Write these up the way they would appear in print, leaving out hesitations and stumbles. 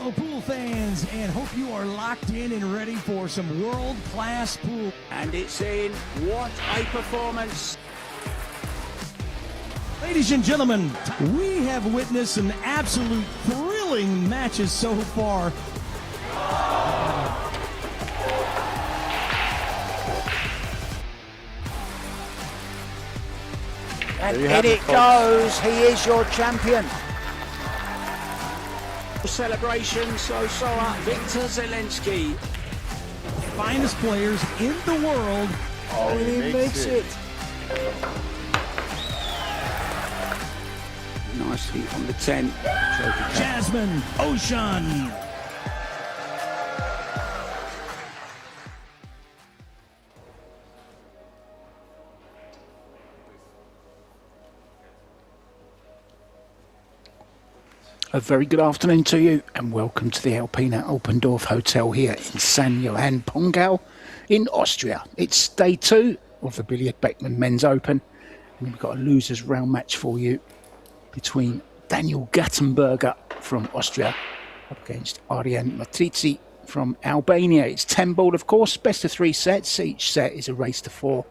Hello, pool fans, and hope you are locked in and ready for some world-class pool. And it's in. What a performance. Ladies and gentlemen, we have witnessed some absolute thrilling matches so far. And in it goes. He is your champion. Celebration, so Victor Zelensky. The finest players in the world. Oh, he makes it. Nicely on the 10. Jasmine Ocean. A very good afternoon to you and welcome to the Alpina Alpendorf Hotel here in San Johann, Pongau in Austria. It's day 2 of the Billard Beckmann Men's Open and we've got a losers round match for you between Daniel Gattenberger from Austria up against Aryan Matrizi from Albania. It's 10 ball of course, best of 3 sets. Each set is a race to 4.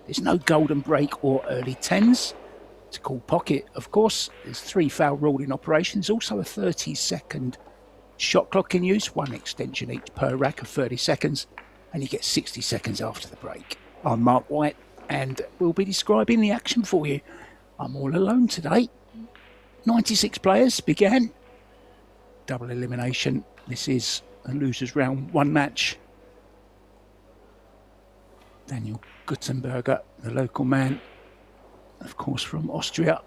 There's no golden break or early 10s. It's a cool pocket, of course. There's 3 foul rule in operation. There's also a 30-second shot clock in use, 1 extension each per rack of 30 seconds, and you get 60 seconds after the break. I'm Mark White, and we'll be describing the action for you. I'm all alone today. 96 players began. Double elimination. This is a losers round 1 match. Daniel Guttenberger, the local man, of course from Austria,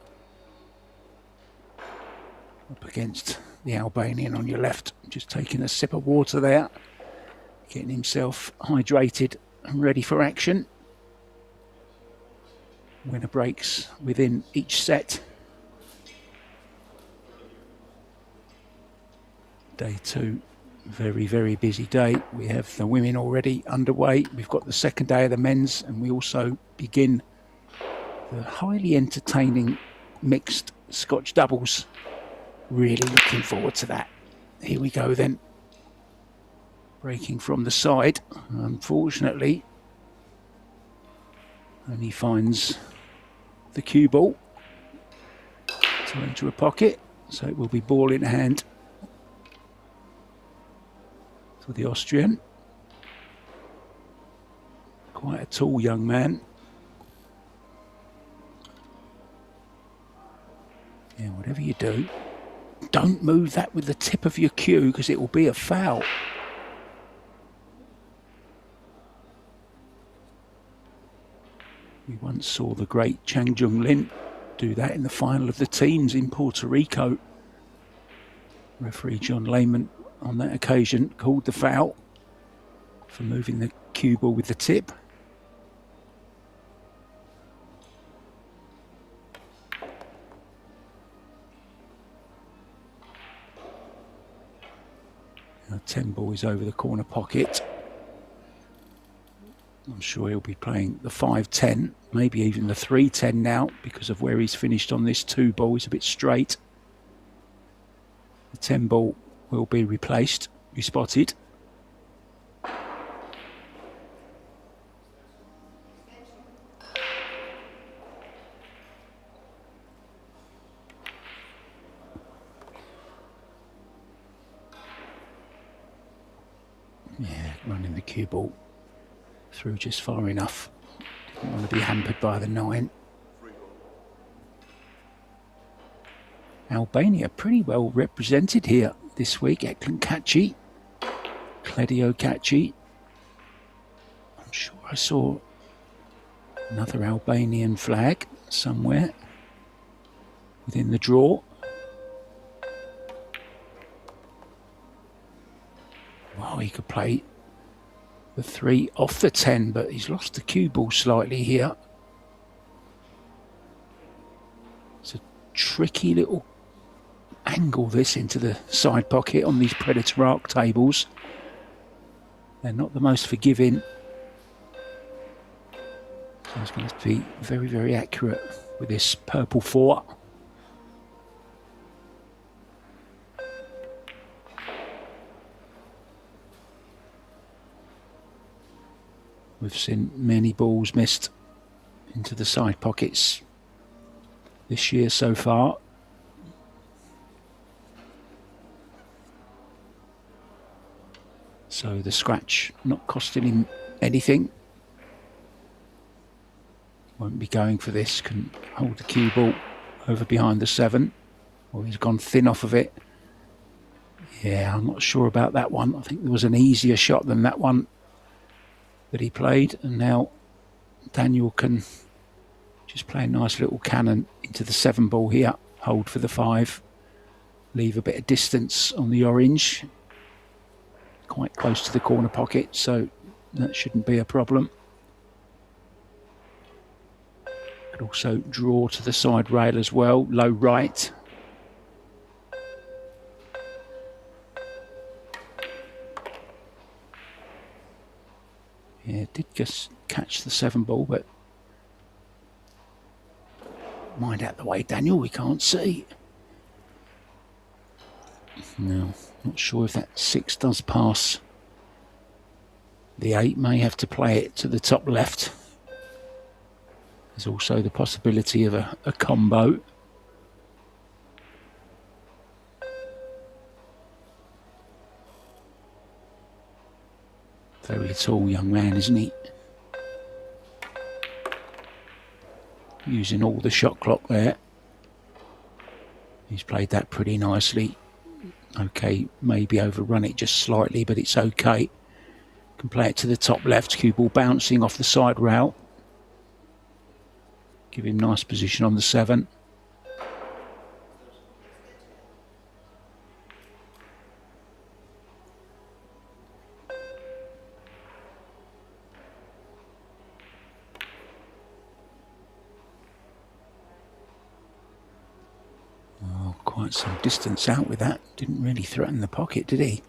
up against the Albanian on your left, just taking a sip of water there, getting himself hydrated and ready for action. Winner breaks within each set. Day 2, very, very busy day. We have the women already underway. We've got the second day of the men's, and we also begin the highly entertaining mixed Scotch doubles. Really looking forward to that. Here we go then. Breaking from the side. Unfortunately, only finds the cue ball to enter a pocket. So it will be ball in hand for the Austrian. Quite a tall young man. Yeah, whatever you do, don't move that with the tip of your cue because it will be a foul. We once saw the great Chang Jung-lin do that in the final of the teams in Puerto Rico. Referee John Lehman on that occasion called the foul for moving the cue ball with the tip. Now 10 ball is over the corner pocket. I'm sure he'll be playing the 5-10, maybe even the 3-10 now because of where he's finished on this 2 ball. He's a bit straight. The 10 ball will be replaced, respotted. Yeah, running the cue ball through just far enough. Didn't want to be hampered by the 9. Albania pretty well represented here this week. Eklund Kaci, Kledio Kaci. I'm sure I saw another Albanian flag somewhere within the draw. Well, he could play the 3 off the 10, but he's lost the cue ball slightly here. It's a tricky little angle this into the side pocket on these Predator Arc tables. They're not the most forgiving. So he's going to be very, very accurate with this purple 4. We've seen many balls missed into the side pockets this year so far. So the scratch not costing him anything. Won't be going for this. Can hold the cue ball over behind the 7. Or he's gone thin off of it. Yeah, I'm not sure about that one. I think there was an easier shot than that one that he played. And now Daniel can just play a nice little cannon into the 7 ball here. Hold for the 5. Leave a bit of distance on the orange. Quite close to the corner pocket, so that shouldn't be a problem. Could also draw to the side rail as well, low right. Yeah, did just catch the 7 ball, but mind out the way, Daniel, we can't see. No, not sure if that 6 does pass. The 8 may have to play it to the top left. There's also the possibility of a combo. Very tall young man, isn't he? Using all the shot clock there. He's played that pretty nicely. Okay, maybe overrun it just slightly, but it's okay. Can play it to the top left. Cue ball bouncing off the side rail. Give him nice position on the 7. Oh, quite some distance out with that. Didn't really threaten the pocket, did he?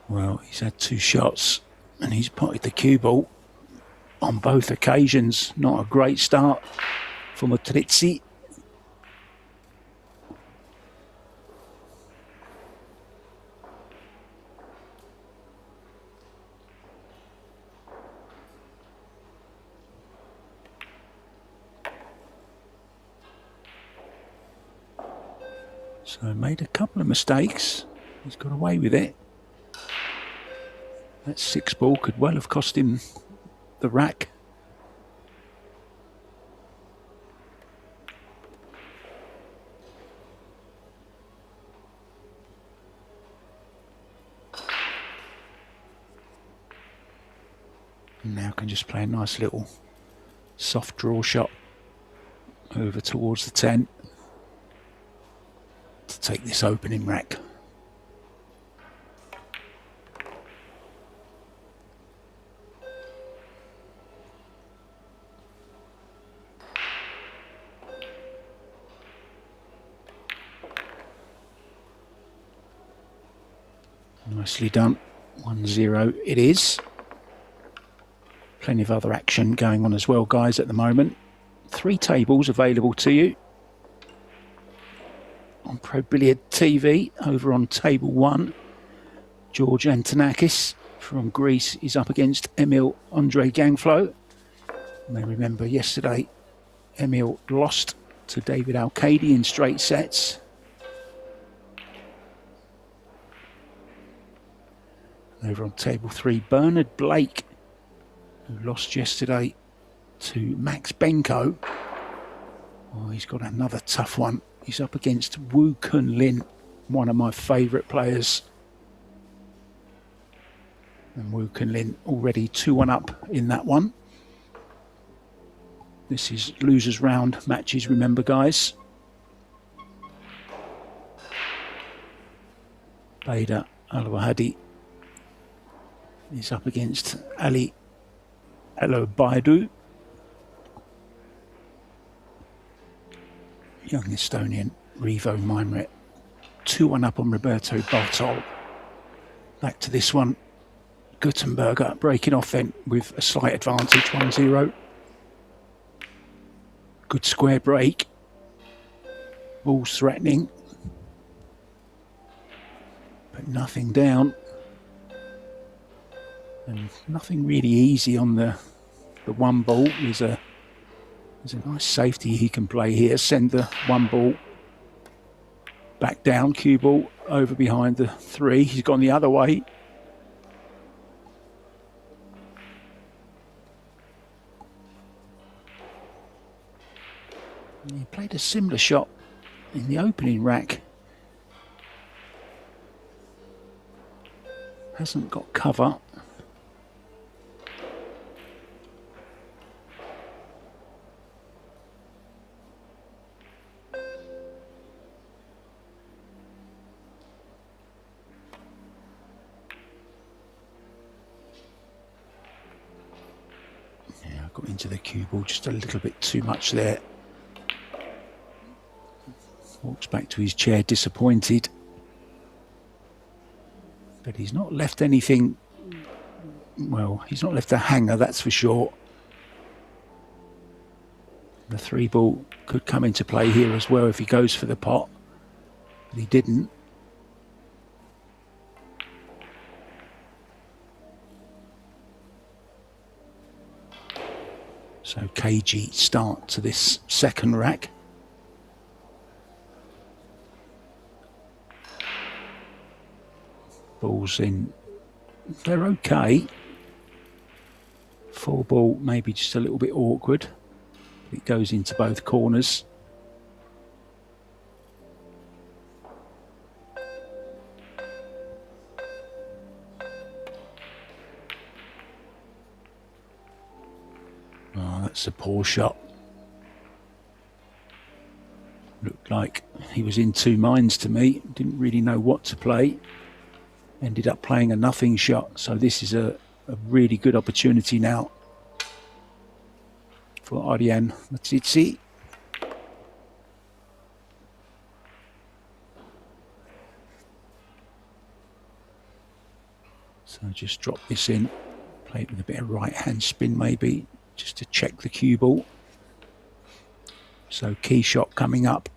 Well, he's had 2 shots and he's potted the cue ball on both occasions. Not a great start for Matrizzi. So made a couple of mistakes. He's got away with it. That 6 ball could well have cost him the rack. And now can just play a nice little soft draw shot over towards the 10 to take this opening rack. Nicely done. 1-0 it is. Plenty of other action going on as well, guys, at the moment. 3 tables available to you on Pro Billiard TV. Over on table 1, George Antonakis from Greece is up against Emil Andre Gangflo. You may remember yesterday Emil lost to David Alcady in straight sets. Over on table 3, Bernard Blake, who lost yesterday to Max Benko. Oh, he's got another tough one. He's up against Woo Kun Lin, one of my favourite players. And Woo Kun Lin already 2-1 up in that one. This is losers round matches, remember, guys. Bader Al-Wahadi is up against Ali Alobaidu. Young Estonian Revo Meinrich 2-1 up on Roberto Bartol. Back to this one. Gutenberger breaking off then with a slight advantage, 1-0. Good square break. Ball's threatening. But nothing down. And nothing really easy on the one ball. There's a nice safety he can play here. Send the one ball back down. Cue ball over behind the 3. He's gone the other way. He played a similar shot in the opening rack. Hasn't got cover. Yeah, I got into the cue ball just a little bit too much there. Walks back to his chair disappointed. But he's not left anything, well, he's not left a hanger, that's for sure. The 3 ball could come into play here as well if he goes for the pot. But he didn't. So cagey start to this second rack. Balls in, they're okay. 4 ball maybe just a little bit awkward. It goes into both corners. Oh, that's a poor shot. Looked like he was in 2 minds to me. Didn't really know what to play. Ended up playing a nothing shot, so this is a really good opportunity now for Ariane Matsitsi. So just drop this in, play it with a bit of right hand spin maybe, just to check the cue ball. So key shot coming up.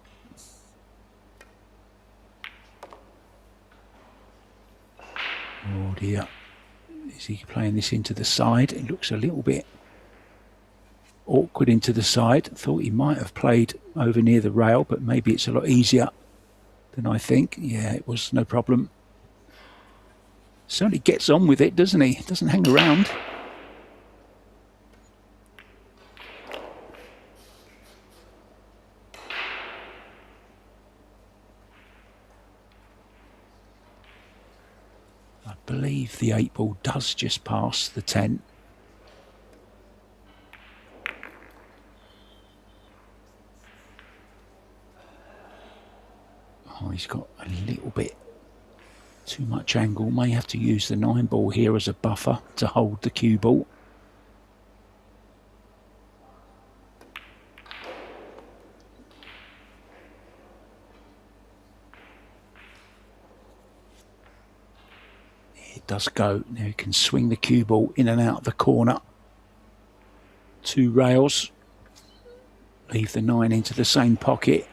Oh dear, is he playing this into the side? It looks a little bit awkward into the side. Thought he might have played over near the rail, but maybe it's a lot easier than I think. Yeah, it was no problem. Certainly gets on with it, doesn't he? Doesn't hang around. I believe the 8 ball does just pass the 10. Oh, he's got a little bit too much angle. May have to use the 9 ball here as a buffer to hold the cue ball. It does go. Now you can swing the cue ball in and out of the corner. 2 rails. Leave the 9 into the same pocket.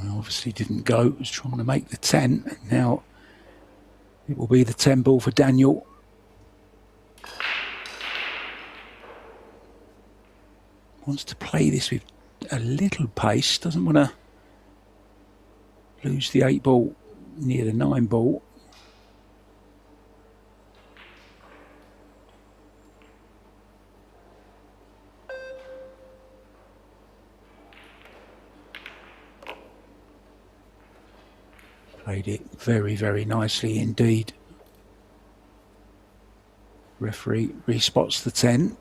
Obviously didn't go, was trying to make the 10, and now it will be the 10 ball for Daniel. Wants to play this with a little pace, doesn't want to lose the 8 ball near the 9 ball. Played it very, very nicely indeed. Referee respots the 10.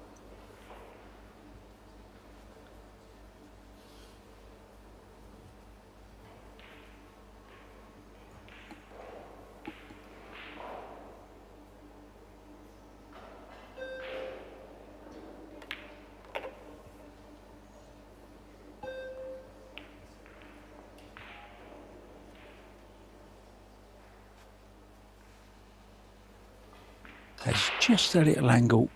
Has just a little angle,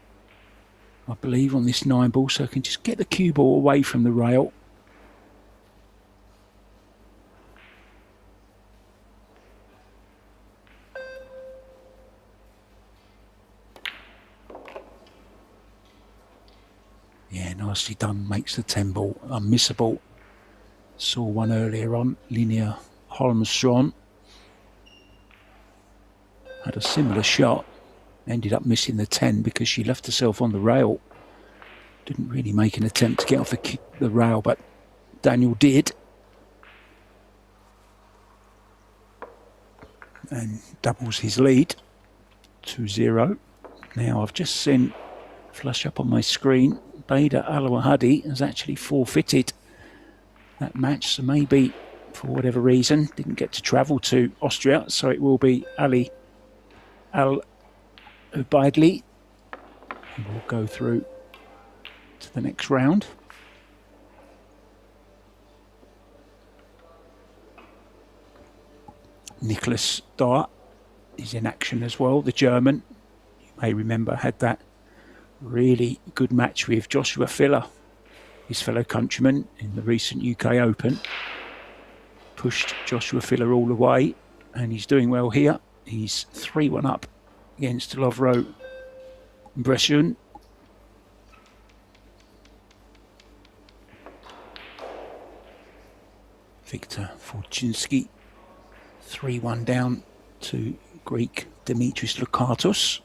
I believe, on this 9 ball, so I can just get the cue ball away from the rail. Yeah, nicely done. Makes the 10 ball unmissable. Saw one earlier on, Linnea Holmström. Had a similar shot. Ended up missing the 10 because she left herself on the rail. Didn't really make an attempt to get off the rail, but Daniel did. And doubles his lead, 2-0. Now I've just seen, flash up on my screen, Bader Al-Wahadi has actually forfeited that match. So maybe, for whatever reason, didn't get to travel to Austria. So it will be Ali Al-Ubaidli. And we'll go through to the next round. Nicholas Dart is in action as well, the German. You may remember had that really good match with Joshua Filler, his fellow countryman, in the recent UK Open. Pushed Joshua Filler all the way, and he's doing well here. He's 3-1 up against Lovro Bresun. Victor Forczynski 3-1 down to Greek Dimitris Lukatos.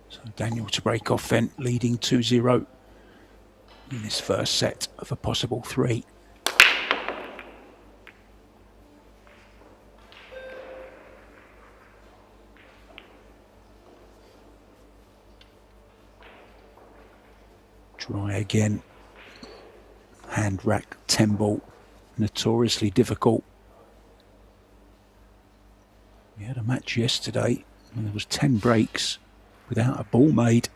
So Daniel to break off then, leading 2-0 in this first set of a possible 3. Try again. Hand rack 10 ball, notoriously difficult. We had a match yesterday and there was 10 breaks without a ball made.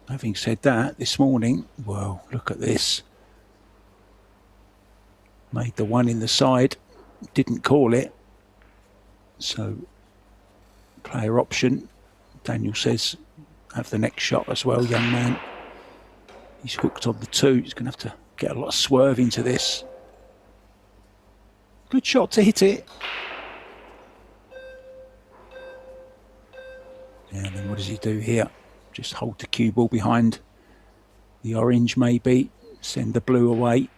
Having said that, this morning, well, look at this. Made the one in the side, didn't call it. So, player option. Daniel says, have the next shot as well, young man. He's hooked on the 2. He's going to have to get a lot of swerve into this. Good shot to hit it. Yeah, and then what does he do here? Just hold the cue ball behind the orange maybe. Send the blue away.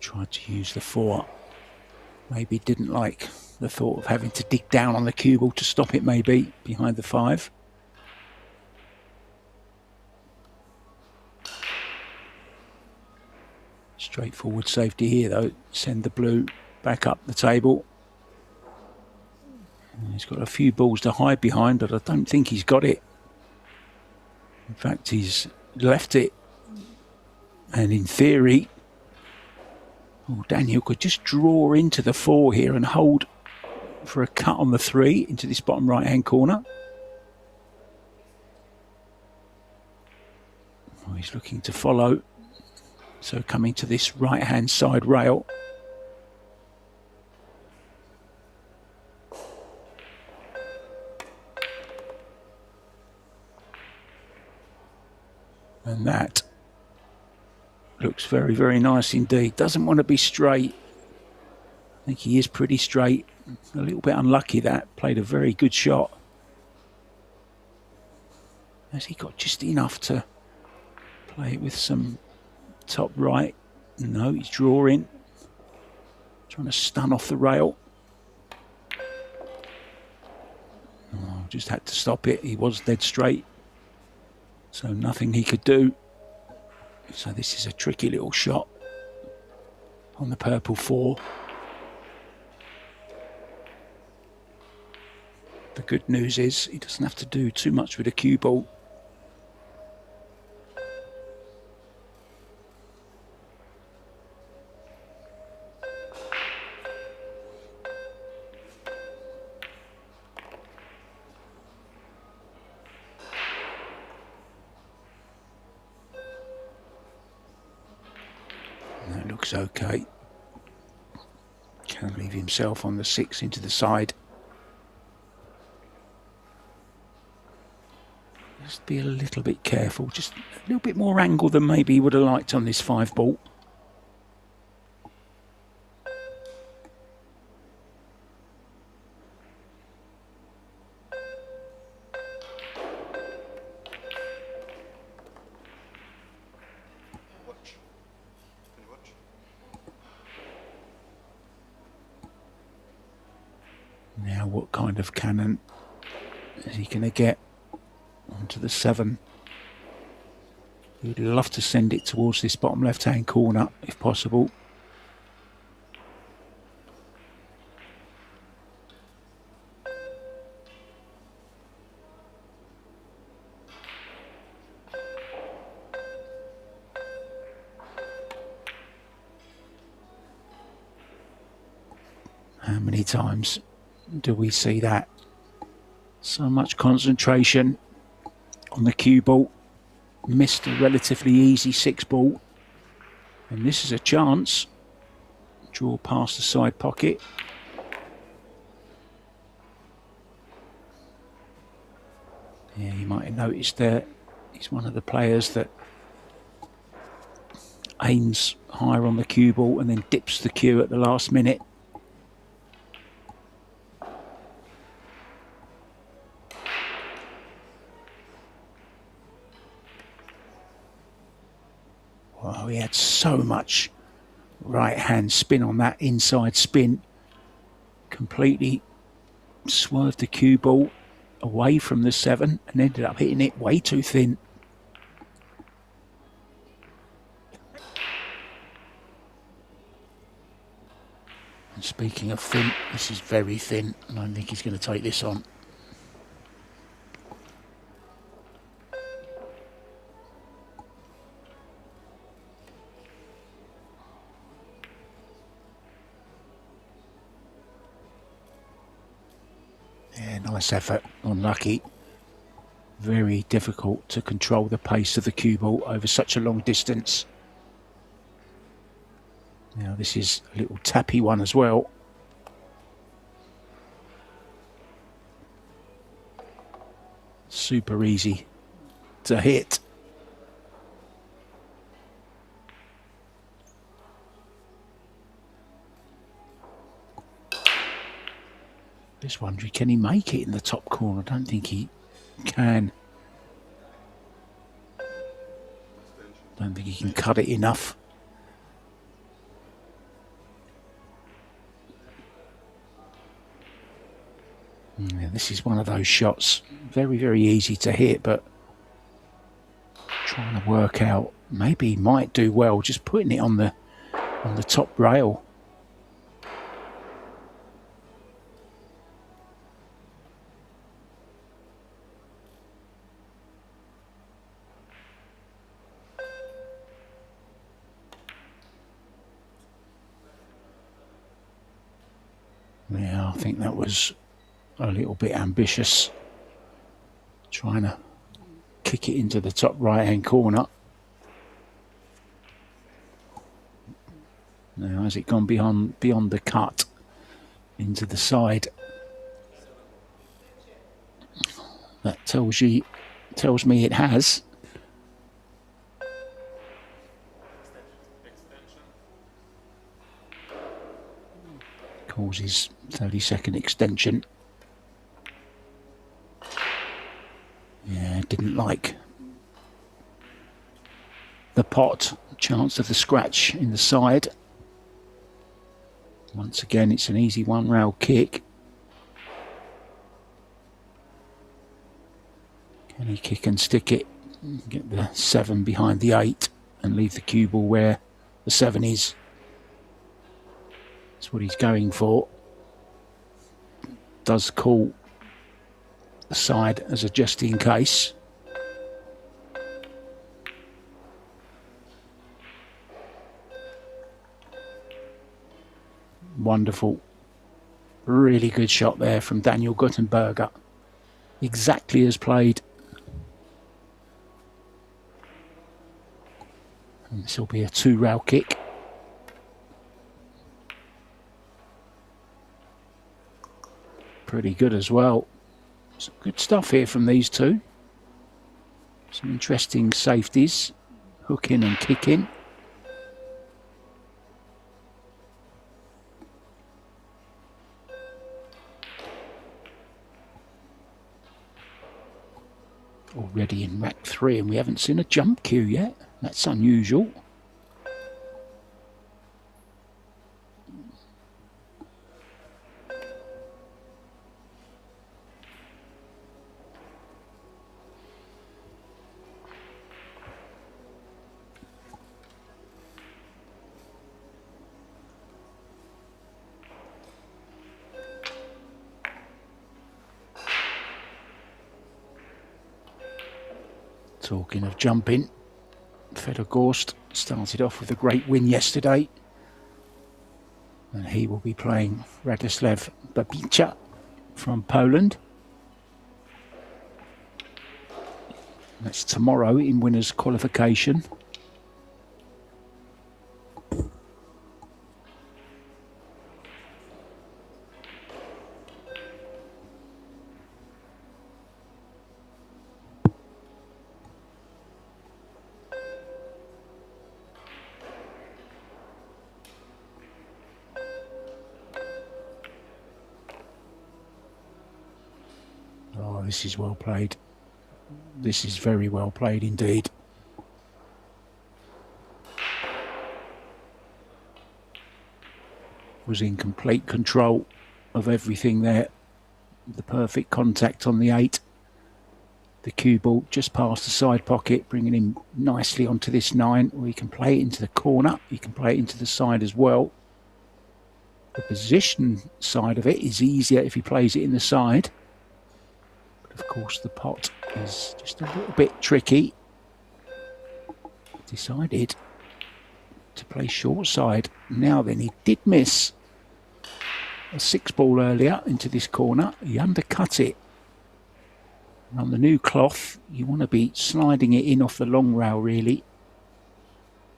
Tried to use the 4. Maybe didn't like the thought of having to dig down on the cue ball to stop it maybe behind the 5. Straightforward safety here though. Send the blue back up the table. He's got a few balls to hide behind, but I don't think he's got it. In fact, he's left it. And in theory, Daniel could just draw into the 4 here and hold for a cut on the 3 into this bottom right-hand corner. He's looking to follow. So coming to this right-hand side rail. And that looks very, very nice indeed. Doesn't want to be straight. I think he is pretty straight. A little bit unlucky that. Played a very good shot. Has he got just enough to play it with some top right? No, he's drawing. Trying to stun off the rail. Oh, just had to stop it. He was dead straight. So nothing he could do. So this is a tricky little shot on the purple 4. The good news is he doesn't have to do too much with a cue ball. That looks okay. Can leave himself on the 6 into the side. Just be a little bit careful. Just a little bit more angle than maybe he would have liked on this 5 ball. Now what kind of cannon is he going to get onto the 7? He'd love to send it towards this bottom left-hand corner if possible. How many times do we see that? So much concentration on the cue ball. Missed a relatively easy 6 ball. And this is a chance. Draw past the side pocket. Yeah, you might have noticed there, he's one of the players that aims higher on the cue ball and then dips the cue at the last minute. Wow, he had so much right hand spin on that inside spin. Completely swerved the cue ball away from the 7 and ended up hitting it way too thin. And speaking of thin, this is very thin. I don't think he's going to take this on. Yeah, nice effort, unlucky. Very difficult to control the pace of the cue ball over such a long distance. Now this is a little tappy one as well. Super easy to hit. Just wondering, can he make it in the top corner? I don't think he can. Don't think he can cut it enough. Yeah, this is one of those shots. Very, very easy to hit, but trying to work out. Maybe he might do well just putting it on the top rail. Yeah, I think that was a little bit ambitious. Trying to kick it into the top right-hand corner. Now, has it gone beyond the cut into the side? That tells me it has. Causes 30-second extension. Yeah, didn't like the pot, chance of the scratch in the side. Once again, it's an easy one-rail kick. Can he kick and stick it, get the 7 behind the 8 and leave the cue ball where the 7 is? That's what he's going for. Does call the side as a just in case. Wonderful. Really good shot there from Daniel Guttenberger. Exactly as played. And this will be a 2-rail kick. Pretty good as well. Some good stuff here from these two. Some interesting safeties. Hooking and kicking. Already in rack 3 and we haven't seen a jump cue yet. That's unusual. Talking of jumping, Fedor Gorst started off with a great win yesterday. And he will be playing Radoslav Babica from Poland. That's tomorrow in winners' qualification. This is well played. This is very well played indeed. Was in complete control of everything there. The perfect contact on the 8. The cue ball just past the side pocket, bringing him nicely onto this 9, where he can play it into the corner. He can play it into the side as well. The position side of it is easier if he plays it in the side. Of course, the pot is just a little bit tricky. Decided to play short side. Now then, he did miss a 6 ball earlier into this corner. He undercut it. And on the new cloth, you want to be sliding it in off the long rail, really.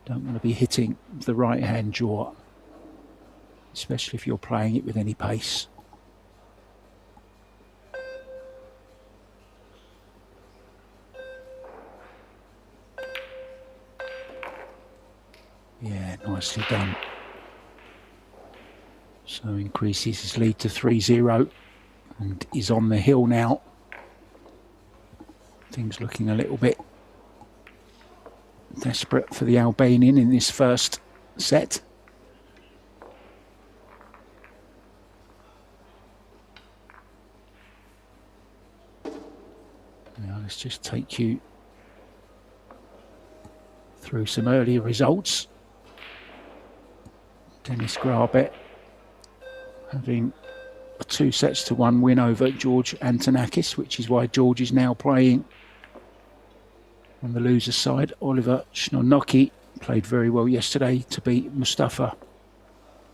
Don't want to be hitting the right-hand jaw, especially if you're playing it with any pace. Yeah, nicely done. So increases his lead to 3-0 and is on the hill now. Things looking a little bit desperate for the Albanian in this first set. Now let's just take you through some earlier results. Dennis Grabet having a 2-1 win over George Antonakis, which is why George is now playing on the loser side. Oliver Shnonoki played very well yesterday to beat Mustafa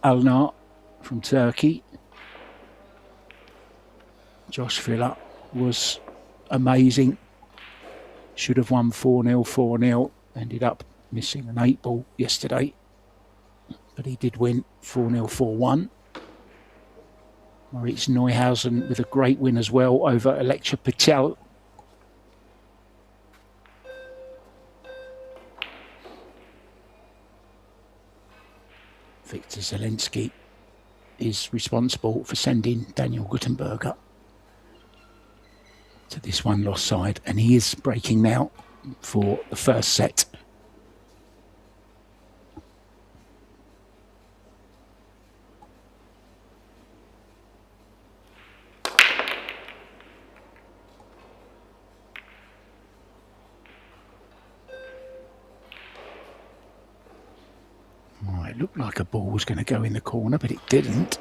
Alnar from Turkey. Josh Filler was amazing. Should have won 4-0, 4-0. Ended up missing an 8 ball yesterday. But he did win 4-0, 4-1. Moritz Neuhausen with a great win as well over Electra Patel. Victor Zelensky is responsible for sending Daniel Guttenberger to this one lost side, and he is breaking now for the first set. Oh, it looked like a ball was going to go in the corner, but it didn't.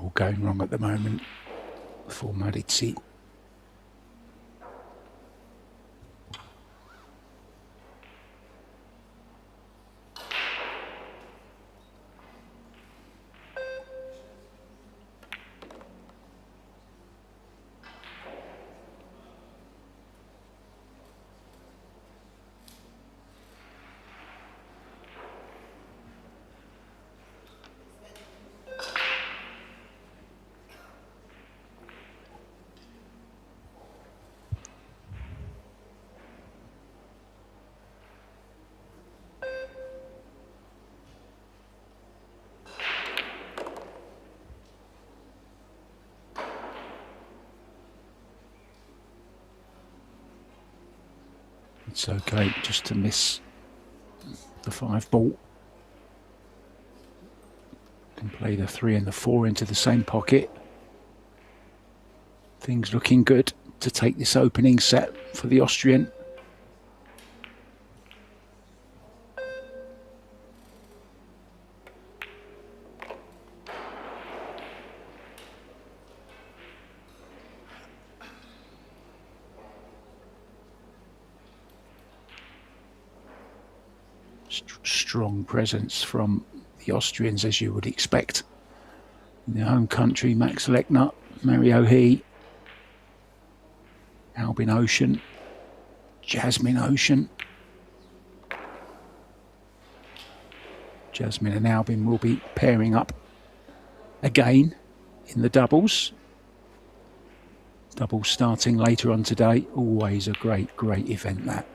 All going wrong at the moment for Maritzi. It's okay just to miss the 5 ball. Can play the 3 and the 4 into the same pocket. Things looking good to take this opening set for the Austrian. Strong presence from the Austrians, as you would expect. In their home country, Max Lechner, Mario He, Albin Ocean, Jasmine Ocean. Jasmine and Albin will be pairing up again in the doubles. Doubles starting later on today. Always a great event, that.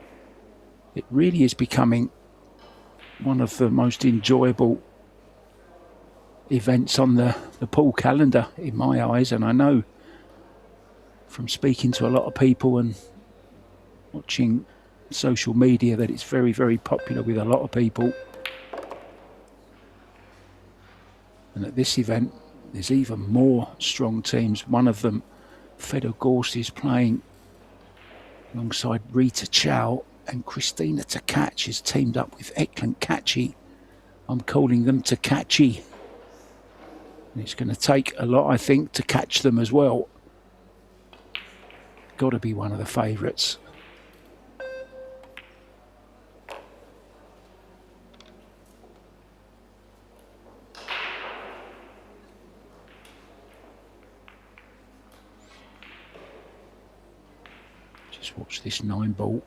It really is becoming one of the most enjoyable events on the pool calendar in my eyes, and I know from speaking to a lot of people and watching social media that it's very popular with a lot of people. And at this event there's even more strong teams. One of them, Fedor Gorst, is playing alongside Rita Chow, and Christina Takac is teamed up with Eklund Kachi. I'm calling them Takachi. And it's going to take a lot, I think, to catch them as well. Got to be one of the favourites. Just watch this 9 ball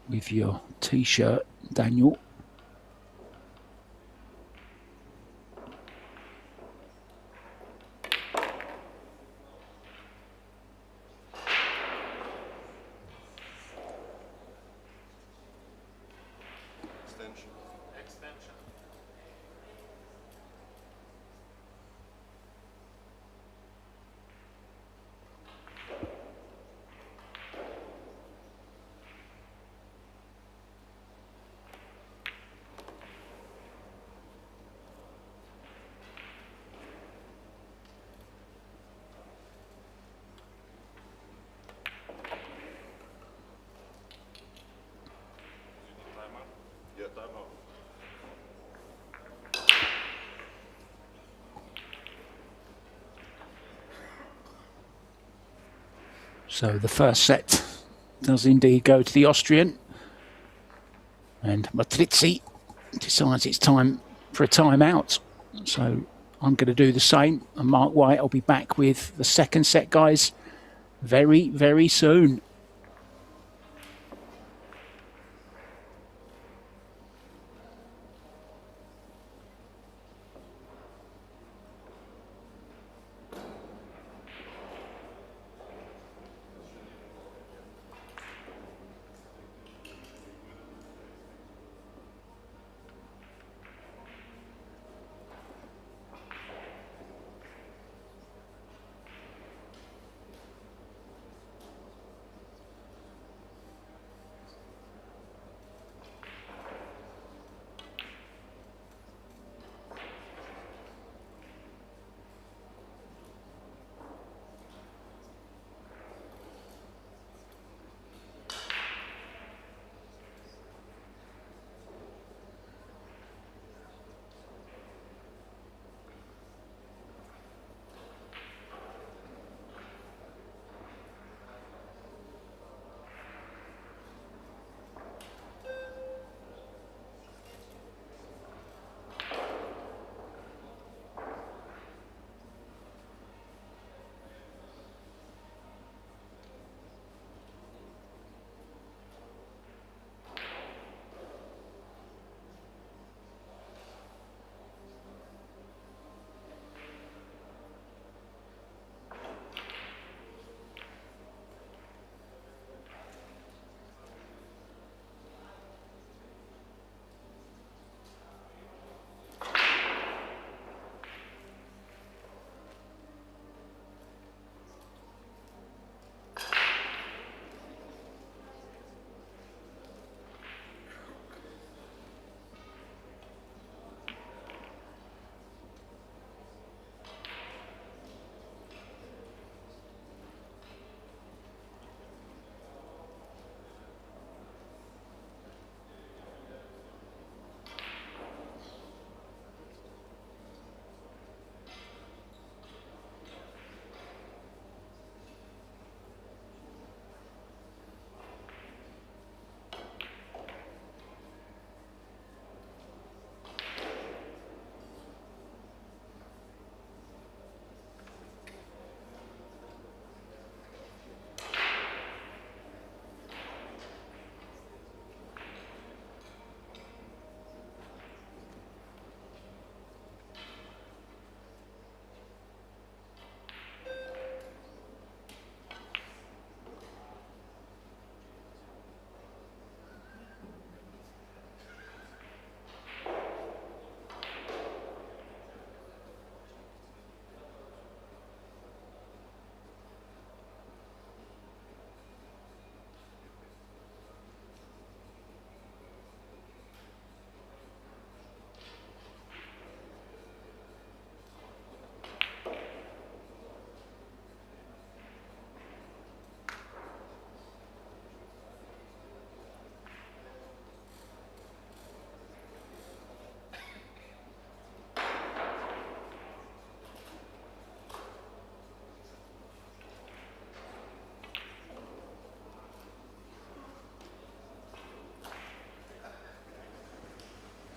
with your t-shirt, Daniel. So the first set does indeed go to the Austrian, and Matrizzi decides it's time for a timeout. So I'm going to do the same, and Mark White will be back with the second set, guys, very soon.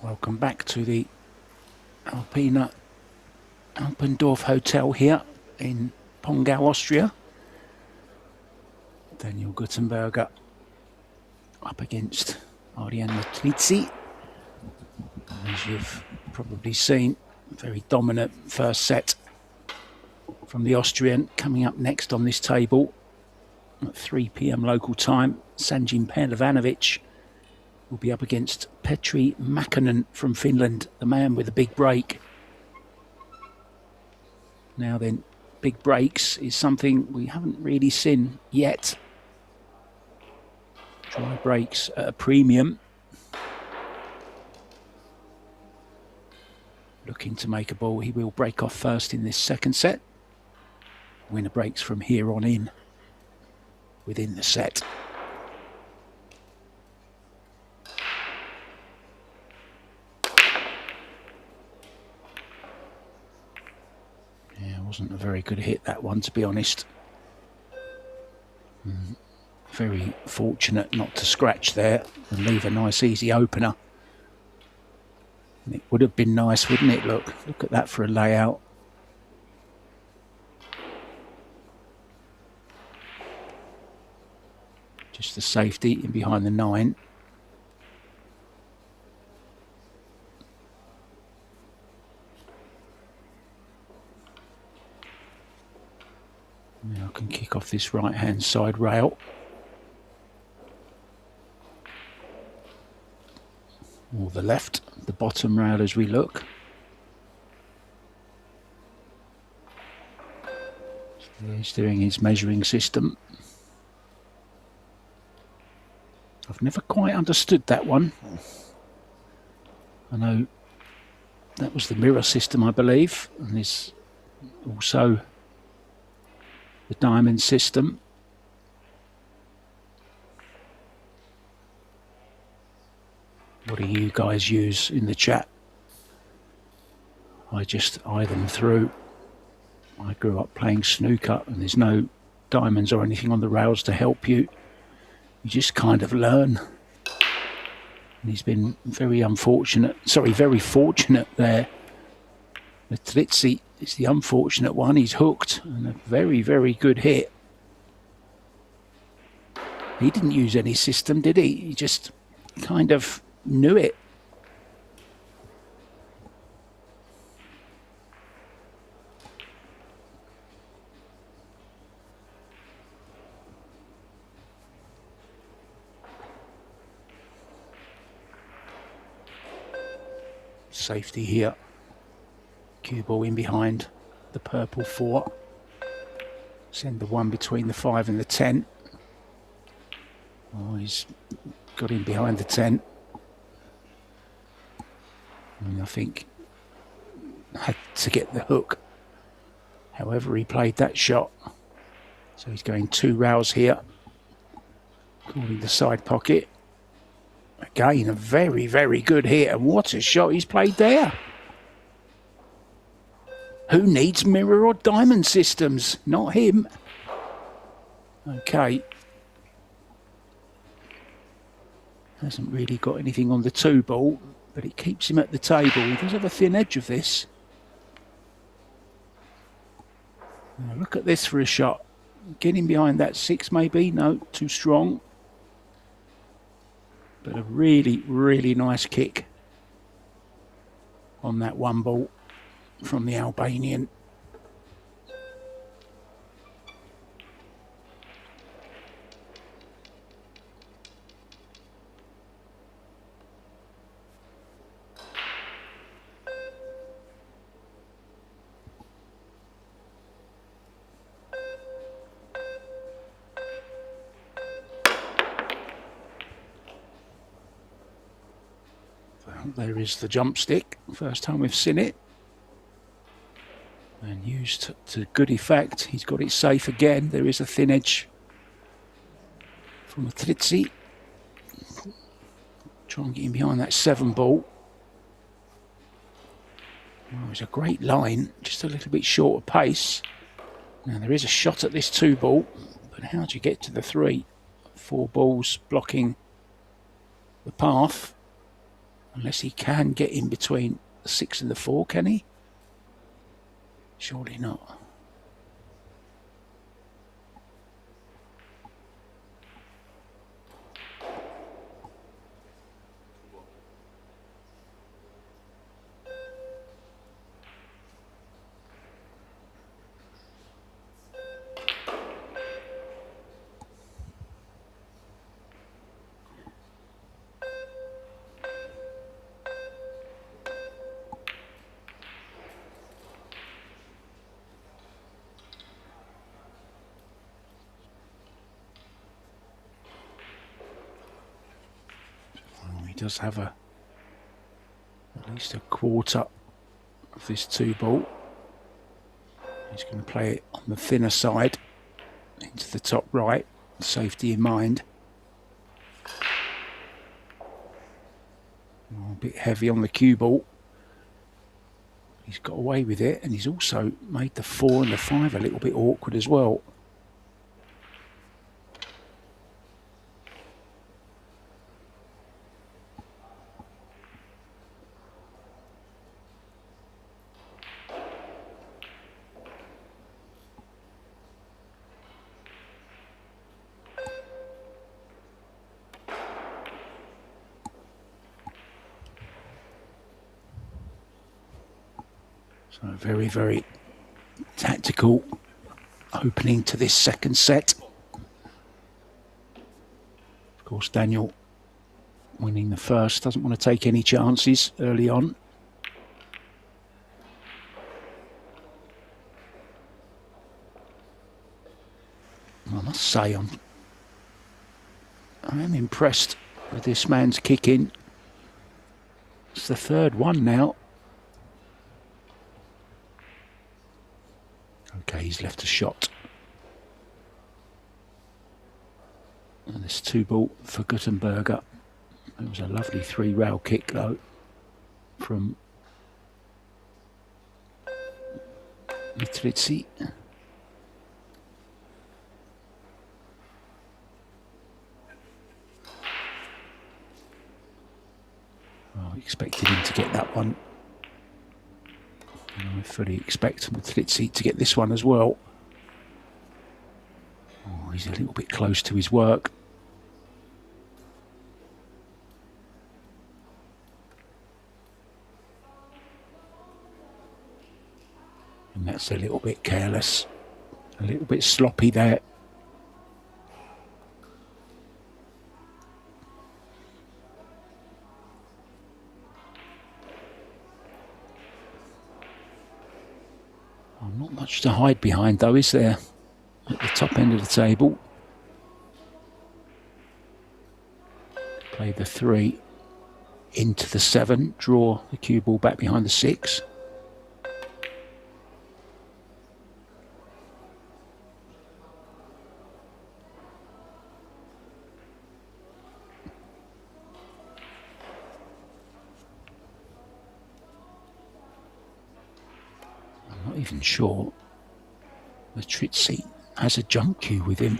Welcome back to the Alpina Alpendorf Hotel here in Pongau, Austria. Daniel Guttenberger up against Ariane Matrizi. As you've probably seen, very dominant first set from the Austrian. Coming up next on this table at 3 p.m. local time, Sanjin Perlevanovic will be up against Petri Mäkinen from Finland, the man with the big break. Now then, big breaks is something we haven't really seen yet. Dry breaks at a premium. Looking to make a ball, he will break off first in this second set. Winner breaks from here on in within the set. Yeah, it wasn't a very good hit, that one, to be honest. Very fortunate not to scratch there and leave a nice easy opener. And it would have been nice, wouldn't it? Look at that for a layout. Just the safety in behind the 9. Now I can kick off this right hand side rail. Or the left, the bottom rail as we look. So he's doing his measuring system. I've never quite understood that one. I know that was the mirror system, I believe, and there's also the diamond system. What do you guys use in the chat? I just eye them through. I grew up playing snooker and there's no diamonds or anything on the rails to help you. You just kind of learn. And he's been very fortunate there. Matrizi is the unfortunate one. He's hooked and a very, very good hit. He didn't use any system, did he? He just kind of knew it. Safety here. Cue ball in behind the purple 4. Send the 1 between the 5 and the 10. Oh, he's got in behind the 10. And I think had to get the hook. However, he played that shot. So he's going 2 rails here. Calling the side pocket. Again, a very, very good hit. And what a shot he's played there. Who needs mirror or diamond systems? Not him. Okay. Hasn't really got anything on the 2 ball, but it keeps him at the table. He does have a thin edge of this. Now look at this for a shot. Getting behind that 6 maybe. No, too strong. But a really, really nice kick on that 1 ball from the Albanian. There is the jump stick, first time we've seen it. And used to good effect. He's got it safe again. There is a thin edge from Matrizi. Try and get in behind that 7 ball. Oh, it's a great line, just a little bit short of pace. Now there is a shot at this 2 ball, but how do you get to the 3? 4 balls blocking the path. Unless he can get in between the 6 and the 4, can he? Surely not. He does have at least a quarter of this 2 ball. He's going to play it on the thinner side into the top right, safety in mind. A bit heavy on the cue ball. He's got away with it, and he's also made the 4 and the 5 a little bit awkward as well. So very, very tactical opening to this second set. Of course, Daniel winning the first doesn't want to take any chances early on. I must say I am impressed with this man's kicking. It's the third one now. Okay, he's left a shot. And this 2 ball for Guttenberger. It was a lovely 3-rail kick though from Mitritzi. I expected him to get that one. And I fully expect Mitritzi to get this one as well. Oh, he's a little bit close to his work. And that's a little bit careless, a little bit sloppy there. Oh, not much to hide behind though, is there? At the top end of the table. Play the 3 into the 7, draw the cue ball back behind the 6. I'm not even sure Mitritzi has a jump cue with him.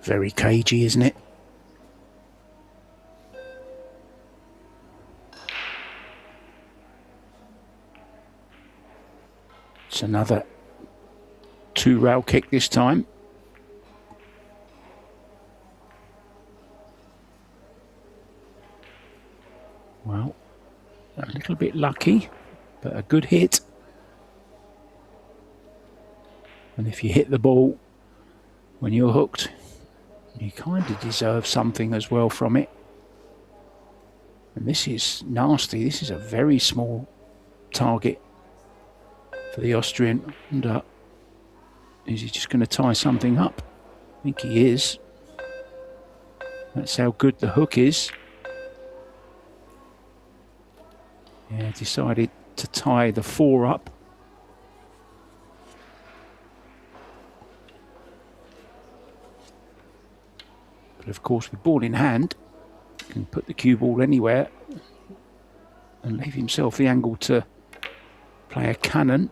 Very cagey, isn't it? It's another 2-rail kick this time. Well, a little bit lucky, but a good hit. And if you hit the ball when you're hooked, you kind of deserve something as well from it. And this is nasty. This is a very small target. for the Austrian. And is he just going to tie something up? I think he is. That's how good the hook is. Yeah, decided to tie the 4 up. But of course, with ball in hand, he can put the cue ball anywhere and leave himself the angle to play a cannon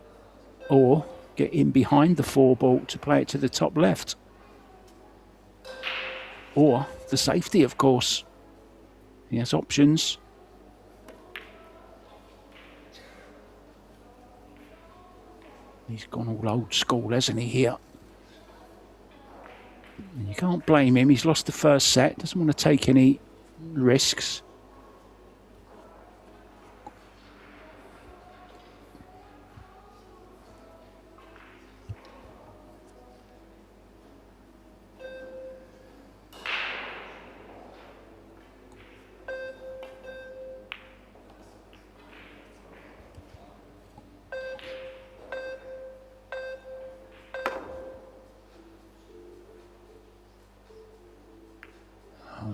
or get in behind the 4 ball to play it to the top left. Or the safety, of course. He has options. He's gone all old school, hasn't he, here? And you can't blame him. He's lost the first set. Doesn't want to take any risks.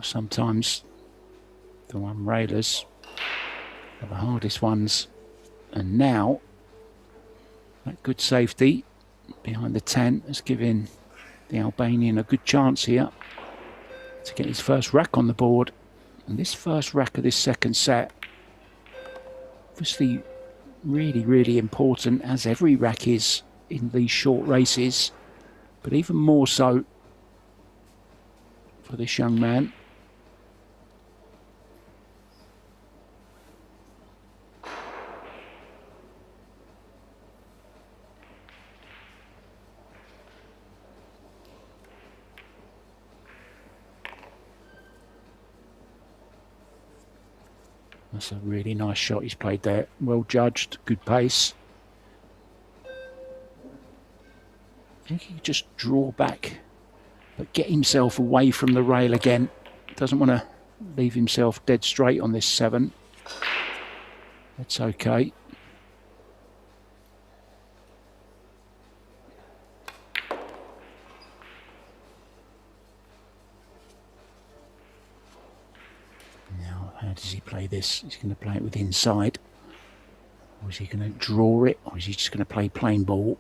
Sometimes the one-railers are the hardest ones. And now, that good safety behind the 10 has given the Albanian a good chance here to get his first rack on the board. And this first rack of this second set, obviously really, really important, as every rack is in these short races, but even more so for this young man. That's a really nice shot he's played there. Well judged, good pace. I think he could just draw back, but get himself away from the rail again. Doesn't want to leave himself dead straight on this 7. That's okay. How does he play this? He's going to play it with inside. Or is he going to draw it? Or is he just going to play plain ball?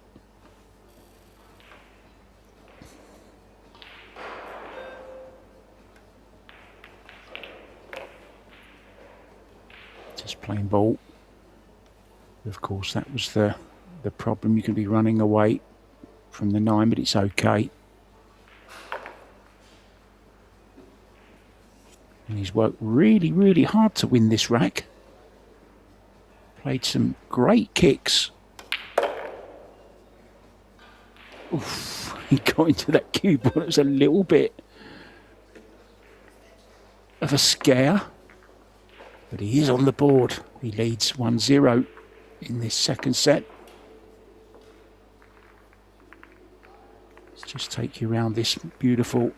Just plain ball. Of course, that was the problem. You can be running away from the 9, but it's okay. And he's worked really, really hard to win this rack. Played some great kicks. Oof, he got into that cue ball. It was a little bit of a scare. But he is on the board. He leads 1-0 in this second set. Let's just take you around this beautiful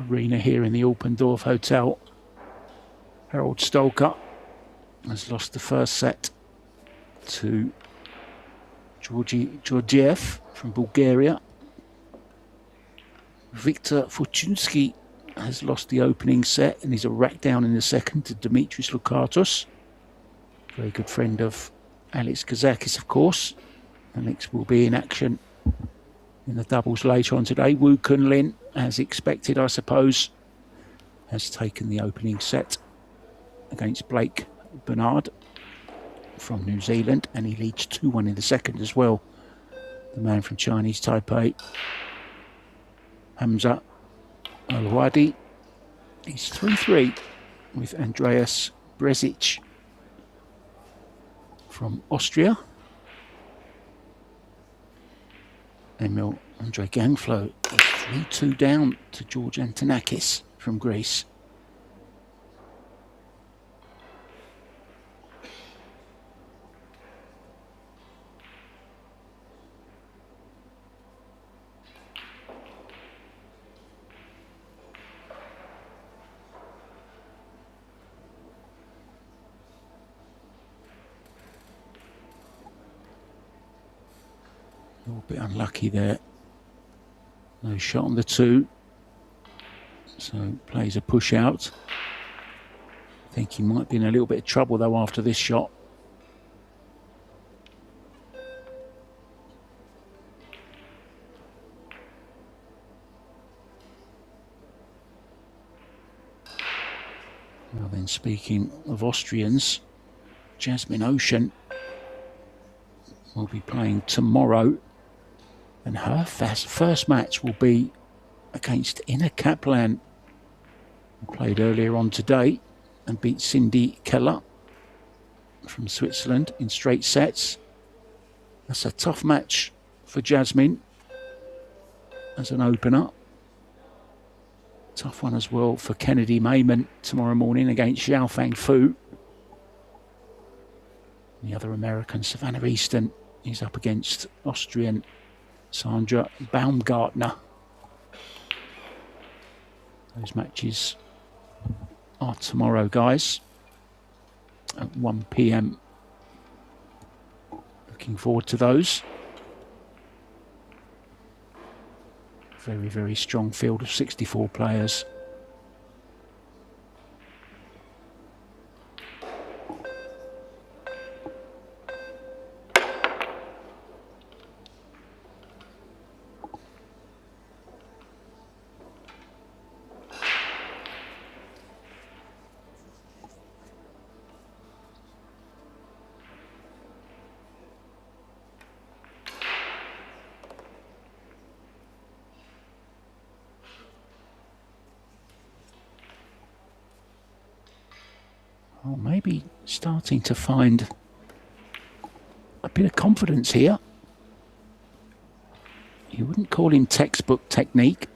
arena here in the Alpendorf Hotel. Harold Stolka has lost the first set to Georgiev from Bulgaria. Viktor Fortunsky has lost the opening set and is a rack down in the second to Dimitris Lukatos. Very good friend of Alex Kazakis, of course. Alex will be in action in the doubles later on today. Woo Kun Lin, as expected, I suppose, has taken the opening set against Blake Bernard from New Zealand, and he leads 2-1 in the second as well. The man from Chinese Taipei, Hamza Al-Wadi. He's 3-3 with Andreas Brezic from Austria. Emil Andre Gangflo is 3-2 down to George Antonakis from Greece. little bit unlucky there. No shot on the 2. So plays a push out. I think he might be in a little bit of trouble though after this shot. Well then, speaking of Austrians, Jasmine Ocean will be playing tomorrow, and her first match will be against Ina Kaplan, who played earlier on today and beat Cindy Keller from Switzerland in straight sets. That's a tough match for Jasmine as an opener. Tough one as well for Kennedy Mayman tomorrow morning against Xiaofang Fu. The other American, Savannah Easton, is up against Austrian Sandra Baumgartner. Those matches are tomorrow, guys, at 1 p.m. Looking forward to those. Very, very strong field of 64 players. Oh, maybe starting to find a bit of confidence here. You wouldn't call him textbook technique,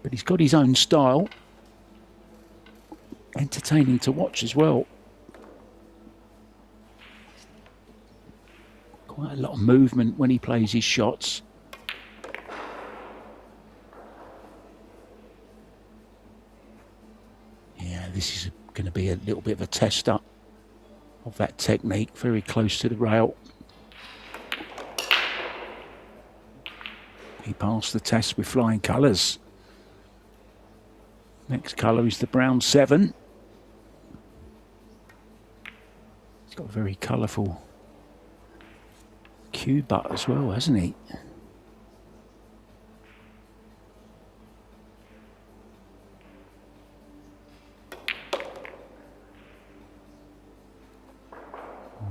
but he's got his own style. Entertaining to watch as well. Quite a lot of movement when he plays his shots. Yeah, this is going to be a little bit of a test up of that technique, very close to the rail. He passed the test with flying colours. Next colour is the brown 7. He's got a very colourful cue butt as well, hasn't he?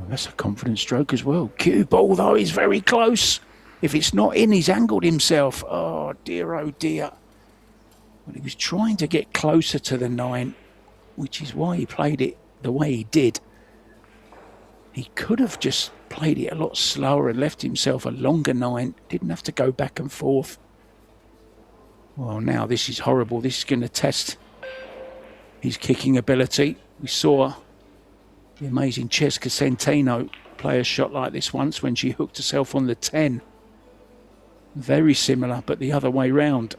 That's a confident stroke as well. Cue ball, though, is very close. If it's not in, he's angled himself. Oh dear, oh dear. Well, he was trying to get closer to the 9, which is why he played it the way he did. He could have just played it a lot slower and left himself a longer 9. Didn't have to go back and forth. Well, now this is horrible. This is going to test his kicking ability. We saw the amazing Cesca Centeno play a shot like this once when she hooked herself on the 10. Very similar, but the other way round.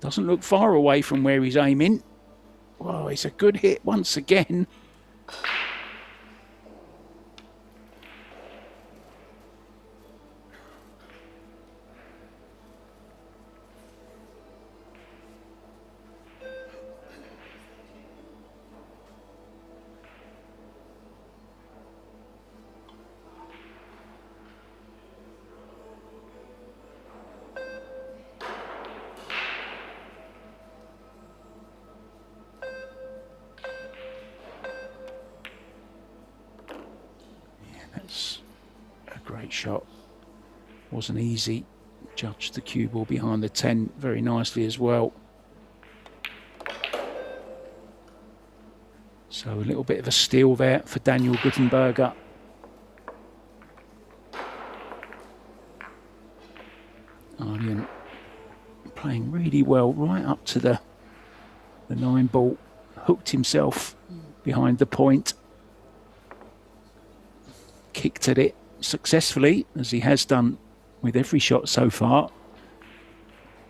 Doesn't look far away from where he's aiming. Well, it's a good hit once again. Shot wasn't easy. Judged the cue ball behind the 10 very nicely as well. So a little bit of a steal there for Daniel Guttenberger. Arjen playing really well right up to the 9 ball. Hooked himself behind the point. Kicked at it successfully, as he has done with every shot so far.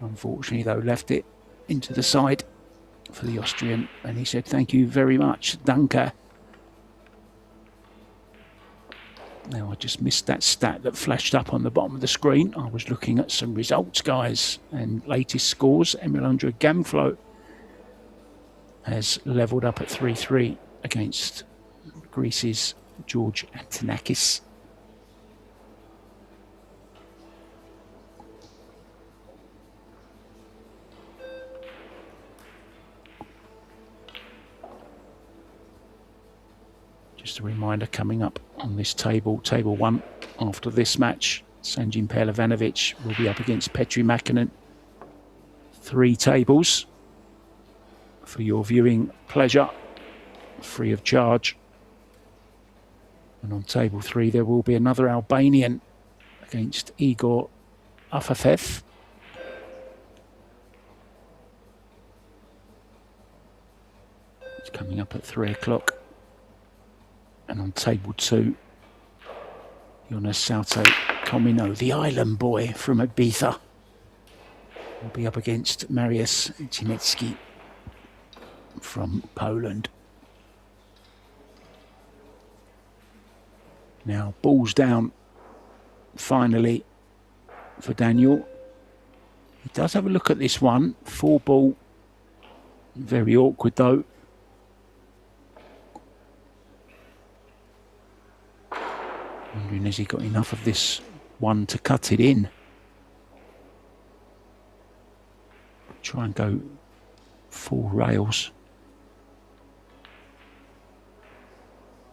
Unfortunately, though, left it into the side for the Austrian, and he said, "Thank you very much, danke." Now, I just missed that stat that flashed up on the bottom of the screen. I was looking at some results, guys, and latest scores. Emilundra Gamflo has levelled up at 3-3 against Greece's George Antonakis. Just a reminder, coming up on this table, table 1, after this match, Sanjin Perlevanovic will be up against Petri Mäkinen. 3 tables for your viewing pleasure, free of charge. And on table 3, there will be another Albanian against Igor Afafev. It's coming up at 3 o'clock. And on table 2, Jonas Saute Komino, the island boy from Ibiza, will be up against Mariusz Cinecki from Poland. Now, balls down, finally, for Daniel. He does have a look at this one. 4 ball, very awkward though. Wondering, has he got enough of this one to cut it in? Try and go 4 rails.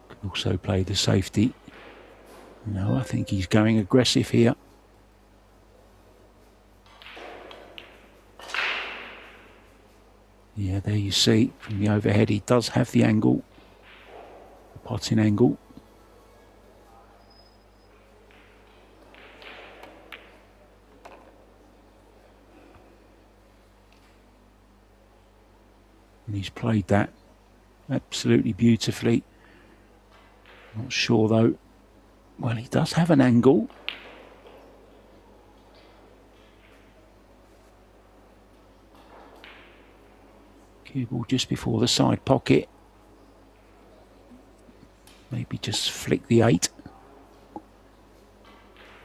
Could also play the safety. No, I think he's going aggressive here. Yeah, there you see from the overhead, he does have the angle, the potting angle. And he's played that absolutely beautifully. Not sure though. Well, he does have an angle. Cue ball just before the side pocket. Maybe just flick the 8.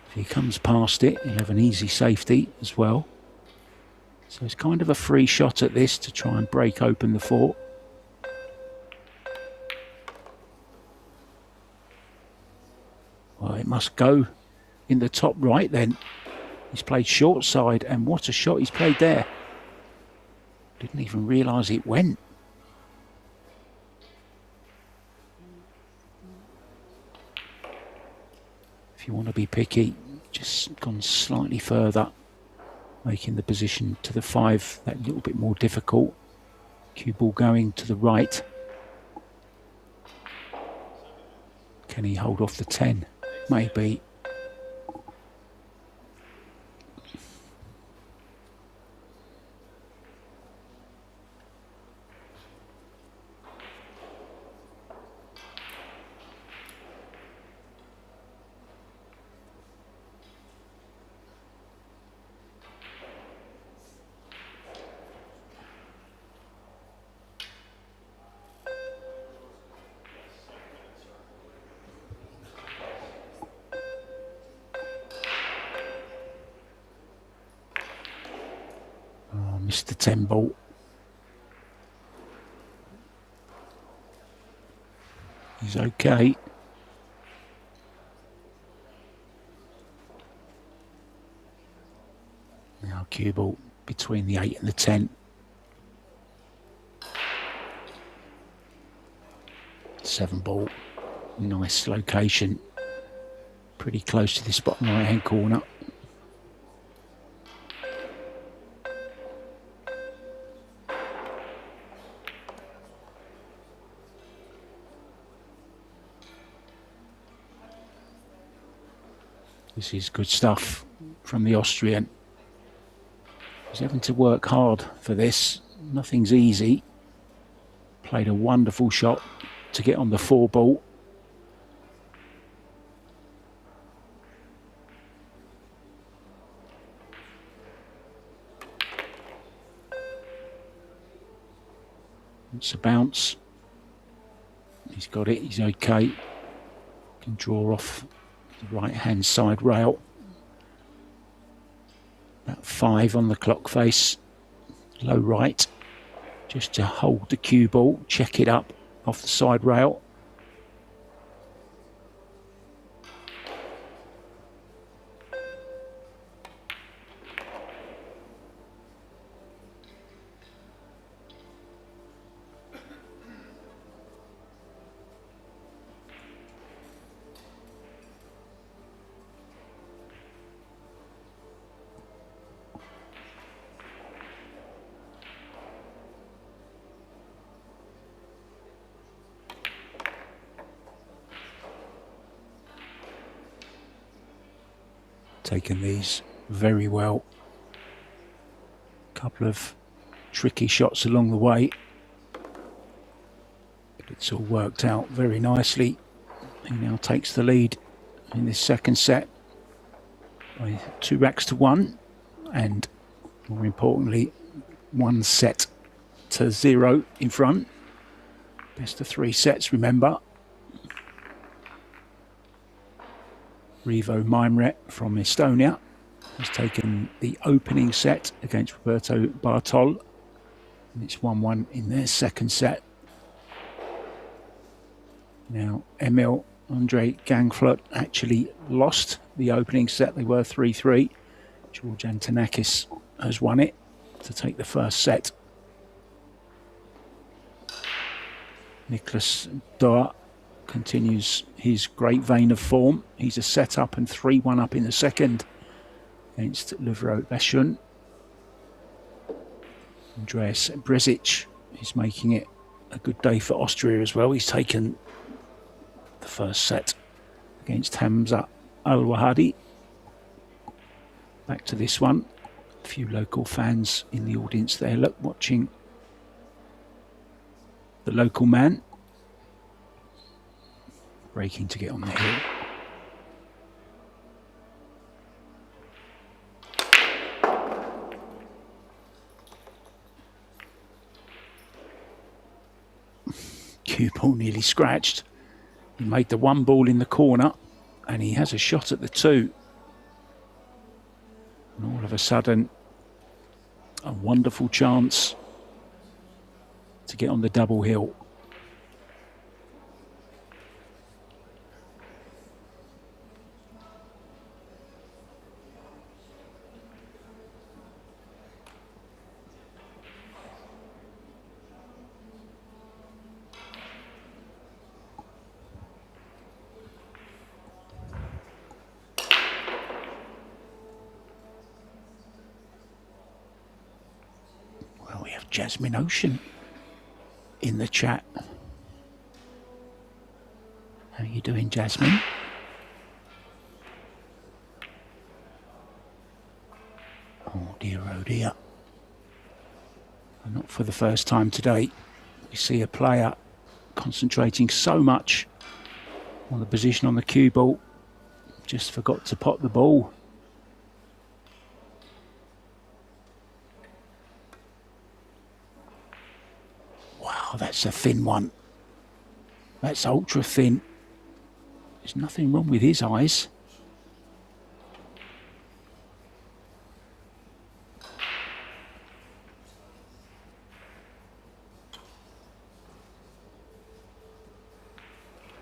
If he comes past it, he'll have an easy safety as well. So it's kind of a free shot at this to try and break open the 4. Well, it must go in the top right then. He's played short side, and what a shot he's played there. Didn't even realise it went. If you want to be picky, just gone slightly further, making the position to the 5 that little bit more difficult. Cue ball going to the right. Can he hold off the 10? Maybe. Mr. 10 ball. He's okay. Now cue ball between the 8 and the 10. 7 ball. Nice location. Pretty close to this bottom right hand corner. This is good stuff from the Austrian. He's having to work hard for this. Nothing's easy. Played a wonderful shot to get on the 4 ball. It's a bounce. He's got it. He's okay. Can draw off the right-hand side rail. About 5 on the clock face, low right, just to hold the cue ball, check it up off the side rail. Taken these very well. Couple of tricky shots along the way, but it's all worked out very nicely. He now takes the lead in this second set by 2 racks to 1, and more importantly 1 set to 0 in front. Best of 3 sets, remember. Rivo Maimret from Estonia has taken the opening set against Roberto Bartol, and it's 1-1 in their second set. Now Emil Andre Gangflot actually lost the opening set. They were 3-3. George Antonakis has won it to take the first set. Nicholas Doa continues his great vein of form. He's a set up and 3-1 up in the second against Livro Beshun. Andreas Brezic is making it a good day for Austria as well. He's taken the first set against Hamza Al-Wahadi. Back to this one. A few local fans in the audience there, look, watching the local man breaking to get on the hill. Cue ball nearly scratched. He made the 1 ball in the corner, and he has a shot at the 2. And all of a sudden, a wonderful chance to get on the double hill. Jasmine Ocean in the chat. How are you doing, Jasmine? Oh dear. And not for the first time today. We see a player concentrating so much on the position on the cue ball, just forgot to pot the ball. That's a thin one. That's ultra thin. There's nothing wrong with his eyes.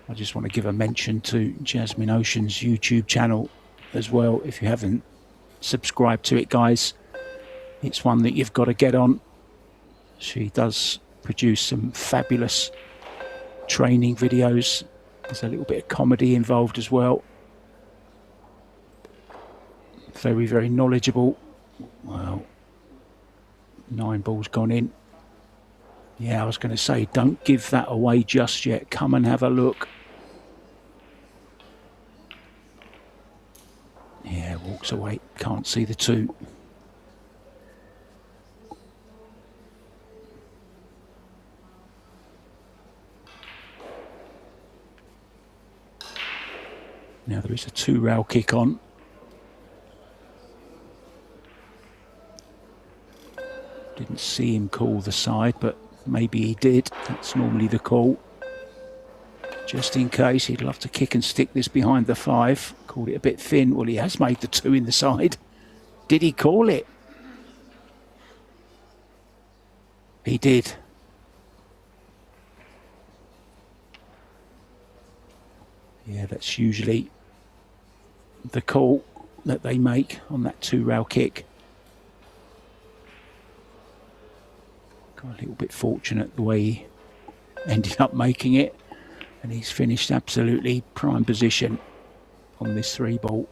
I just want to give a mention to Jasmine Ocean's YouTube channel as well. If you haven't subscribed to it, guys, it's one that you've got to get on. She does produce some fabulous training videos. There's a little bit of comedy involved as well. Very, very knowledgeable. Well, 9 balls gone in. Yeah, I was going to say, don't give that away just yet. Come and have a look. Yeah, walks away. Can't see the 2. Now there is a 2-rail kick on. Didn't see him call the side, but maybe he did. That's normally the call. Just in case, he'd love to kick and stick this behind the 5. Called it a bit thin. Well, he has made the 2 in the side. Did he call it? He did. Yeah, that's usually the call that they make on that 2-rail kick. Got a little bit fortunate the way he ended up making it. And he's finished absolutely prime position on this 3-ball.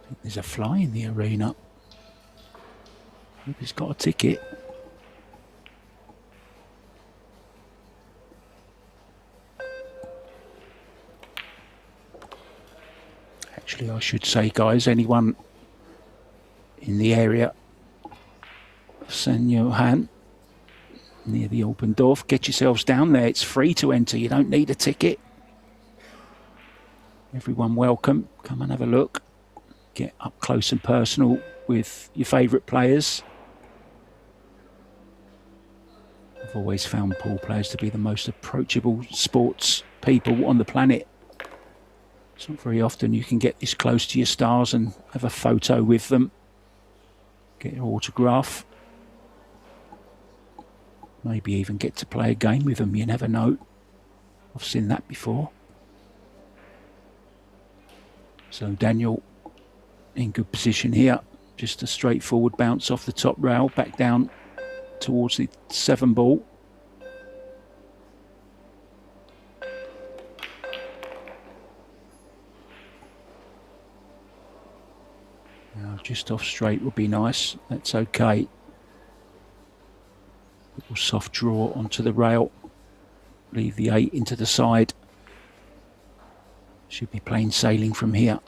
I think there's a fly in the arena. Hope he's got a ticket. Actually, I should say, guys, anyone in the area of St. Johann, near the Alpendorf, get yourselves down there. It's free to enter. You don't need a ticket. Everyone welcome. Come and have a look. Get up close and personal with your favourite players. I've always found pool players to be the most approachable sports people on the planet. It's not very often you can get this close to your stars and have a photo with them. Get your autograph. Maybe even get to play a game with them. You never know. I've seen that before. So Daniel in good position here. Just a straightforward bounce off the top rail. Back down towards the 7-ball. Just off straight would be nice. That's okay. Little soft draw onto the rail. Leave the 8 into the side. Should be plain sailing from here.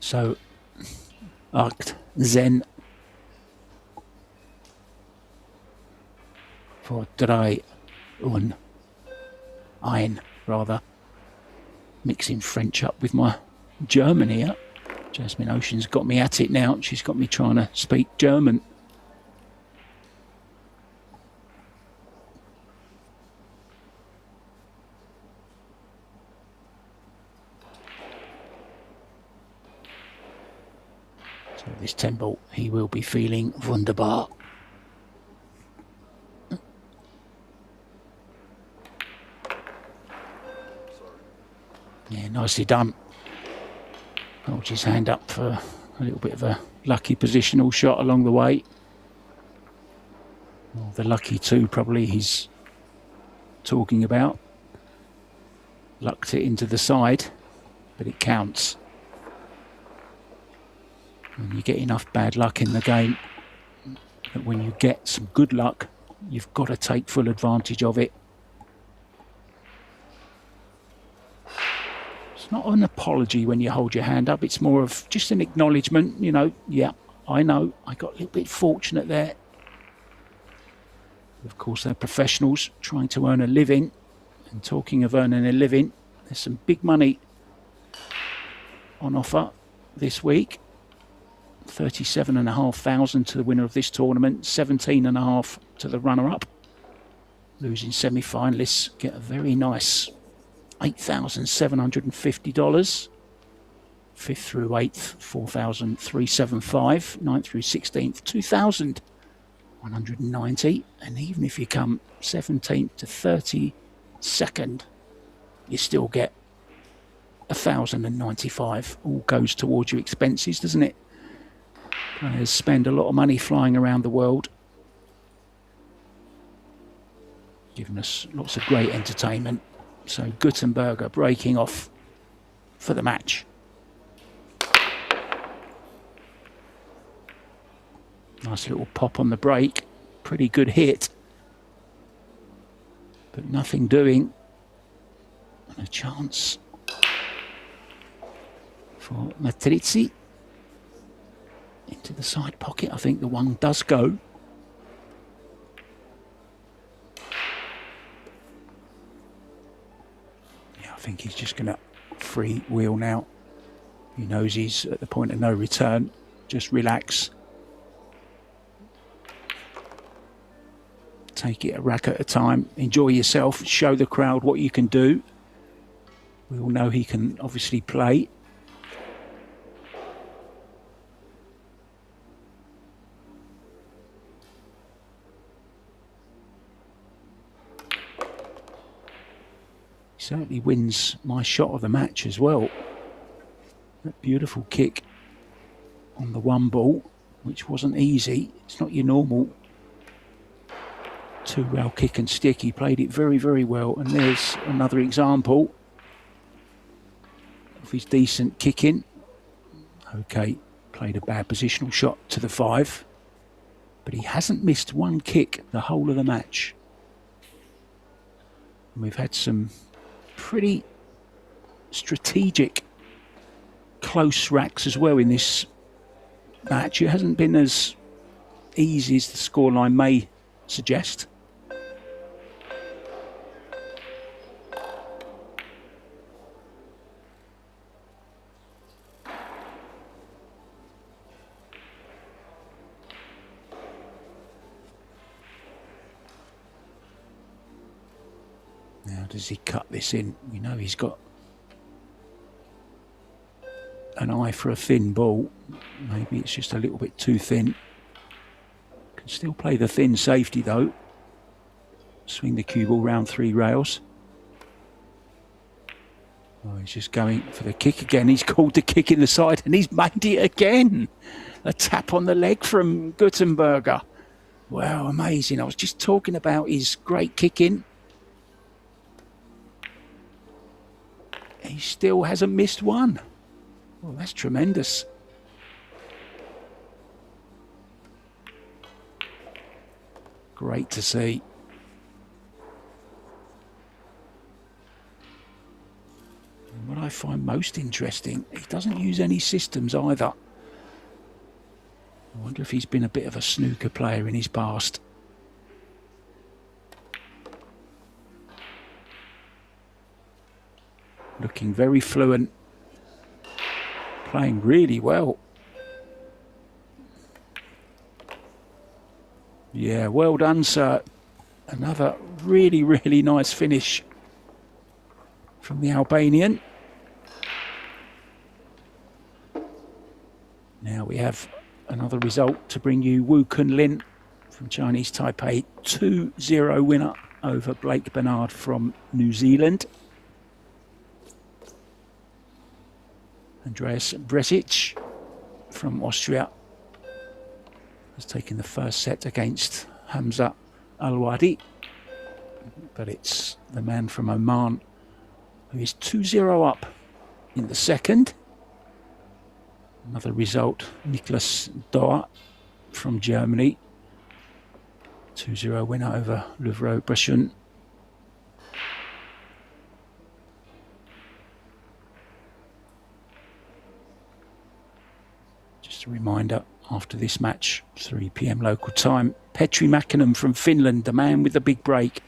So, Acht Zen for 3 und 1, rather. Mixing French up with my German here. Jasmine Ocean's got me at it now. She's got me trying to speak German. So this 10-ball, he will be feeling wunderbar. Yeah, nicely done. Holds his hand up for a little bit of a lucky positional shot along the way. Well, the lucky 2 probably he's talking about. Lucked it into the side, but it counts. And you get enough bad luck in the game that when you get some good luck, you've got to take full advantage of it. It's not an apology when you hold your hand up. It's more of just an acknowledgement, you know, yeah, I know, I got a little bit fortunate there. Of course, they're professionals trying to earn a living. And talking of earning a living, there's some big money on offer this week. 37,500 to the winner of this tournament, 17,500 to the runner-up. Losing semi-finalists get a very nice $8,750. 5th through 8th, 4,375. 9th through 16th, 2,190. And even if you come 17th to 32nd, you still get 1,095. All goes towards your expenses, doesn't it? Players spend a lot of money flying around the world. giving us lots of great entertainment. So Gutenberger breaking off for the match. Nice little pop on the break. Pretty good hit. But nothing doing. And a chance for Matrizzi. Into the side pocket. I think the one does go. Yeah, I think he's just going to free wheel now. He knows he's at the point of no return. Just relax. Take it a rack at a time. Enjoy yourself. Show the crowd what you can do. We all know he can obviously play. He certainly wins my shot of the match as well. That beautiful kick on the one ball, which wasn't easy. It's not your normal two-rail kick and stick. He played it very, very well. And there's another example of his decent kicking. Okay, played a bad positional shot to the 5, but he hasn't missed one kick the whole of the match. And we've had some pretty strategic close racks as well in this match. It hasn't been as easy as the scoreline may suggest. Now, does he cut this in? We know he's got an eye for a thin ball. Maybe it's just a little bit too thin. Can still play the thin safety though. Swing the cue ball round 3 rails. Oh, he's just going for the kick again. He's called the kick in the side and he's made it again. A tap on the leg from Gutenberger. Wow, amazing. I was just talking about his great kicking. He still hasn't missed one. Well, that's tremendous. Great to see. And what I find most interesting, he doesn't use any systems either. I wonder if he's been a bit of a snooker player in his past. Looking very fluent. Playing really well. Yeah, well done, sir. Another really, really nice finish from the Albanian. Now we have another result to bring you. Wu Kun Lin from Chinese Taipei, 2-0 winner over Blake Bernard from New Zealand. Andreas Bresic from Austria has taken the first set against Hamza Alwadi, but it's the man from Oman who is 2-0 up in the second. Another result, Niklas Dohr from Germany, 2-0 winner over Luvro Breschun. Just a reminder, after this match, 3 p.m. local time, Petri Mäkinen from Finland, the man with the big break,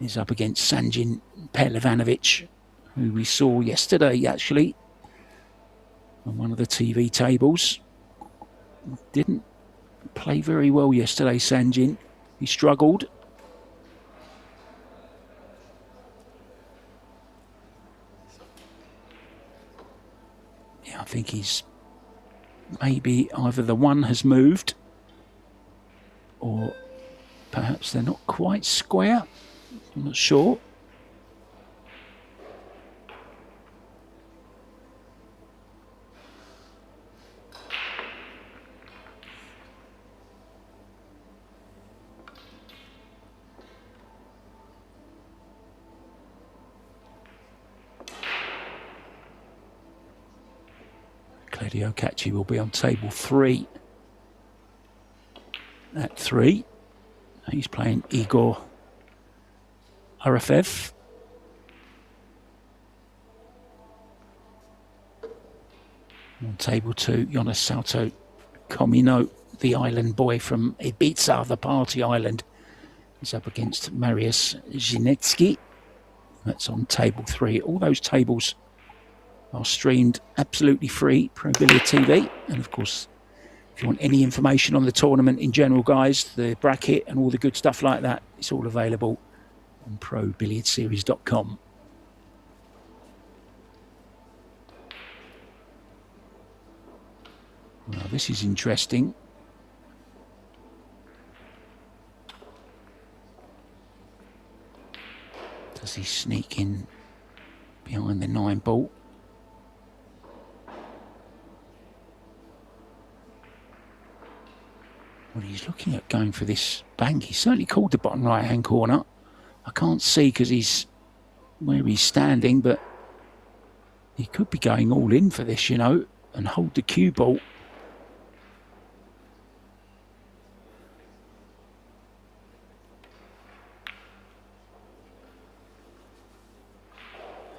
is up against Sanjin Pelevanovic, who we saw yesterday actually on one of the TV tables. Didn't play very well yesterday, Sanjin. He struggled. Yeah, I think he's maybe either the one has moved or perhaps they're not quite square. I'm not sure. Claudio Cacci will be on table 3 at 3. He's playing Igor Arafev. On table 2, Jonas Salto Comino, the island boy from Ibiza, the party island. He's up against Mariusz Zinecki. That's on table 3. All those tables are streamed absolutely free, Pro Billiard TV. And of course, if you want any information on the tournament in general, guys, the bracket and all the good stuff like that, it's all available on probilliardseries.com. Well, this is interesting. Does he sneak in behind the 9 ball? Well, he's looking at going for this bank. He certainly called the bottom right-hand corner. I can't see because he's where he's standing, but he could be going all in for this, you know, and hold the cue ball.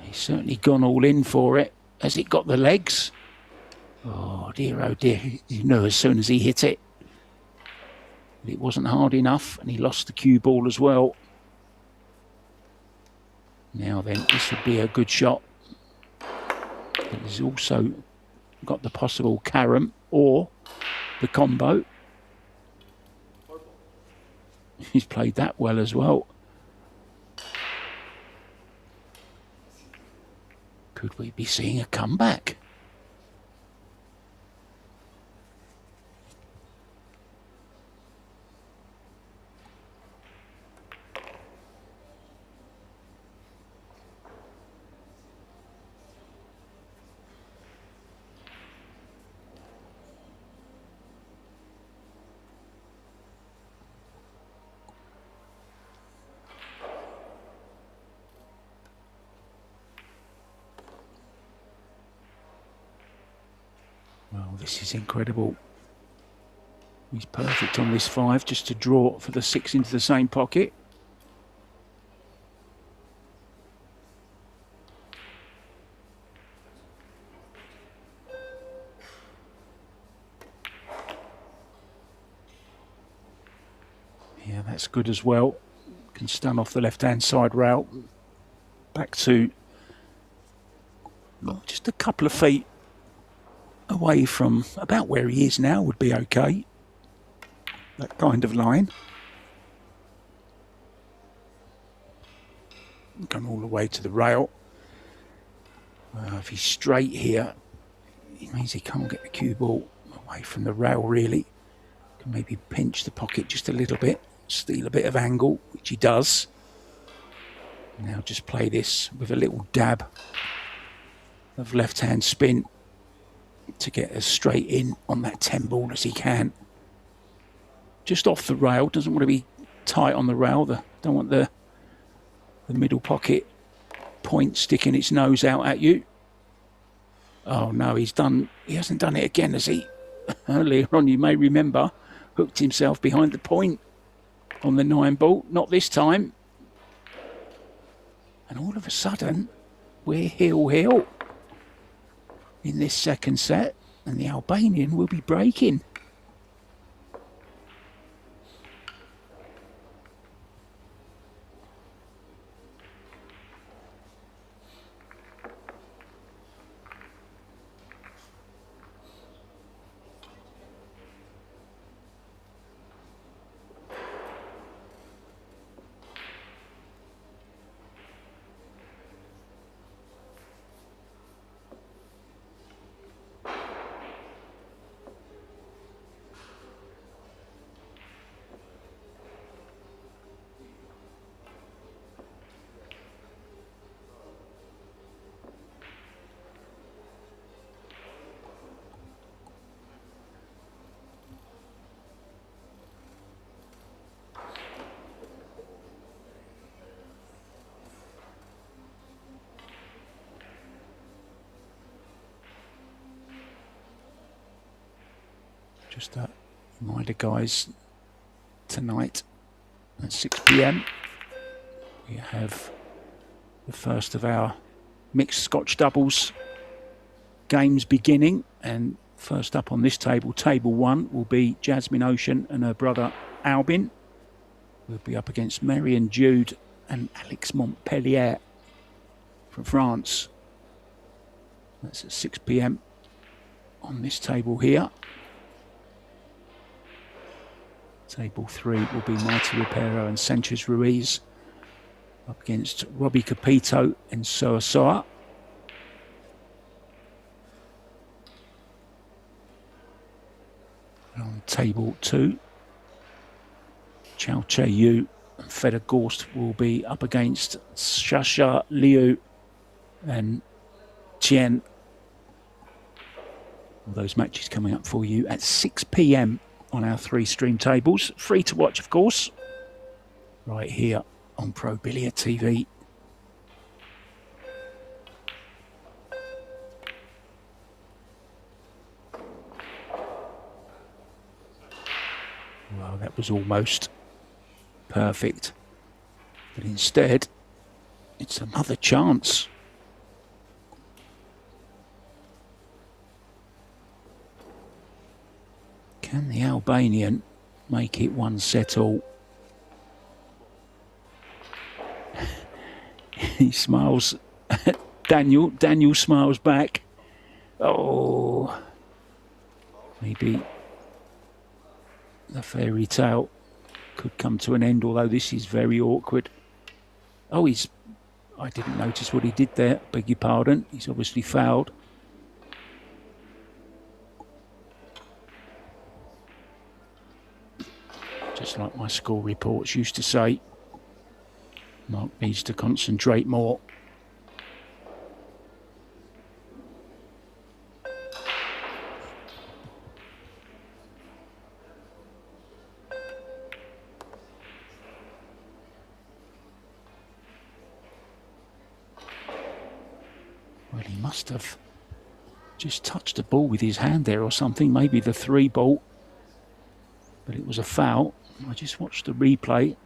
He's certainly gone all in for it. Has it got the legs? Oh dear, you know as soon as he hit it. But it wasn't hard enough, and he lost the cue ball as well. Now then, this would be a good shot. But he's also got the possible carom or the combo. He's played that well as well. Could we be seeing a comeback? Well, this is incredible. He's perfect on this 5, just to draw for the 6 into the same pocket. Yeah, that's good as well. Can stun off the left-hand side rail. Back to just a couple of feet away from about where he is now would be okay. That kind of line. Gone all the way to the rail. If he's straight here, it means he can't get the cue ball away from the rail really. Can maybe pinch the pocket just a little bit, steal a bit of angle, which he does. Now just play this with a little dab of left-hand spin to get as straight in on that 10 ball as he can. Just off the rail, doesn't want to be tight on the rail. Don't want the middle pocket point sticking its nose out at you. Oh no, he hasn't done it again, has he? Earlier on, you may remember, hooked himself behind the point on the 9 ball. Not this time. And all of a sudden, we're heel in this second set, and the Albanian will be breaking. Just a reminder, guys, tonight at 6 p.m. we have the first of our mixed Scotch doubles games beginning, and first up on this table, table 1, will be Jasmine Ocean and her brother Albin. We'll be up against Marion Jude and Alex Montpellier from France. That's at 6 p.m. on this table here. Table 3 will be Mighty Reparo and Sanchez Ruiz up against Robbie Capito and Soa Soa. And on table 2, Chao Che Yu and Feder Gorst will be up against Shasha Liu and Tien. All those matches coming up for you at 6 p.m. on our 3 stream tables. Free to watch, of course, right here on Pro Billiard TV. Well, that was almost perfect. But instead, it's another chance. Can the Albanian make it 1 set all? He smiles at Daniel. Daniel smiles back. Oh, maybe the fairy tale could come to an end, although this is very awkward. Oh, I didn't notice what he did there. Beg your pardon. He's obviously fouled. Just like my school reports used to say, Mark needs to concentrate more. Well, he must have just touched the ball with his hand there or something, maybe the 3 ball, but it was a foul. I just watched the replay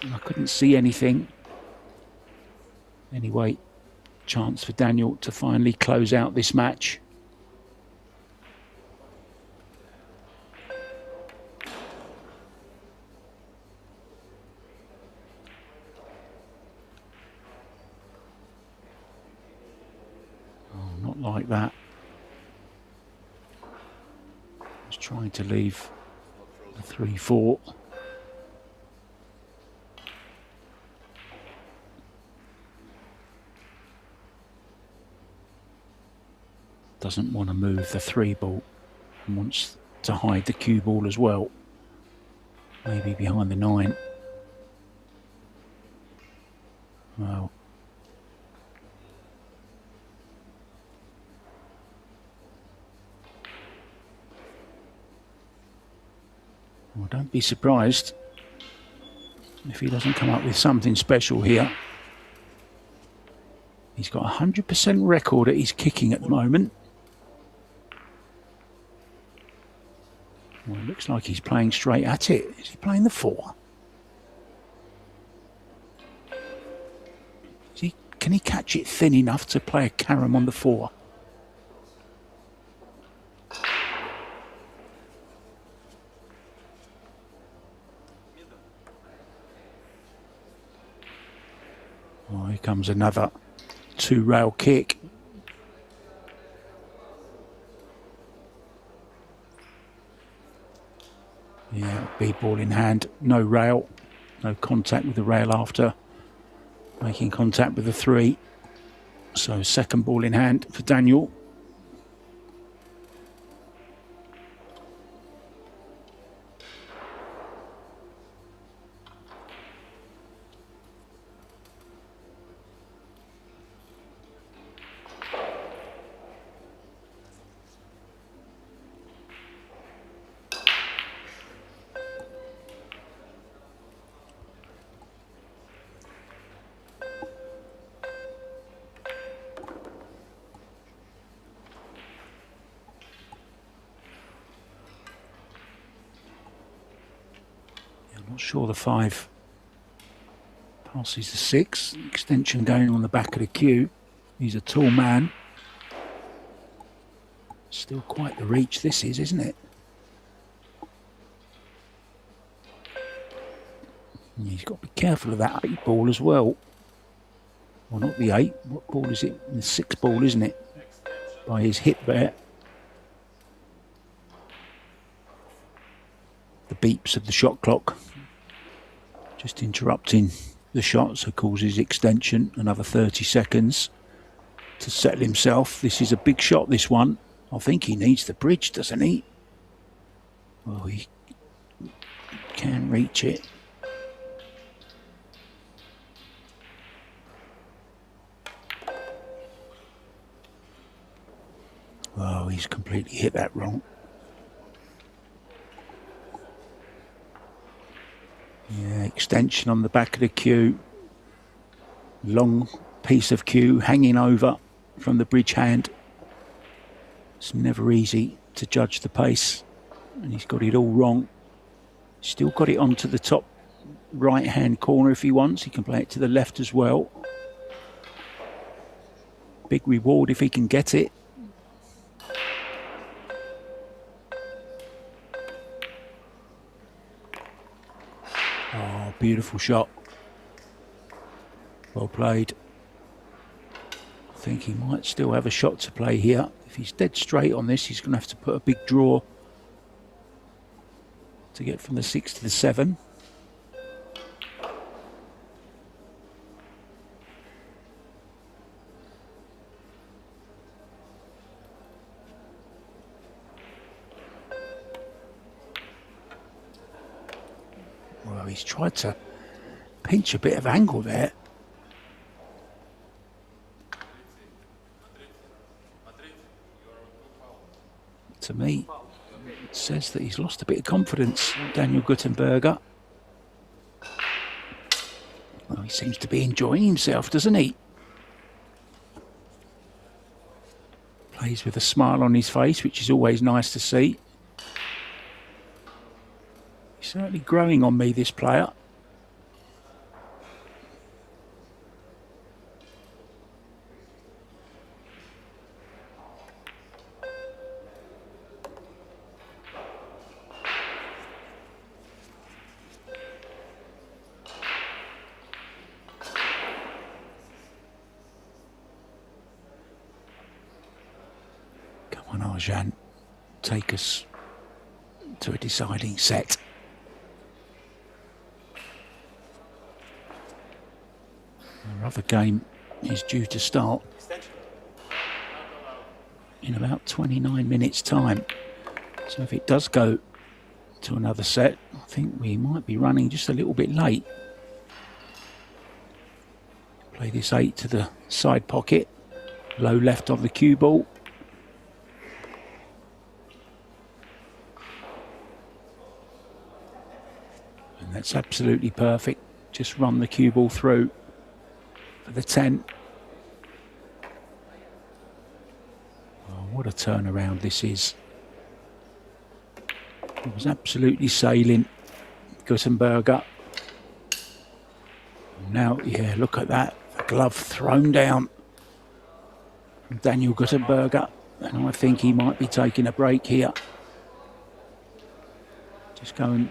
and I couldn't see anything. Anyway, chance for Daniel to finally close out this match. Oh, not like that. Just trying to leave the 3-4. Doesn't want to move the 3 ball and wants to hide the cue ball as well. Maybe behind the 9. Well, don't be surprised if he doesn't come up with something special here. He's got a 100% record at his kicking at the moment. Well, it looks like he's playing straight at it. Is he playing the 4? Can he catch it thin enough to play a carom on the 4? Oh, here comes another 2-rail kick. Yeah, B ball in hand, no rail, no contact with the rail after making contact with the 3. So second ball in hand for Daniel. Not sure the 5 passes the 6. Extension going on the back of the cue. He's a tall man. Still quite the reach this is, isn't it? And he's got to be careful of that 8 ball as well. Well, not the 8. What ball is it? The 6 ball, isn't it? By his hip there. The beeps of the shot clock just interrupting the shot, so causes extension, another 30 seconds to settle himself. This is a big shot, this one. I think he needs the bridge, doesn't he? Oh, he can reach it. Oh, he's completely hit that wrong. Yeah, extension on the back of the cue. Long piece of cue hanging over from the bridge hand. It's never easy to judge the pace, and he's got it all wrong. Still got it onto the top right hand corner if he wants. He can play it to the left as well. Big reward if he can get it. Oh, beautiful shot. Well played. I think he might still have a shot to play here. If he's dead straight on this, he's going to have to put a big draw to get from the 6 to the 7. Well, he's tried to pinch a bit of angle there. To me, it says that he's lost a bit of confidence, Daniel Guttenberger. Well, he seems to be enjoying himself, doesn't he? Plays with a smile on his face, which is always nice to see. He's certainly growing on me, this player. Johann, take us to a deciding set. Our other game is due to start in about 29 minutes time. So if it does go to another set, I think we might be running just a little bit late. Play this 8 to the side pocket, low left on the cue ball. That's absolutely perfect. Just run the cue ball through for the 10. Oh, what a turnaround this is. It was absolutely sailing, Guttenberger. Now, yeah, look at that. The glove thrown down from Daniel Guttenberger. And I think he might be taking a break here. Just go and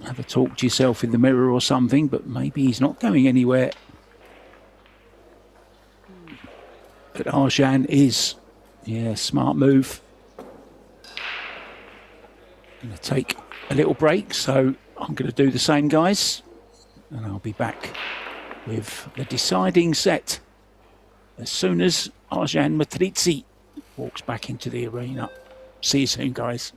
have a talk to yourself in the mirror or something, but maybe he's not going anywhere. But Arjan is, yeah, smart move. Going to take a little break, so I'm going to do the same, guys. And I'll be back with the deciding set as soon as Arjan Matrizi walks back into the arena. See you soon, guys.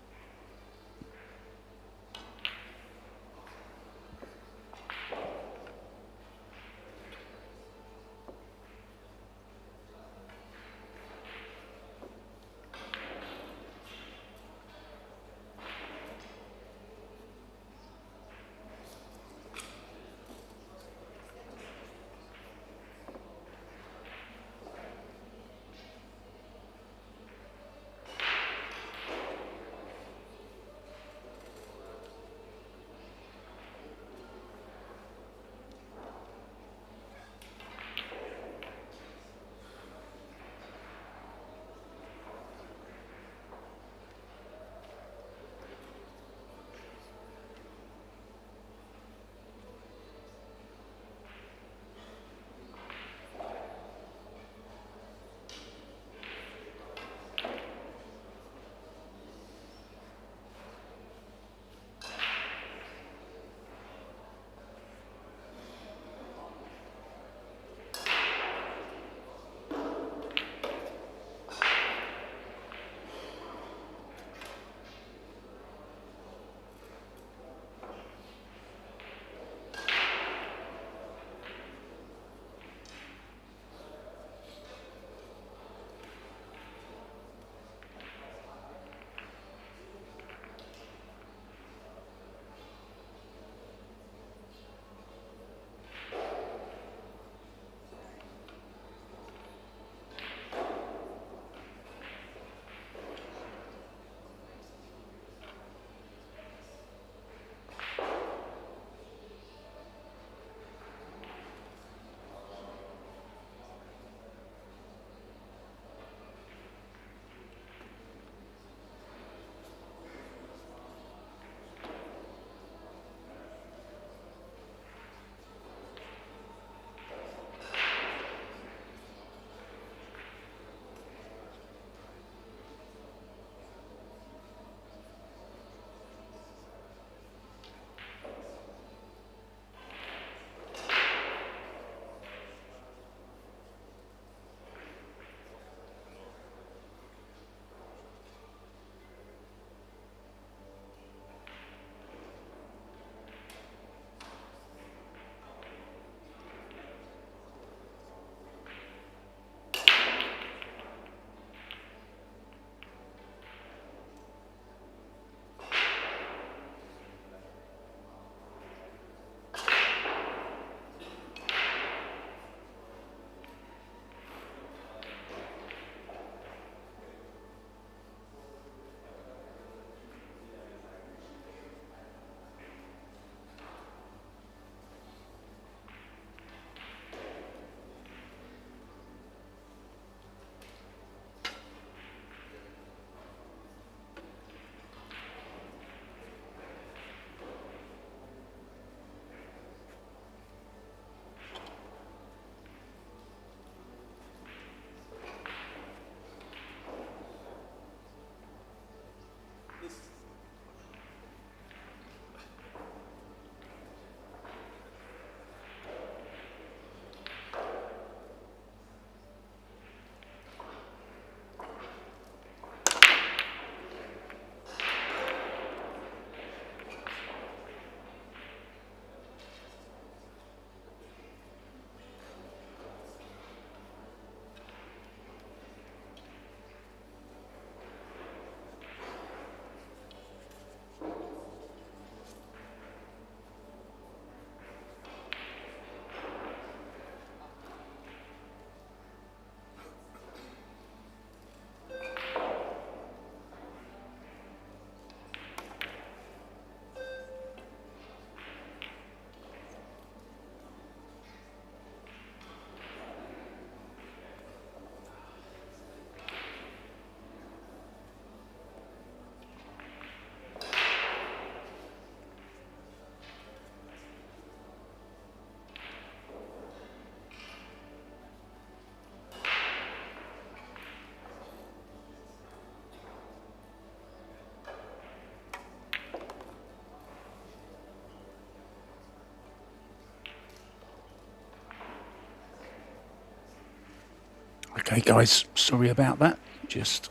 Okay, guys, sorry about that. Just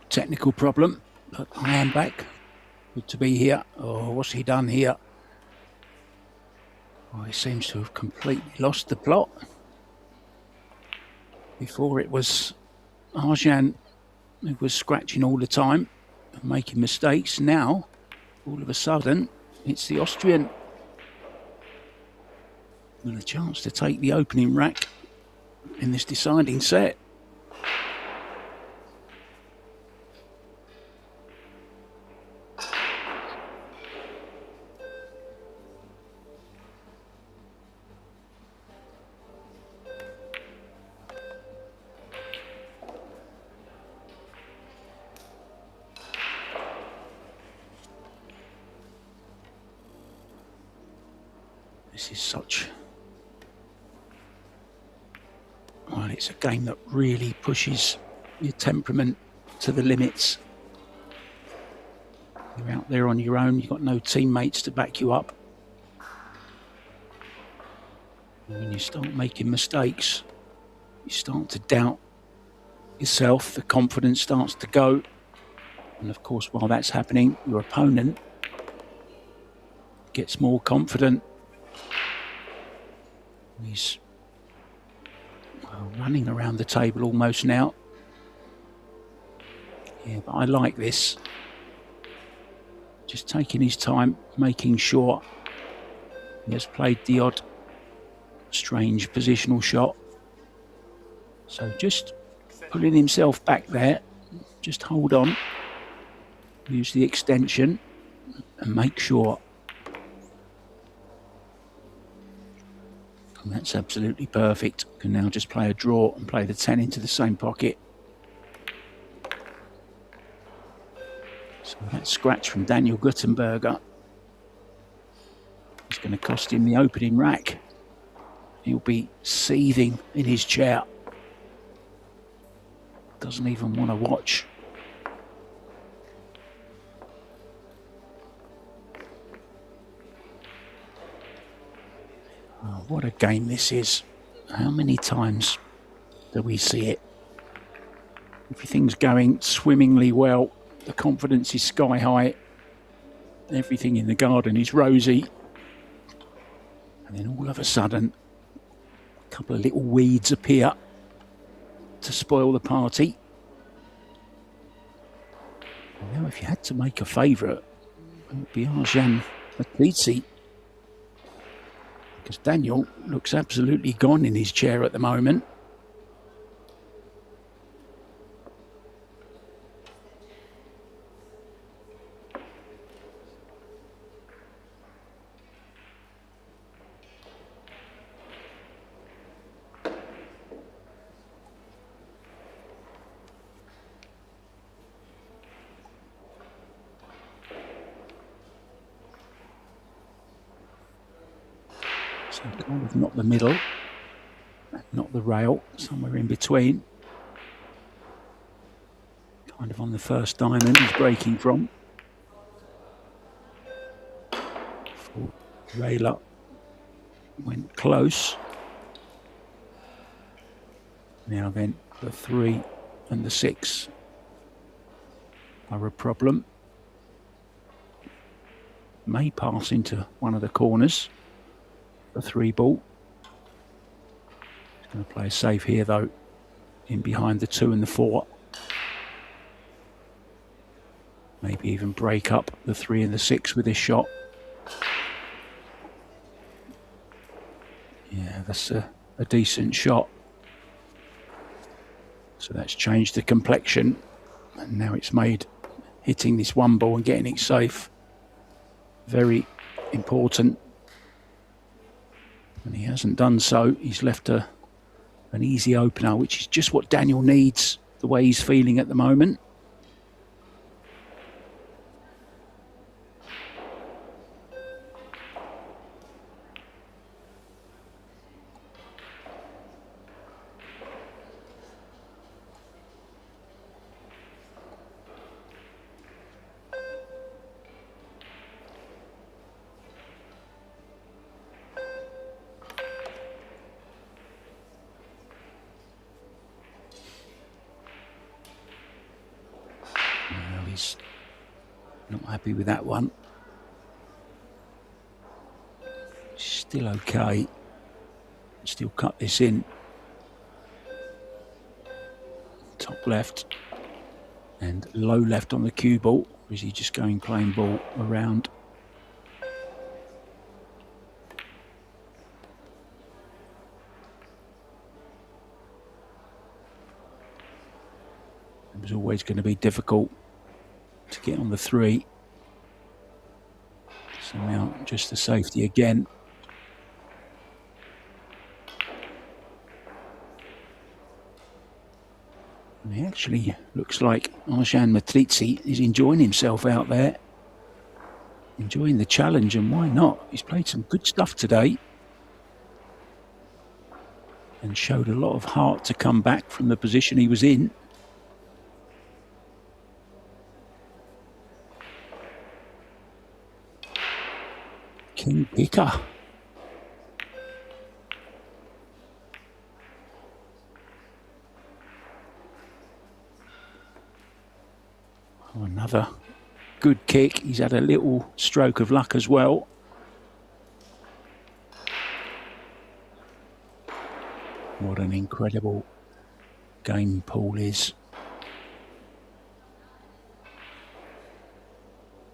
technical problem, but I am back. Good to be here. Oh, what's he done here? Oh, he seems to have completely lost the plot. Before it was Johann who was scratching all the time and making mistakes. Now, all of a sudden, it's the Austrian with a chance to take the opening rack in this deciding set. This is such... Well, it's a game that really pushes your temperament to the limits. You're out there on your own, you've got no teammates to back you up. And when you start making mistakes, you start to doubt yourself, the confidence starts to go. And of course, while that's happening, your opponent gets more confident. He's running around the table almost now. Yeah, but I like this. Just taking his time, making sure he has played the odd strange positional shot. So just pulling himself back there. Just hold on. Use the extension and make sure. And that's absolutely perfect. Can now just play a draw and play the 10 into the same pocket. So that scratch from Daniel Guttenberger is going to cost him the opening rack. He'll be seething in his chair. Doesn't even want to watch. Oh, what a game this is. How many times do we see it? Everything's going swimmingly well. The confidence is sky high. Everything in the garden is rosy. And then all of a sudden, a couple of little weeds appear to spoil the party. Now, if you had to make a favourite, it would be Arjan Matizzi. Because Daniel looks absolutely gone in his chair at the moment. So kind of not the middle, not the rail, somewhere in between. Kind of on the first diamond he's breaking from. Railer went close. Now then, the 3 and the 6 are a problem. May pass into one of the corners. The 3 ball. He's going to play safe here though, in behind the 2 and the 4. Maybe even break up the 3 and the 6 with this shot. Yeah, that's a decent shot. So that's changed the complexion, and now it's made hitting this 1 ball and getting it safe very important. And he hasn't done so. He's left an easy opener, which is just what Daniel needs, the way he's feeling at the moment. he's not happy with that one. Still okay. Still cut this in. Top left and low left on the cue ball. Or is he just going plain ball around? It was always going to be difficult to get on the 3. So now just the safety again. And it actually looks like Arjan Matrizi is enjoying himself out there. Enjoying the challenge, and why not? He's played some good stuff today. And showed a lot of heart to come back from the position he was in. King Picker. Oh, another good kick. He's had a little stroke of luck as well. What an incredible game Paul is.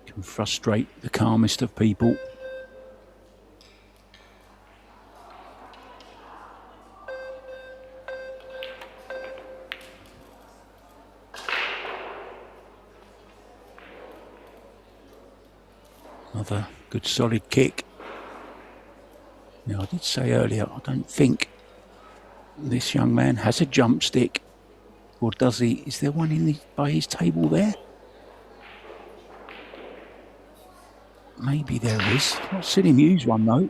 Can frustrate the calmest of people. Another good solid kick. Now I did say earlier, I don't think this young man has a jump stick, or does he? Is there one by his table there? Maybe there is. I've not seen him use one though.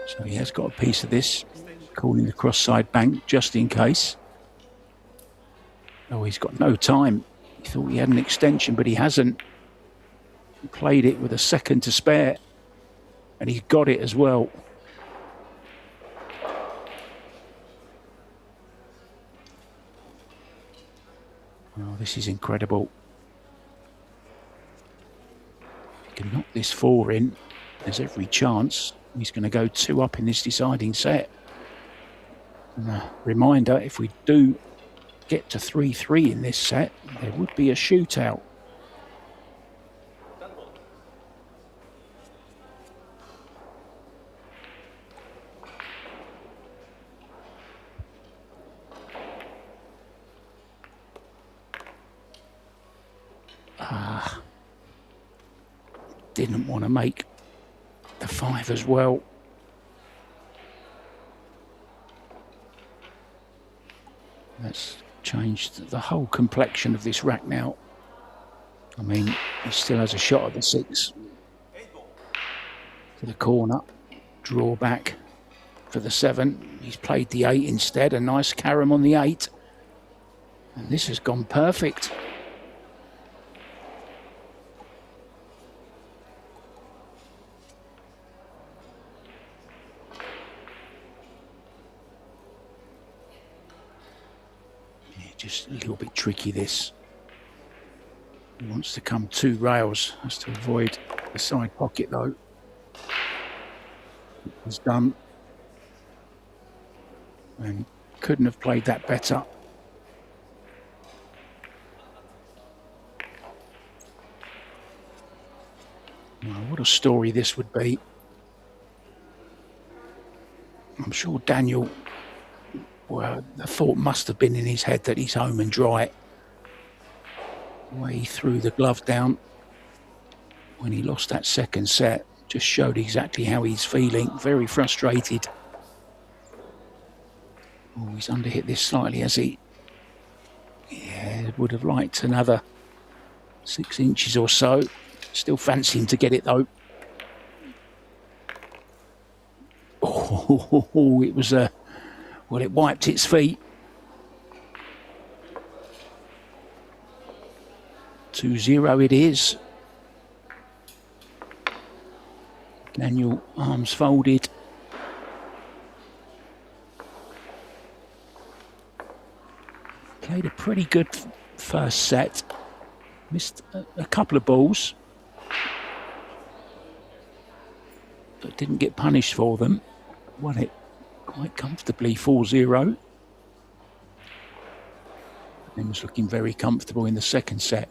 So he has got a piece of this, calling the cross-side bank just in case. Oh, he's got no time. He thought he had an extension, but he hasn't. He played it with a second to spare, and he's got it as well. Oh, this is incredible. If he can knock this 4 in, there's every chance he's going to go 2 up in this deciding set. And a reminder, if we do get to 3-3 in this set, there would be a shootout. Didn't want to make the 5 as well. That's changed the whole complexion of this rack now. I mean, he still has a shot at the 6 to the corner, draw back for the 7. He's played the 8 instead, a nice carom on the 8, and this has gone perfect. Just a little bit tricky, this. He wants to come 2 rails, has to avoid the side pocket though. It was done, and couldn't have played that better. Well, what a story this would be. I'm sure Daniel, well, the thought must have been in his head that he's home and dry. The way he threw the glove down when he lost that second set just showed exactly how he's feeling. Very frustrated. Oh, he's underhit this slightly, has he? Yeah, would have liked another 6 inches or so. Still fancy him to get it though. Oh, it was a... Well, it wiped its feet. 2-0 it is. Daniel, arms folded. pretty good first set. Missed a couple of balls, but didn't get punished for them. Won it quite comfortably, 4-0. And was looking very comfortable in the second set.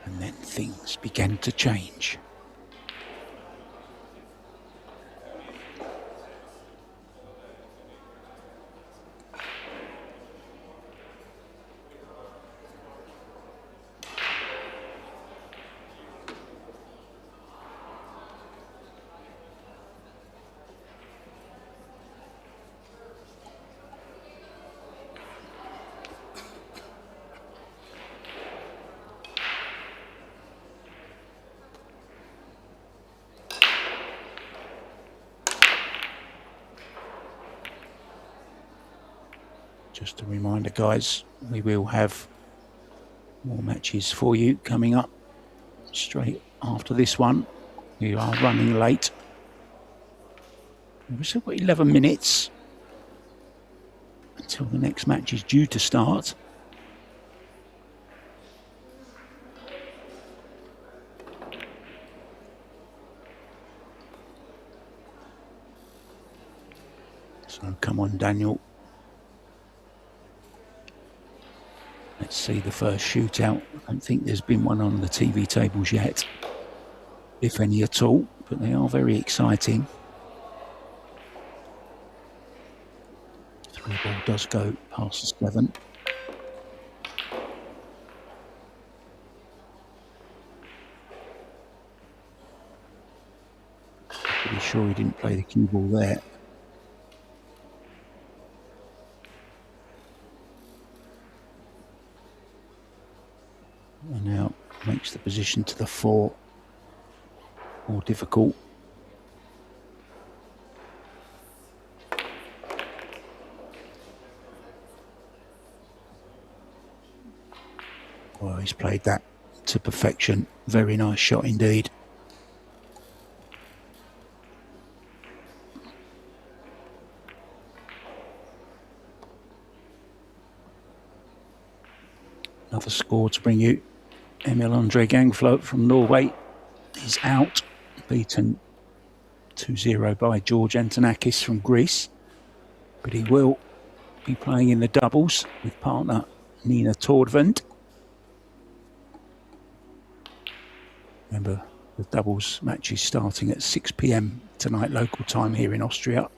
And then things began to change. Just a reminder, guys, we will have more matches for you coming up straight after this one. We are running late. We've still got 11 minutes until the next match is due to start. So come on, Daniel. Let's see the first shootout. I don't think there's been one on the TV tables yet, if any at all, but they are very exciting. 3 ball does go past the 7. Pretty sure he didn't play the cue ball there. And now makes the position to the 4 more difficult. Well, he's played that to perfection. Very nice shot indeed. Another score to bring you. Emil Andre Gangflot from Norway is out, beaten 2-0 by George Antonakis from Greece. But he will be playing in the doubles with partner Nina Tordvend. Remember, the doubles match is starting at 6 p.m. tonight, local time here in Austria.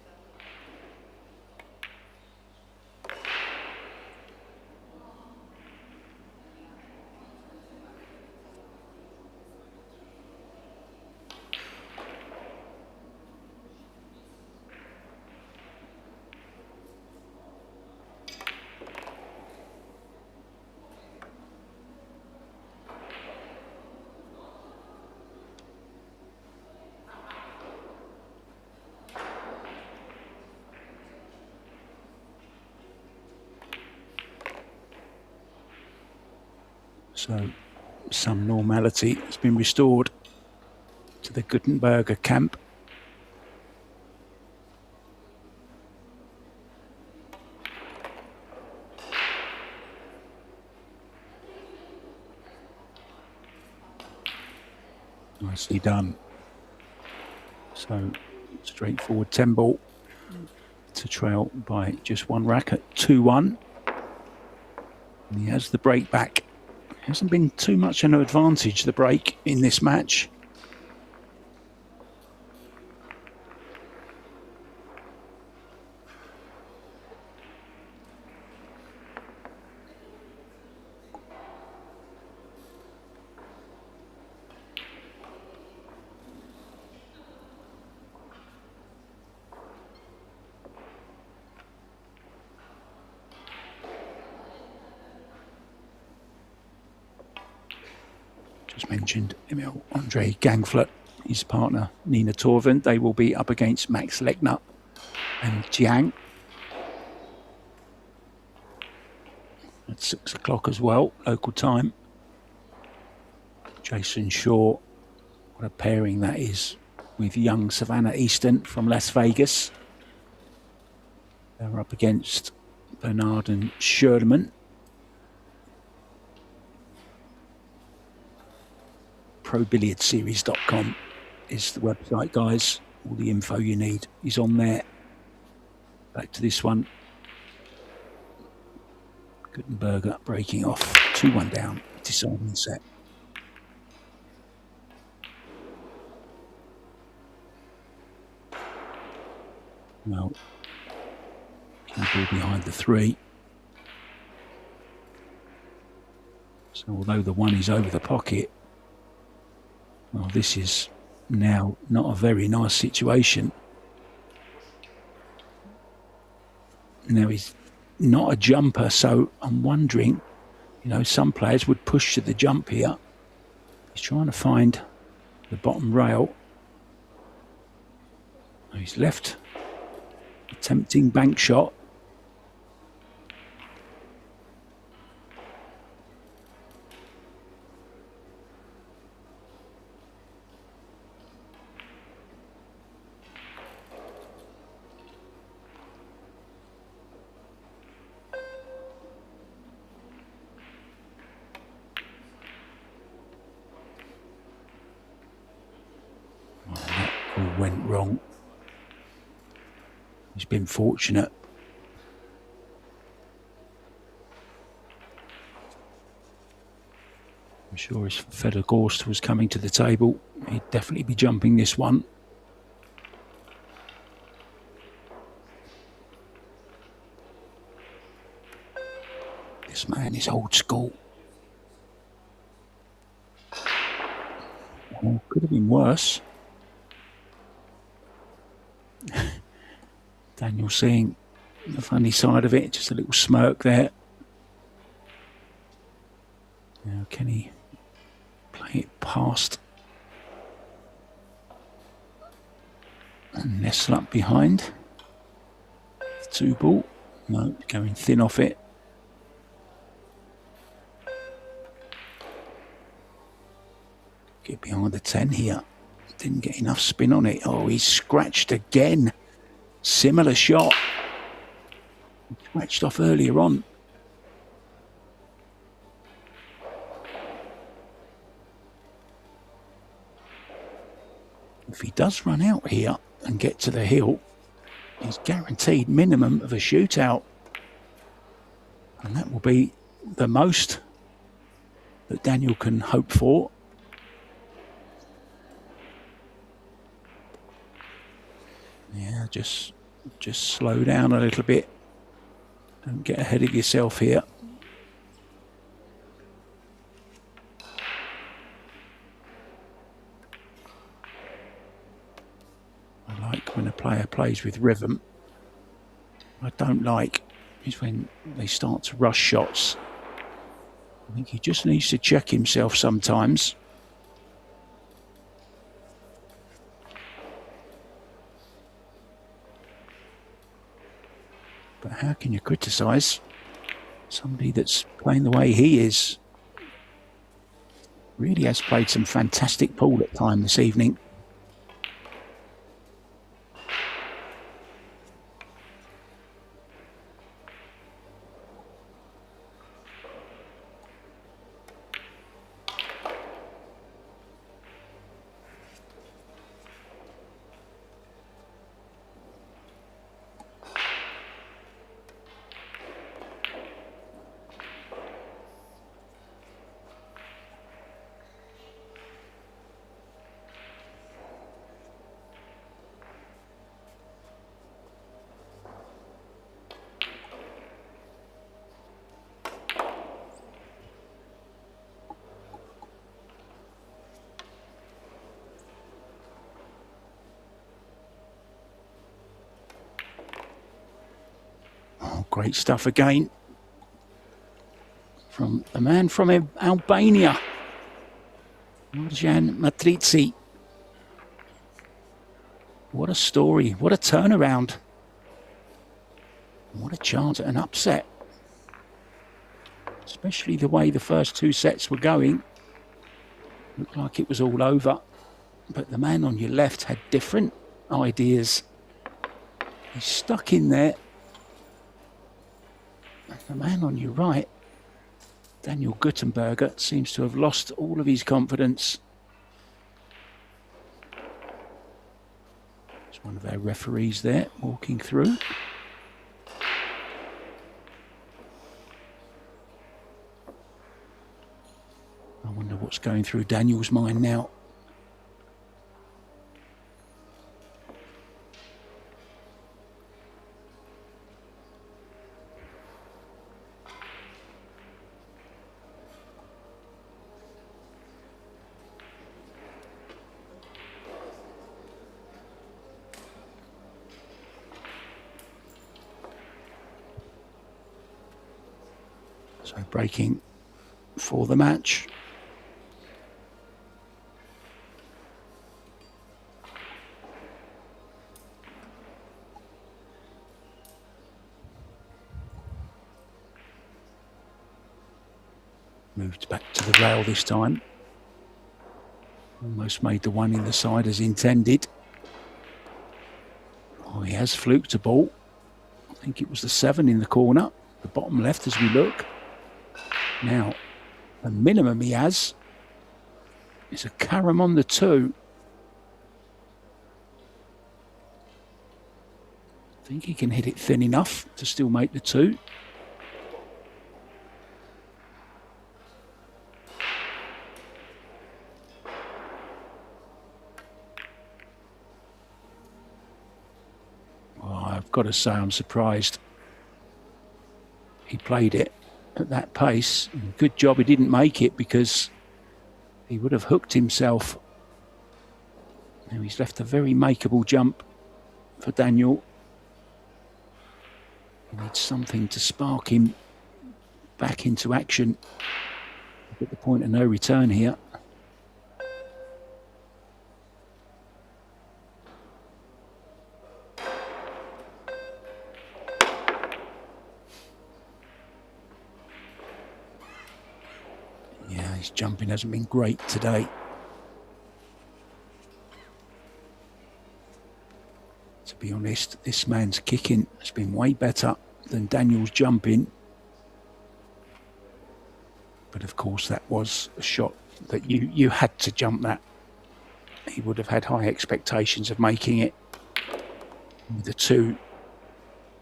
So some normality has been restored to the Gutenberger camp. Nicely done. So straightforward 10 ball to trail by just 1 rack at 2-1. And he has the break back. Hasn't been too much an advantage, the break, in this match. Just mentioned Emil Andre Gangflot, his partner Nina Torvend. They will be up against Max Legner and Jiang at 6 o'clock as well, local time. Jason Shaw, what a pairing that is with young Savannah Easton from Las Vegas. They're up against Bernard and Sherman. ProBilliardSeries.com is the website, guys. All the info you need is on there. Back to this one. Gutenberger breaking off. 2-1 down. Deciding set. Well, ball behind the 3. So although the 1 is over the pocket, well, this is now not a very nice situation. Now he's not a jumper, so I'm wondering, you know, some players would push to the jump here. He's trying to find the bottom rail. He's left. Tempting bank shot. Oh, that all went wrong. He's been fortunate. I'm sure if Federgorst was coming to the table, he'd definitely be jumping this one. This man is old school. Well, could have been worse. Daniel seeing the funny side of it, just a little smirk there. Now can he play it past and nestle up behind? 2 ball. No, going thin off it. Get behind the 10 here. Didn't get enough spin on it. Oh, he's scratched again. Similar shot. Scratched off earlier on. If he does run out here and get to the hill, he's guaranteed minimum of a shootout. And that will be the most that Daniel can hope for. Yeah, just slow down a little bit. Don't get ahead of yourself here. I like when a player plays with rhythm. What I don't like is when they start to rush shots. I think he just needs to check himself sometimes. But how can you criticise somebody that's playing the way he is? Really has played some fantastic pool at time this evening. Great stuff again from the man from Albania, Johann Matrizi. What a story, what a turnaround. What a chance at an upset. Especially the way the first 2 sets were going. Looked like it was all over. But the man on your left had different ideas. He's stuck in there. The man on your right, Daniel Guttenberger, seems to have lost all of his confidence. There's one of our referees there walking through. I wonder what's going through Daniel's mind now. So breaking for the match. Moved back to the rail this time. Almost made the one in the side as intended. Oh, he has fluked a ball. I think it was the 7 in the corner, the bottom left as we look. Now, the minimum he has is a carom on the 2. I think he can hit it thin enough to still make the 2. Oh, I've got to say I'm surprised he played it at that pace. Good job he didn't make it, because he would have hooked himself. Now he's left a very makeable jump for Daniel. He needs something to spark him back into action. At the point of no return here. His jumping hasn't been great today. To be honest, this man's kicking has been way better than Daniel's jumping. But of course that was a shot that you had to jump that. He would have had high expectations of making it. With the 2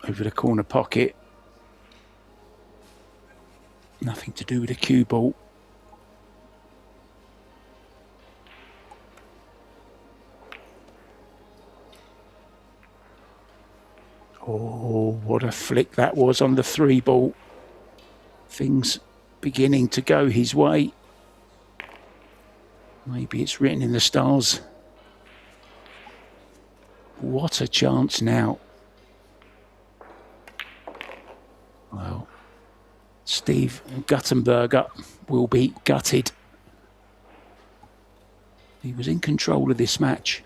over the corner pocket. Nothing to do with the cue ball. Oh, what a flick that was on the 3 ball. Things beginning to go his way. Maybe it's written in the stars. What a chance now. Well, Steve Guttenberger will be gutted. He was in control of this match.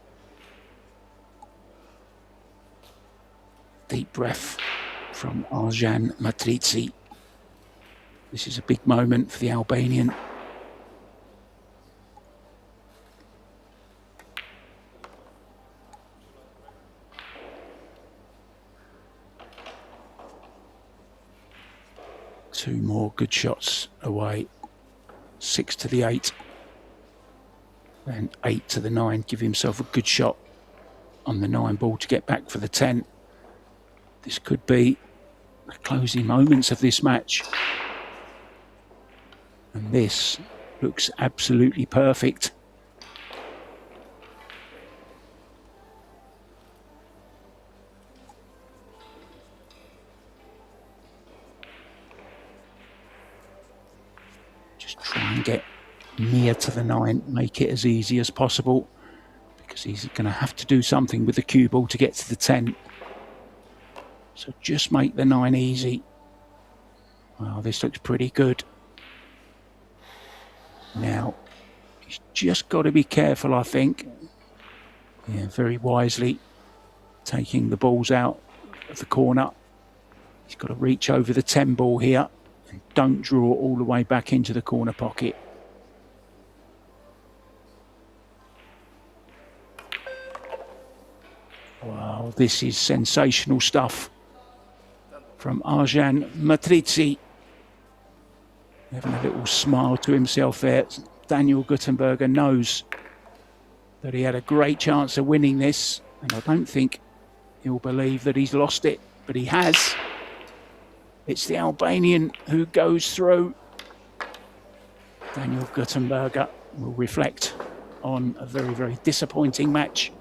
Deep breath from Arjan Matrizi. This is a big moment for the Albanian. Two more good shots away. 6 to the 8. And 8 to the 9. Give himself a good shot on the 9 ball to get back for the 10. This could be the closing moments of this match. And this looks absolutely perfect. Just try and get near to the 9, make it as easy as possible, because he's going to have to do something with the cue ball to get to the 10. So just make the 9 easy. Well, this looks pretty good. Now, he's just got to be careful, I think. Yeah, very wisely taking the balls out of the corner. He's got to reach over the 10 ball here and don't draw all the way back into the corner pocket. Wow, this is sensational stuff. from Arjan Matrizi. Having a little smile to himself there. Daniel Guttenberger knows that he had a great chance of winning this, and I don't think he'll believe that he's lost it, but he has. It's the Albanian who goes through. Daniel Guttenberger will reflect on a very, very disappointing match.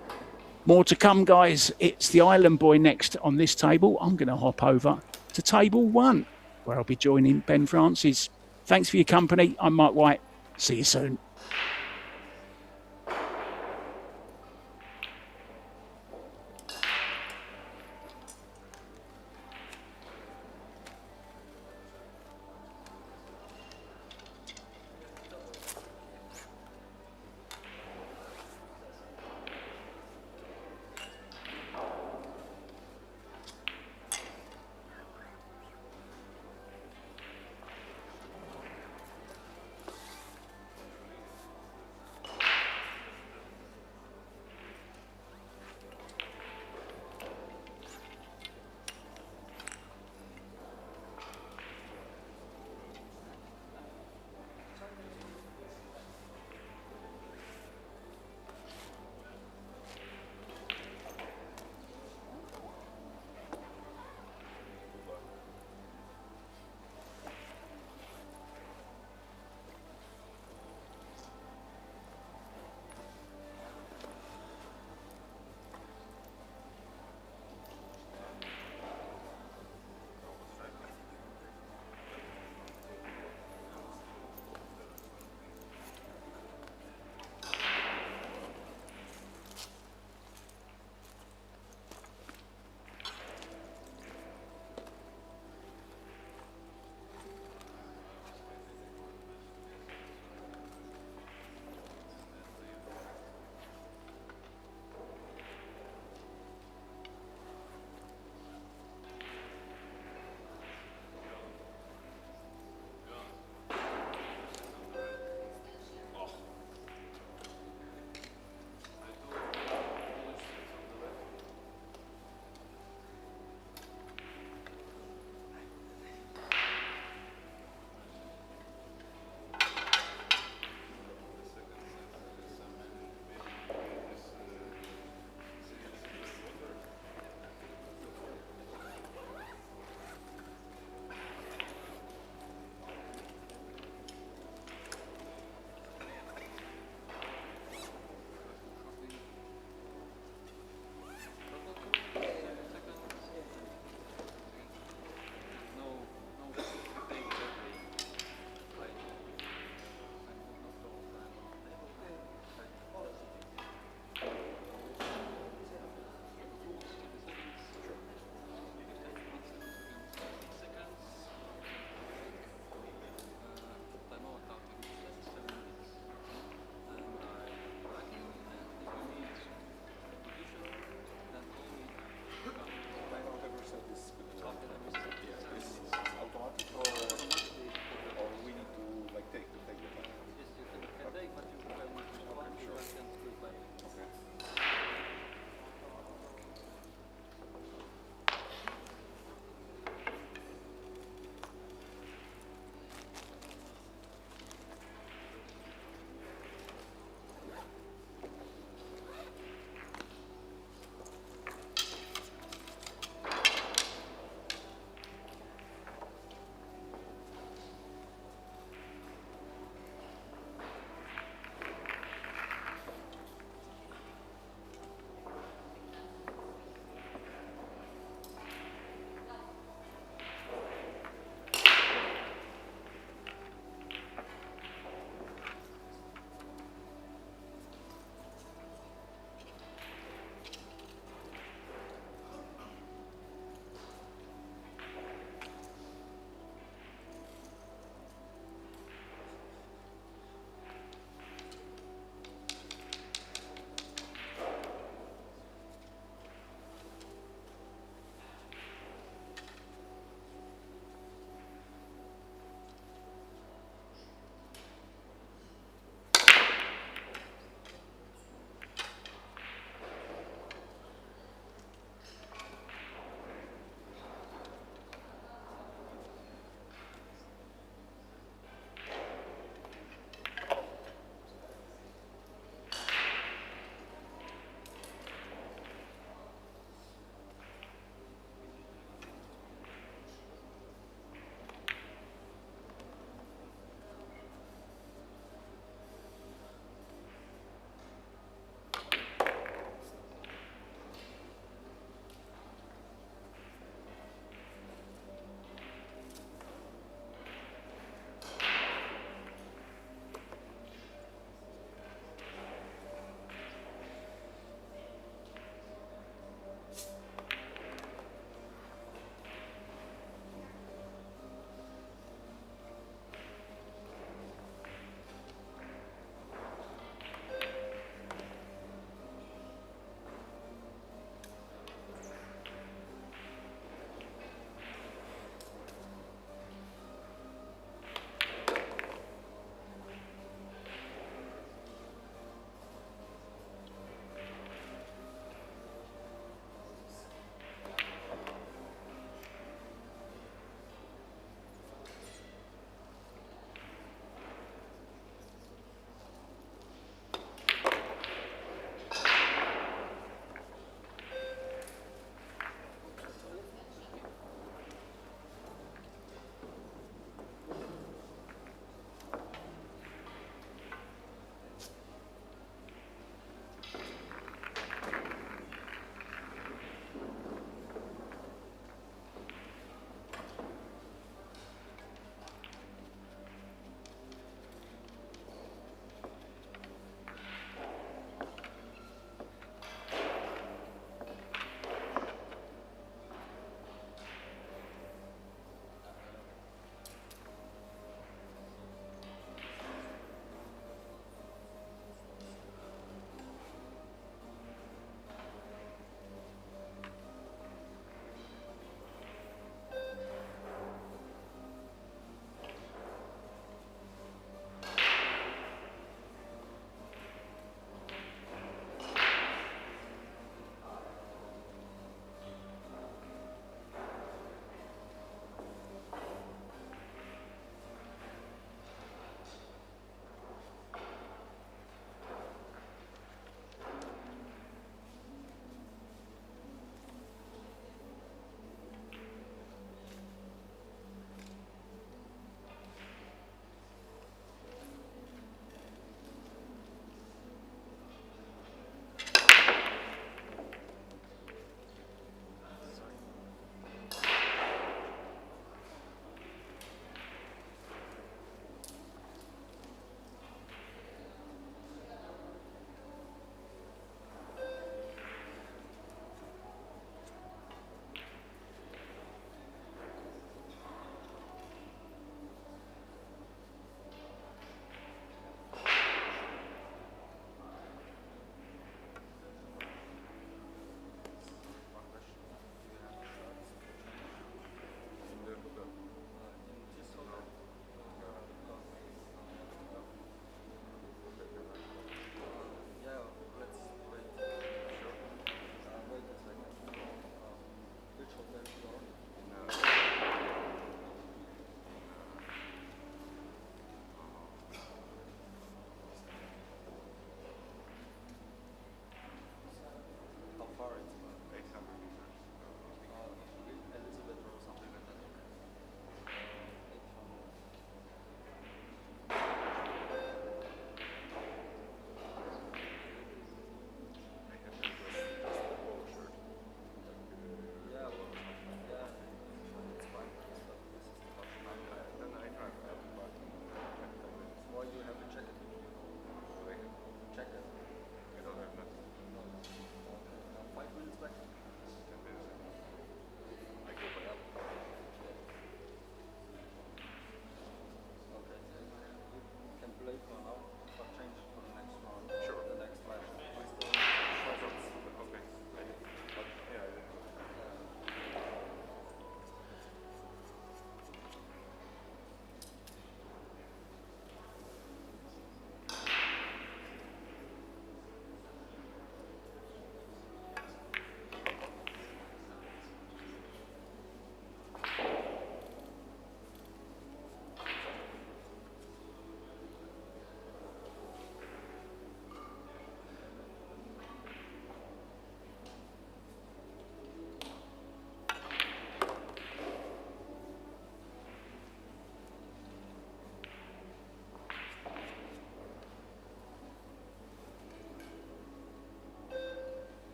More to come, guys. It's the Island Boy next on this table. I'm going to hop over to table 1, where I'll be joining Ben Francis. Thanks for your company. I'm Mike White. See you soon.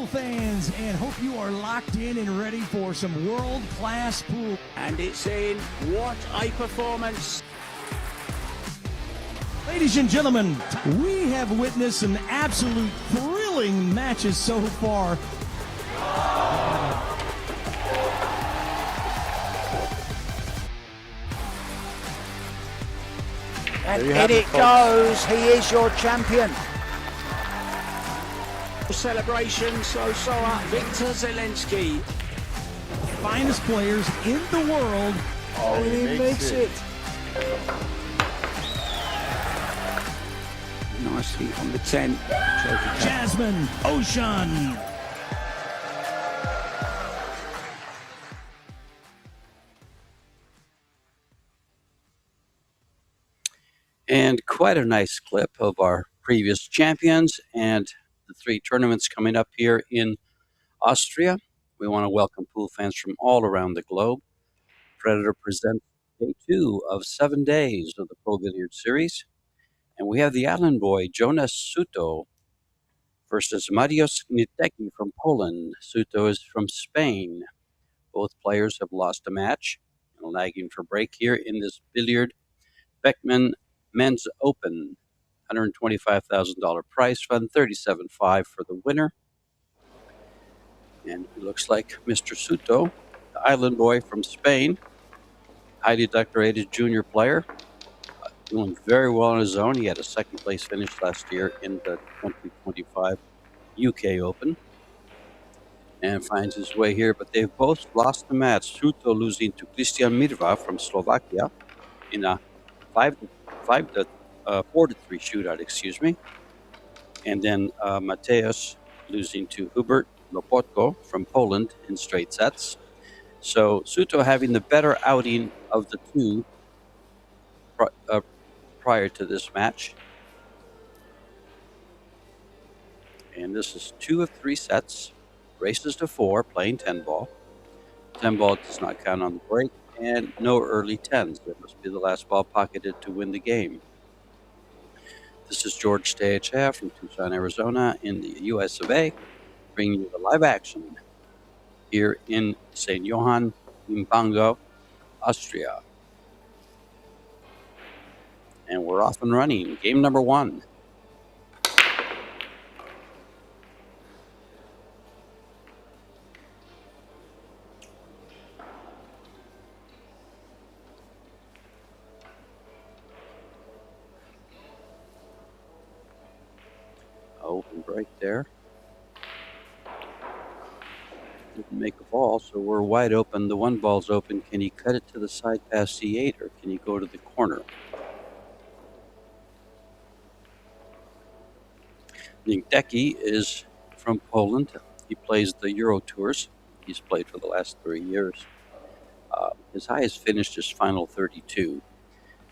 fans, and hope you are locked in and ready for some world-class pool. And it's in. What a performance. Ladies and gentlemen, we have witnessed some absolute thrilling matches so far. And in it goes. He is your champion. Celebration, so are Victor Zelensky. Finest players in the world. Oh, and he makes it. Nicely on the 10. Jasmine Ocean. And quite a nice clip of our previous champions and the 3 tournaments coming up here in Austria. We want to welcome pool fans from all around the globe. Predator presents day 2 of 7 days of the Pro Billiard Series. And we have the island boy, Jonas Suto, versus Mariusz Nitecki from Poland. Suto is from Spain. Both players have lost a match and lagging for break here in this Billard Beckmann Men's Open. $125,000 prize fund, $37,500 for the winner. And it looks like Mr. Suto, the island boy from Spain, highly decorated junior player, doing very well on his own. He had a second place finish last year in the 2025 UK Open and finds his way here, but they've both lost the match. Suto losing to Christian Mirva from Slovakia in a 4-3 shootout, excuse me. And then Mateusz losing to Hubert Lopotko from Poland in straight sets. So Suto having the better outing of the 2 prior to this match. And this is 2 of 3 sets. Races to 4, playing 10 ball. 10 ball does not count on the break, and no early 10s. That must be the last ball pocketed to win the game. This is George Stayacea from Tucson, Arizona in the US of A, bringing you the live action here in St. Johann in Pongau, Austria. And we're off and running. Game number 1. Open break there. Didn't make a ball, so we're wide open. The 1 ball's open. Can he cut it to the side past C8, or can he go to the corner? Nitecki is from Poland. He plays the Euro Tours. He's played for the last 3 years. His highest finished is final 32.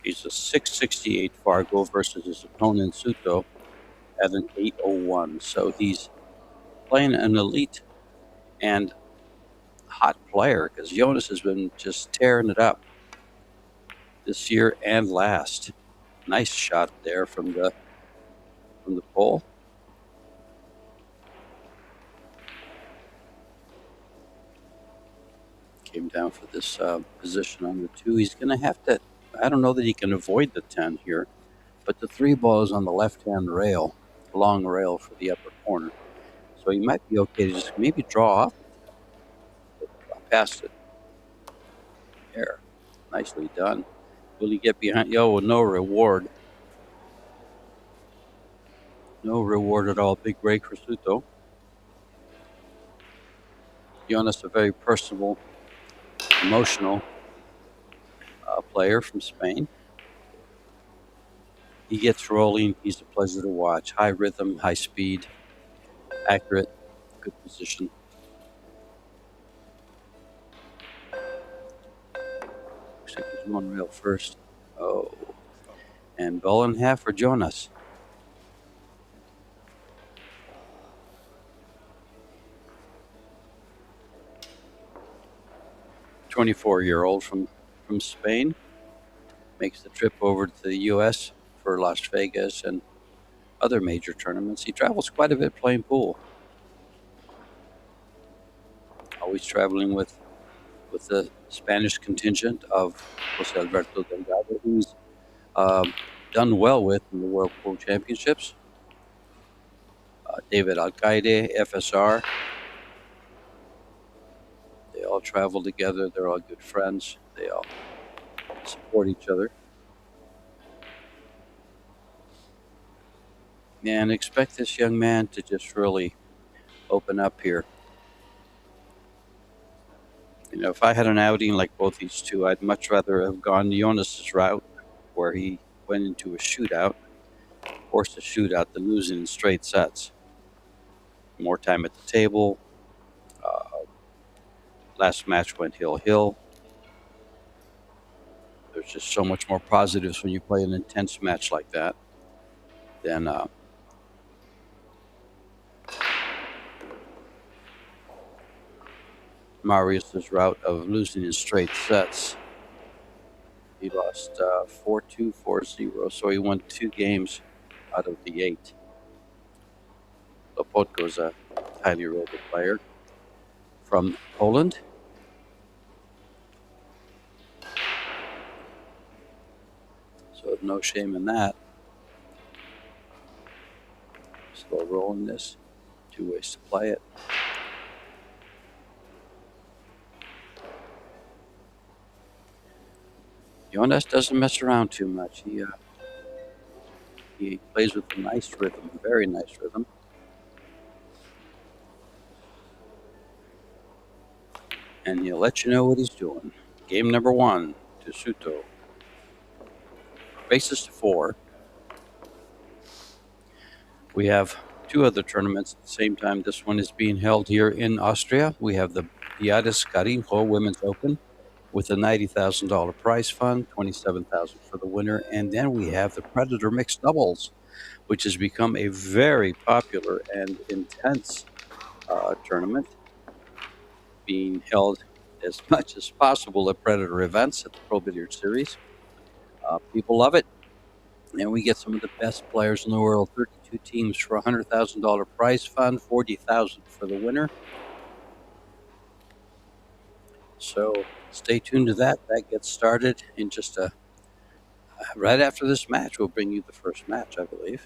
He's a 668 Fargo versus his opponent Suto at an 801. So he's playing an elite and hot player, because Jonas has been just tearing it up this year and last. Nice shot there from the pole. Came down for this position on the 2. He's going to have to, I don't know that he can avoid the 10 here, but the 3 ball is on the left-hand rail, long rail for the upper corner. So he might be okay to just maybe draw off past it. There. Nicely done. Will he get behind? Yo, no reward. No reward at all. Big break for Suto. Jonas, a very personable, emotional player from Spain. He gets rolling. He's a pleasure to watch. High rhythm, high speed, accurate, good position. Looks like he's 1 rail first. Oh. And ball in half for Jonas. A 24-year-old from Spain makes the trip over to the U.S. for Las Vegas and other major tournaments. He travels quite a bit playing pool. always traveling with the Spanish contingent of Jose Alberto Delgado, who's done well with in the World Pool Championships. David Alcaide, FSR. They all travel together. They're all good friends. They all support each other. And expect this young man to just really open up here. You know, if I had an outing like both these two, I'd much rather have gone Jonas's route, where he went into a shootout, forced a shootout, than losing in straight sets. More time at the table. Last match went hill-hill. There's just so much more positives when you play an intense match like that than Marius's route of losing in straight sets. He lost 4-2, 4-0, so he won 2 games out of the 8. Lopotko's a highly rated player from Poland. So no shame in that. Slow rolling this. 2 ways to play it. Jonas doesn't mess around too much. He plays with a nice rhythm, very nice rhythm. And he'll let you know what he's doing. Game number 1 to Suto. Bases to 4. We have 2 other tournaments at the same time. This one is being held here in Austria. We have the Billiards Carrinho Women's Open with a $90,000 prize fund, $27,000 for the winner. And then we have the Predator Mixed Doubles, which has become a very popular and intense tournament, being held as much as possible at Predator events at the Pro Billiard Series. People love it, and we get some of the best players in the world. 32 teams for a $100,000 prize fund, $40,000 for the winner. So stay tuned to that. That gets started in just right after this match. We'll bring you the first match, I believe.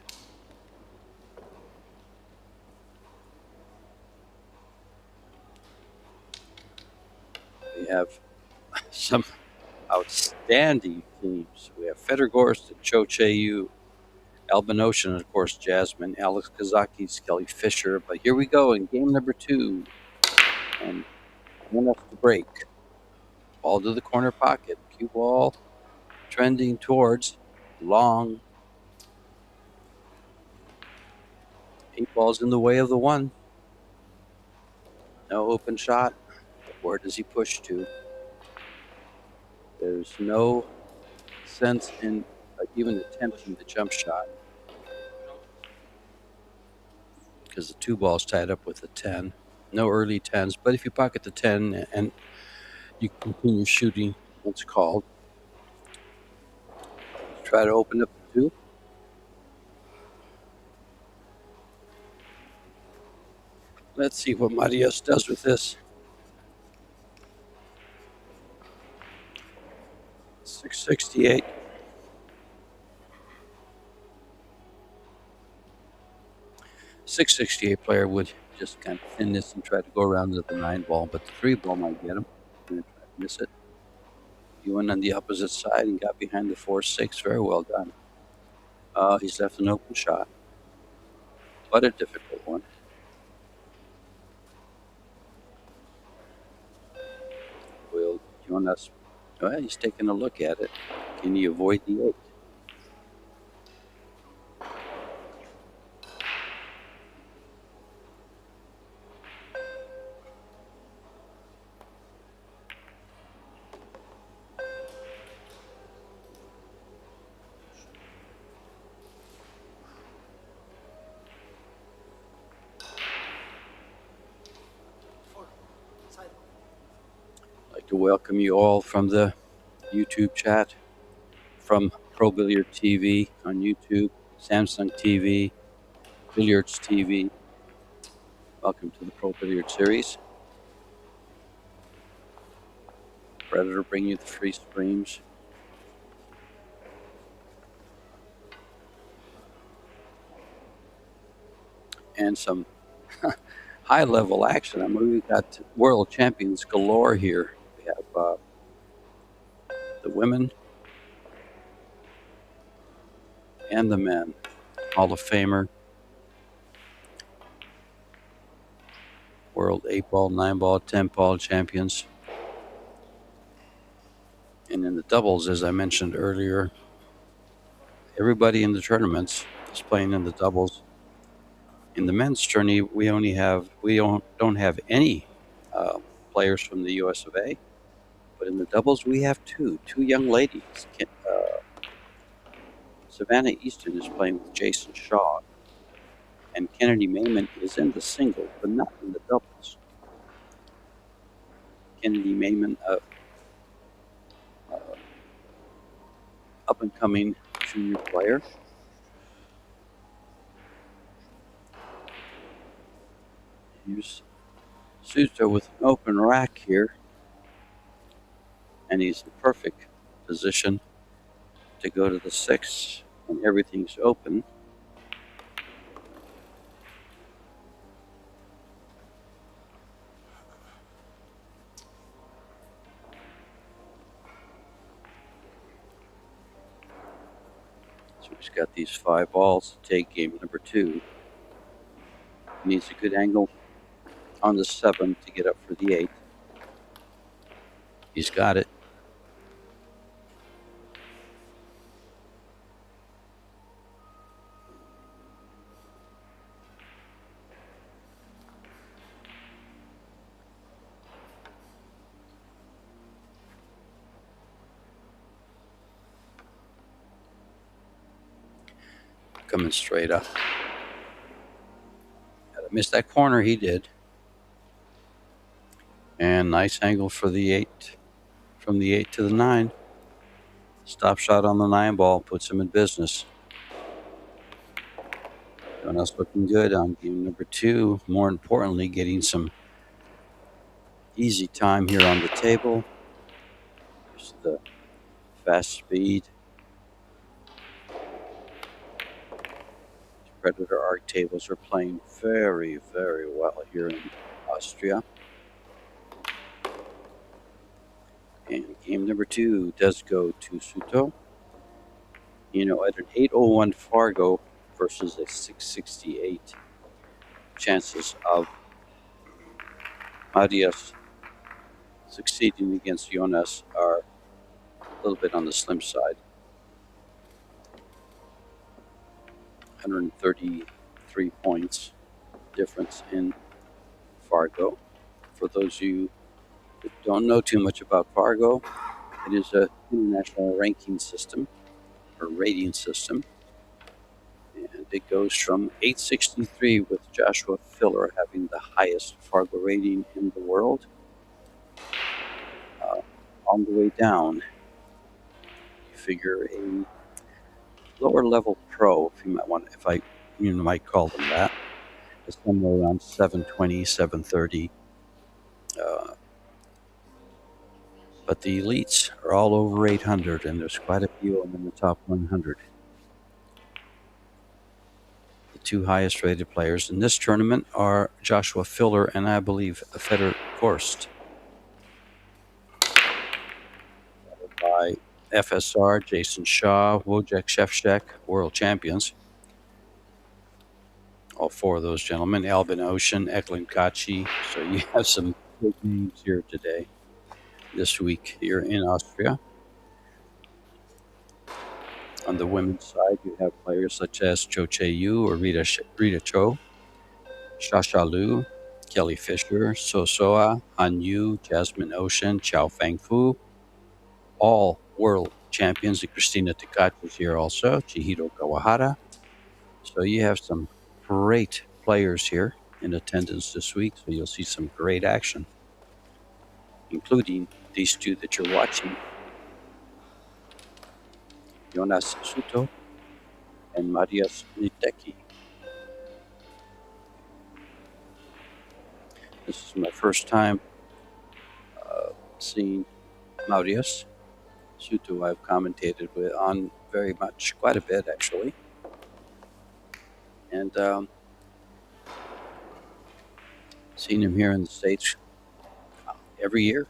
We have some outstanding teams. We have Federgorst and Cho Che-Yu, Albinocean, and of course Jasmine, Alex Kazakis, Kelly Fisher. But here we go in game number 2. And one up to break. Ball to the corner pocket. Cue ball trending towards long. 8 balls in the way of the 1. No open shot. Where does he push to? There's no sense in even attempting the jump shot because the 2 balls tied up with the 10. No early 10s, but if you pocket the 10 and you continue shooting, what's called, try to open up the 2. Let's see what Marius does with this. 668. .668 player would just kind of thin this and try to go around to the 9 ball, but the 3 ball might get him. Going to try to miss it. He went on the opposite side and got behind the 4-6. Very well done. He's left an open shot, but a difficult one. Will Jonas? Well, he's taking a look at it. Can he avoid the 8? To welcome you all from the YouTube chat, from Pro Billiard TV on YouTube, Samsung TV, Billiards TV. Welcome to the Pro Billiard Series. Predator bring you the free streams. And some high-level action. I mean, we've got world champions galore here. We have the women and the men. Hall of Famer, world 8-ball, 9-ball, 10-ball champions. And in the doubles, as I mentioned earlier, everybody in the tournaments is playing in the doubles. In the men's tourney, we don't have any players from the US of A, but in the doubles we have two young ladies. Savannah Easton is playing with Jason Shaw, and Kennedy Mayman is in the single, but not in the doubles. Kennedy Mayman, up and coming junior player. Here's Suto with an open rack here, and he's in perfect position to go to the 6 when everything's open. So he's got these 5 balls to take game number 2. He needs a good angle on the 7 to get up for the 8. He's got it. Coming straight up. Missed that corner, he did. And nice angle for the 8. From the 8 to the 9. Stop shot on the 9 ball puts him in business. Jonas looking good on game number 2. More importantly, getting some easy time here on the table. There's the fast speed. Predator arc tables are playing very, very well here in Austria. And game number 2 does go to Suto. You know, at an 801 Fargo versus a 668, chances of Marius succeeding against Jonas are a little bit on the slim side. 133 points difference in Fargo. For those of you who don't know too much about Fargo, it is an international ranking system or rating system. And it goes from 863 with Joshua Filler having the highest Fargo rating in the world, on the way down. You figure a lower level pro, if you might want, might call them that, is somewhere around 720, 730. But the elites are all over 800, and there's quite a few of them in the top 100. The 2 highest rated players in this tournament are Joshua Filler and I believe Fedor Korst. By FSR, Jason Shaw, Wojciech Szewczak, world champions. All 4 of those gentlemen. Albin Ocean, Eklund Kachi. So you have some big names here today, this week here in Austria. On the women's side, you have players such as Cho Che-Yu or Rita Cho, Shasha Lu, Kelly Fisher, Sosoa, Han Yu, Jasmine Ocean, Chao Fang Fu, all world champions. And Christina Takachi is here also, Chihiro Kawahara. So you have some great players here in attendance this week, so you'll see some great action, including these 2 that you're watching, Jonas Suto and Marius Niteki. This is my first time seeing Maurius Sutu. I've commentated on very much, quite a bit actually, and seen him here in the States every year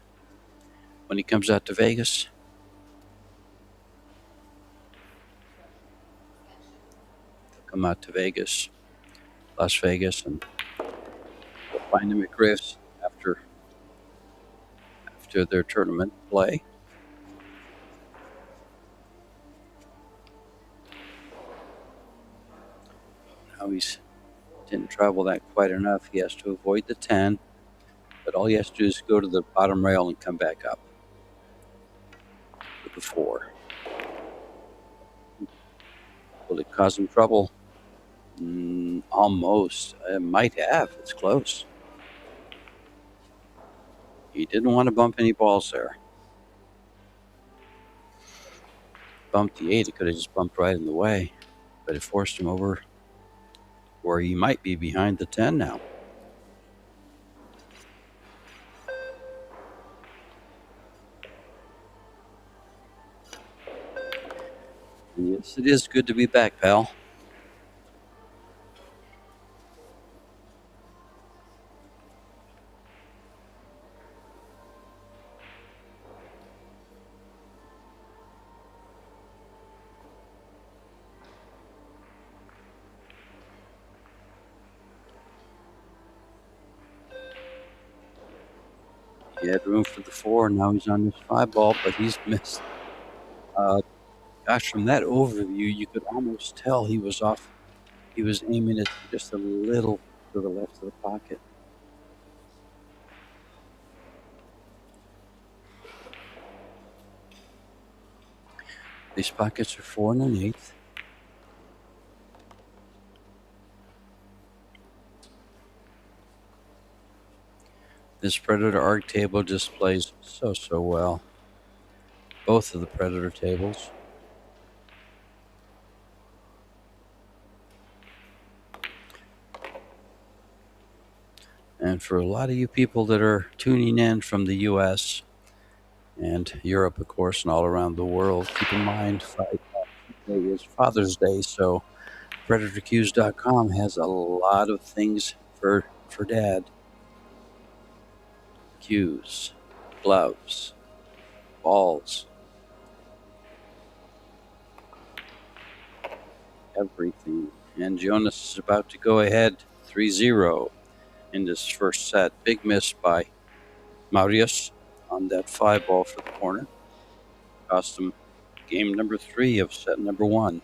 when he comes out to Vegas. Come out to Vegas, Las Vegas, and find him at Griff's after their tournament play. Now he's didn't travel that quite enough. He has to avoid the 10, but all he has to do is go to the bottom rail and come back up with the 4. Will it cause him trouble? Almost. It might have. It's close. He didn't want to bump any balls there. Bumped the 8. It could have just bumped right in the way, but it forced him over where he might be behind the 10 now. And yes, it is good to be back, pal. He had room for the 4. Now he's on his 5 ball, but he's missed. Gosh, from that overview, you could almost tell he was off. He was aiming it just a little to the left of the pocket. These pockets are 4 and an 1/8. This Predator Arc table just plays so well. Both of the Predator tables. And for a lot of you people that are tuning in from the US and Europe, of course, and all around the world, keep in mind Friday is Father's Day, so PredatorCues.com has a lot of things for Dad. Cues, gloves, balls, everything. And Jonas is about to go ahead 3-0 in this first set. Big miss by Maurius on that 5 ball for the corner. Cost him game number 3 of set number 1.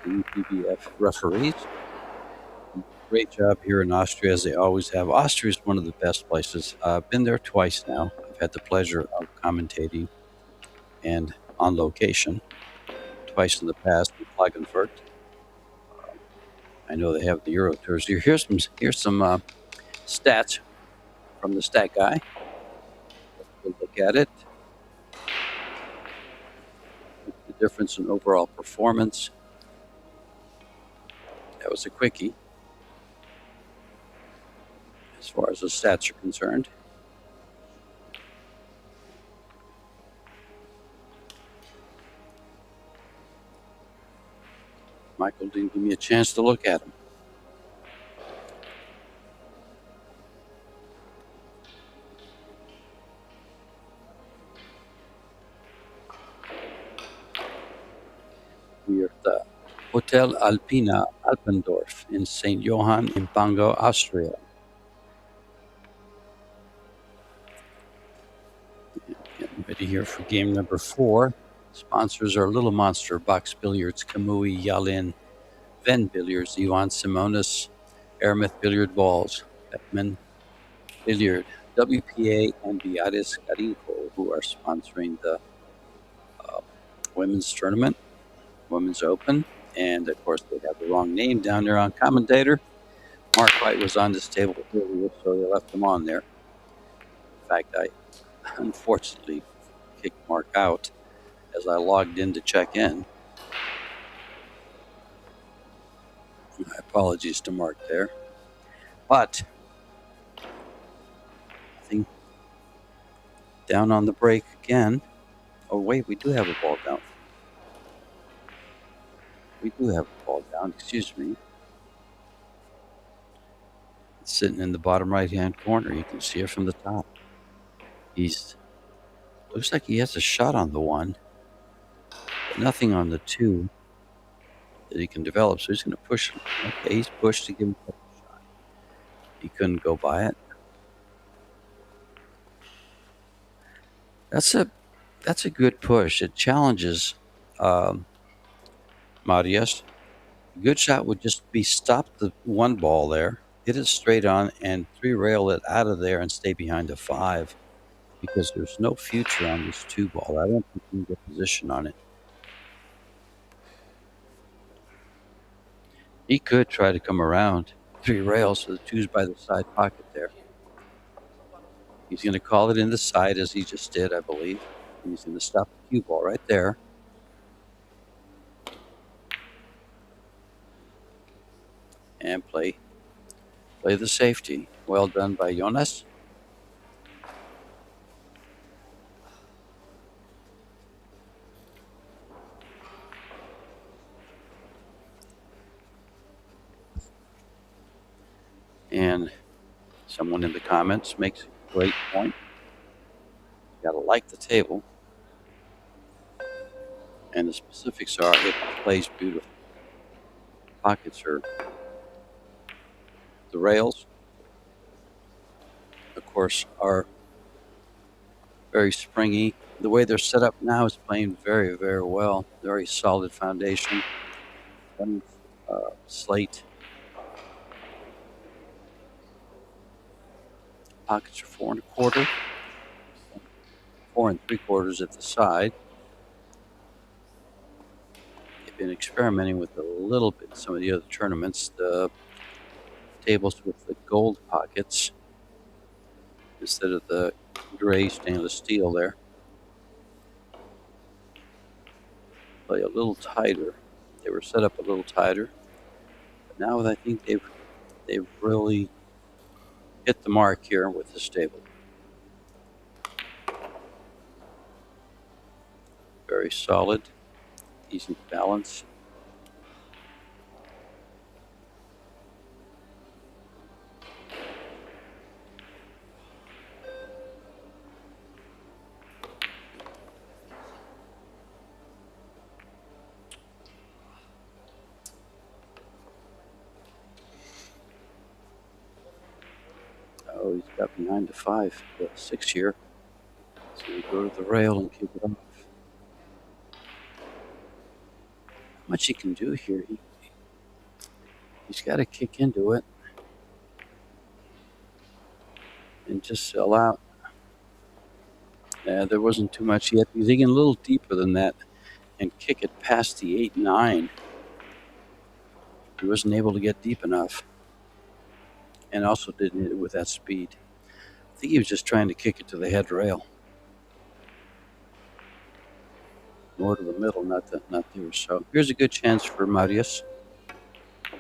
UPBF referees. Great job here in Austria, as they always have. Austria is one of the best places. I've been there twice now. I've had the pleasure of commentating and on location twice in the past in Klagenfurt. I know they have the Euro Tours here. Here's some stats from the stat guy. Let's look at it. The difference in overall performance. That was a quickie as far as the stats are concerned. Michael didn't give me a chance to look at them. We are at the Hotel Alpina, Alpendorf in St. Johann in Pongau, Austria. Getting ready here for game number 4. Sponsors are Little Monster, Box Billiards, Kamui, Yalin, Venbilliards, Iwan, Simonis, Aramith Billiard Balls, Beckmann, Billiard, WPA, and Billiards Carrinho, who are sponsoring the women's tournament, Women's Open. And, of course, they have the wrong name down there on commentator. Mark White was on this table earlier, so they left him on there. In fact, I unfortunately kicked Mark out as I logged in to check in. My apologies to Mark there. But I think down on the break again. Oh, wait, we do have a ball down. We do have a ball down, excuse me. It's sitting in the bottom right-hand corner. You can see it from the top. Looks like he has a shot on the 1, but nothing on the 2 that he can develop. So he's going to push him. Okay, he's pushed to give him a shot. He couldn't go by it. That's a good push. It challenges Marius. A good shot would just be stop the 1 ball there, hit it straight on, and 3-rail it out of there and stay behind the 5, because there's no future on this 2 ball. I don't think you can get position on it. He could try to come around 3 rails, so the 2's by the side pocket there. He's going to call it in the side as he just did, I believe. He's going to stop the cue ball right there. And play the safety. Well done by Jonas. And someone in the comments makes a great point. You gotta like the table. And the specifics are it plays beautiful. Pockets are the rails, of course, are very springy. The way they're set up now is playing very, very well. Very solid foundation. Slate. Pockets are 4 1/4, 4 3/4 at the side. They've been experimenting with a little bit some of the other tournaments. The tables with the gold pockets instead of the gray stainless steel there. Play a little tighter. They were set up a little tighter. But now I think they've really hit the mark here with this table. Very solid, easy to balance. Oh, he's got behind the 5, the 6 here. So we go to the rail and kick it off. How much he can do here? He's got to kick into it and just allow. There wasn't too much yet. He's digging a little deeper than that and kick it past the 8-9. He wasn't able to get deep enough. And also didn't hit it with that speed. I think he was just trying to kick it to the head rail. More to the middle, not there. So here's a good chance for Marius to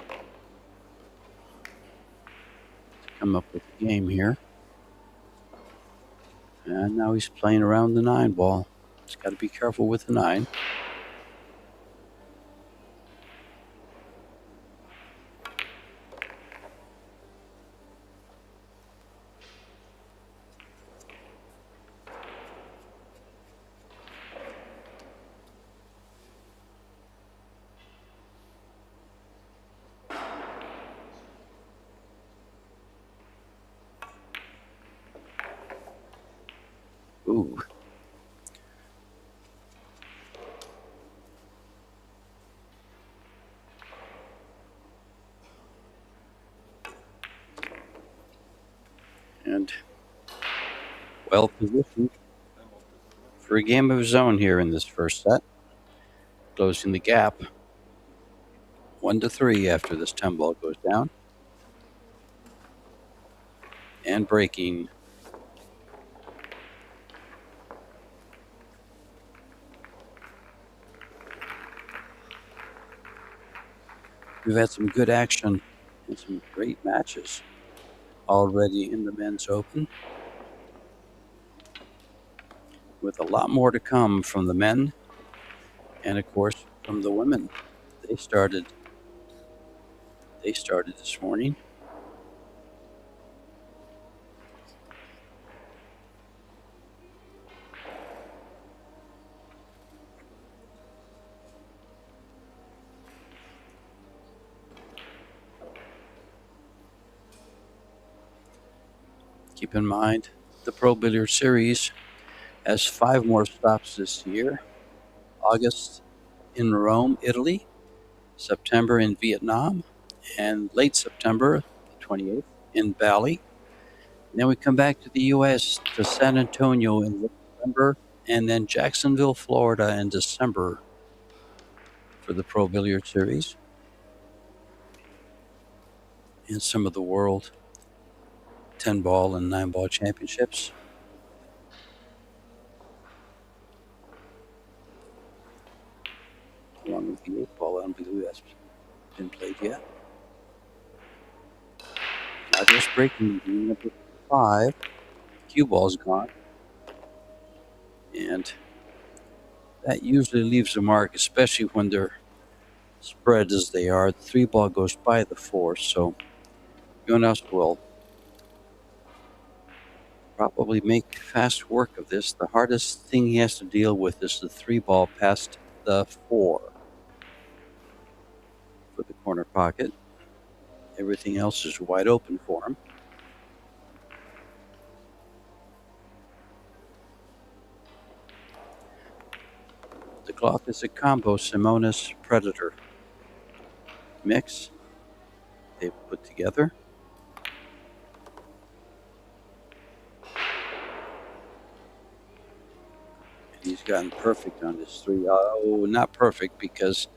come up with a game here. And now he's playing around the 9 ball. He's got to be careful with the 9. Ooh. And well positioned for a game of his own here in this first set. Closing the gap 1-3 after this 10 ball goes down. And breaking We've had some good action and some great matches already in the men's open, with a lot more to come from the men and, of course, from the women. They started this morning. Keep in mind, the Pro Billiard Series has 5 more stops this year. August in Rome, Italy, September in Vietnam, and late September, the 28th, in Bali. And then we come back to the U.S. to San Antonio in November, and then Jacksonville, Florida in December for the Pro Billiard Series and some of the World 10-ball and 9-ball championships. Along with the 8-ball, I don't believe that's been played yet. Now just breaking number 5. Cue ball's gone. And that usually leaves a mark, especially when they're spread as they are. The 3-ball goes by the 4, so Jonas will probably make fast work of this. The hardest thing he has to deal with is the 3-ball past the 4 for the corner pocket. Everything else is wide open for him. The cloth is a combo Simonis Predator mix they've put together. And he's gotten perfect on his 3. Oh, not perfect, because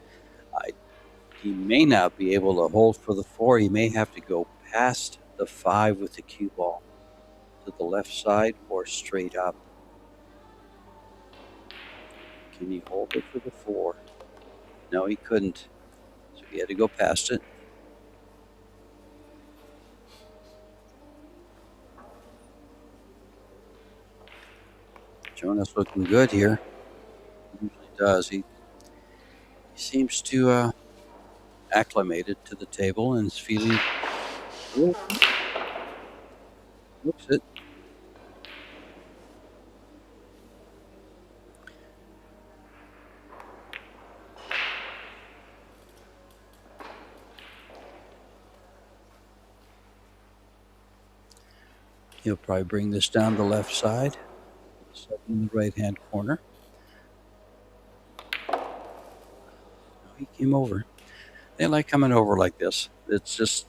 he may not be able to hold for the 4. He may have to go past the 5 with the cue ball to the left side or straight up. Can he hold it for the 4? No, he couldn't. So he had to go past it. Jonas looking good here. He usually does. He seems to acclimated to the table and is feeling good. Looks it. He'll probably bring this down the left side, set in the right-hand corner. Oh, he came over. They like coming over like this. It's just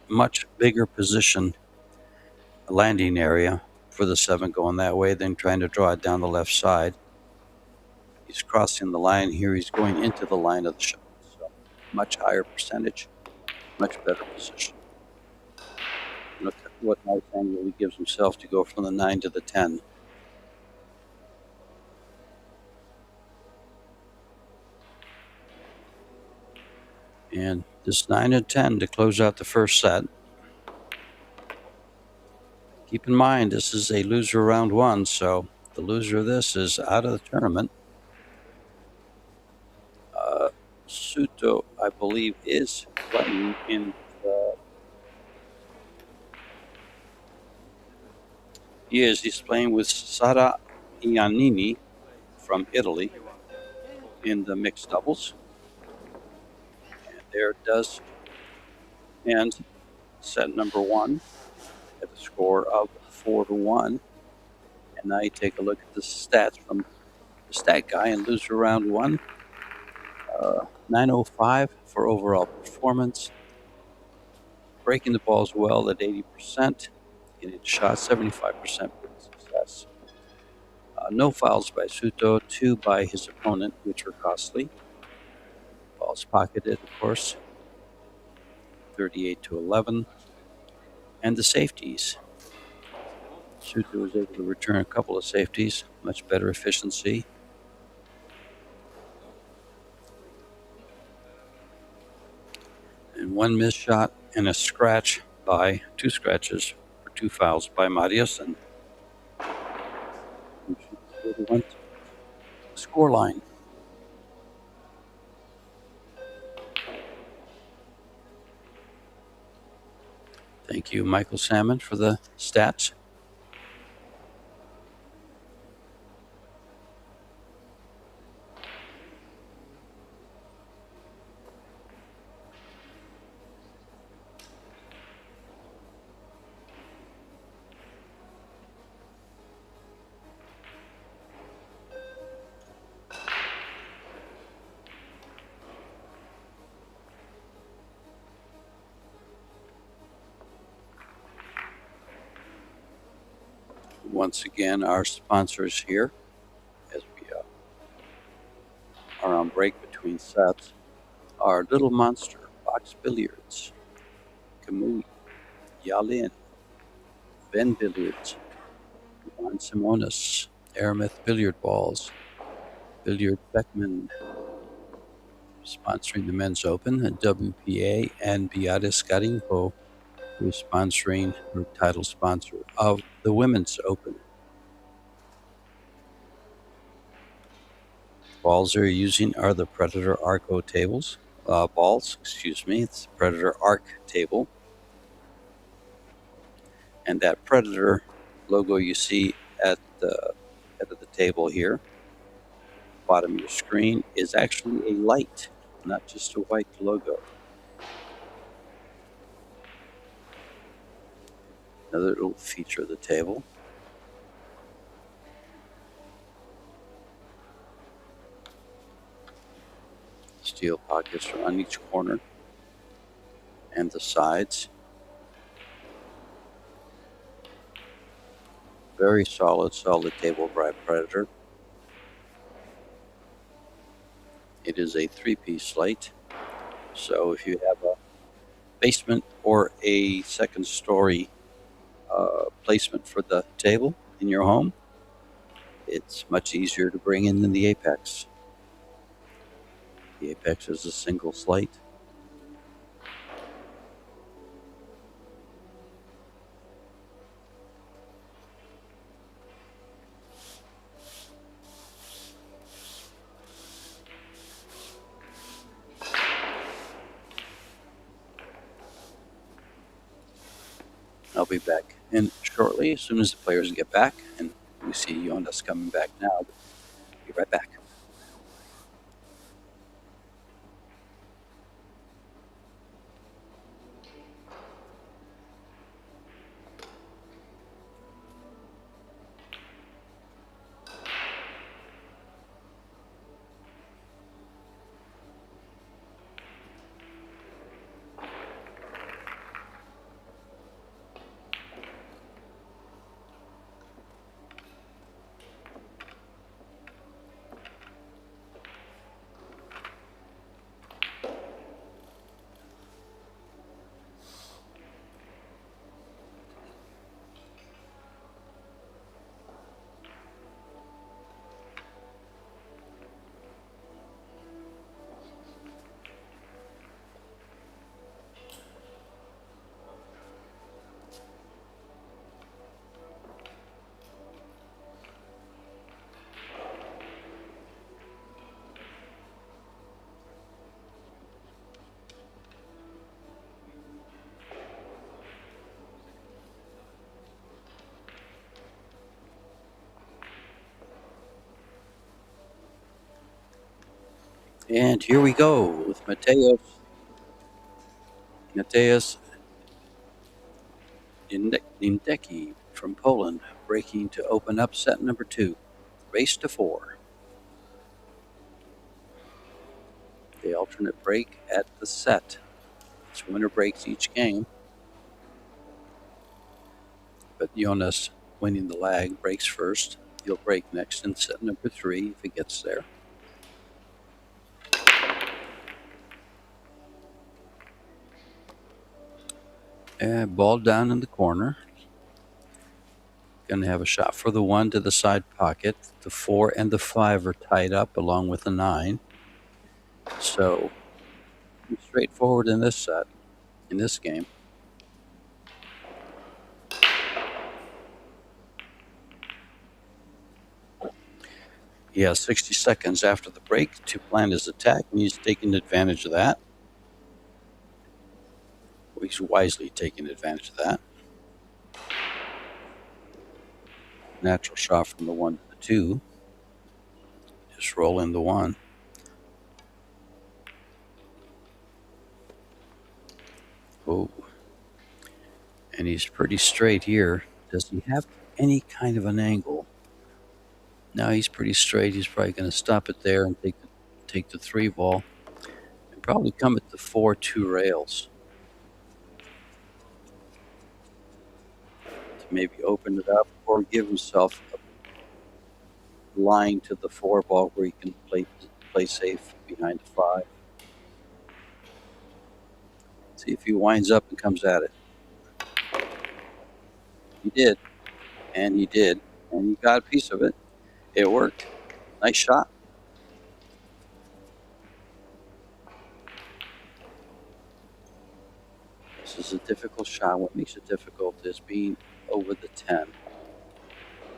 much bigger position, landing area for the 7 going that way than trying to draw it down the left side. He's crossing the line here. He's going into the line of the shot. So much higher percentage, much better position. Look at what nice angle he gives himself to go from the 9 to the 10. And this 9 and 10 to close out the first set. Keep in mind, this is a loser round 1, so the loser of this is out of the tournament. Suto, I believe, is playing in the... He's playing with Sara Iannini from Italy in the mixed doubles. And there does end set number 1 at a score of 4-1. And now you take a look at the stats from the stat guy in loser round 1. 905 for overall performance. Breaking the balls well at 80%. Getting shot 75% for success. No fouls by Suto, 2 by his opponent, which were costly. Balls pocketed, of course. 38-11. And the safeties. Suto was able to return a couple of safeties, much better efficiency. And one missed shot and a scratch by 2 scratches for 2 fouls by Marius. And score line. Thank you, Michael Salmon, for the stats. Once again, our sponsors here, as we are on break between sets, are Little Monster, Box Billiards, Kamui, Yalin, Venbilliards, Iwan Simonis, Aramith Billiard Balls, Billard Beckmann, sponsoring the Men's Open, and WPA, and Billiards Carrinho, who is sponsoring, or title sponsor of the Women's Open. Balls they're using are the Predator Arco tables. It's the Predator Arc table. And that Predator logo you see at the head of the table here, bottom of your screen, is actually a light, not just a white logo. Another little feature of the table. Steel pockets on each corner and the sides. Very solid table by Predator. It is a 3-piece slate, so if you have a basement or a second story placement for the table in your home, it's much easier to bring in than the Apex. The Apex is a single slate. I'll be back in shortly as soon as the players get back, and we see Jonas coming back now. Be right back. And here we go with Mateusz Indecki from Poland, breaking to open up set number 2. Race to 4. The alternate break at the set. It's winner breaks each game. But Jonas, winning the lag, breaks first. He'll break next in set number 3 if he gets there. Ball down in the corner. Going to have a shot for the 1 to the side pocket. The 4 and the 5 are tied up along with the 9. So pretty straightforward in this set, in this game. He has 60 seconds after the break to plan his attack, and he's taking advantage of that. Well, he's wisely taking advantage of that. Natural shot from the 1 to the 2. Just roll in the 1. Oh. And he's pretty straight here. Does he have any kind of an angle? No, he's pretty straight. He's probably going to stop it there and take the 3 ball. And probably come at the 4-2 rails. To maybe open it up or give himself a line to the 4 ball where he can play safe behind the 5. See if he winds up and comes at it. He did. And he did. And he got a piece of it. It worked. Nice shot. This is a difficult shot. What makes it difficult is being over the 10.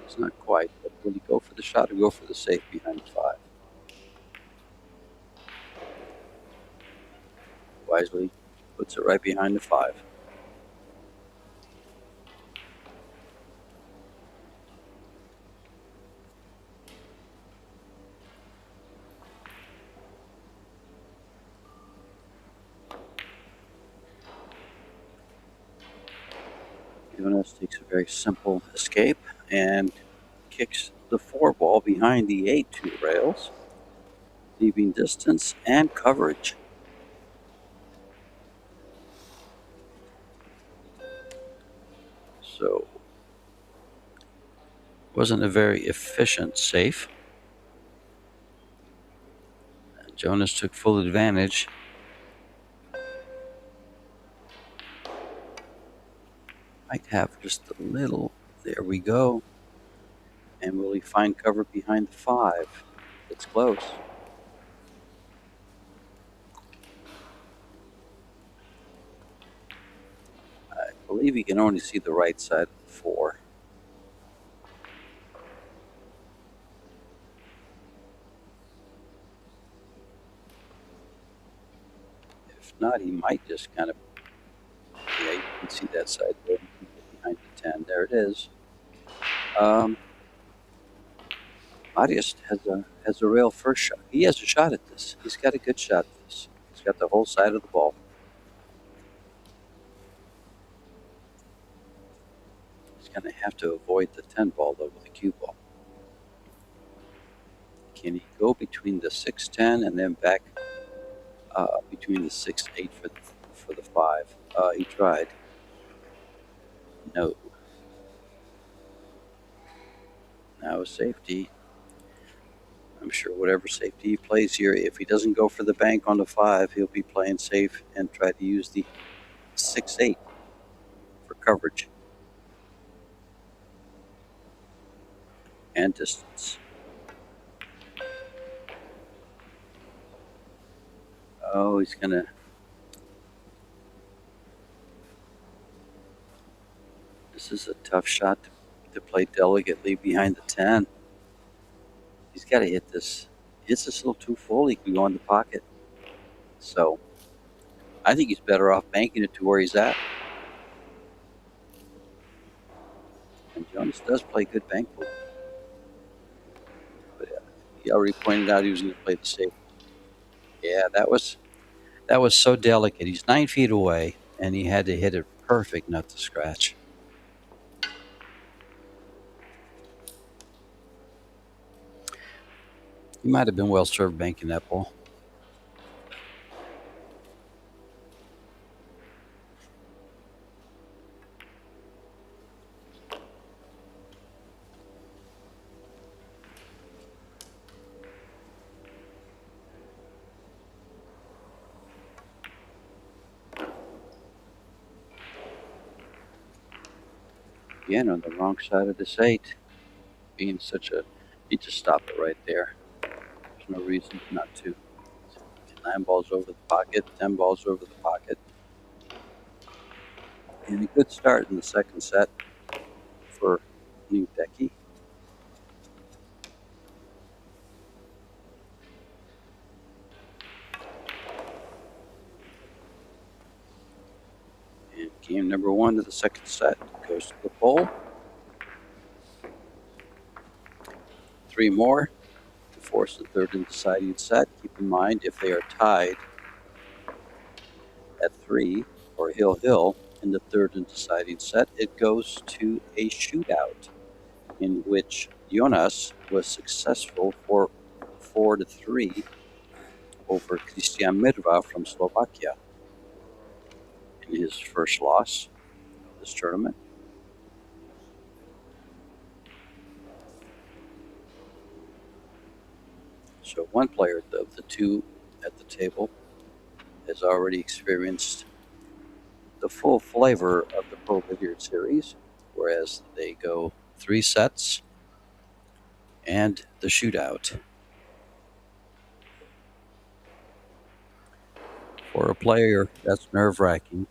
It's not quite, but will he go for the shot or go for the safe behind the 5? Wisely puts it right behind the 5. Jonas takes a very simple escape and kicks the 4 ball behind the 8-2 rails, leaving distance and coverage. So, wasn't a very efficient safe. And Jonas took full advantage. Might have just a little. There we go. And will he find cover behind the 5? It's close. I believe he can only see the right side of the 4. If not, he might just kind of. Yeah, you can see that side there behind the 10. There it is. Marius has a real first shot. He has a shot at this. He's got a good shot at this. He's got the whole side of the ball. He's going to have to avoid the 10 ball, though, with the cue ball. Can he go between the 6-10 and then back between the 6-8 for the 5? He tried. No. Now safety. I'm sure whatever safety he plays here, if he doesn't go for the bank on the 5, he'll be playing safe and try to use the 6-8 for coverage and distance. Oh, he's going to. This is a tough shot to play delicately behind the 10. He's got to hit this. Hits this a little too full. He can go in the pocket. So I think he's better off banking it to where he's at. And Jonas does play good bank pool. But he already pointed out he was going to play the safe. Yeah, that was so delicate. He's 9 feet away, and he had to hit it perfect not to scratch. He might have been well served banking that ball. Again, on the wrong side of this 8. Being such a. Need to stop it right there. There's no reason not to. 9 balls over the pocket, 10 balls over the pocket. And a good start in the second set for New Becky. And game number 1 of the second set goes to the pole. 3 more to force the third and deciding set. Keep in mind, if they are tied at 3 or hill in the third and deciding set, it goes to a shootout in which Jonas was successful for 4-3 over Christian Mirva from Slovakia in his first loss of this tournament. So one player of the two at the table has already experienced the full flavor of the Pro Billiard series, whereas they go 3 sets and the shootout. For a player, that's nerve-wracking.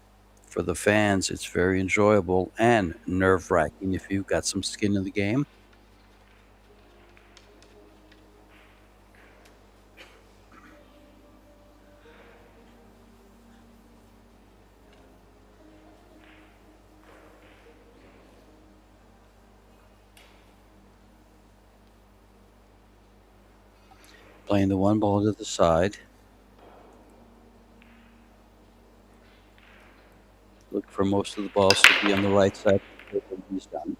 For the fans, it's very enjoyable and nerve-wracking if you've got some skin in the game. Playing the 1 ball to the side. Look for most of the balls to be on the right side. He's done.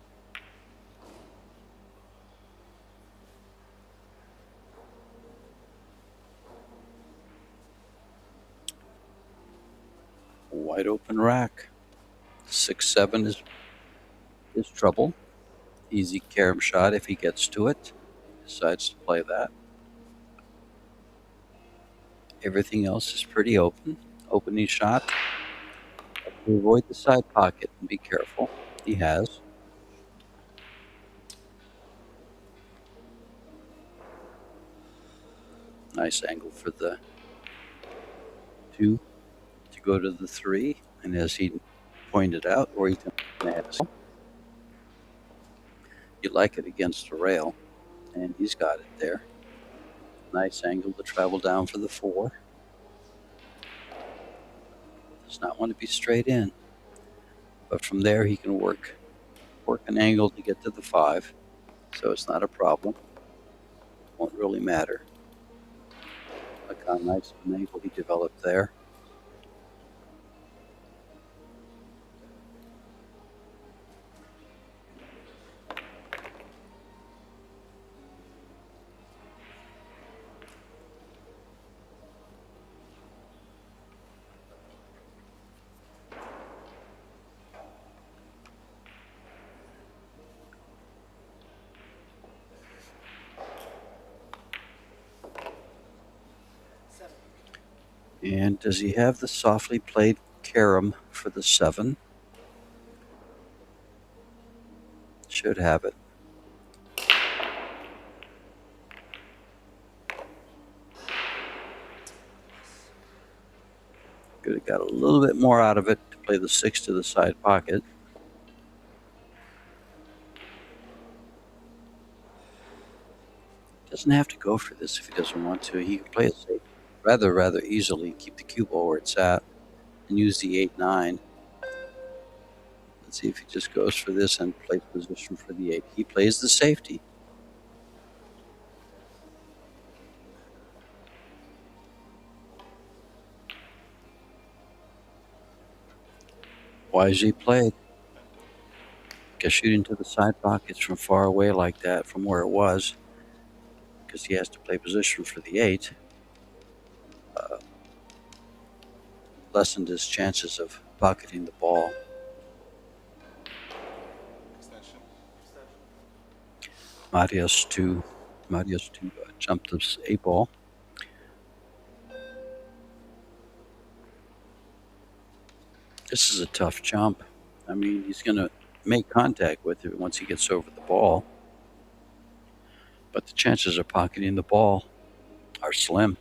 Wide open rack. 6-7 is trouble. Easy carom shot if he gets to it. Decides to play that. Everything else is pretty open. Opening shot. Avoid the side pocket and be careful. He has. Nice angle for the 2 to go to the 3. And as he pointed out, or he can add. You like it against the rail. And he's got it there. Nice angle to travel down for the 4. Does not want to be straight in. But from there he can work an angle to get to the 5. So it's not a problem. Won't really matter. Look how nice of an angle he developed there. And does he have the softly played carom for the 7? Should have it. Could have got a little bit more out of it to play the 6 to the side pocket. Doesn't have to go for this if he doesn't want to. He can play it safe rather easily, keep the cue ball where it's at, and use the 8-9. Let's see if he just goes for this and plays position for the 8. He plays the safety. Wisely played. Because shooting to the side pockets from far away like that, from where it was, because he has to play position for the 8, lessened his chances of pocketing the ball. Marius to jump this 8 ball. This is a tough jump. I mean, he's going to make contact with it once he gets over the ball. But the chances of pocketing the ball are slim.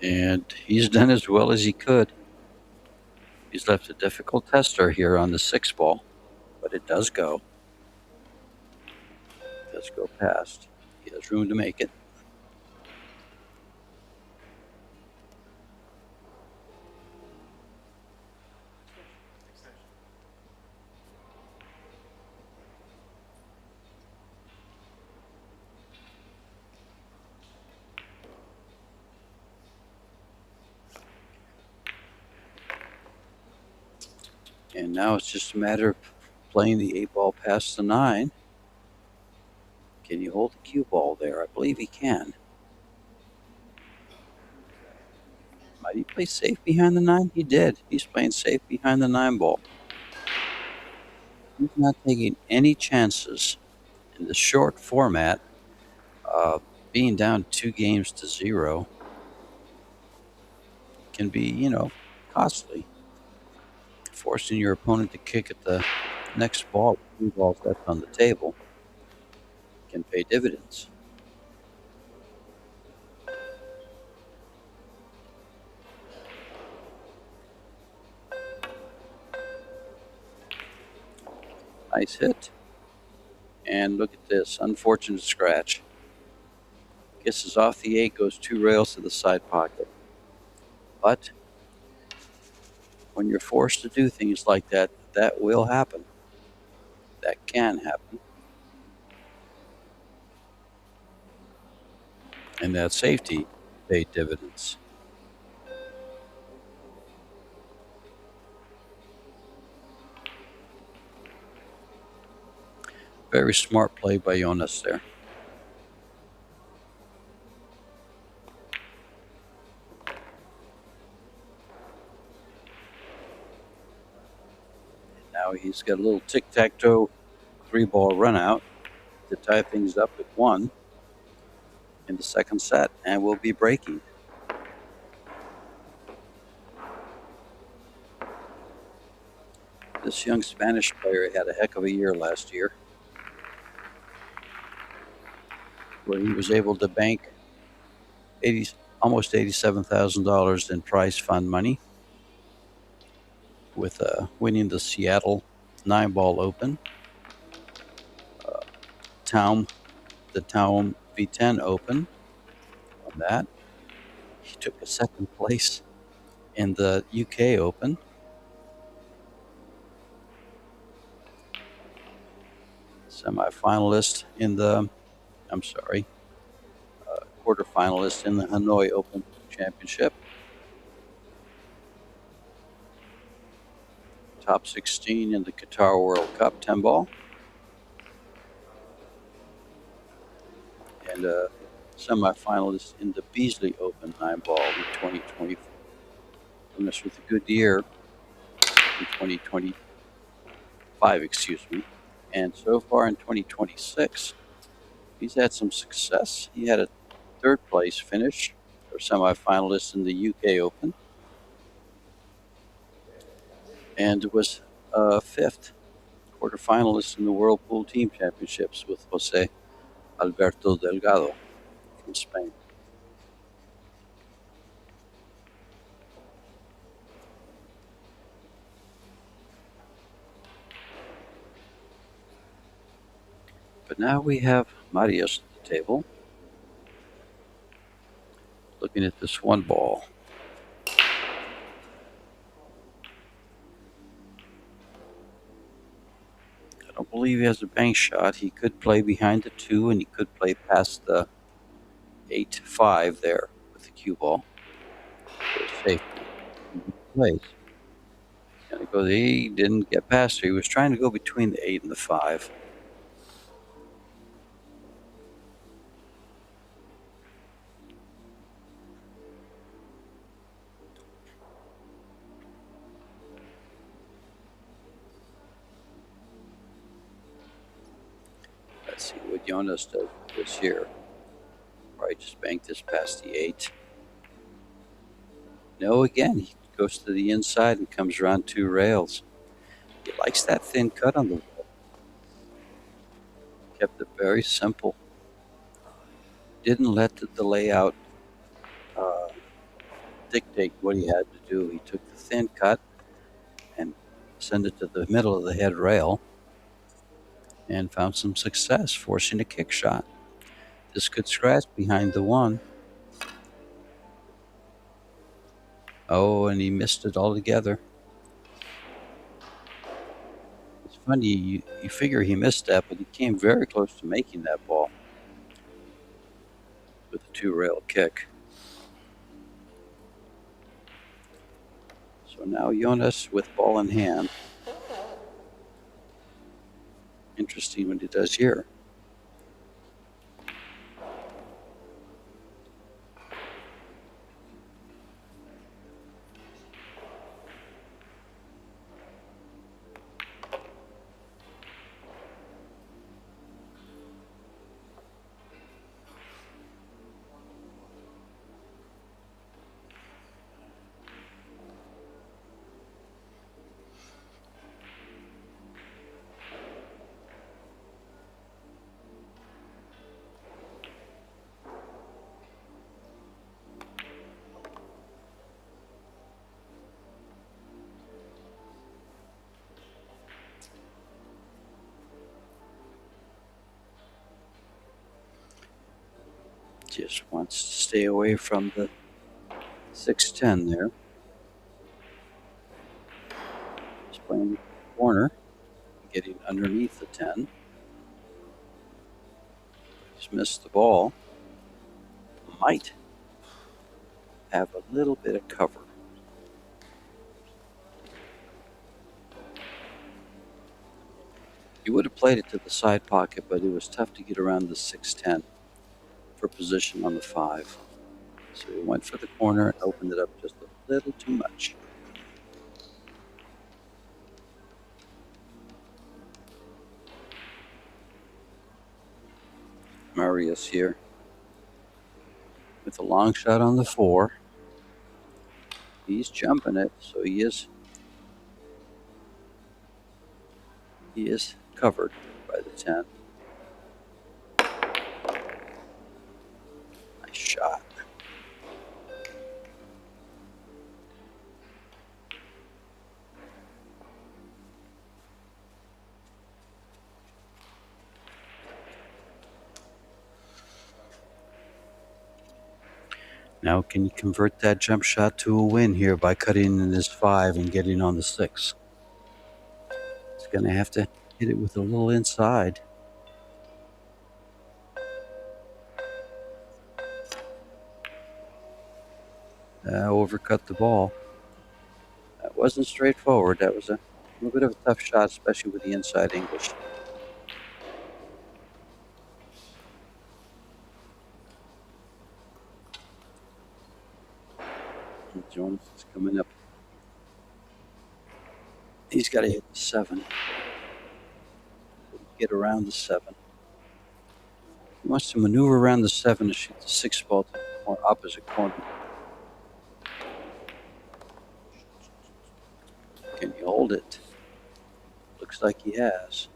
And he's done as well as he could. He's left a difficult tester here on the 6 ball, but it does go. It does go past. He has room to make it. And now it's just a matter of playing the 8 ball past the 9. Can you hold the cue ball there? I believe he can. Might he play safe behind the 9? He did. He's playing safe behind the 9 ball. He's not taking any chances in the short format. Being down 2-0 can be, costly. Forcing your opponent to kick at the next ball, 2 balls left on the table, can pay dividends. Nice hit. And look at this, unfortunate scratch. Kisses off the 8, goes 2 rails to the side pocket. But when you're forced to do things like that, that will happen. That can happen. And that safety paid dividends. Very smart play by Jonas there. Now he's got a little tic-tac-toe 3-ball run out to tie things up at 1 in the second set, and we'll be breaking. This young Spanish player had a heck of a year last year, where he was able to bank almost $87,000 in prize fund money with winning the Seattle 9-ball Open, the Town V10 Open. On that, he took a second place in the UK Open. Semi-finalist in the, quarterfinalist in the Hanoi Open Championship. Top 16 in the Qatar World Cup 10-ball. And a semi-finalist in the Beasley Open 9-ball in 2020. Finished with a good year in 2025, And so far in 2026, he's had some success. He had a 3rd place finish for semi-finalist in the UK Open, and was 5th quarterfinalist in the World Pool Team Championships with Jose Alberto Delgado from Spain. But now we have Marius at the table, looking at this 1 ball. I don't believe he has a bank shot. He could play behind the 2, and he could play past the 8-5 there with the cue ball. Safe place. He didn't get past her. He was trying to go between the 8 and the 5. Let's see what Jonas does this year. Probably just bank this past the 8. No, again, he goes to the inside and comes around 2 rails. He likes that thin cut on the wall. Kept it very simple. Didn't let the layout dictate what he had to do. He took the thin cut and sent it to the middle of the head rail and found some success, forcing a kick shot. This could scratch behind the one. Oh, and he missed it altogether. It's funny, you figure he missed that, but he came very close to making that ball with a two-rail kick. So now Jonas with ball in hand. Interesting what he does here. Just wants to stay away from the 6-10 there. He's playing the corner, getting underneath the 10. He's missed the ball. Might have a little bit of cover. He would have played it to the side pocket, but it was tough to get around the 6-10 for position on the 5. So he went for the corner and opened it up just a little too much. Marius here with a long shot on the 4. He's jumping it, so he is covered by the 10. Nice shot. Now can you convert that jump shot to a win here by cutting in his 5 and getting on the 6? He's going to have to hit it with a little inside. Overcut the ball. That wasn't straightforward. That was a little bit of a tough shot, especially with the inside English. And Jones is coming up. He's got to hit the 7. Get around the 7. He wants to maneuver around the 7 to shoot the 6 ball to the opposite corner. Can he hold it? Looks like he has.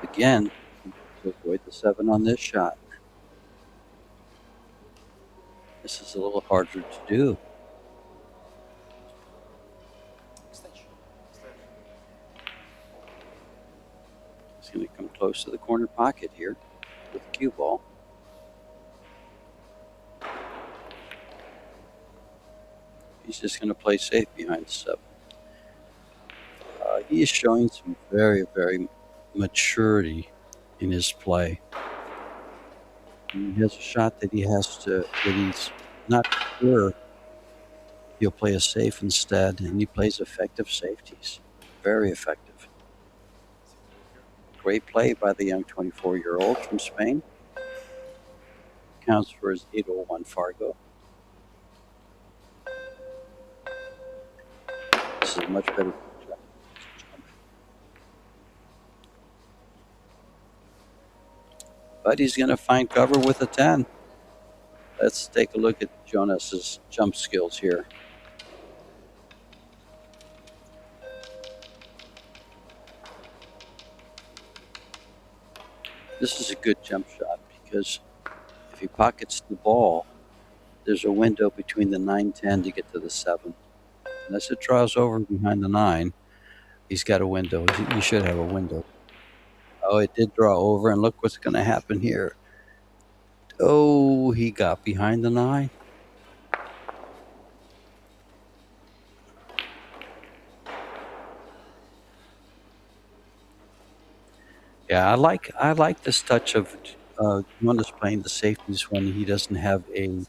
Again, to avoid the 7 on this shot. This is a little harder to do. He's going to come close to the corner pocket here with the cue ball. He's just going to play safe behind the 7. He is showing some very, very maturity in his play. He has a shot that that he's not sure. He'll play a safe instead, and he plays effective safeties. Very effective. Great play by the young 24-year-old from Spain. Counts for his 801 Fargo. This is a much better jump. But he's going to find cover with a 10. Let's take a look at Jonas's jump skills here. This is a good jump shot because if he pockets the ball, there's a window between the 9-10 to get to the 7. Unless it draws over behind the 9, he's got a window. He should have a window. Oh, it did draw over, and look what's going to happen here. Oh, he got behind the 9. Yeah, I like this touch of Johann playing the safeties when he doesn't have he's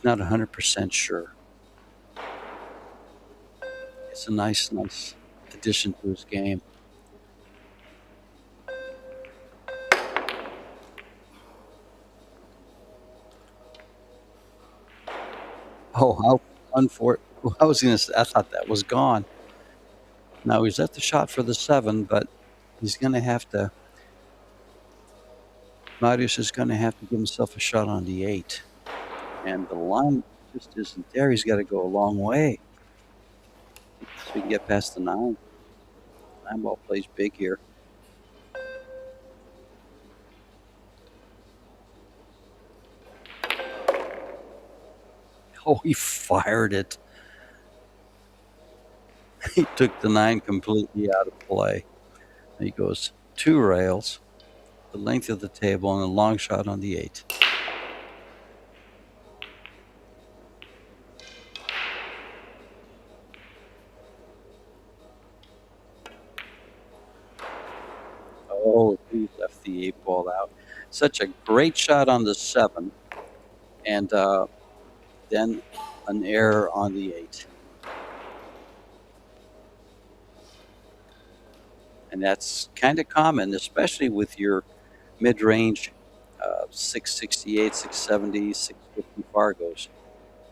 not 100% sure. It's a nice addition to his game. Oh, how unfortunate. I thought that was gone. Now he's at the shot for the 7, but he's going to have to, Marius is going to have to give himself a shot on the 8. And the line just isn't there. He's got to go a long way so he can get past the 9. 9 ball plays big here. Oh, he fired it. He took the 9 completely out of play. He goes 2 rails, the length of the table, and a long shot on the 8. Oh, he left the 8 ball out. Such a great shot on the 7, and then an error on the 8. And that's kind of common, especially with your mid-range 668, 670, 650 Fargos.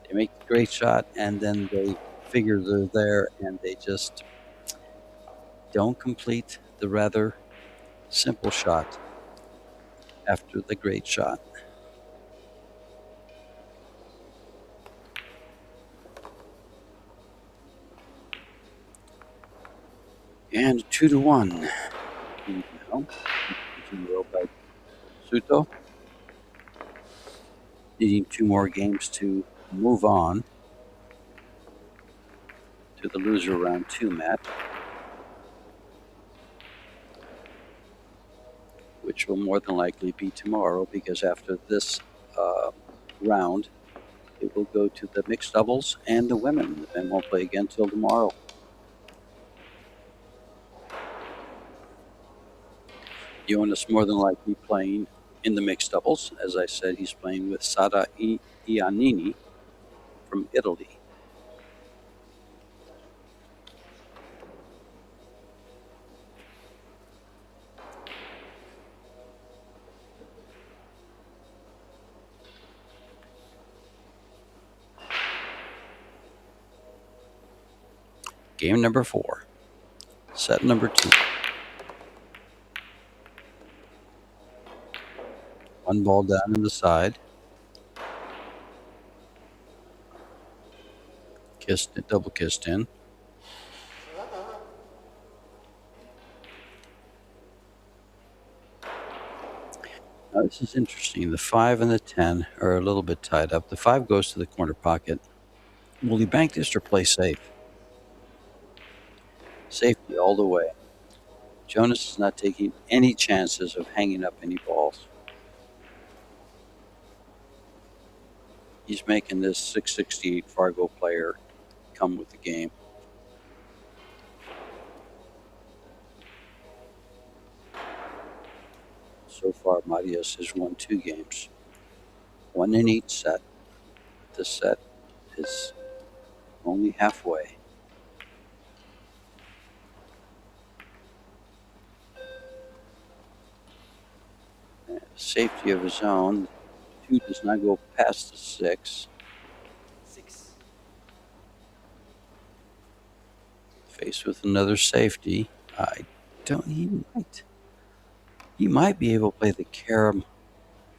They make a great shot, and then they figure they're there, and they just don't complete the rather simple shot after the great shot. And 2-1. Now, by Suto. Needing 2 more games to move on to the loser round 2 match, which will more than likely be tomorrow, because after this round, it will go to the mixed doubles and the women. The men won't play again till tomorrow. Johann is more than likely playing in the mixed doubles. As I said, he's playing with Sara Iannini from Italy. Game number 4. Set number 2. 1 ball down in the side. Double kissed in. Now this is interesting. The 5 and the 10 are a little bit tied up. The 5 goes to the corner pocket. Will he bank this or play safe? Safety all the way. Jonas is not taking any chances of hanging up any balls. He's making this 668 Fargo player come with the game. So far, Marius has won 2 games, 1 in each set. This set is only halfway. And safety of his own. 2 does not go past the 6. Faced with another safety. He might be able to play the carom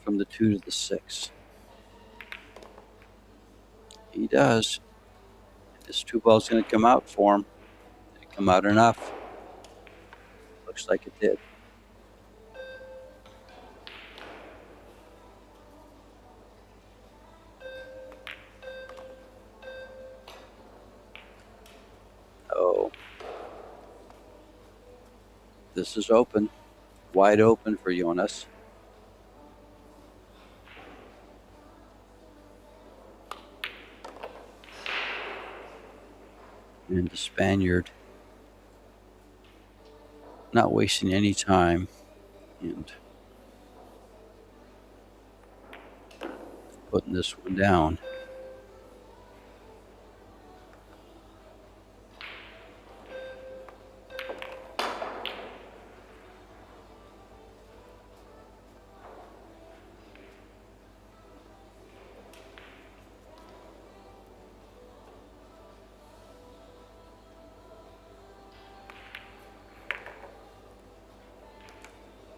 from the 2 to the 6. He does. This 2 ball is going to come out for him. Did it come out enough? Looks like it did. This is open, wide open for Jonas. And the Spaniard not wasting any time and putting this one down.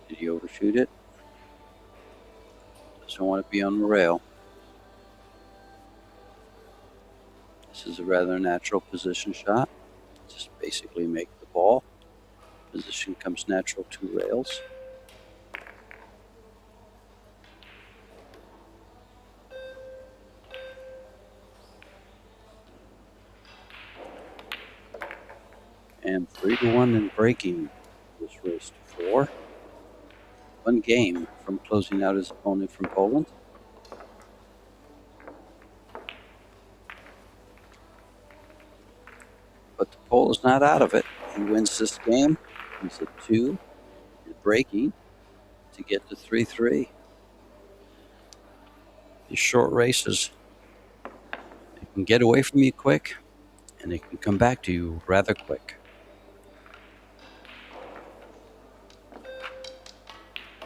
Did he overshoot it? Doesn't want to be on the rail. This is a rather natural position shot. Just basically make the ball. Position comes natural to rails. And 3-1 in breaking this race to 4. One game from closing out his opponent from Poland. But the Pole is not out of it. He wins this game. He's at 2 in breaking to get to 3-3. These short races, they can get away from you quick, and they can come back to you rather quick.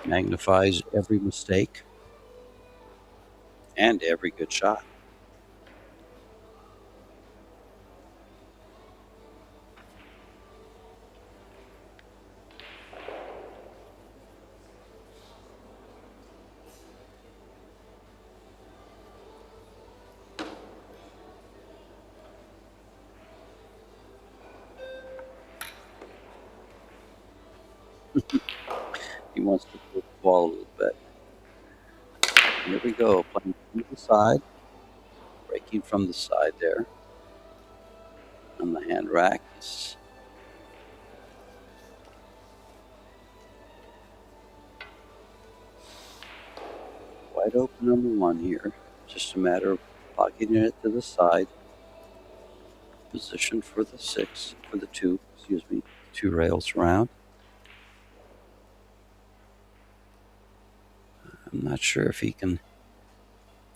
Magnifies every mistake and every good shot. He wants to put the ball a little bit. Here we go, playing from the side, breaking from the side there on the hand rack. Wide open on the 1 here. Just a matter of pocketing it to the side. Position for the 6, for the 2, 2 rails around. I'm not sure if he can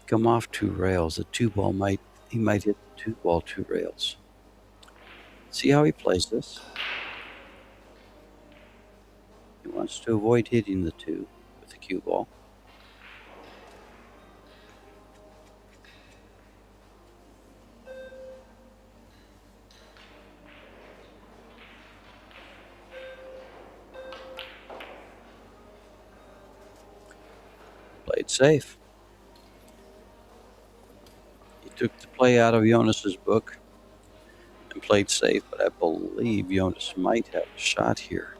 come off 2 rails. The 2 ball he might hit the 2 ball 2 rails. See how he plays this. He wants to avoid hitting the 2 with the cue ball. Played safe. He took the play out of Jonas's book and played safe, but I believe Jonas might have a shot here.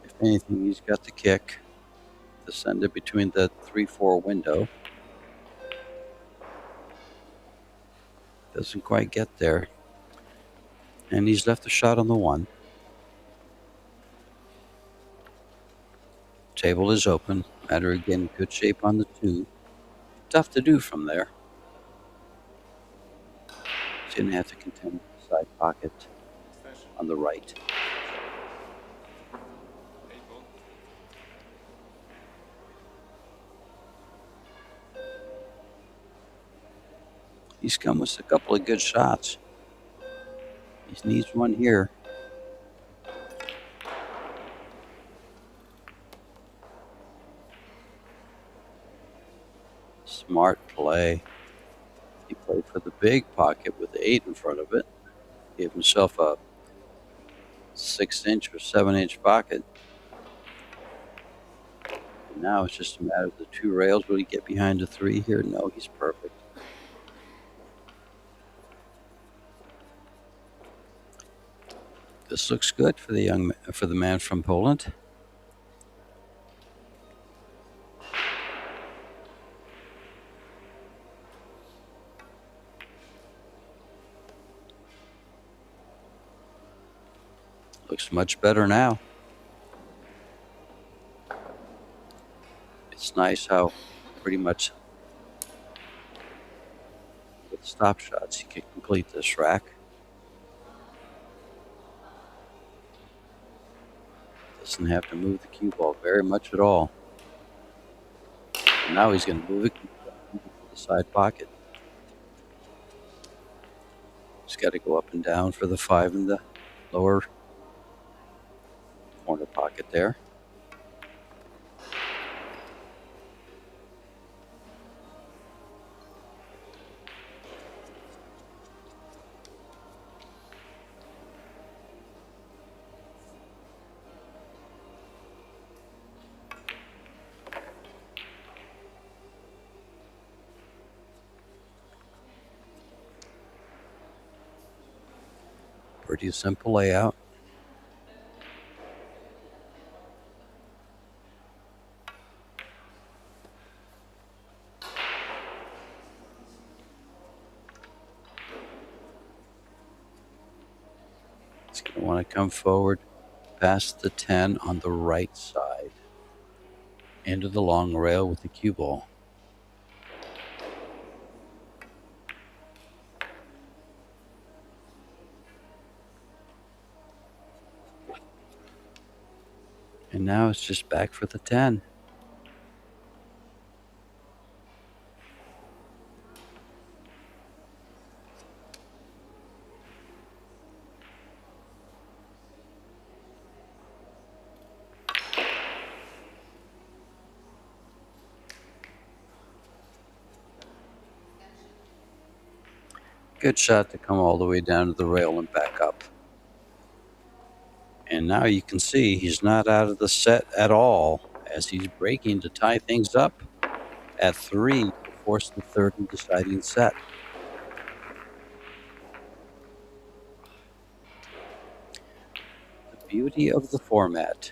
If anything, he's got the kick to send it between the 3-4 window. Doesn't quite get there. And he's left a shot on the 1. Table is open. Matter again, good shape on the 2. Tough to do from there. He's going to have to contend with the side pocket on the right. He's come with a couple of good shots. He needs one here. Smart play. He played for the big pocket with the 8 in front of it. Gave himself a 6-inch or 7-inch pocket. And now it's just a matter of the 2 rails. Will he get behind the 3 here? No, he's perfect. This looks good for the man from Poland. Looks much better now. It's nice how pretty much with stop shots you can complete this rack. Doesn't have to move the cue ball very much at all. And now he's going to move it to the side pocket. He's got to go up and down for the 5 in the lower corner pocket there. Pretty simple layout. It's going to want to come forward past the 10 on the right side into the long rail with the cue ball. And now it's just back for the 10. Good shot to come all the way down to the rail and back up. And now you can see he's not out of the set at all as he's breaking to tie things up at 3 to force the third and deciding set. The beauty of the format.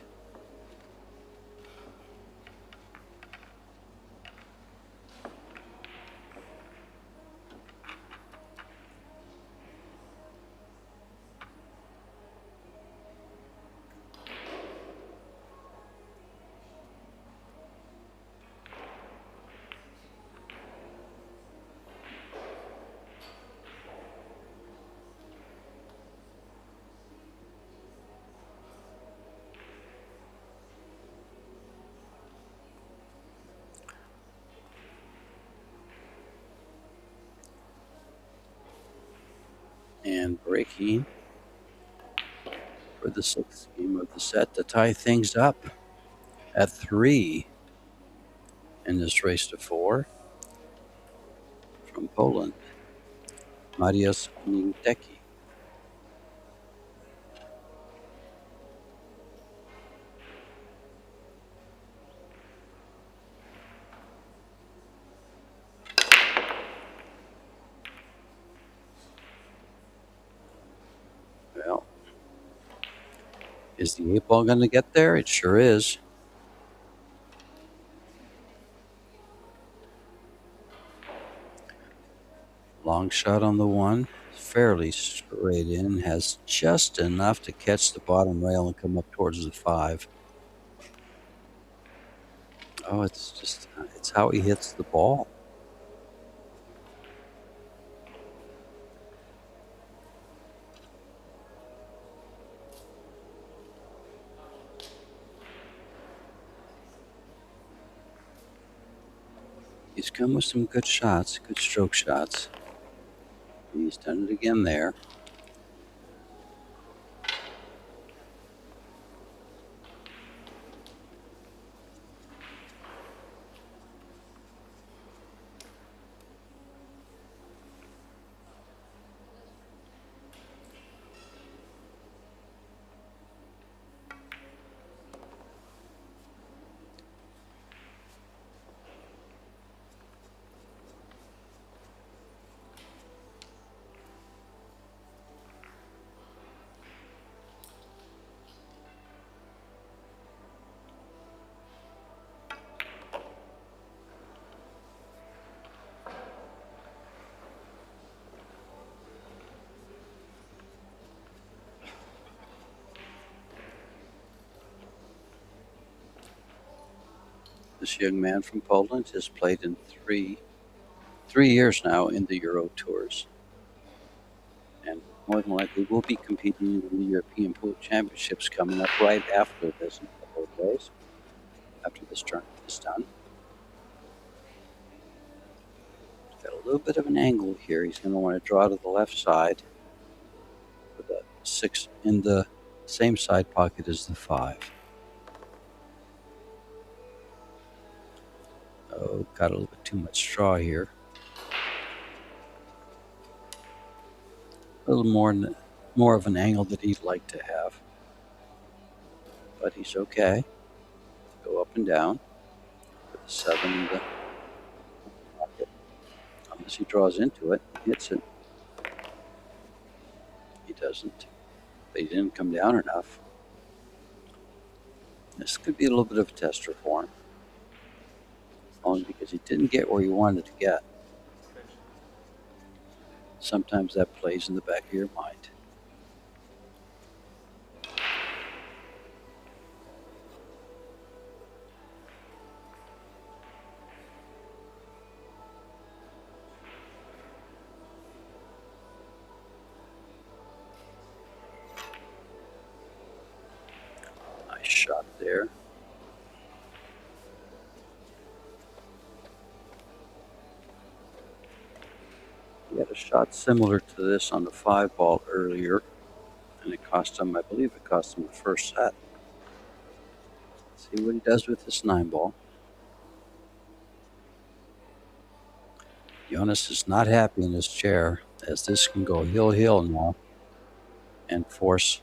And breaking for the 6th game of the set to tie things up at 3 in this race to 4 from Poland, Mariusz Niedecki. Well, is the 8 ball going to get there? It sure is. Long shot on the 1, fairly straight in, has just enough to catch the bottom rail and come up towards the 5. Oh, it's how he hits the ball. He's come with some good shots, good stroke shots. He's done it again there. This young man from Poland has played in three years now in the Euro Tours. And more than likely will be competing in the European Pool Championships coming up right after this in a couple of days, after this tournament is done. Got a little bit of an angle here. He's going to want to draw to the left side with a 6 in the same side pocket as the 5. Oh, got a little bit too much draw here. A little more of an angle that he'd like to have. But he's okay. Go up and down with the 7 in the pocket. Unless he draws into it, hits it. He doesn't. But he didn't come down enough. This could be a little bit of a tester for him. Only because he didn't get where he wanted to get. Sometimes that plays in the back of your mind. Nice shot there. He had a shot similar to this on the 5 ball earlier, and it cost him, I believe it cost him the first set. See what he does with this 9 ball. Jonas is not happy in his chair, as this can go hill now and force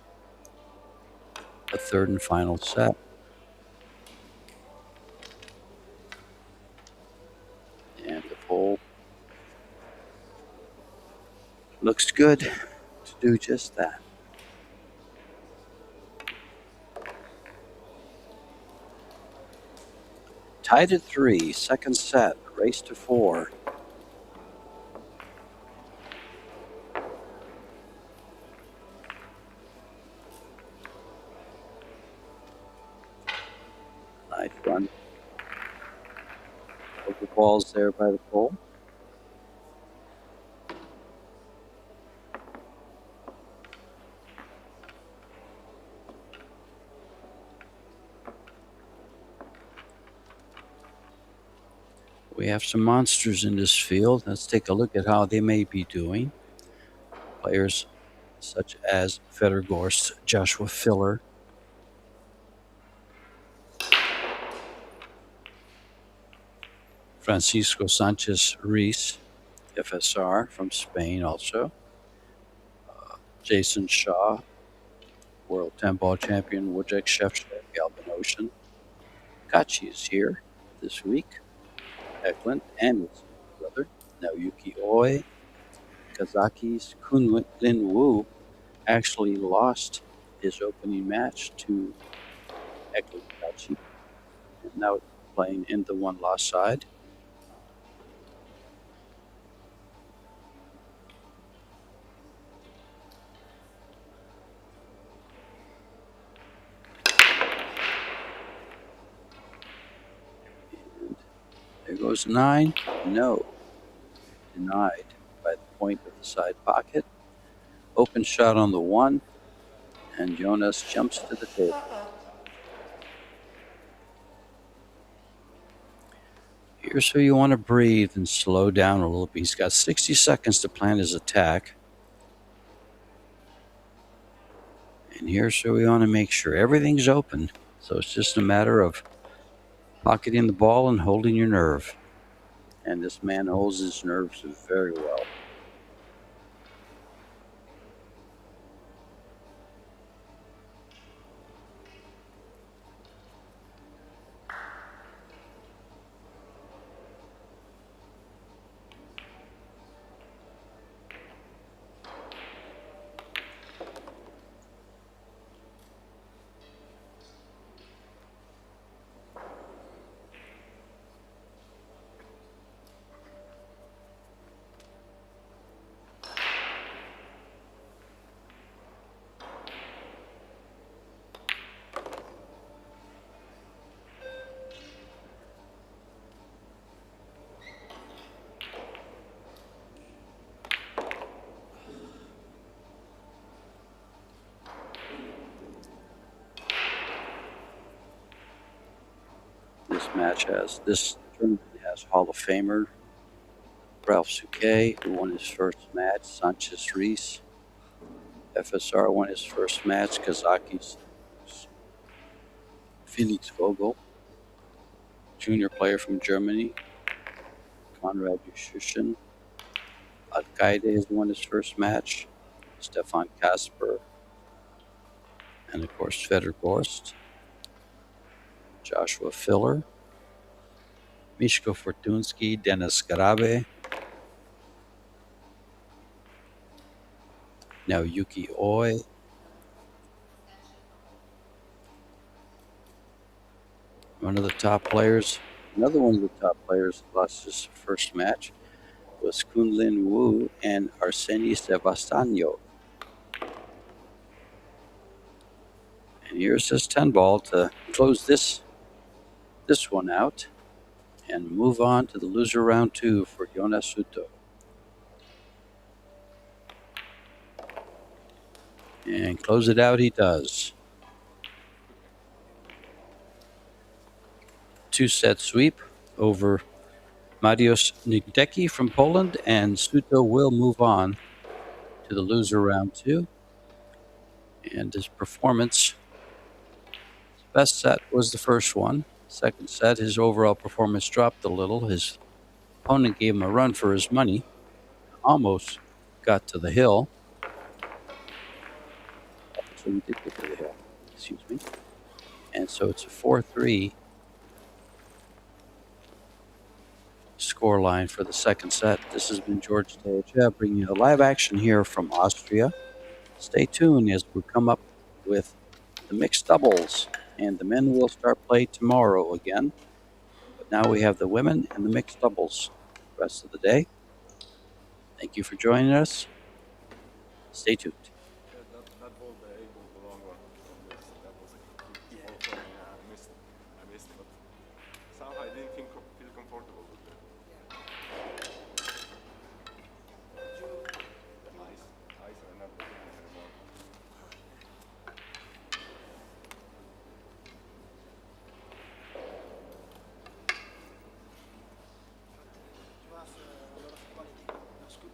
a third and final set. And the pole looks good to do just that. Tied at 3, second set, race to 4. Nice run. Over balls there by the pole. We have some monsters in this field. Let's take a look at how they may be doing. Players such as Federgorst, Joshua Filler, Francisco Sanchez Reis, FSR from Spain also. Jason Shaw, World 10-ball champion, Wojciech Szewczak, Alpin Ocean. Kachi is here this week. Eklund and his brother, Naoyuki Oi. Kazaki's Kunlin Wu actually lost his opening match to Eklund Kachi, and now playing in the one-loss side. There goes 9. No. Denied by the point of the side pocket. Open shot on the 1. And Jonas jumps to the table. Here's where you want to breathe and slow down a little bit. He's got 60 seconds to plan his attack. And here's where we want to make sure everything's open. So it's just a matter of pocketing the ball and holding your nerve. And this man holds his nerves very well. match this tournament has Hall of Famer Ralph Souquet, who won his first match. Sanchez Reese, FSR, won his first match. Kazaki's Felix Vogel, junior player from Germany. Konrad Yushushin. Al-Qaeda has won his first match. Stefan Kasper. And of course, Fedor Gorst. Joshua Filler. Mishko Fortunsky, Denis Garabe. Now Yuki Oi. One of the top players, another one of the top players lost his first match was Kunlin Wu and Arseny Sevastano. And here's his 10 ball to close this one out and move on to the loser round 2 for Jonas Suto. And close it out he does. 2-set sweep over Mariusz Nigdecki from Poland, and Suto will move on to the loser round 2. And his performance, his best set was the first one. Second set, his overall performance dropped a little. His opponent gave him a run for his money. Almost got to the hill. So he did get to the hill. Excuse me. And so it's a 4-3 score line for the second set. This has been George Teja bringing you the live action here from Austria. Stay tuned as we come up with the mixed doubles, and the men will start play tomorrow again. But now we have the women and the mixed doubles the rest of the day. Thank you for joining us. Stay tuned. That was the long one. That was a ball for me. I missed, but somehow I didn't feel comfortable with the ice are not the same anymore. You have a lot of quality. That's good.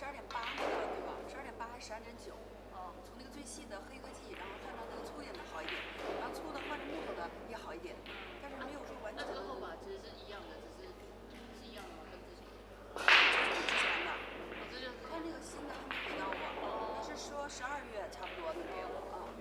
12.8那个对吧？12.8还是12.9？从那个最细的黑科技，然后换到那个粗一点的好一点，然后粗的换成木头的也好一点，但是没有说完全。那这个后把其实是一样的，只是一样的吗？跟之前？就是之前的。这就是。他那个新的还没给到我，他是说12月差不多能给我啊。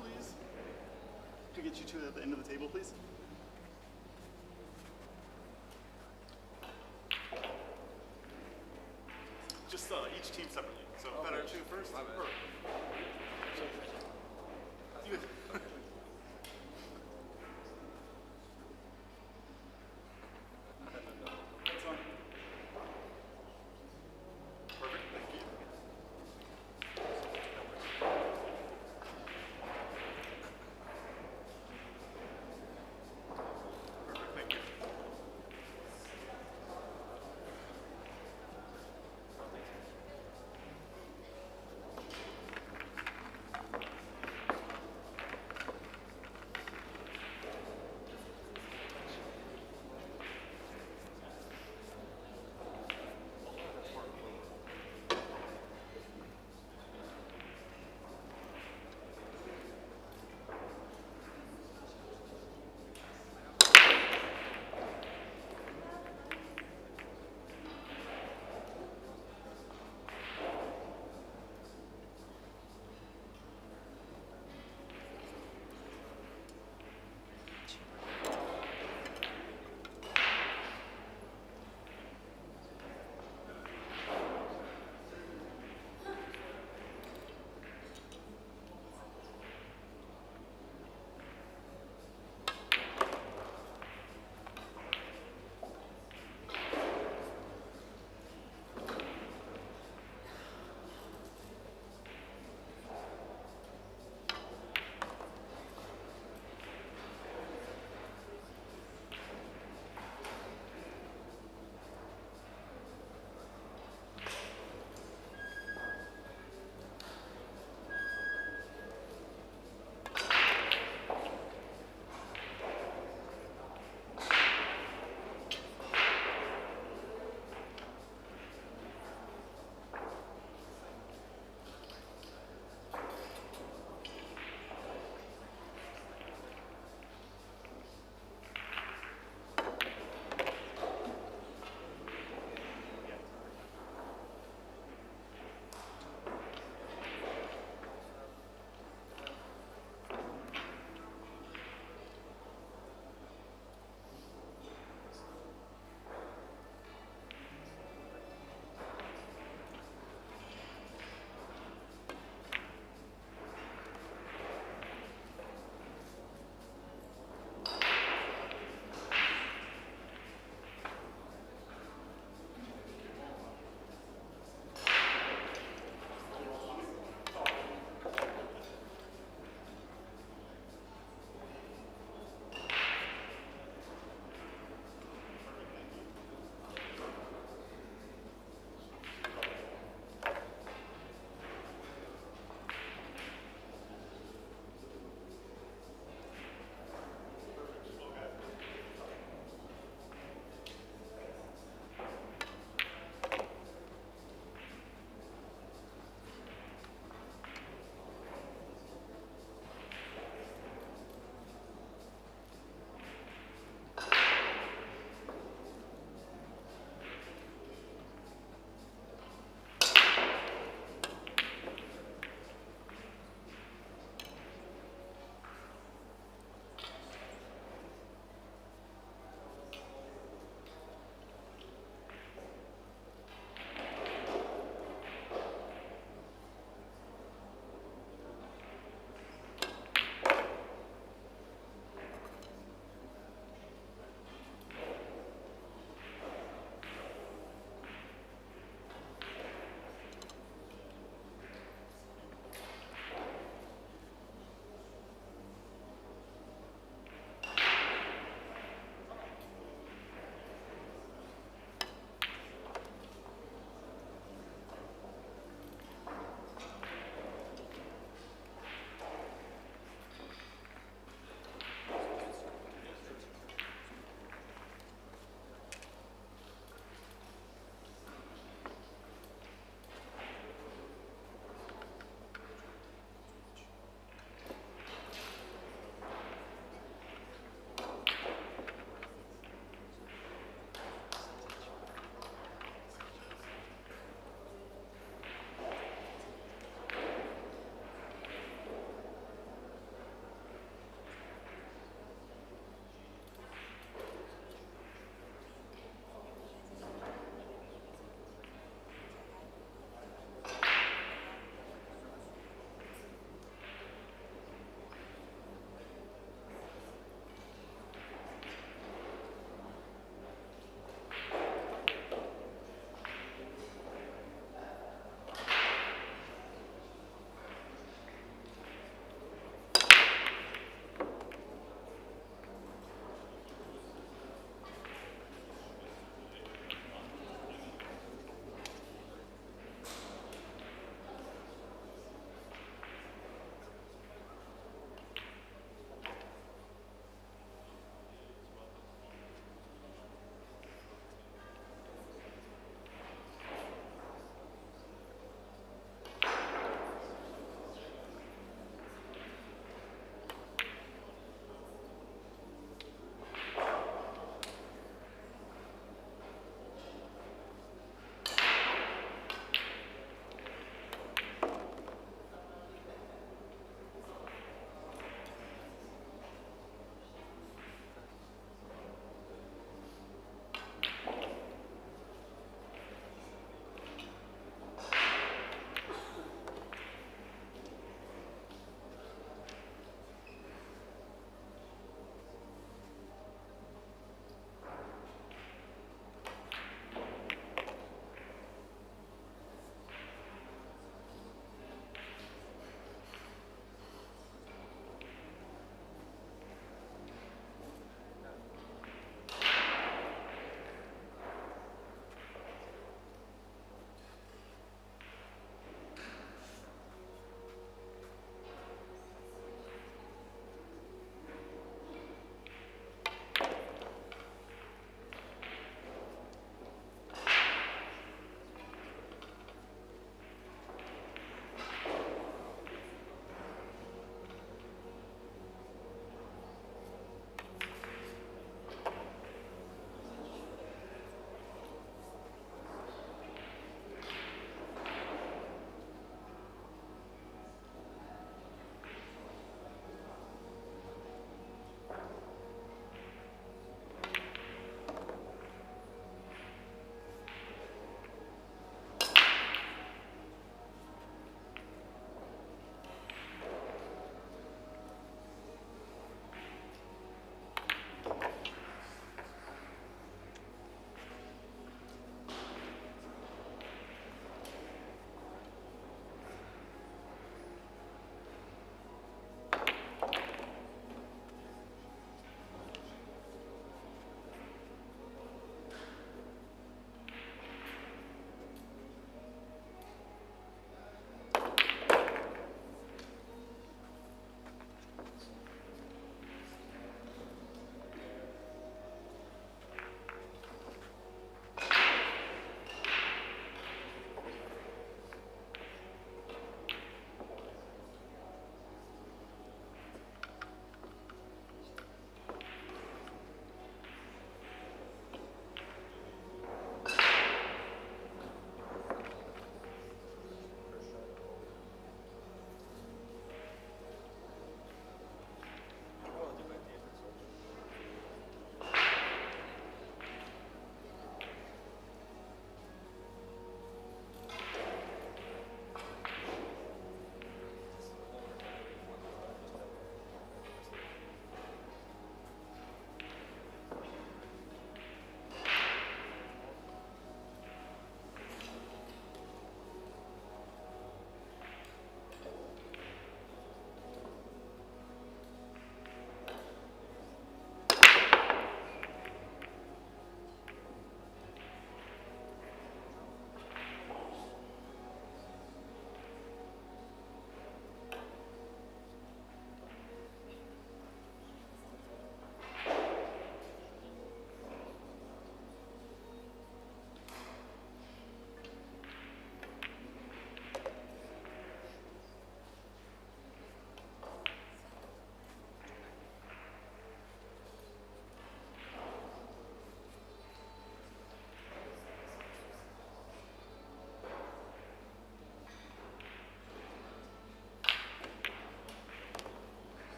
please? Can we get you to the end of the table, please? Just each team separately. So better two first. You- That's fine. Perfect. Thank you. Perfect. Thank you.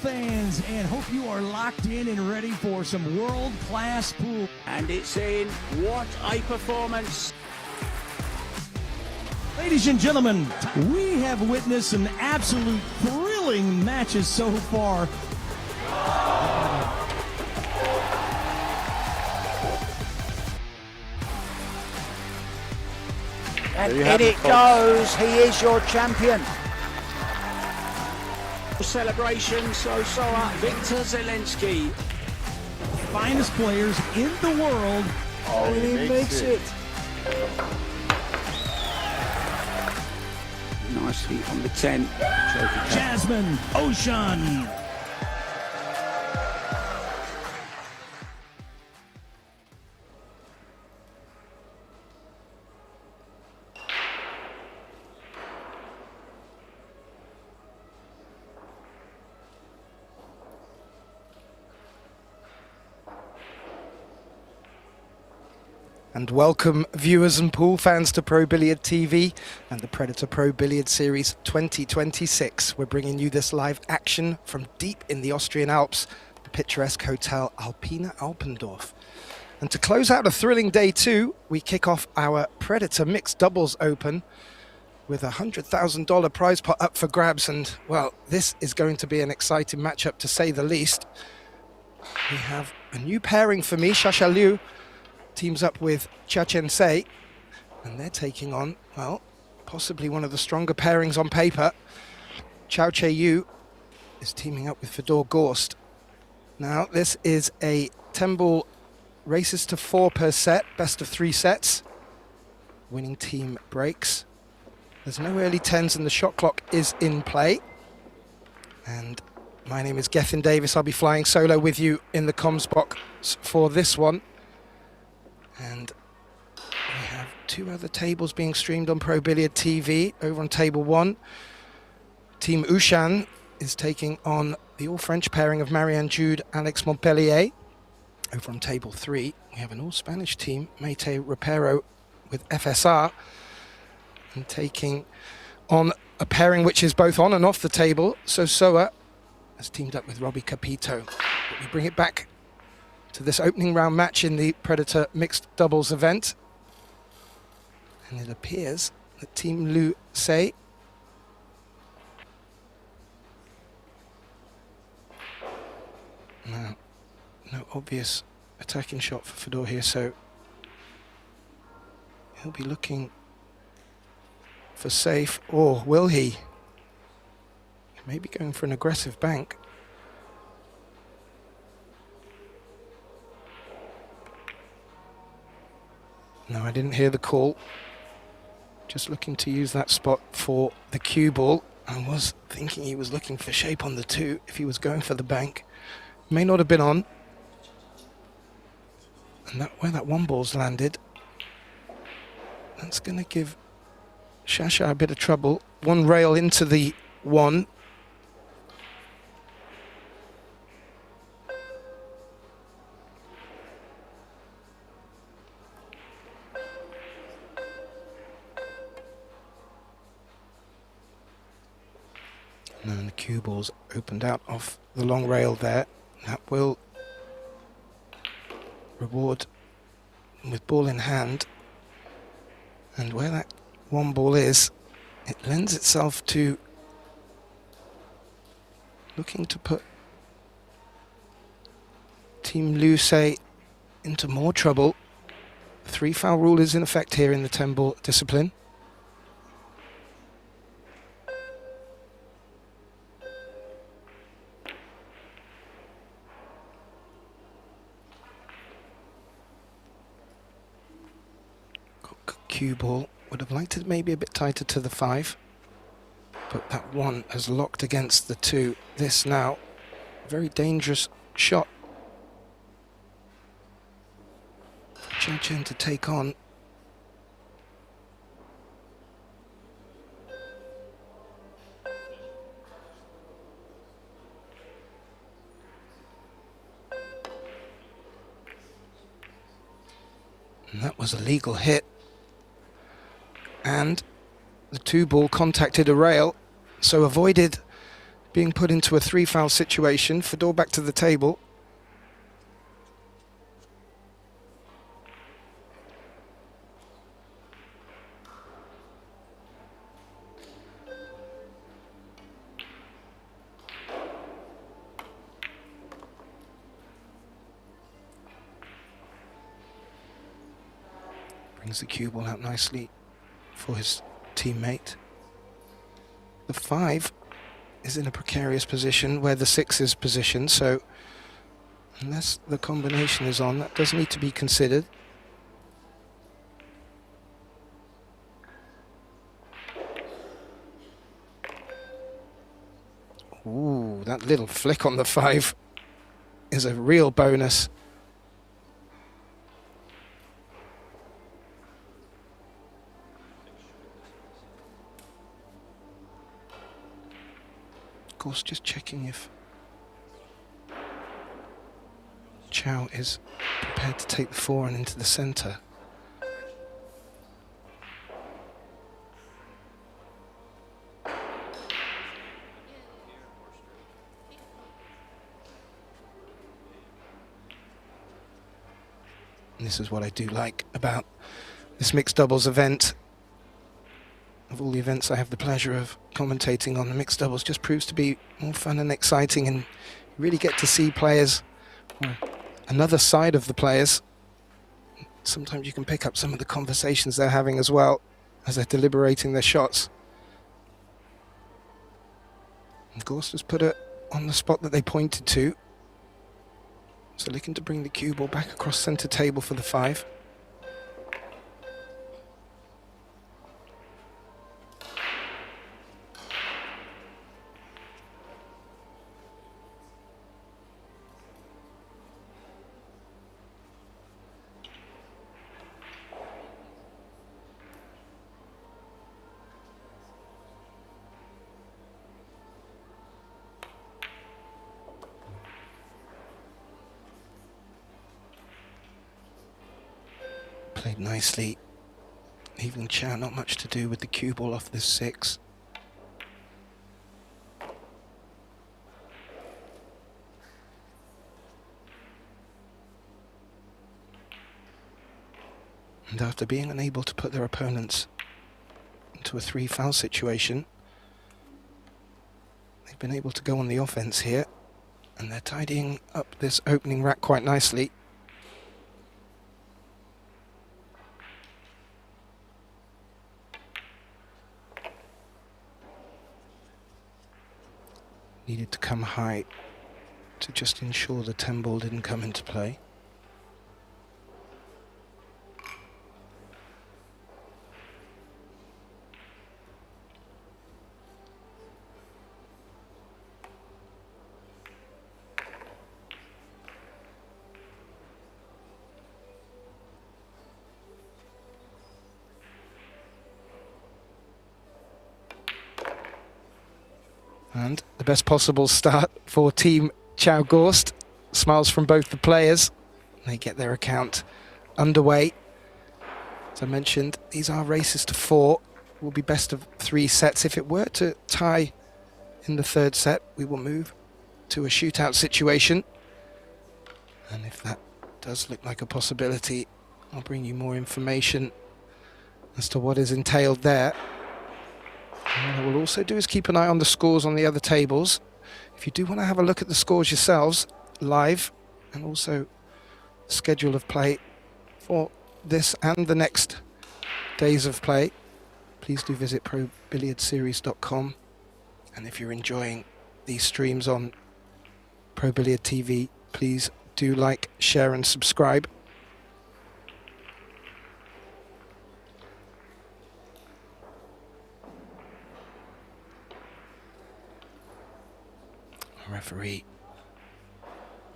fans, and hope you are locked in and ready for some world-class pool. And it's in. What a performance. Ladies and gentlemen, we have witnessed some absolute thrilling matches so far. And in it goes. He is your champion. Celebration, so Victor Zelensky. Finest players in the world. Oh, he makes it. Nicely on the 10. Jasmine Ocean. And welcome viewers and pool fans to Pro Billiard TV and the Predator Pro Billiard Series 2026. We're bringing you this live action from deep in the Austrian Alps, the picturesque hotel Alpina Alpendorf. And to close out a thrilling day two, we kick off our Predator Mixed Doubles Open with a $100,000 prize pot up for grabs. And well, this is going to be an exciting matchup to say the least. We have a new pairing for me, Shasha Liu teams up with Cha Chen Sei, and they're taking on, well, possibly one of the stronger pairings on paper. Chao Che Yu is teaming up with Fedor Gorst. Now, this is a 10-ball races to 4 per set, best of 3 sets. Winning team breaks. There's no early 10s and the shot clock is in play. And my name is Gethin Davis. I'll be flying solo with you in the comms box for this one. And we have 2 other tables being streamed on Pro Billiard TV. Over on table 1, Team Ushan is taking on the all-French pairing of Marianne Jude, Alex Montpellier. Over on table 3, we have an all-Spanish team, Maite Rapero with FSR, and taking on a pairing which is both on and off the table. So Soa has teamed up with Robbie Capito. But we bring it back to this opening round match in the Predator Mixed Doubles event. And it appears that Team Liu Sei now, no obvious attacking shot for Fedor here, so he'll be looking for safe, or will he? He may be going for an aggressive bank. No, I didn't hear the call. Just looking to use that spot for the cue ball. I was thinking he was looking for shape on the 2 if he was going for the bank. May not have been on. And where that 1 ball's landed, that's going to give Shasha a bit of trouble. 1 rail into the 1. And then the cue ball's opened out off the long rail there. That will reward with ball in hand. And where that 1 ball is, it lends itself to looking to put Team Liu Sei into more trouble. The 3 foul rule is in effect here in the 10-ball discipline. Cue ball would have liked it maybe a bit tighter to the 5, but that 1 has locked against the 2. This now, very dangerous shot for Chen Chen to take on. And that was a legal hit. And the 2 ball contacted a rail, so avoided being put into a 3-foul situation. Fedor back to the table. Brings the cue ball out nicely for his teammate. The 5 is in a precarious position where the 6 is positioned, so unless the combination is on, that does need to be considered. Ooh, that little flick on the 5 is a real bonus. Of course, just checking if Chow is prepared to take the 4 and into the centre. And this is what I do like about this mixed doubles event. Of all the events I have the pleasure of commentating on, the mixed doubles just proves to be more fun and exciting, and you really get to see players, or another side of the players. Sometimes you can pick up some of the conversations they're having as well as they're deliberating their shots. And Gorst has put it on the spot that they pointed to. So looking to bring the cue ball back across centre table for the 5. Played nicely. Even Chow, not much to do with the cue ball off this 6. And after being unable to put their opponents into a 3-foul situation, they've been able to go on the offense here, and they're tidying up this opening rack quite nicely. Needed to come high to just ensure the 10 ball didn't come into play. And the best possible start for Team Chow Gorst. Smiles from both the players. They get their account underway. As I mentioned, these are races to 4. Will be best of 3 sets. If it were to tie in the 3rd set, we will move to a shootout situation. And if that does look like a possibility, I'll bring you more information as to what is entailed there. And what I will also do is keep an eye on the scores on the other tables. If you do want to have a look at the scores yourselves live, and also the schedule of play for this and the next days of play, please do visit ProBilliardSeries.com. And if you're enjoying these streams on Pro Billiard TV, please do like, share and subscribe. Referee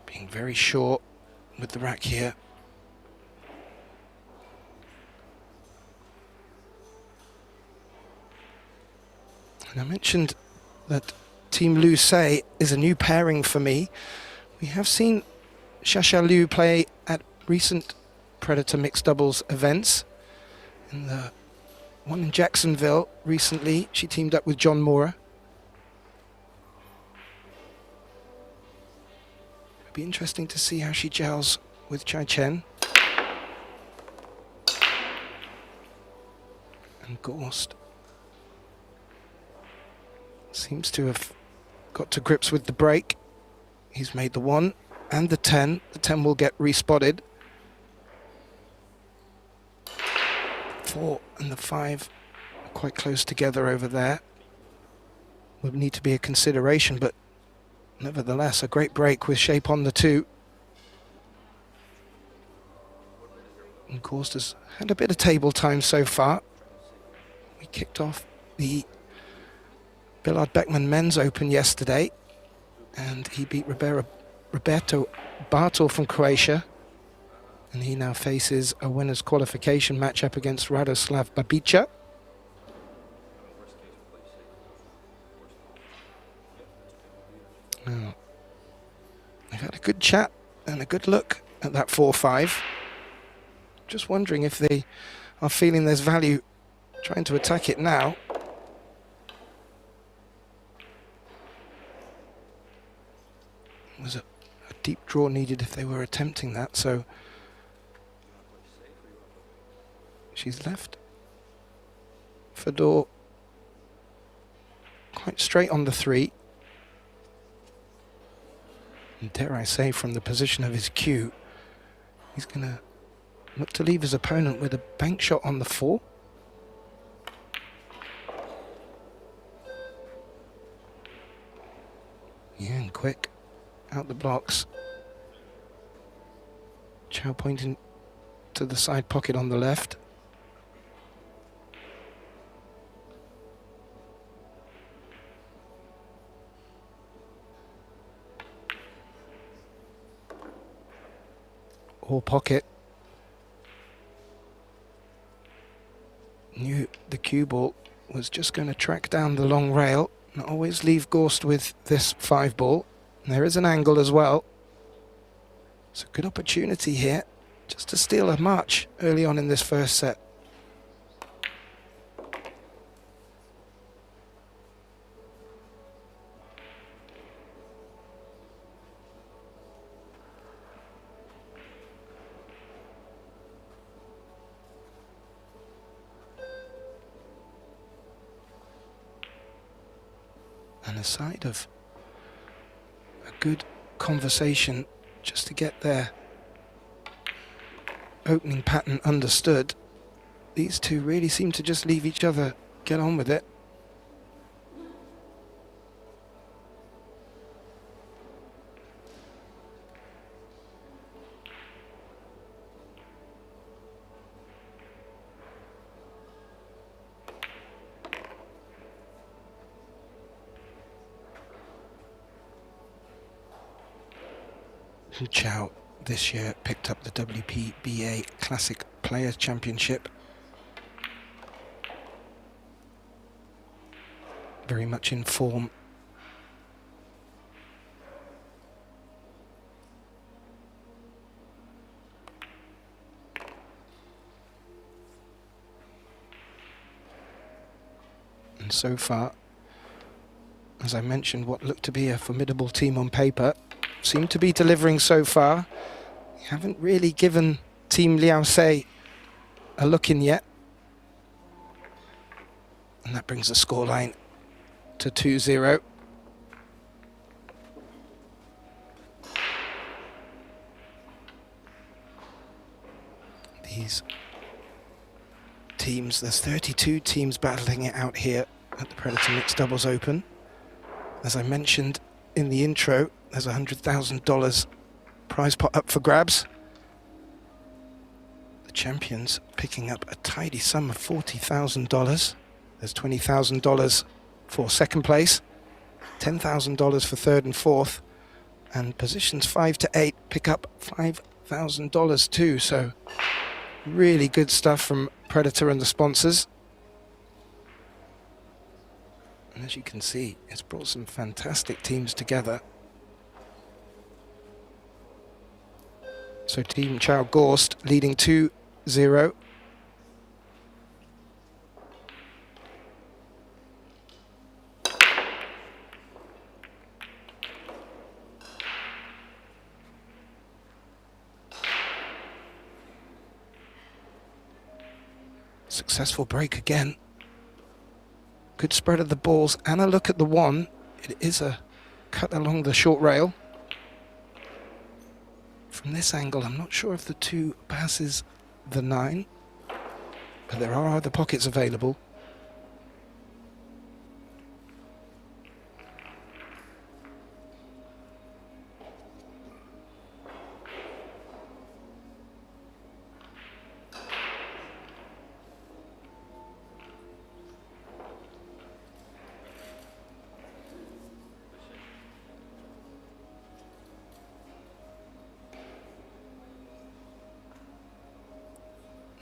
being very short with the rack here. And I mentioned that Team Liu Se is a new pairing for me. We have seen Xia Liu play at recent Predator mixed doubles events. In the one in Jacksonville recently, she teamed up with John Mora. be interesting to see how she gels with Chai Chen. And Gorst seems to have got to grips with the break. He's made the 1 and the 10. The 10 will get respotted. 4 and the 5 are quite close together over there. Would need to be a consideration, but nevertheless, a great break with shape on the 2. And Gorst has had a bit of table time so far. We kicked off the Billard Beckmann Men's Open yesterday, and he beat Roberto Bartol from Croatia, and he now faces a winner's qualification matchup against Radoslav Babica. Now, they've had a good chat and a good look at that 4-5. Just wondering if they are feeling there's value trying to attack it now. Was a deep draw needed if they were attempting that, so she's left Fedor quite straight on the 3. And dare I say, from the position of his cue, he's going to look to leave his opponent with a bank shot on the 4. Yeah, and quick out the blocks. Chow pointing to the side pocket on the left. Or pocket. Knew the cue ball was just going to track down the long rail and always leave Gorst with this 5 ball. And there is an angle as well. It's a good opportunity here just to steal a march early on in this first set. And a side of a good conversation just to get their opening pattern understood. These two really seem to just leave each other get on with it. Chow this year picked up the WPBA Classic Players Championship. Very much in form. And so far, as I mentioned, what looked to be a formidable team on paper seem to be delivering so far. Haven't really given Team Liao Se a look in yet. And that brings the scoreline to 2-0. These teams, there's 32 teams battling it out here at the Predator Mixed Doubles Open. As I mentioned in the intro, there's $100,000 prize pot up for grabs. The champions picking up a tidy sum of $40,000. There's $20,000 for second place, $10,000 for third and fourth, and positions 5 to 8 pick up $5,000 too. So really good stuff from Predator and the sponsors. And as you can see, it's brought some fantastic teams together. So Team Chow Gorst leading 2-0. Successful break again. Good spread of the balls and a look at the one. It is a cut along the short rail. From this angle, I'm not sure if the 2 passes the 9, but there are other pockets available.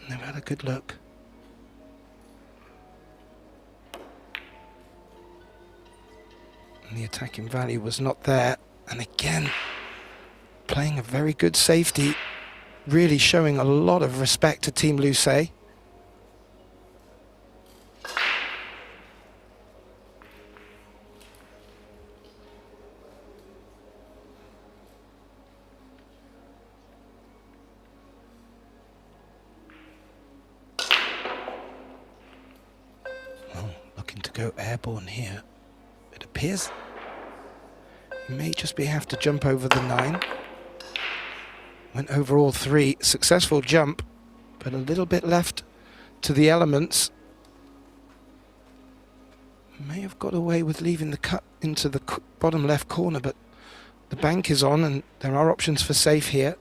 They've had a good look. And the attacking value was not there. And again, playing a very good safety, really showing a lot of respect to Team Lucé. Go airborne here. It appears he may just have to jump over the 9. Went over all 3. Successful jump, but a little bit left to the elements. May have got away with leaving the cut into the bottom left corner, but the bank is on and there are options for safe here.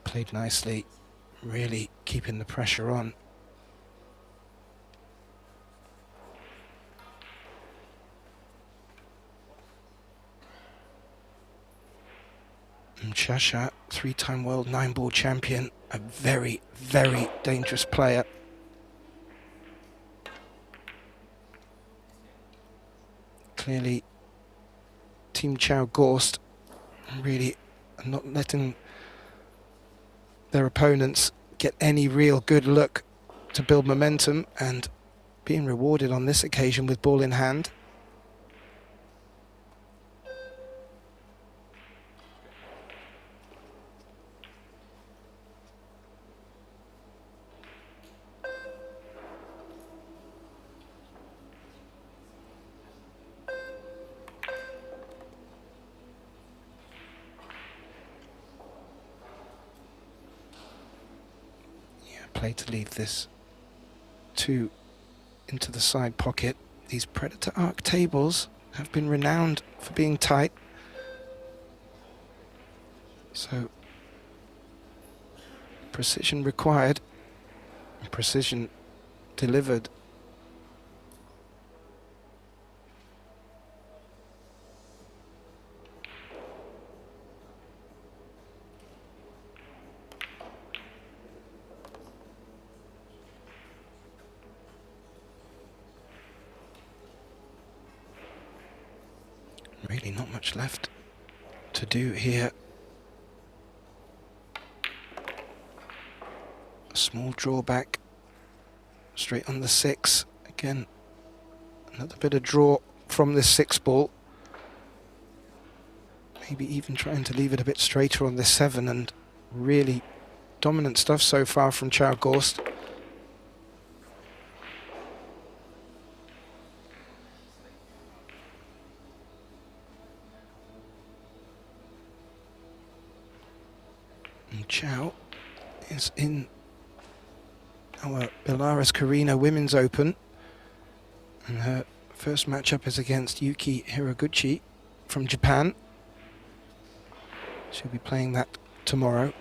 Played nicely, really keeping the pressure on. And Shasha, 3-time world 9-ball champion, a very, very dangerous player. Clearly, Team Chow Gorst really not letting their opponents get any real good look to build momentum, and being rewarded on this occasion with ball in hand. Play to leave this 2 into the side pocket. These Predator Arc tables have been renowned for being tight. So precision required, and precision delivered. Really not much left to do here. A small drawback straight on the 6. Again, another bit of draw from this 6 ball. Maybe even trying to leave it a bit straighter on this 7, and really dominant stuff so far from Chow Gorst. Chow is in our Belarus Carrinho Women's Open, and her first matchup is against Yuki Hiraguchi from Japan. She'll be playing that tomorrow.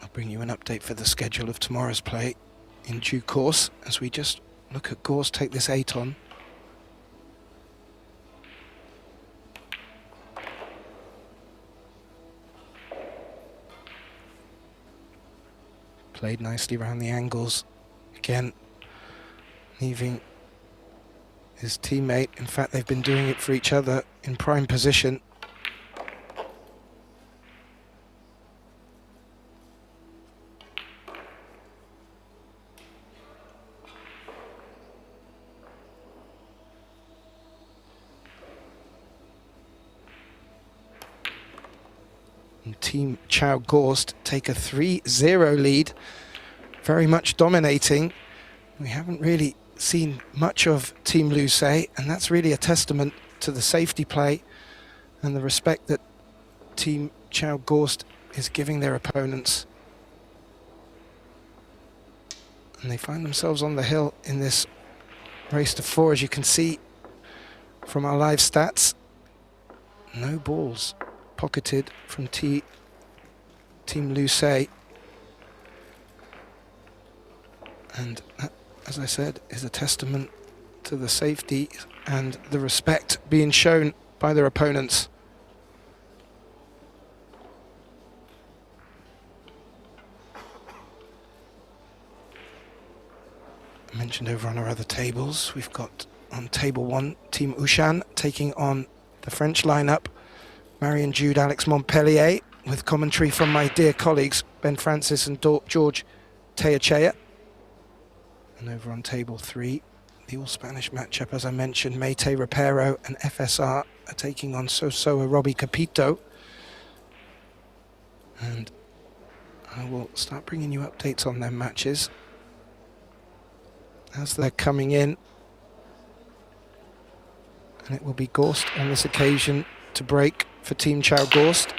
I'll bring you an update for the schedule of tomorrow's play in due course, as we just look at Gorst take this 8 on. Played nicely around the angles. Again, leaving his teammate. In fact, they've been doing it for each other in prime position. And Team Chao Gorst take a 3-0 lead, very much dominating. We haven't really seen much of Team Lucé, and that's really a testament to the safety play and the respect that Team Chao Gorst is giving their opponents. And they find themselves on the hill in this race to 4, as you can see from our live stats. No balls pocketed from Team Lucé. And that, as I said, is a testament to the safety and the respect being shown by their opponents. I mentioned over on our other tables, we've got on table 1, Team Johann taking on the French lineup, Marion Jude, Alex Montpellier, with commentary from my dear colleagues Ben Francis and George Teachea. And over on table 3, the all-Spanish matchup, as I mentioned, Mayte Rapero and FSR are taking on Sosoa Robbie Capito. And I will start bringing you updates on their matches as they're coming in. And it will be Gorst on this occasion to break for Team Chao Gorst,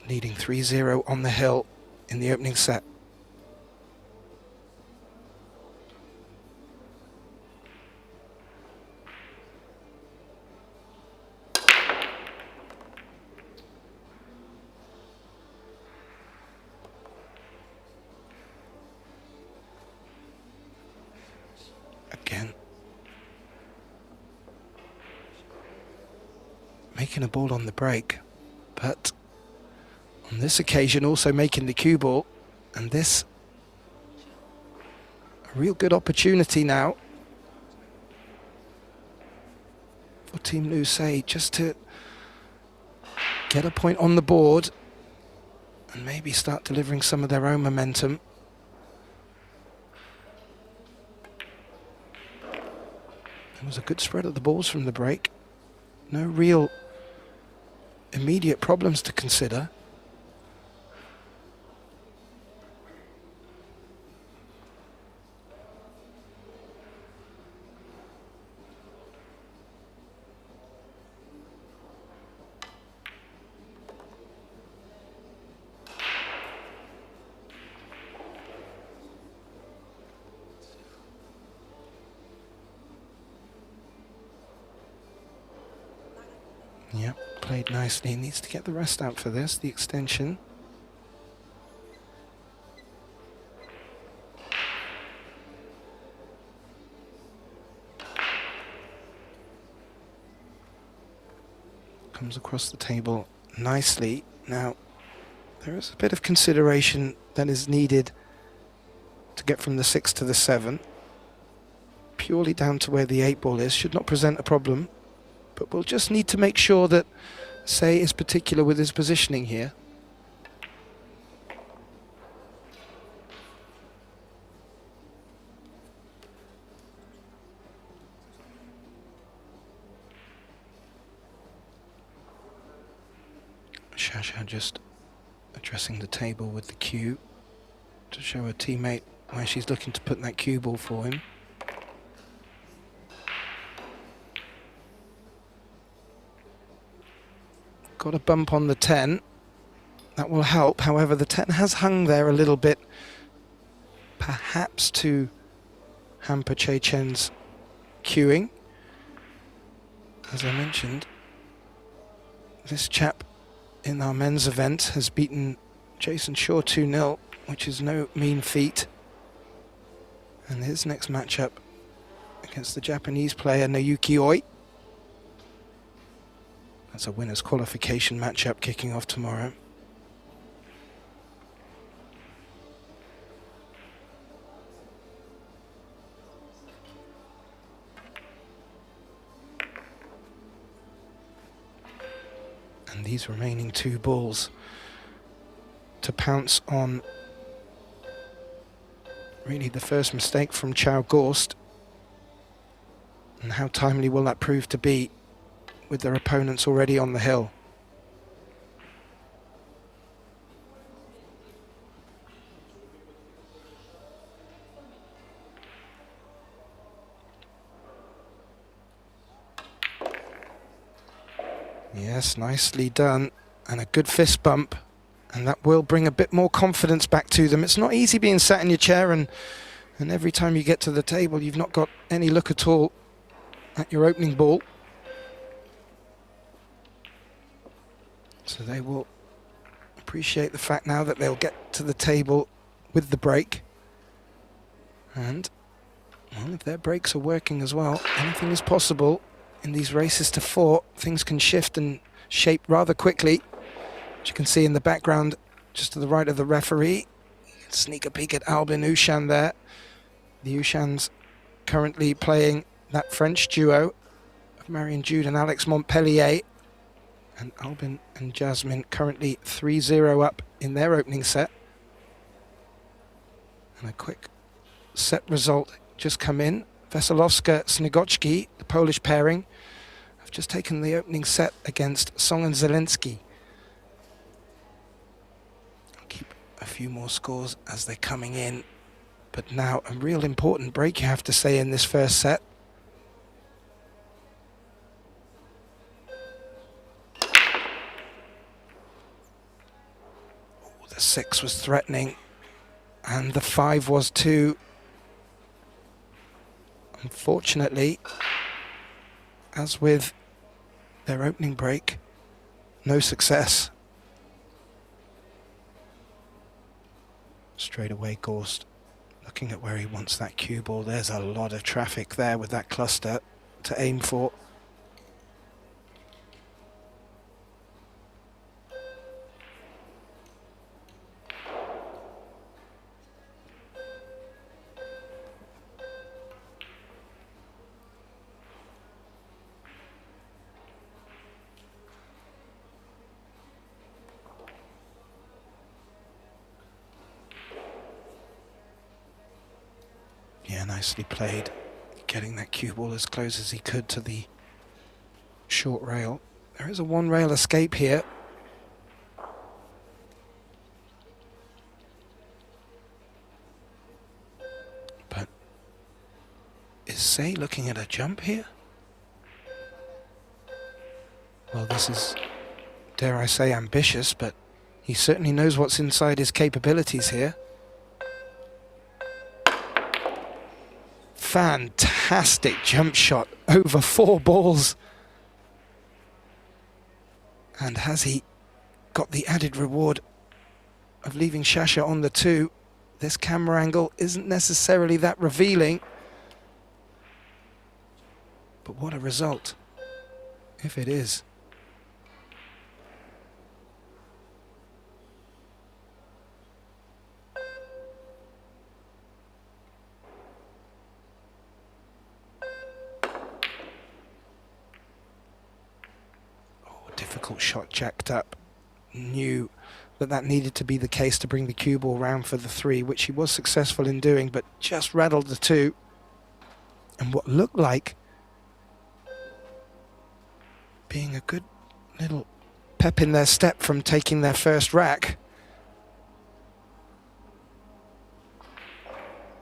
leading 3-0 on the hill in the opening set. Again, making a ball on the break, but on this occasion also making the cue ball, and this a real good opportunity now for Team Lucé just to get a point on the board and maybe start delivering some of their own momentum. It was a good spread of the balls from the break. No real immediate problems to consider. Yep, played nicely. Needs to get the rest out for this, the extension. Comes across the table nicely. Now, there is a bit of consideration that is needed to get from the 6 to the 7. Purely down to where the 8 ball is. Should not present a problem. But we'll just need to make sure that Say is particular with his positioning here. Shasha just addressing the table with the cue to show her teammate where she's looking to put that cue ball for him. Got a bump on the 10. That will help. However, the 10 has hung there a little bit, perhaps to hamper Che Chen's cueing. As I mentioned, this chap in our men's event has beaten Jason Shaw 2-0, which is no mean feat. And his next matchup against the Japanese player Naoki Oi. That's a winner's qualification matchup kicking off tomorrow. And these remaining 2 balls to pounce on really the first mistake from Chao Gorst. And how timely will that prove to be with their opponents already on the hill. Yes, nicely done, and a good fist bump, and that will bring a bit more confidence back to them. It's not easy being sat in your chair and every time you get to the table you've not got any look at all at your opening ball. So they will appreciate the fact now that they'll get to the table with the break. And, well, if their breaks are working as well, anything is possible. In these races to 4, things can shift and shape rather quickly. As you can see in the background, just to the right of the referee, you can sneak a peek at Albin Ushan there. The Ushans currently playing that French duo of Marion Jude and Alex Montpellier. And Albin and Jasmine currently 3-0 up in their opening set. And a quick set result just come in. Wesolowska-Snigocki, the Polish pairing, have just taken the opening set against Song and Zelensky. I'll keep a few more scores as they're coming in, but now a real important break, you have to say, in this first set. Ooh, the 6 was threatening, and the 5 was too. Unfortunately, as with their opening break, no success. Straight away, Gorst looking at where he wants that cue ball. There's a lot of traffic there with that cluster to aim for. Yeah, nicely played, getting that cue ball as close as he could to the short rail. There is a 1-rail escape here. But is Say looking at a jump here? Well, this is, dare I say, ambitious, but he certainly knows what's inside his capabilities here. Fantastic jump shot over 4 balls. And has he got the added reward of leaving Sasha on the 2? This camera angle isn't necessarily that revealing. But what a result, if it is. Difficult shot, jacked up. Knew that needed to be the case to bring the cue ball round for the 3, which he was successful in doing, but just rattled the 2. And what looked like being a good little pep in their step from taking their first rack.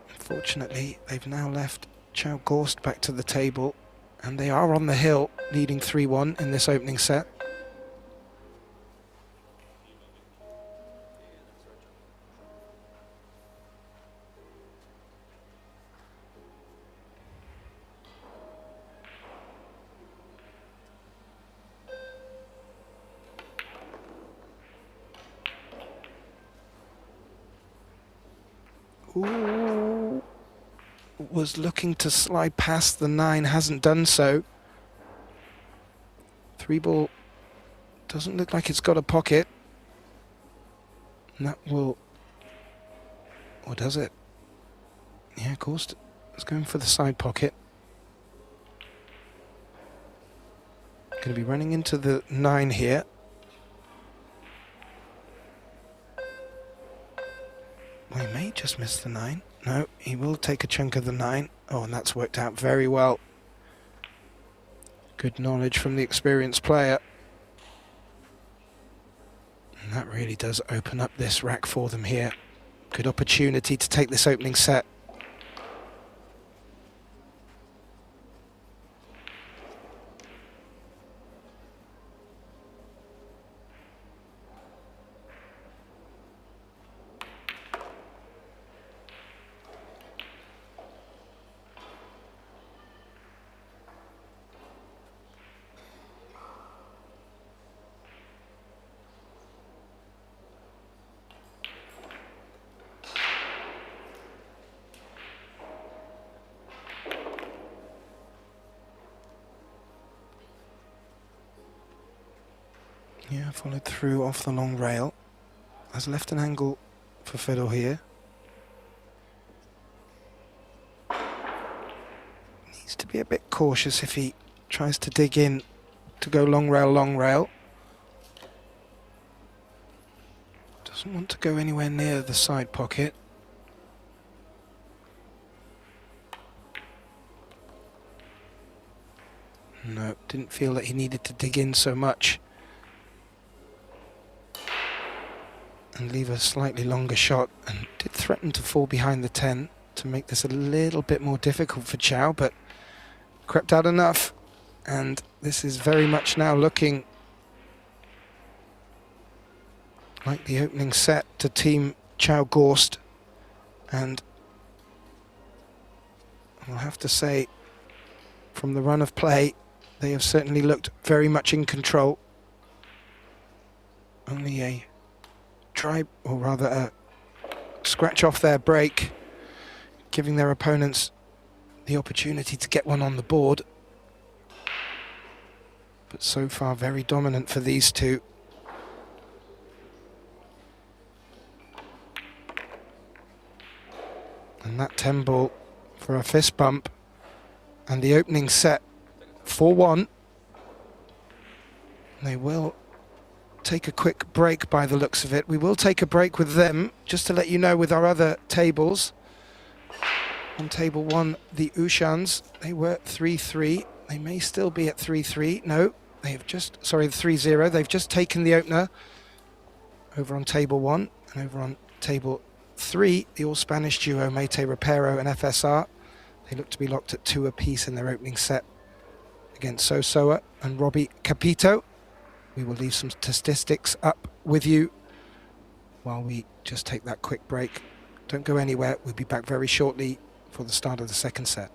Unfortunately, they've now left Chow Gorst back to the table, and they are on the hill, leading 3-1 in this opening set. Ooh, was looking to slide past the 9, hasn't done so. 3 ball doesn't look like it's got a pocket. And that will, or does it? Yeah, of course, it's going for the side pocket. Going to be running into the 9 here. Well, he may just miss the 9. No, he will take a chunk of the 9. Oh, and that's worked out very well. Good knowledge from the experienced player. And that really does open up this rack for them here. Good opportunity to take this opening set. Yeah, followed through off the long rail. Has left an angle for fiddle here. Needs to be a bit cautious if he tries to dig in to go long rail, long rail. Doesn't want to go anywhere near the side pocket. No, didn't feel that he needed to dig in so much. And leave a slightly longer shot, and did threaten to fall behind the 10 to make this a little bit more difficult for Chow, but crept out enough, and this is very much now looking like the opening set to Team Chow Gorst, and I'll have to say, from the run of play, they have certainly looked very much in control. Only a try, or rather a scratch off their break, giving their opponents the opportunity to get one on the board. But so far very dominant for these two. And that 10 ball for a fist bump, and the opening set 4-1. They will take a quick break by the looks of it. We will take a break with them, just to let you know, with our other tables. On table 1, the Ushans, they were 3-3. They may still be at 3-3. No, they have just, sorry, 3-0. They've just taken the opener over on table 1, and over on table 3, the all-Spanish duo Mete Rapero and FSR. They look to be locked at 2 apiece in their opening set against Sosoa and Robbie Capito. We will leave some statistics up with you while we just take that quick break. Don't go anywhere. We'll be back very shortly for the start of the second set.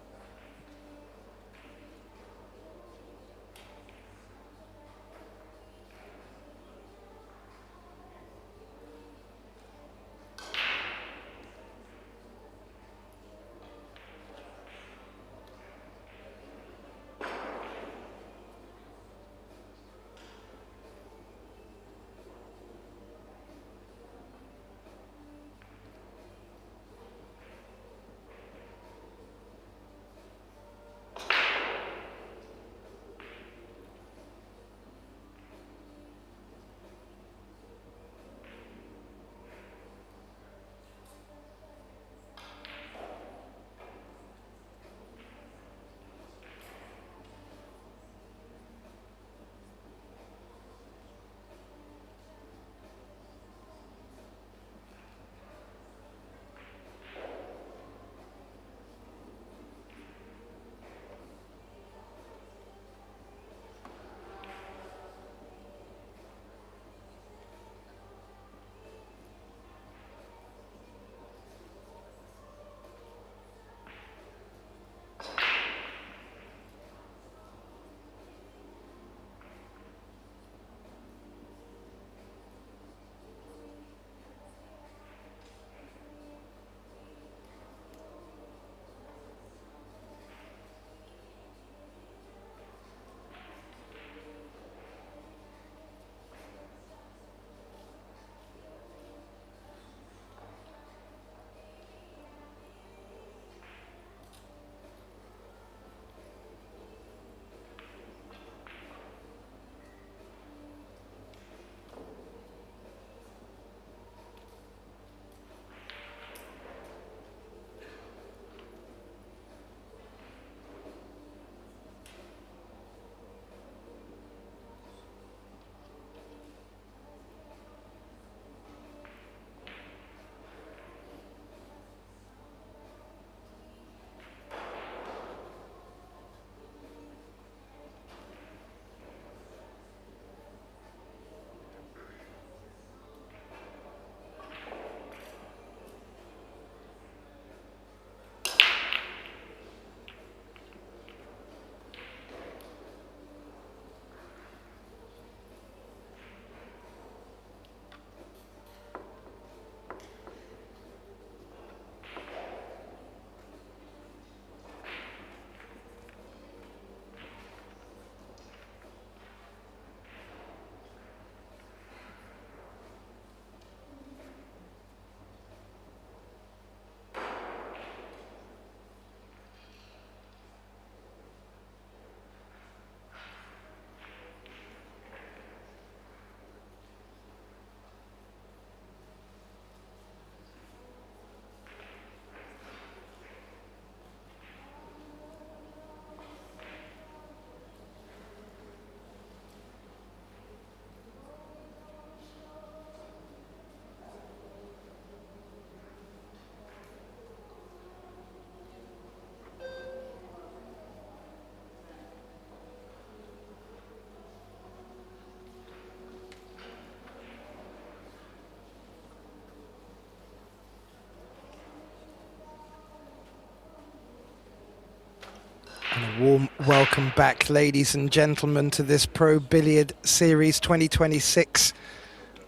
And a warm welcome back, ladies and gentlemen, to this Pro Billiard Series 2026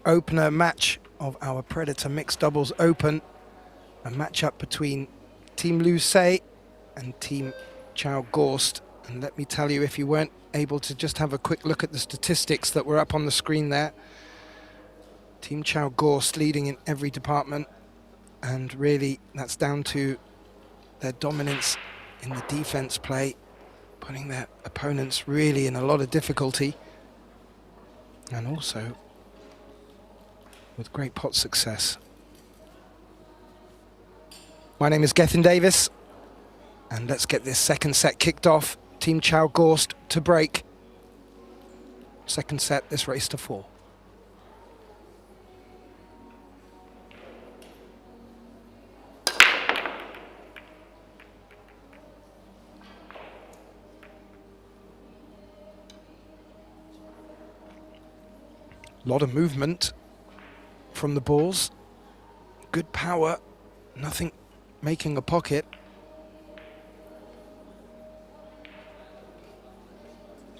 opener match of our Predator Mixed Doubles Open. A matchup between Team Lu Sei and Team Chao Gorst. And let me tell you, if you weren't able to just have a quick look at the statistics that were up on the screen there, Team Chao Gorst leading in every department, and really that's down to their dominance in the defense play, putting their opponents really in a lot of difficulty, and also with great pot success. My name is Gethin Davis, and let's get this second set kicked off. Team Chao Gorst to break. Second set, this race to 4. Lot of movement from the balls. Good power, nothing making a pocket.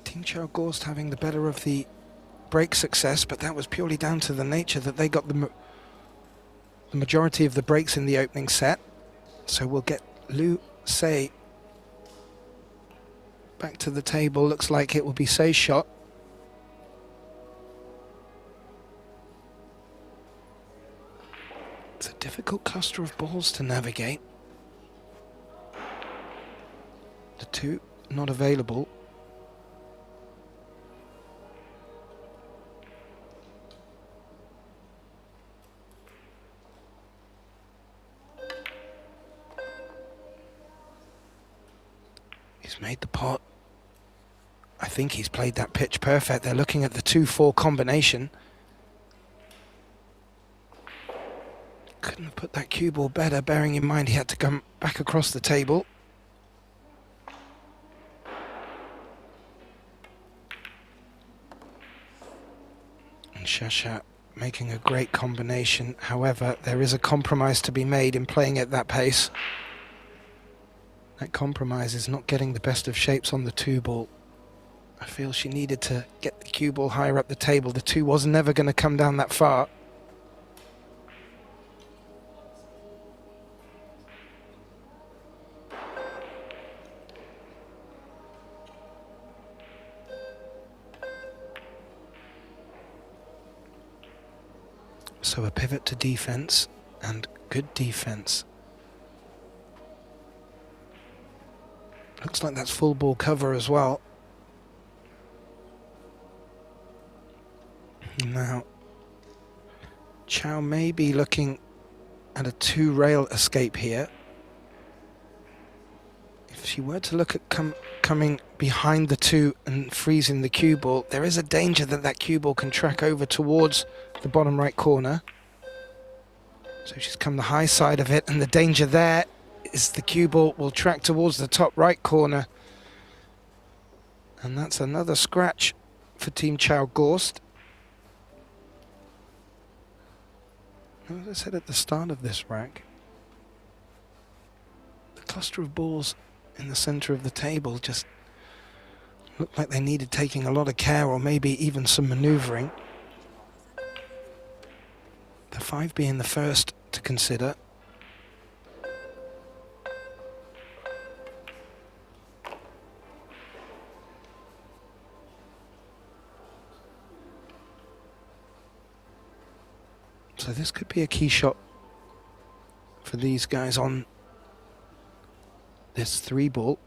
Team Chao Gorst having the better of the break success, but that was purely down to the nature that they got the majority of the breaks in the opening set. So we'll get Lu Sei back to the table. Looks like it will be Sei's shot. It's a difficult cluster of balls to navigate. The 2 not available. He's made the pot. I think he's played that pitch perfect. They're looking at the 2-4 combination. Couldn't have put that cue ball better, bearing in mind he had to come back across the table. And Shasha making a great combination. However, there is a compromise to be made in playing at that pace. That compromise is not getting the best of shapes on the 2 ball. I feel she needed to get the cue ball higher up the table. The 2 was never going to come down that far. So a pivot to defense, and good defense. Looks like that's full ball cover as well. Now, Chao may be looking at a 2-rail escape here. If she were to look at coming behind the 2 and freezing the cue ball, there is a danger that that cue ball can track over towards the bottom right corner. So she's come the high side of it, and the danger there is the cue ball will track towards the top right corner. And that's another scratch for Team Chao Gorst. As I said at the start of this rack, the cluster of balls in the center of the table just looked like they needed taking a lot of care, or maybe even some maneuvering. The 5 being the first to consider. So this could be a key shot for these guys on this 3 ball.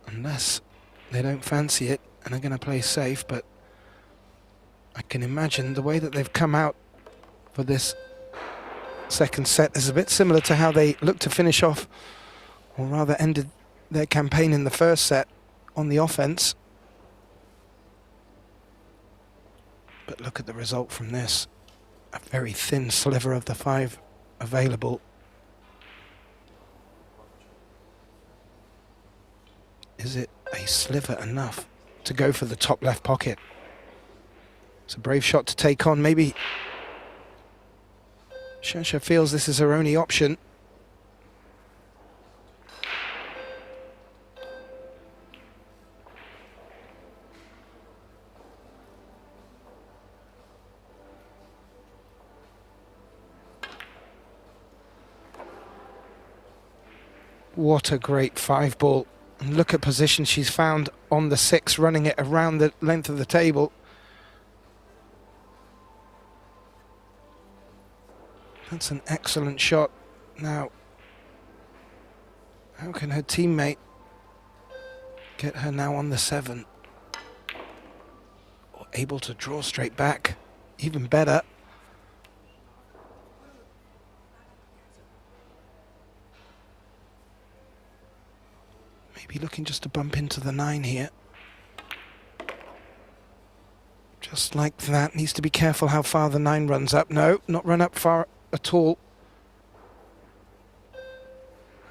Unless they don't fancy it and are going to play safe, but I can imagine the way that they've come out for this second set is a bit similar to how they looked to finish off, or rather ended their campaign in the first set on the offense. But look at the result from this. A very thin sliver of the 5 available. Is it a sliver enough to go for the top left pocket? It's a brave shot to take on. Maybe Shasha feels this is her only option. What a great 5-ball. And look at position she's found on the 6, running it around the length of the table. That's an excellent shot. Now, how can her teammate get her now on the 7? Or able to draw straight back. Even better. Maybe looking just to bump into the 9 here. Just like that. Needs to be careful how far the 9 runs up. No, not run up far at all.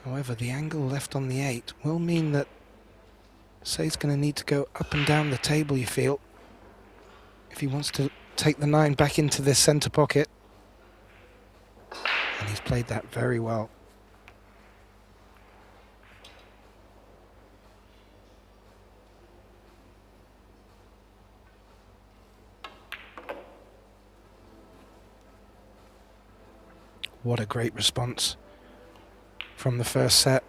However, the angle left on the 8 will mean that Say's going to need to go up and down the table, you feel, if he wants to take the 9 back into this centre pocket. And he's played that very well. What a great response from the first set.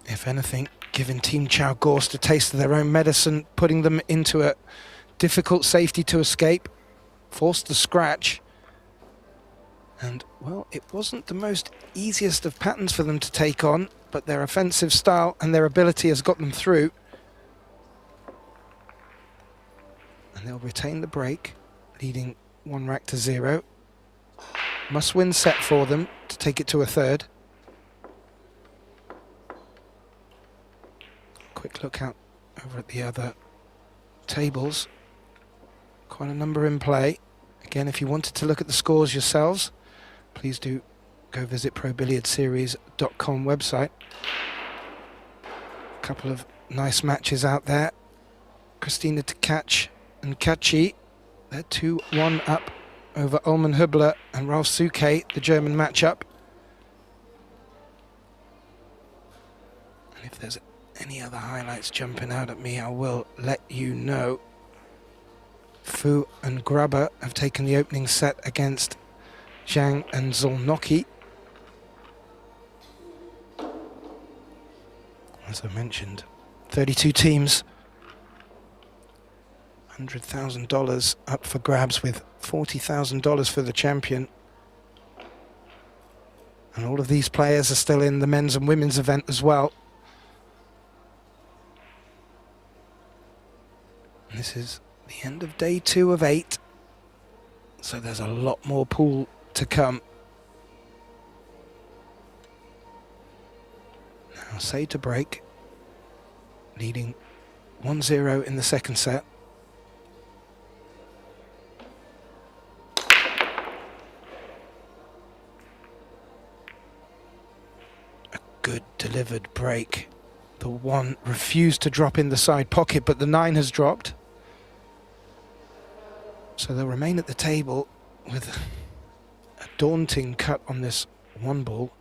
If anything, giving Team Chow Gorst a taste of their own medicine, putting them into a difficult safety to escape, forced the scratch. And, well, it wasn't the most easiest of patterns for them to take on, but their offensive style and their ability has got them through. And they'll retain the break, leading 1-0. Must win set for them to take it to a 3rd. Quick look out over at the other tables. Quite a number in play. Again, if you wanted to look at the scores yourselves, please do go visit ProBilliardSeries.com website. A couple of nice matches out there. Christina Tkach and Kachi, they're 2-1 up over Ulman Hubler and Ralf Suke, the German matchup. And if there's any other highlights jumping out at me, I will let you know. Fu and Grubber have taken the opening set against Zhang and Zolnoki. As I mentioned, 32 teams, $100,000 up for grabs with $40,000 for the champion. And all of these players are still in the men's and women's event as well. This is the end of day 2 of 8, so there's a lot more pool to come. Now Say to break, leading 1-0 in the second set. A good delivered break. The 1 refused to drop in the side pocket, but the 9 has dropped. So they'll remain at the table with a daunting cut on this 1 ball.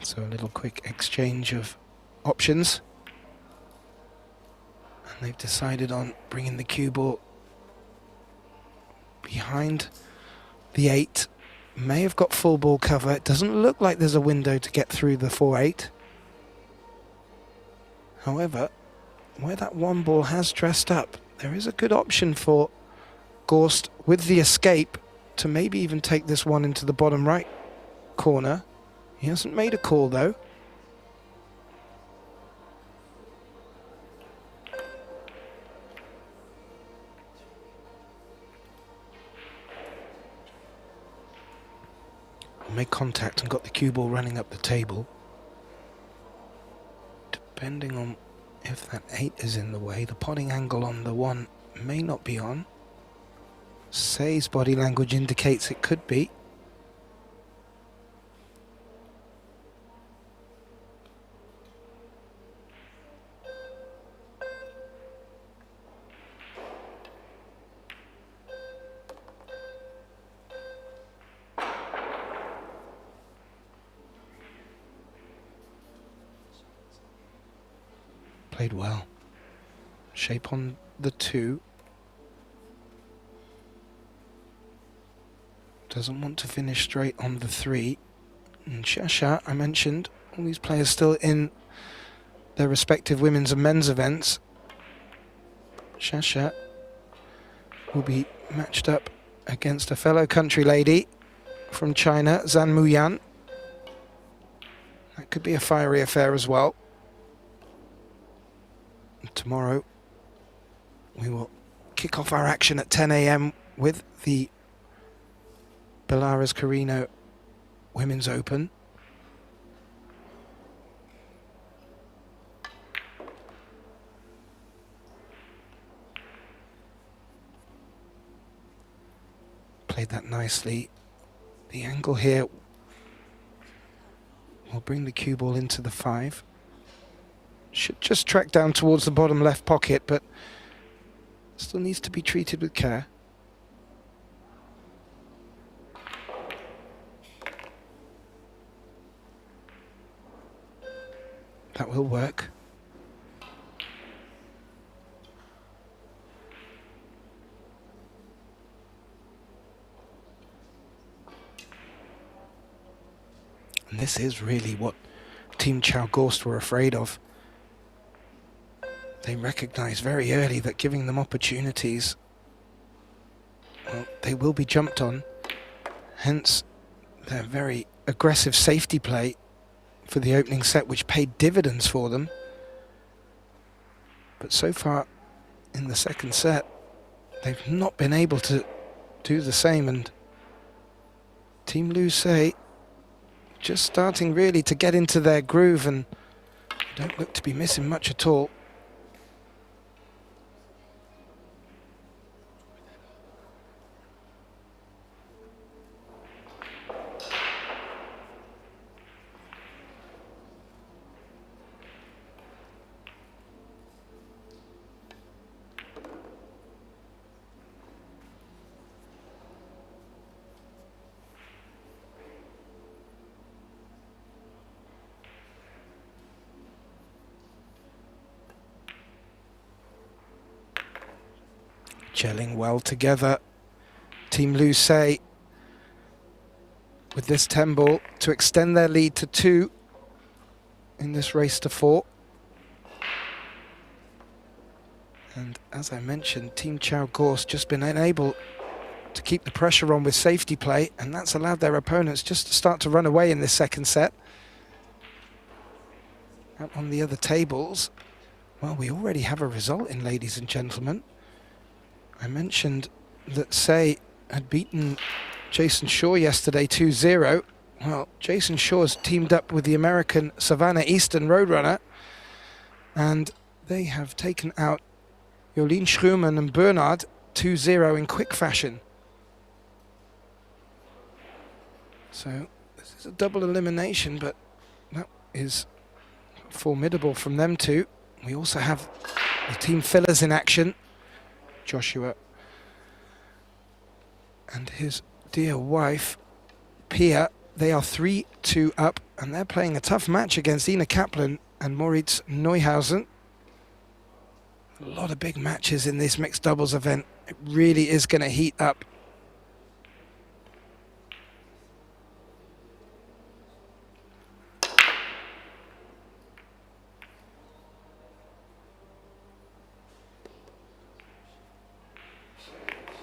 So a little quick exchange of options. And they've decided on bringing the cue ball behind the 8. May have got full ball cover. It doesn't look like there's a window to get through the 4-8. However, where that 1 ball has dressed up, there is a good option for Gorst with the escape to maybe even take this 1 into the bottom right corner. He hasn't made a call though. Made contact and got the cue ball running up the table. Depending on if that 8 is in the way, the potting angle on the 1 may not be on. Say's body language indicates it could be. Played well. Shape on the 2. Doesn't want to finish straight on the 3. And Shasha, I mentioned, all these players still in their respective women's and men's events. Shasha will be matched up against a fellow country lady from China, Zhan Muyan. That could be a fiery affair as well. And tomorrow we will kick off our action at 10 a.m. with the Belarus Carrinho Women's Open. Played that nicely. The angle here will bring the cue ball into the 5. Should just track down towards the bottom left pocket, but still needs to be treated with care. That will work. And this is really what Team Chow Gorst were afraid of. They recognized very early that giving them opportunities, well, they will be jumped on. Hence their very aggressive safety play for the opening set, which paid dividends for them. But so far in the second set, they've not been able to do the same, and Team Lucé just starting really to get into their groove and don't look to be missing much at all. Gelling well together. Team Lucé with this 10 ball to extend their lead to 2 in this race to 4. And as I mentioned, Team Chow Gorst just been unable to keep the pressure on with safety play, and that's allowed their opponents just to start to run away in this second set. Out on the other tables, well, we already have a result in, ladies and gentlemen. I mentioned that Say had beaten Jason Shaw yesterday 2-0. Well, Jason Shaw's teamed up with the American Savannah Eastern Roadrunner, and they have taken out Yalin Schrumann and Bernard 2-0 in quick fashion. So this is a double elimination, but that is formidable from them two. We also have the team fillers in action. Joshua and his dear wife, Pia. They are 3-2 up, and they're playing a tough match against Ina Kaplan and Moritz Neuhausen. A lot of big matches in this mixed doubles event. It really is going to heat up.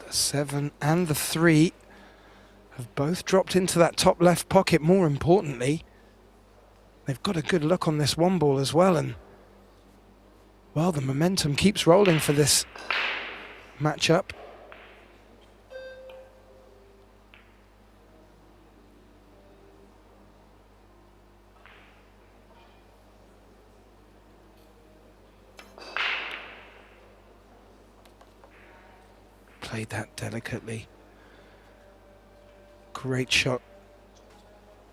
The 7 and the 3 have both dropped into that top left pocket. More importantly, they've got a good look on this 1 ball as well, and well, the momentum keeps rolling for this matchup. Played that delicately. Great shot,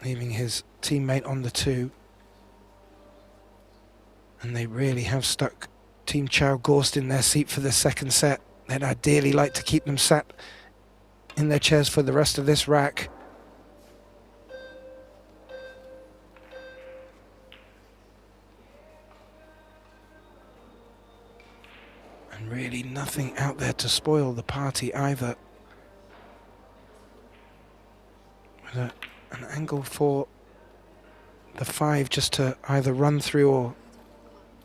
leaving his teammate on the 2. And they really have stuck Team Chow Gorst in their seat for the second set. They'd ideally like to keep them sat in their chairs for the rest of this rack. really nothing out there to spoil the party either. With an angle for the 5 just to either run through or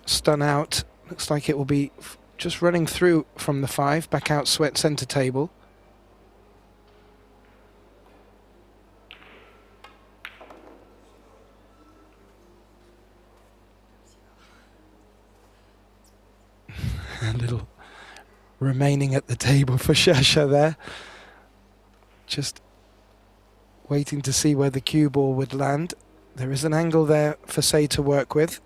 stun out. Looks like it will be just running through from the 5, back out sweat center table. A little remaining at the table for Shasha there. Just waiting to see where the cue ball would land. There is an angle there for Say to work with.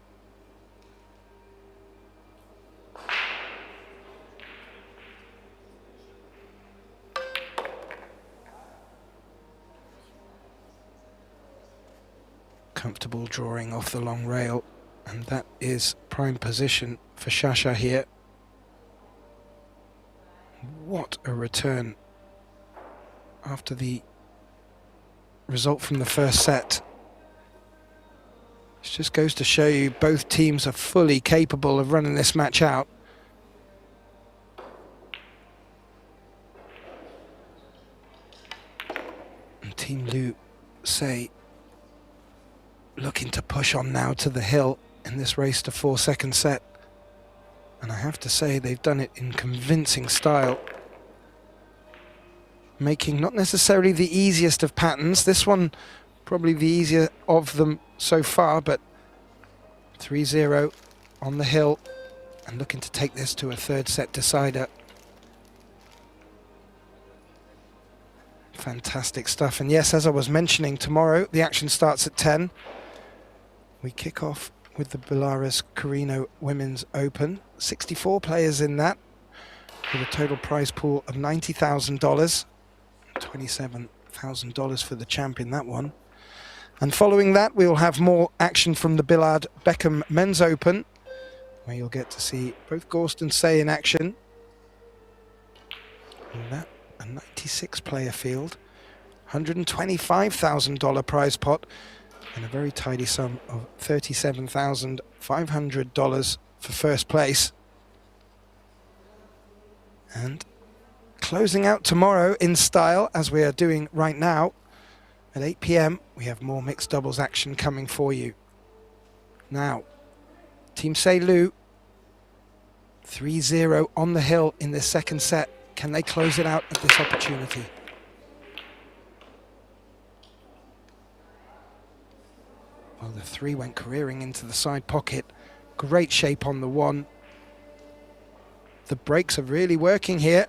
Comfortable drawing off the long rail, and that is prime position for Shasha here. What a return after the result from the first set. This just goes to show you both teams are fully capable of running this match out. And Team Liu Say looking to push on now to the hill in this race to 4-second set. And I have to say they've done it in convincing style. Making not necessarily the easiest of patterns. This one probably the easier of them so far, but 3-0 on the hill and looking to take this to a 3rd set decider. Fantastic stuff. And yes, as I was mentioning, tomorrow the action starts at 10. We kick off with the Belarus Carrinho Women's Open. 64 players in that, with a total prize pool of $90,000. $27,000 for the champion, that one. And following that, we will have more action from the Billard Beckmann Men's Open, where you'll get to see both Gorst and Say in action. And that, a 96-player field, $125,000 prize pot, and a very tidy sum of $37,500 for first place. And closing out tomorrow in style, as we are doing right now, at 8 PM, we have more mixed doubles action coming for you. Now, Team Say Liu, 3-0 on the hill in this 2nd set. Can they close it out at this opportunity? Well, the 3 went careering into the side pocket. Great shape on the 1. The brakes are really working here.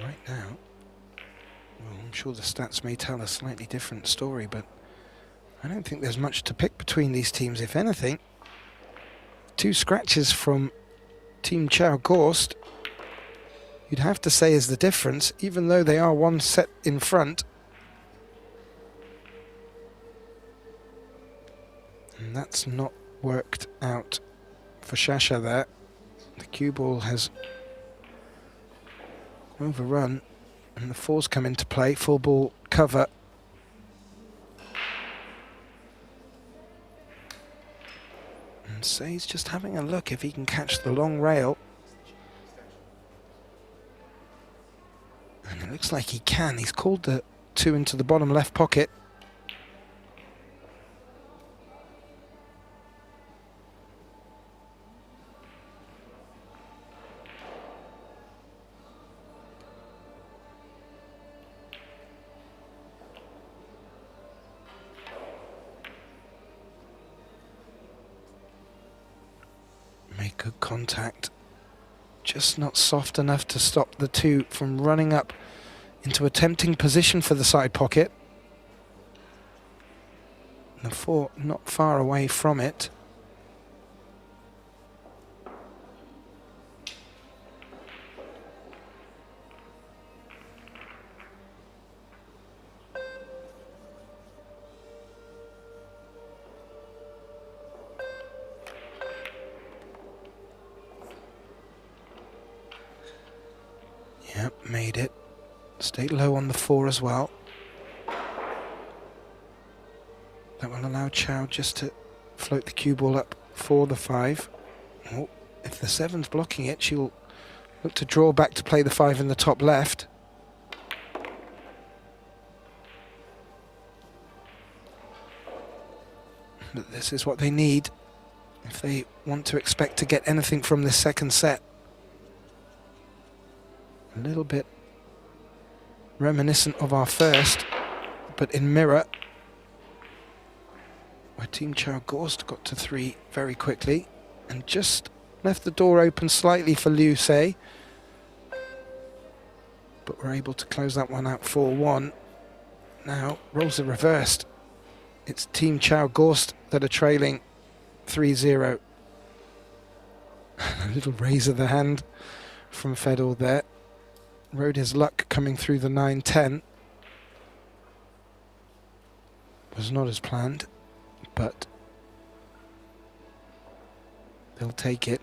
Right now, well, I'm sure the stats may tell a slightly different story, but I don't think there's much to pick between these teams. If anything, 2 scratches from Team Chow Gorst, you'd have to say is the difference, even though they are 1 set in front. And that's not worked out for Shasha there. The cue ball has overrun, and the 4s come into play. Full ball cover. And Say's just having a look if he can catch the long rail. And it looks like he can. He's called the 2 into the bottom left pocket. Make good contact. Just not soft enough to stop the 2 from running up into a tempting position for the side pocket. The 4 not far away from it. Yep, made it. Stayed low on the 4 as well. That will allow Chow just to float the cue ball up for the 5. Oh, if the 7's blocking it, she'll look to draw back to play the 5 in the top left. But this is what they need if they want to expect to get anything from this second set. A little bit reminiscent of our first, but in mirror, where Team Chow Gorst got to 3 very quickly and just left the door open slightly for Liu Se, but were able to close that one out 4-1. Now roles are reversed. It's Team Chow Gorst that are trailing 3-0. A little raise of the hand from Fedor there. Rode his luck coming through the 9-10. Was not as planned, but they'll take it.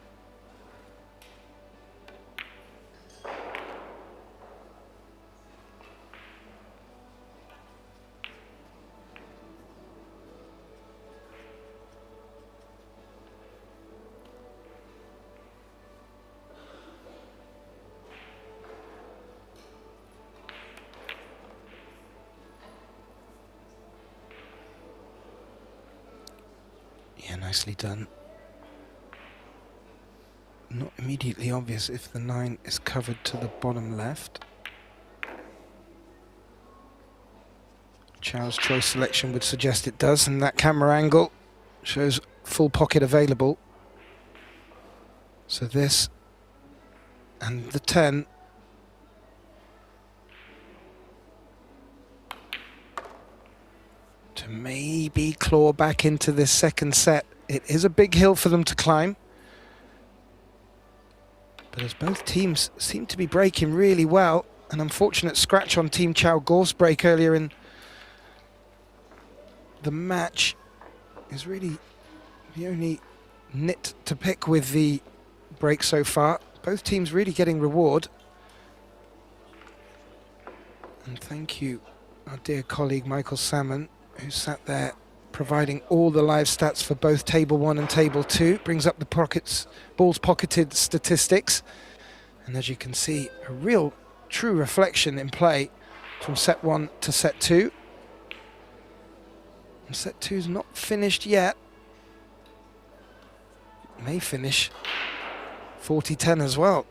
Yeah, nicely done. Not immediately obvious if the 9 is covered to the bottom left. Chow's choice selection would suggest it does, and that camera angle shows full pocket available. So this and the 10 to maybe claw back into this second set. It is a big hill for them to climb. But as both teams seem to be breaking really well, an unfortunate scratch on Team Chow Gorst break earlier in the match is really the only nit to pick with the break so far. Both teams really getting reward. And thank you, our dear colleague Michael Salmon, who sat there providing all the live stats for both Table 1 and Table 2. Brings up the balls pocketed statistics. And as you can see, a real true reflection in play from set 1 to set 2. And set 2's not finished yet. May finish 40-10 as well.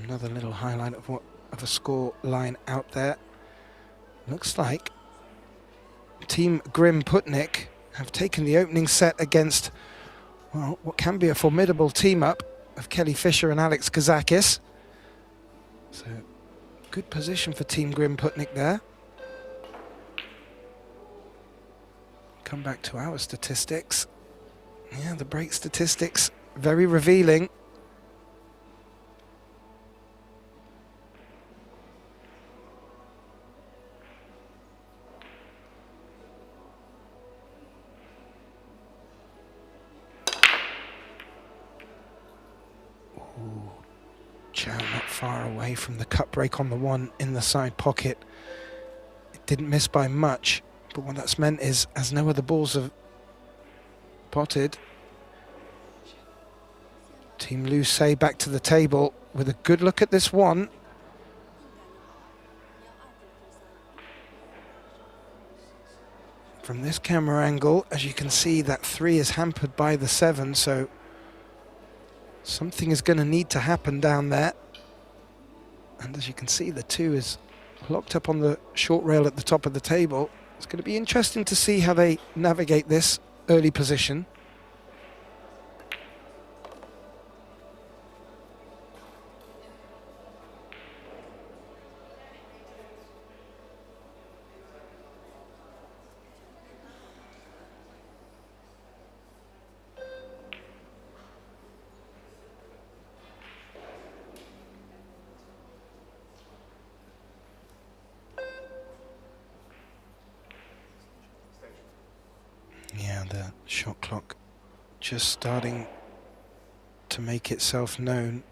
Another little highlight of a score line out there. Looks like Team Grim Putnik have taken the opening set against, well, what can be a formidable team-up of Kelly Fisher and Alex Kazakis. So, good position for Team Grim Putnik there. Come back to our statistics. Yeah, the break statistics, very revealing. Chow not far away from the cut break on the 1 in the side pocket. It didn't miss by much, but what that's meant is, as no other balls have potted, Team Liu Se back to the table with a good look at this 1. From this camera angle, as you can see, that 3 is hampered by the 7, so something is going to need to happen down there. And as you can see, the 2 is locked up on the short rail at the top of the table. It's going to be interesting to see how they navigate this early position. Yeah, the shot clock just starting to make itself known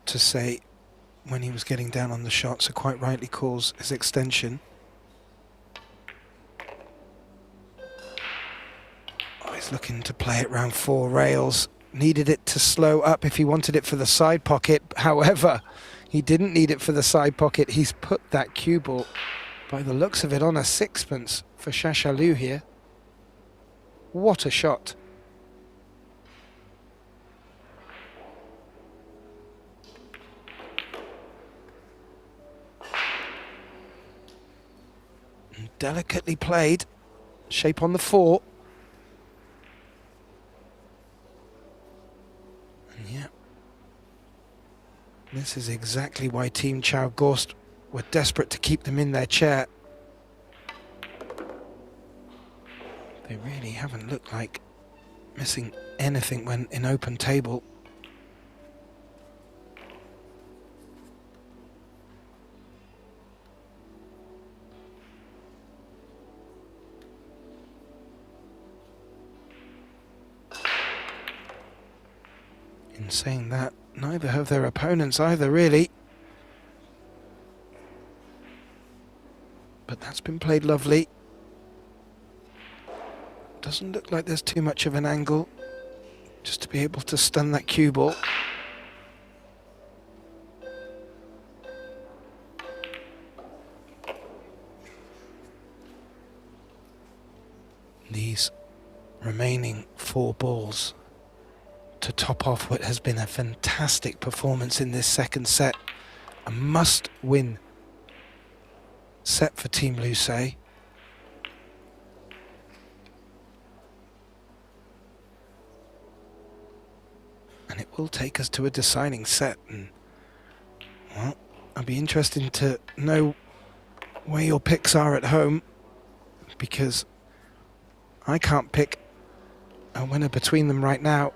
to say when he was getting down on the shot, so quite rightly calls his extension. Oh, he's looking to play it round 4 rails. Needed it to slow up if he wanted it for the side pocket. However, he didn't need it for the side pocket. He's put that cue ball, by the looks of it, on a sixpence for Shashalu here. What a shot. And delicately played. Shape on the 4. And yeah, this is exactly why Team Chow Gorst were desperate to keep them in their chair. They really haven't looked like missing anything when in open table. In saying that, neither have their opponents either, really. But that's been played lovely. Doesn't look like there's too much of an angle, just to be able to stun that cue ball. These remaining 4 balls to top off what has been a fantastic performance in this second set. A must-win set for Team Lucé. And it will take us to a deciding set. And, well, I'll be interested to know where your picks are at home, because I can't pick a winner between them right now.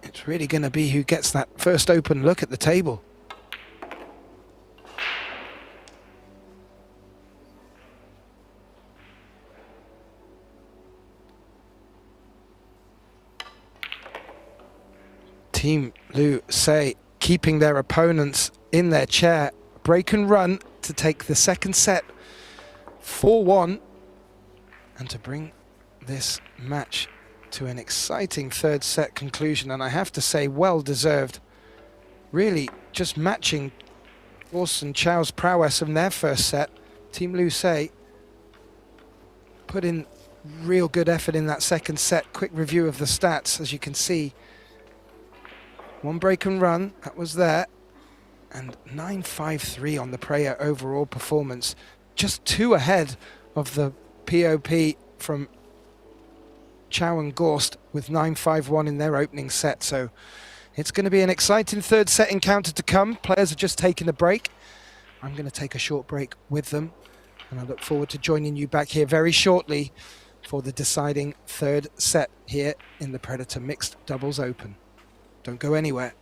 It's really going to be who gets that first open look at the table. Team Lucé keeping their opponents in their chair. Break and run to take the second set 4-1 and to bring this match to an exciting third set conclusion, and I have to say, well deserved. Really just matching Gorst and Chow's prowess in their first set. Team Lucé put in real good effort in that second set. Quick review of the stats, as you can see. 1 break and run, that was there, and 9.53 on the prayer overall performance. Just 2 ahead of the POP from Chow and Gorst with 9.51 in their opening set. So it's going to be an exciting third set encounter to come. Players are just taking a break. I'm going to take a short break with them, and I look forward to joining you back here very shortly for the deciding third set here in the Predator Mixed Doubles Open. Don't go anywhere.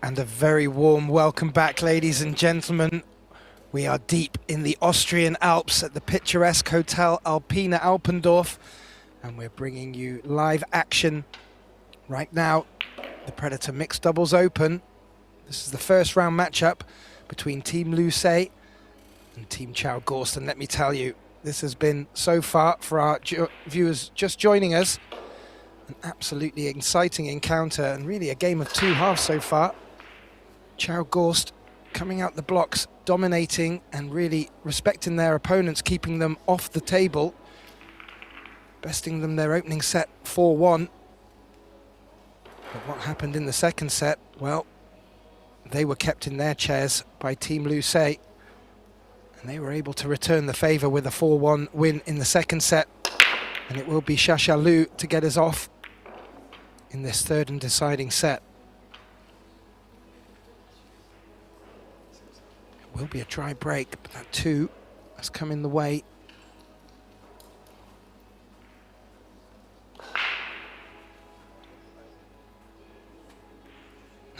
And a very warm welcome back, ladies and gentlemen. We are deep in the Austrian Alps at the picturesque Hotel Alpina Alpendorf, and we're bringing you live action right now. The Predator Mixed Doubles Open. This is the first round matchup between Team Lucé and Team Chow Gorst, and let me tell you, this has been, so far, for our viewers just joining us, an absolutely exciting encounter and really a game of two halves so far. Chow Gorst coming out the blocks, dominating and really respecting their opponents, keeping them off the table, besting them their opening set 4-1. But what happened in the second set? Well, they were kept in their chairs by Team Lucé, and they were able to return the favour with a 4-1 win in the second set. And it will be Shasha Lu to get us off in this third and deciding set. It will be a try break, but that 2 has come in the way.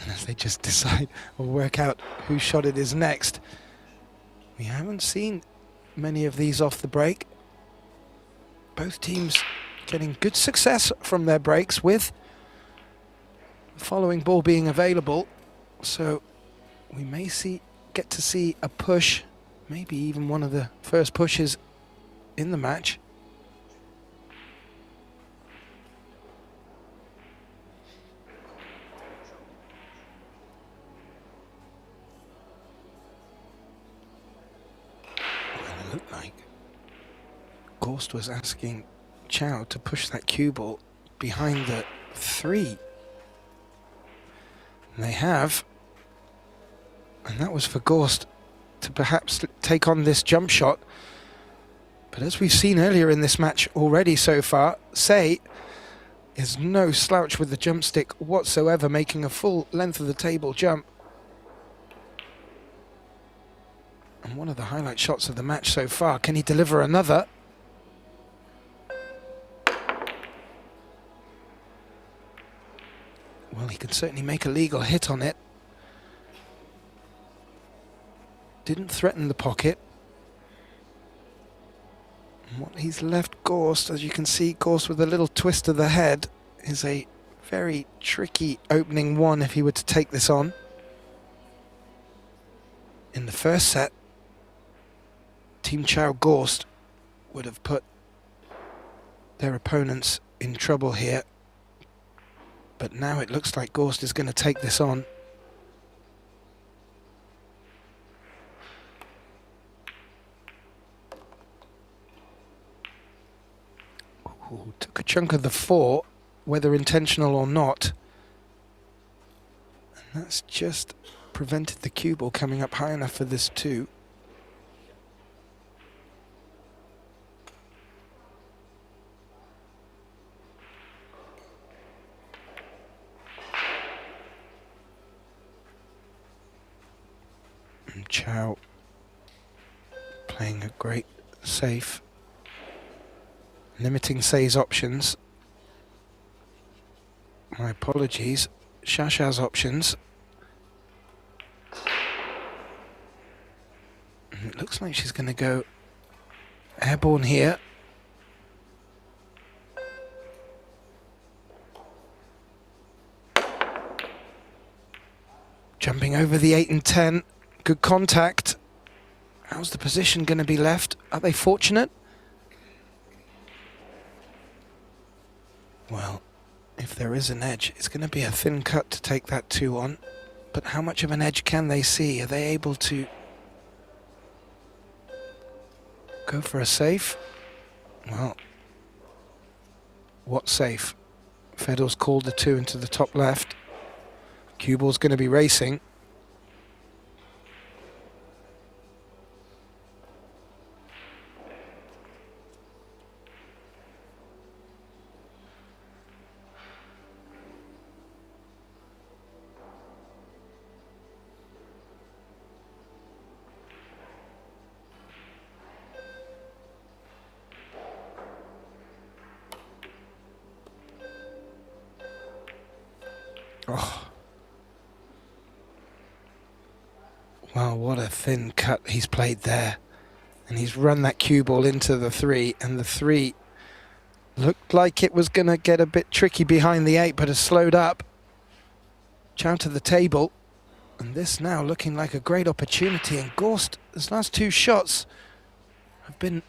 And as they just decide or work out whose shot it is next. We haven't seen many of these off the break. Both teams getting good success from their breaks, with the following ball being available. So we may get to see a push, maybe even one of the first pushes in the match. It looked like Gorst was asking Chow to push that cue ball behind the 3. And they have. And that was for Gorst to perhaps take on this jump shot. But as we've seen earlier in this match already so far, Say is no slouch with the jump stick whatsoever, making a full length of the table jump. And one of the highlight shots of the match so far. Can he deliver another? Well, he can certainly make a legal hit on it. Didn't threaten the pocket. And what he's left Gorst, as you can see, Gorst with a little twist of the head, is a very tricky opening 1 if he were to take this on. In the first set, Team Chow Gorst would have put their opponents in trouble here. But now it looks like Gorst is going to take this on. Ooh, took a chunk of the 4, whether intentional or not. And that's just prevented the cue ball coming up high enough for this 2. Chow playing a great safe, limiting Say's options. My apologies, Shasha's options. And it looks like she's going to go airborne here. Jumping over the 8 and 10. Good contact. How's the position going to be left? Are they fortunate? Well, if there is an edge, it's going to be a thin cut to take that 2 on. But how much of an edge can they see? Are they able to go for a safe? Well, what safe? Fedor's called the 2 into the top left. Cue ball's going to be racing. Oh. Well, what a thin cut he's played there. And he's run that cue ball into the 3, and the 3 looked like it was going to get a bit tricky behind the 8, but has slowed up. Chow to the table, and this now looking like a great opportunity. And Gorst, his last 2 shots have been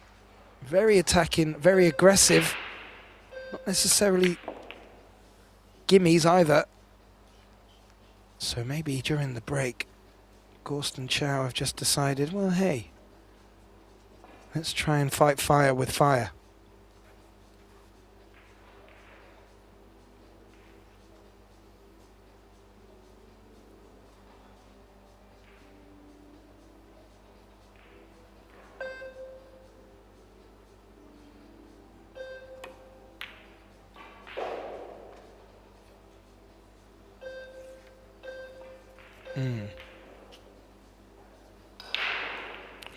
very attacking, very aggressive, not necessarily gimmies either. So maybe during the break, Gorst and Chow have just decided, well, hey, let's try and fight fire with fire.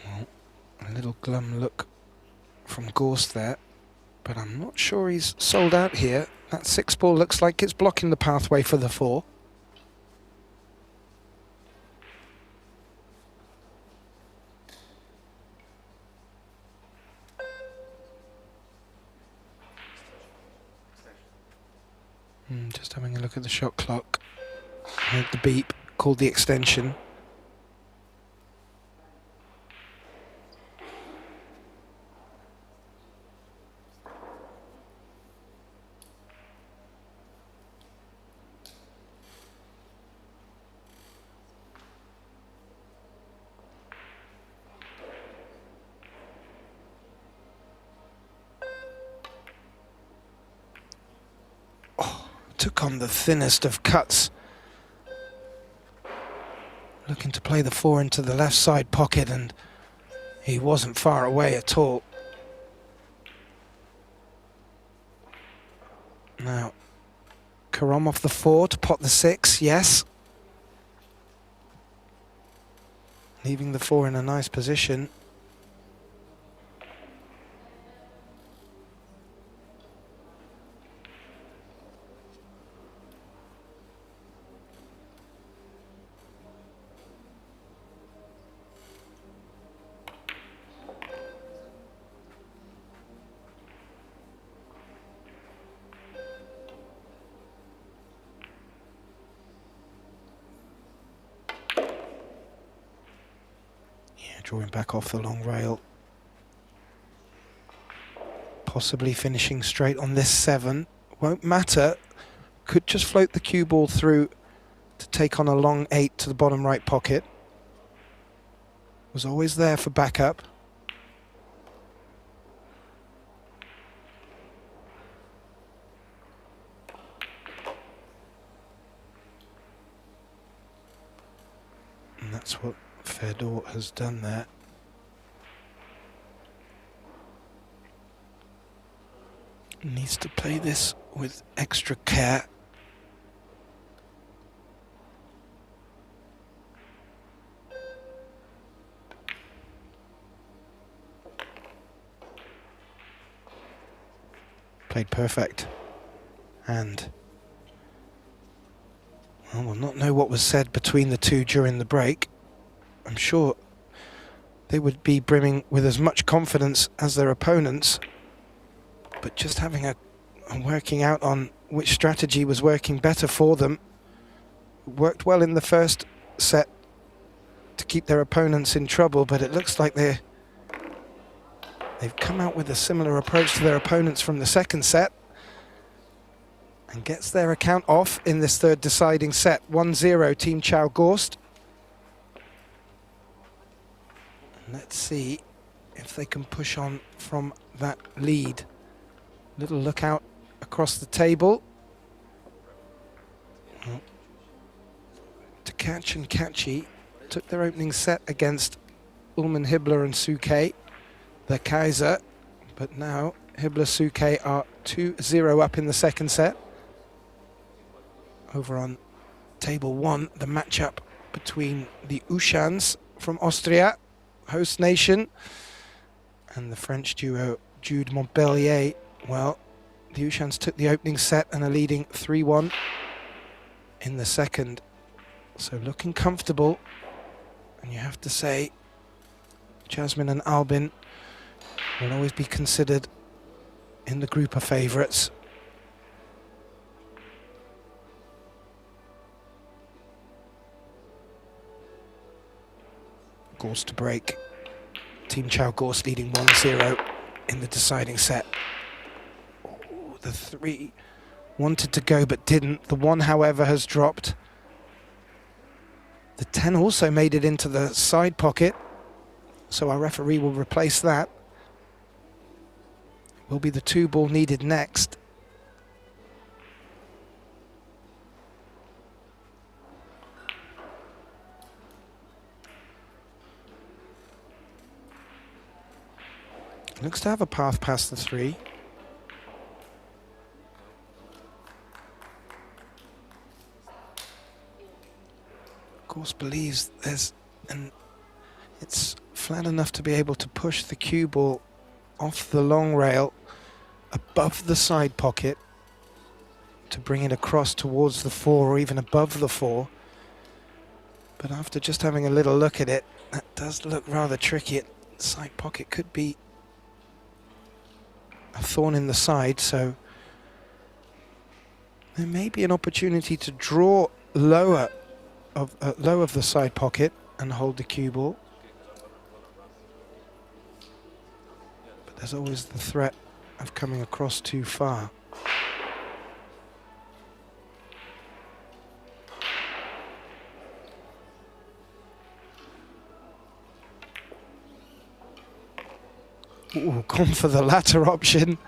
Well, a little glum look from Gorst there, but I'm not sure he's sold out here. That 6 ball looks like it's blocking the pathway for the 4. Just having a look at the shot clock. Heard the beep, called the extension. Took on the thinnest of cuts. Looking to play the 4 into the left side pocket, and he wasn't far away at all. Now, Karam off the 4 to pot the 6, yes. Leaving the 4 in a nice position. Drawing back off the long rail. Possibly finishing straight on this 7. Won't matter. Could just float the cue ball through to take on a long 8 to the bottom right pocket. Was always there for backup. And that's what Fedor has done there. Needs to play this with extra care. Played perfect. And well, we'll not know what was said between the two during the break. I'm sure they would be brimming with as much confidence as their opponents, but just having a working out on which strategy was working better for them. Worked well in the first set to keep their opponents in trouble, but it looks like they've come out with a similar approach to their opponents from the second set, and gets their account off in this third deciding set. 1-0 Team Chow Gorst. Let's see if they can push on from that lead. Little look out across the table. Well, to catch and catchy took their opening set against Ullmann Hibbler and Suke, the Kaiser, but now Hibbler Suke are 2-0 up in the second set. Over on table 1, the matchup between the Ushans from Austria, host nation, and the French duo Jude Montpellier. Well, the Ushans took the opening set and are leading 3-1 in the second. So looking comfortable And you have to say, Jasmine and Albin will always be considered in the group of favourites. Gorst to break. Team Chow Gorst leading 1-0 in the deciding set. Ooh, the 3 wanted to go but didn't. The 1, however, has dropped. The 10 also made it into the side pocket, so our referee will replace that. Will be the 2 ball needed next. Looks to have a path past the 3. Of course, believes it's flat enough to be able to push the cue ball off the long rail above the side pocket to bring it across towards the 4 or even above the 4. But after just having a little look at it, that does look rather tricky. Side pocket could be a thorn in the side, so there may be an opportunity to draw low of the side pocket and hold the cue ball. But there's always the threat of coming across too far. Ooh, gone for the latter option.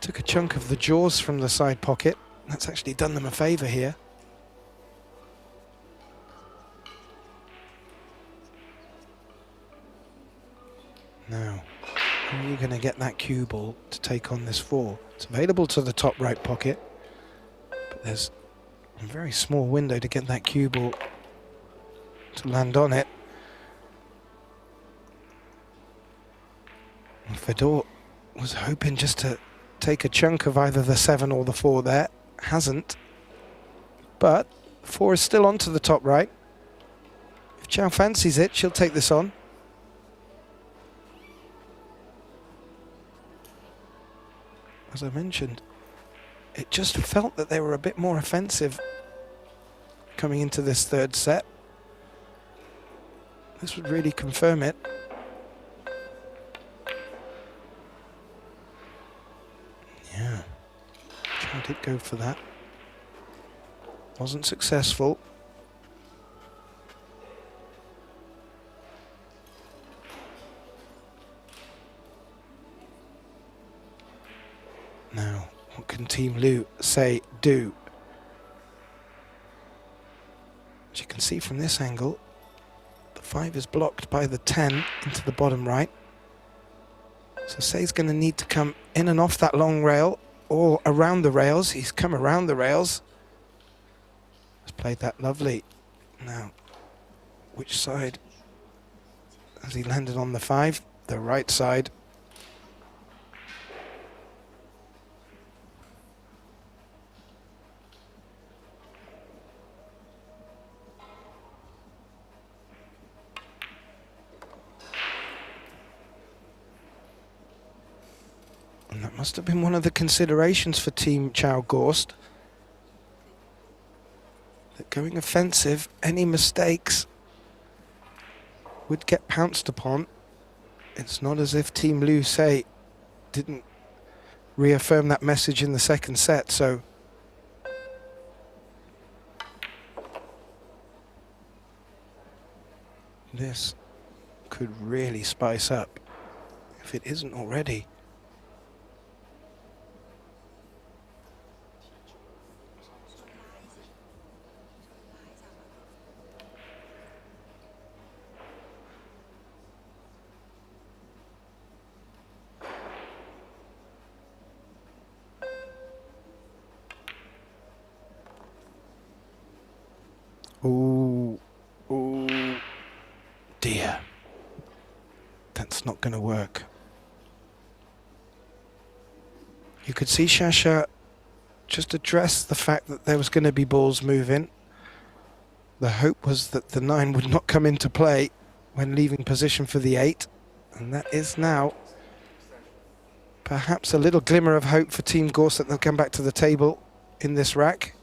Took a chunk of the jaws from the side pocket. That's actually done them a favour here. Now, how are you going to get that cue ball to take on this 4? It's available to the top right pocket, but there's a very small window to get that cue ball to land on it. Fedor was hoping just to take a chunk of either the 7 or the 4 there. Hasn't. But 4 is still onto the top right. If Chow fancies it, she'll take this on. As I mentioned, it just felt that they were a bit more offensive coming into this 3rd set. This would really confirm it. Yeah, Chow did go for that. Wasn't successful. Now, what can Team Lu say, do? As you can see from this angle, the 5 is blocked by the 10 into the bottom right. So Say's going to need to come in and off that long rail or around the rails. He's come around the rails. He's played that lovely. Now, which side has he landed on the 5? The right side. And that must have been one of the considerations for Team Chow Gorst. That going offensive, any mistakes would get pounced upon. It's not as if Team Lu Say didn't reaffirm that message in the 2nd set, so this could really spice up if it isn't already. Ooh, ooh, dear. That's not going to work. You could see Shasha just address the fact that there was going to be balls moving. The hope was that the 9 would not come into play when leaving position for the 8, and that is now perhaps a little glimmer of hope for Team Gorse that they'll come back to the table in this rack.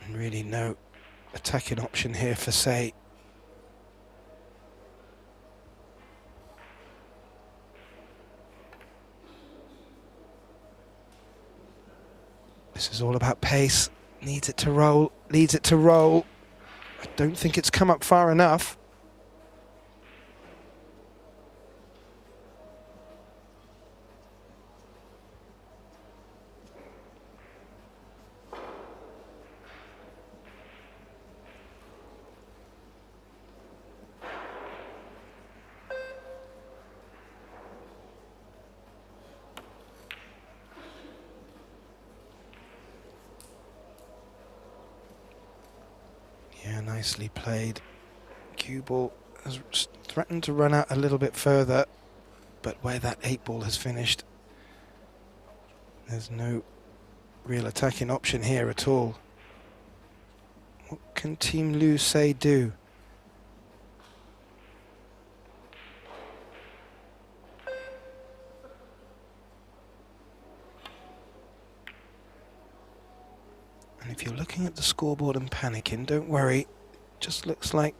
And really no attacking option here for Say. This is all about pace. Needs it to roll, leads it to roll. I don't think it's come up far enough. Yeah, nicely played. Cue ball has threatened to run out a little bit further, but where that 8 ball has finished, there's no real attacking option here at all. What can Team Lu Say do? And if you're looking at the scoreboard and panicking, don't worry. It just looks like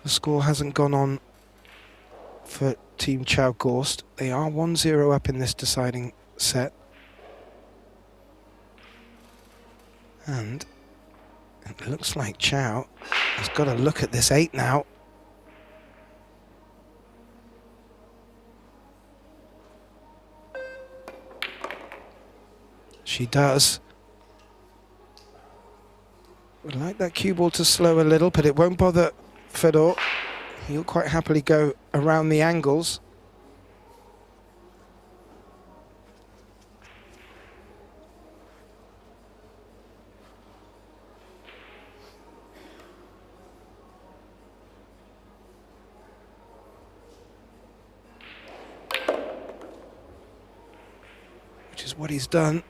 the score hasn't gone on for Team Chow Gorst. They are 1-0 up in this deciding set. And it looks like Chow has got to look at this 8 now. She does. Would like that cue ball to slow a little, but it won't bother Fedor. He'll quite happily go around the angles. Which is what he's done.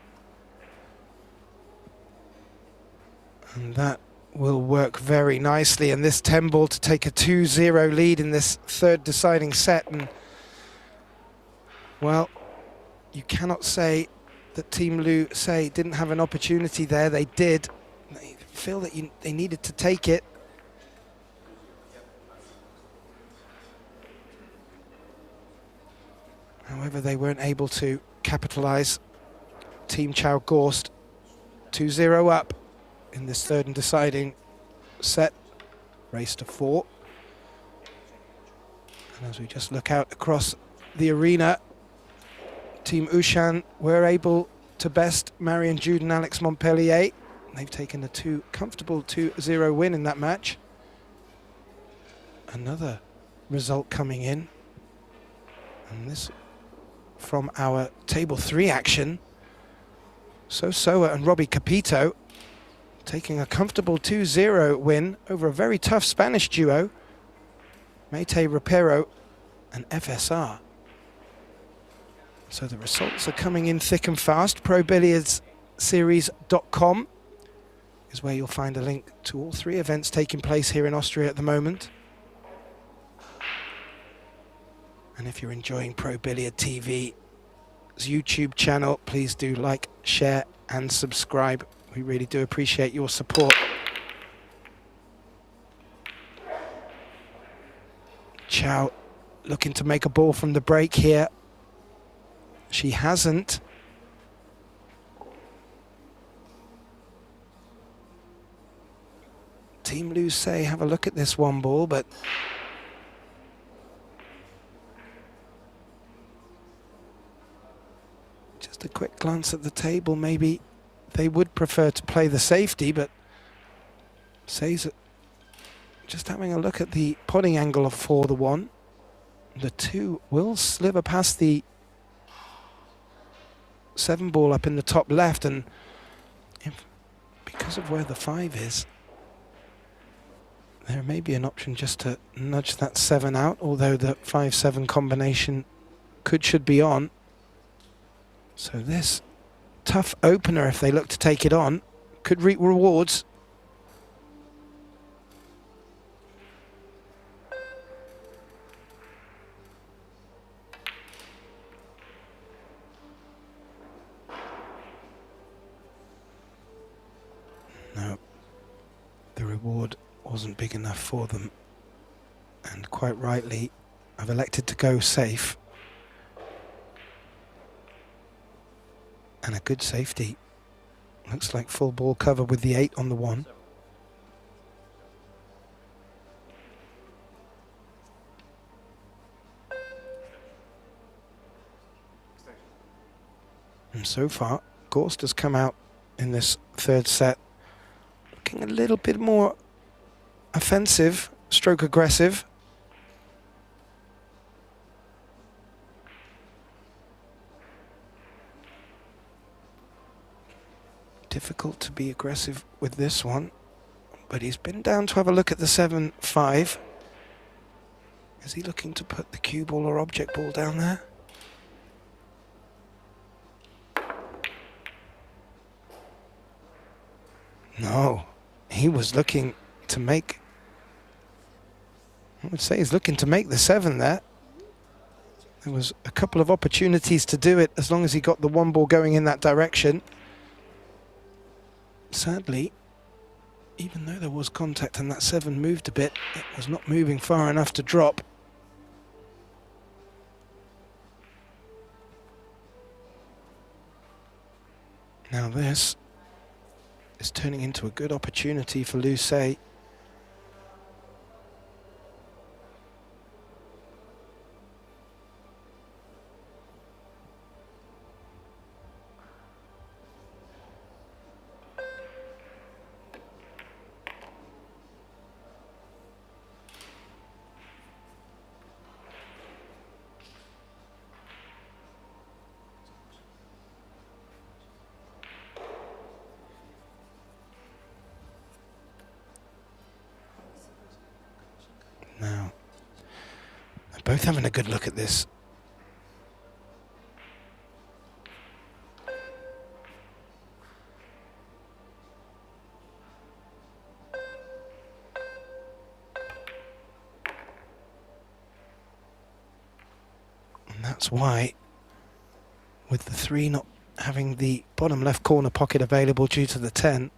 And that will work very nicely, and this 10 ball to take a 2-0 lead in this third deciding set. And well, you cannot say that Team Lu Say didn't have an opportunity there. They did. They feel that they needed to take it. However, they weren't able to capitalize. Team Chow Gorst 2-0 up in this third and deciding set, race to 4. And as we just look out across the arena, Team Ushan were able to best Marion Jude and Alex Montpellier. They've taken a comfortable 2-0 win in that match. Another result coming in, and this from our table 3 action. Soa and Robbie Capito taking a comfortable 2-0 win over a very tough Spanish duo, Maite Rapero and FSR. So the results are coming in thick and fast. ProBilliardsSeries.com is where you'll find a link to all 3 events taking place here in Austria at the moment. And if you're enjoying Pro Billiard TV's YouTube channel, please do like, share and subscribe. We really do appreciate your support. Chow looking to make a ball from the break here. She hasn't. Team Lu Say have a look at this 1 ball, but just a quick glance at the table, maybe they would prefer to play the safety, but Say's just having a look at the potting angle for the 1. The 2 will sliver past the 7 ball up in the top left, and because of where the 5 is, there may be an option just to nudge that 7 out, although the 5-7 combination should be on. So this tough opener, if they look to take it on, could reap rewards. No, the reward wasn't big enough for them, and quite rightly I've elected to go safe, and a good safety. Looks like full ball cover with the 8 on the 1. And so far Gorst has come out in this third set looking a little bit more offensive, stroke aggressive. Difficult to be aggressive with this one, but he's been down to have a look at the 7-5. Is he looking to put the cue ball or object ball down there? No, he was looking to make, I would say he's looking to make the 7 there. There was a couple of opportunities to do it as long as he got the 1 ball going in that direction. Sadly, even though there was contact and that 7 moved a bit, it was not moving far enough to drop. Now this is turning into a good opportunity for Lucé. Now, they're both having a good look at this. And that's why, with the 3 not having the bottom left corner pocket available due to the 10,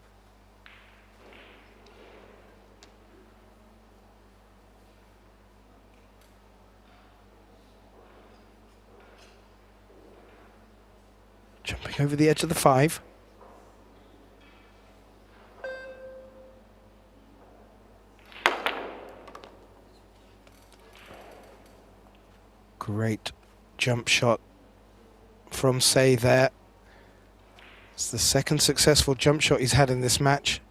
jumping over the edge of the 5. Great jump shot from Say there. It's the second successful jump shot he's had in this match.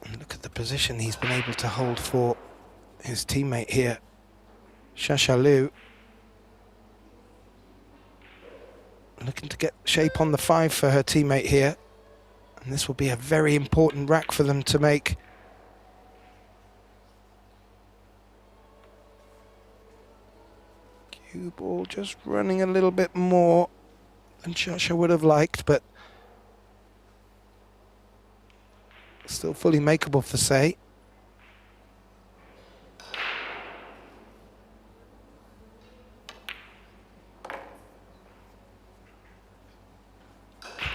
And look at the position he's been able to hold for his teammate here, Shashalu. Looking to get shape on the 5 for her teammate here. And this will be a very important rack for them to make. Cue ball just running a little bit more than Shasha would have liked, but still fully makeable for Say.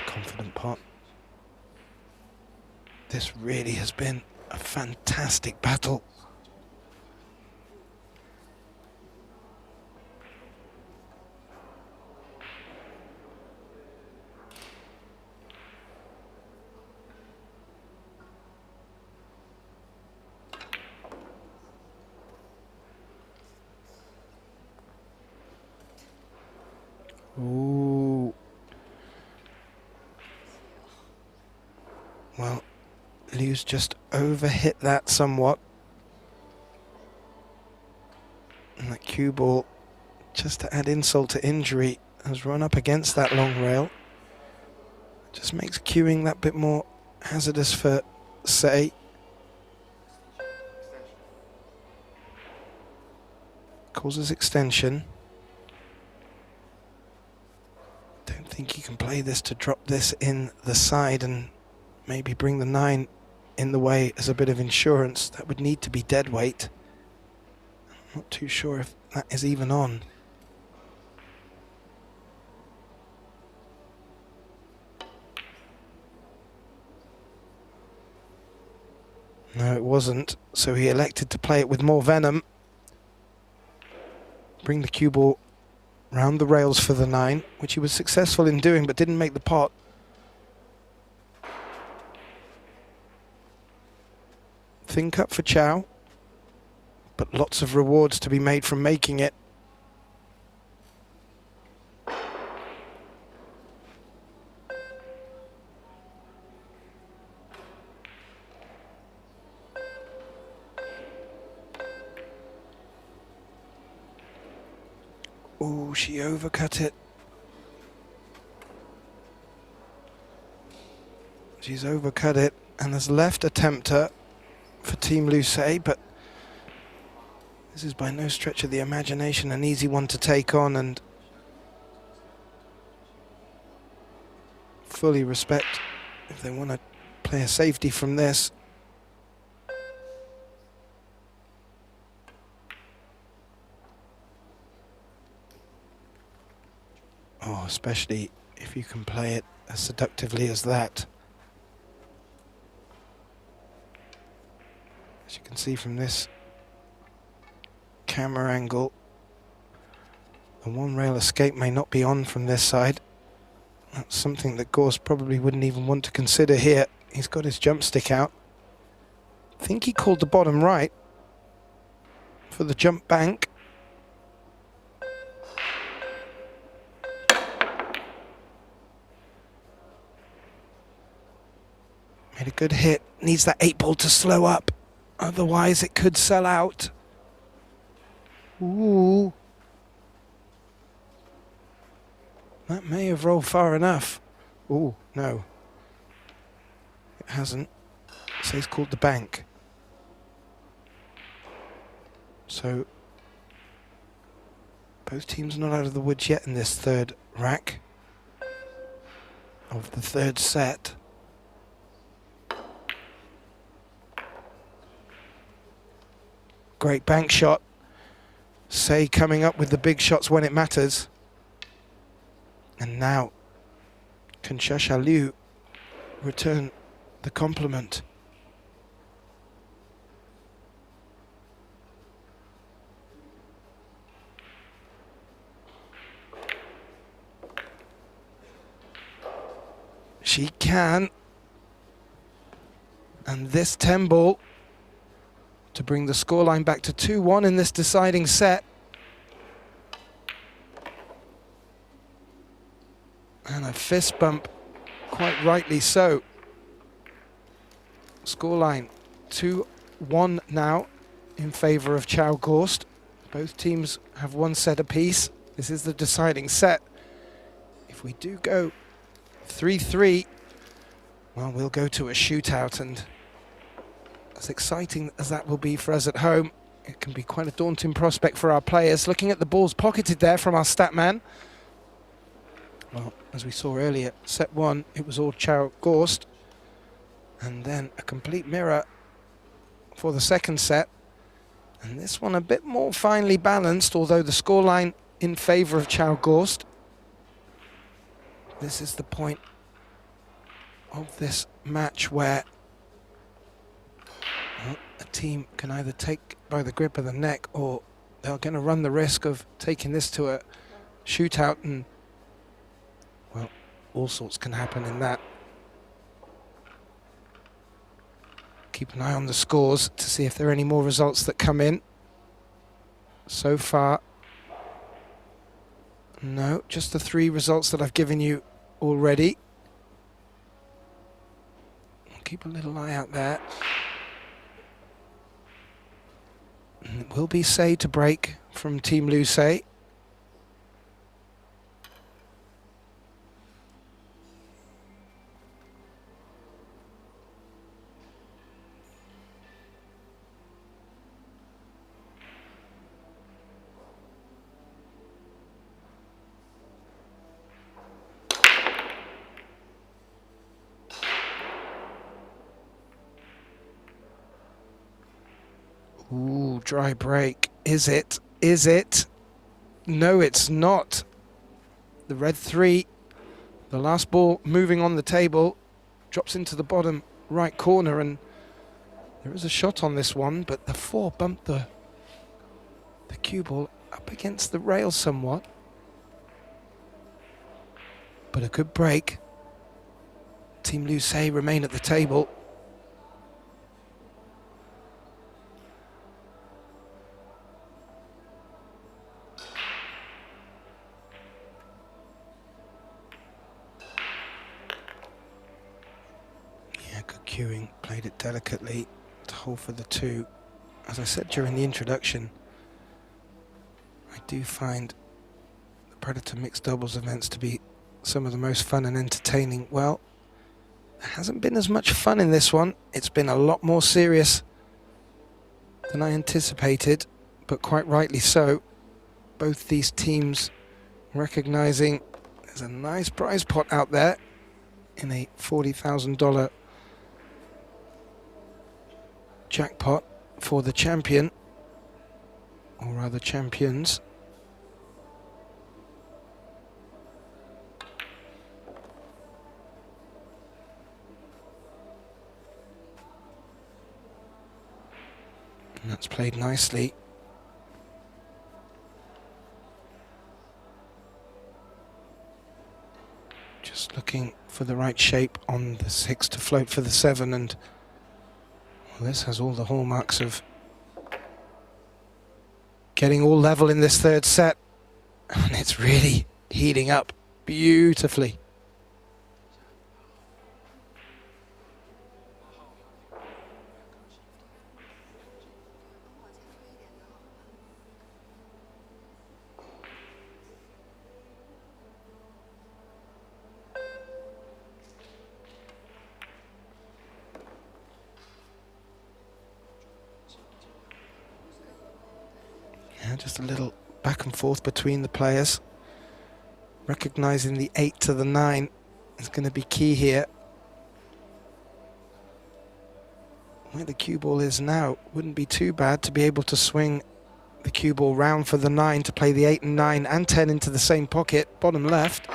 Confident pot. This really has been a fantastic battle. Ooh. Well, Liu's just overhit that somewhat. And that cue ball, just to add insult to injury, has run up against that long rail. Just makes cueing that bit more hazardous for Say. Causes extension. Don't think you can play this to drop this in the side and maybe bring the 9 in the way as a bit of insurance. That would need to be dead weight. Not too sure if that is even on. No, it wasn't, so he elected to play it with more venom. Bring the cue ball round the rails for the 9, which he was successful in doing, but didn't make the pot. Thin cut for Chow, but lots of rewards to be made from making it. Oh, she overcut it. She's overcut it and has left a tempter for Team Lucé, but this is by no stretch of the imagination an easy one to take on, and fully respect if they want to play a safety from this. Oh, especially if you can play it as seductively as that. As you can see from this camera angle, the one rail escape may not be on from this side. That's something that Gorst probably wouldn't even want to consider here. He's got his jump stick out. I think he called the bottom right for the jump bank. Made a good hit. Needs that 8 ball to slow up. Otherwise it could sell out. Ooh. That may have rolled far enough. Ooh, no. It hasn't. So he's called the bank. So both teams not out of the woods yet in this third rack of the third set. Great bank shot. Say coming up with the big shots when it matters. And now, can Shashalu return the compliment? She can. And this 10 ball to bring the scoreline back to 2-1 in this deciding set. And a fist bump, quite rightly so. Scoreline 2-1 now in favour of Chow Gorst. Both teams have one set apiece. This is the deciding set. If we do go 3-3, well, we'll go to a shootout, and as exciting as that will be for us at home, it can be quite a daunting prospect for our players. Looking at the balls pocketed there from our stat man. Well, as we saw earlier, set 1, it was all Chow Gorst. And then a complete mirror for the second set. And this one a bit more finely balanced, although the scoreline in favour of Chow Gorst. This is the point of this match where a team can either take by the grip of the neck, or they're going to run the risk of taking this to a shootout, and well, all sorts can happen in that. Keep an eye on the scores to see if there are any more results that come in. So far, no, just the 3 results that I've given you already. Keep a little eye out there. And it will be Say to break from Team Lucé. Oh, dry break. Is it? Is it? No, it's not. The red 3, the last ball moving on the table, drops into the bottom right corner, and there is a shot on this one, but the 4 bumped the cue ball up against the rail somewhat. But a good break. Team Lucé remain at the table. Yeah, good cueing. Played it delicately to hold for the 2. As I said during the introduction, I do find the Predator mixed doubles events to be some of the most fun and entertaining. Well, there hasn't been as much fun in this one. It's been a lot more serious than I anticipated, but quite rightly so. Both these teams recognizing there's a nice prize pot out there in a $40,000 jackpot for the champion, or rather champions. And that's played nicely. Just looking for the right shape on the 6 to float for the 7, and well, this has all the hallmarks of getting all level in this 3rd set, and it's really heating up beautifully. Just a little back and forth between the players. Recognizing the 8 to the 9 is going to be key here. Where the cue ball is now, wouldn't be too bad to be able to swing the cue ball round for the 9 to play the 8 and 9 and 10 into the same pocket, bottom left.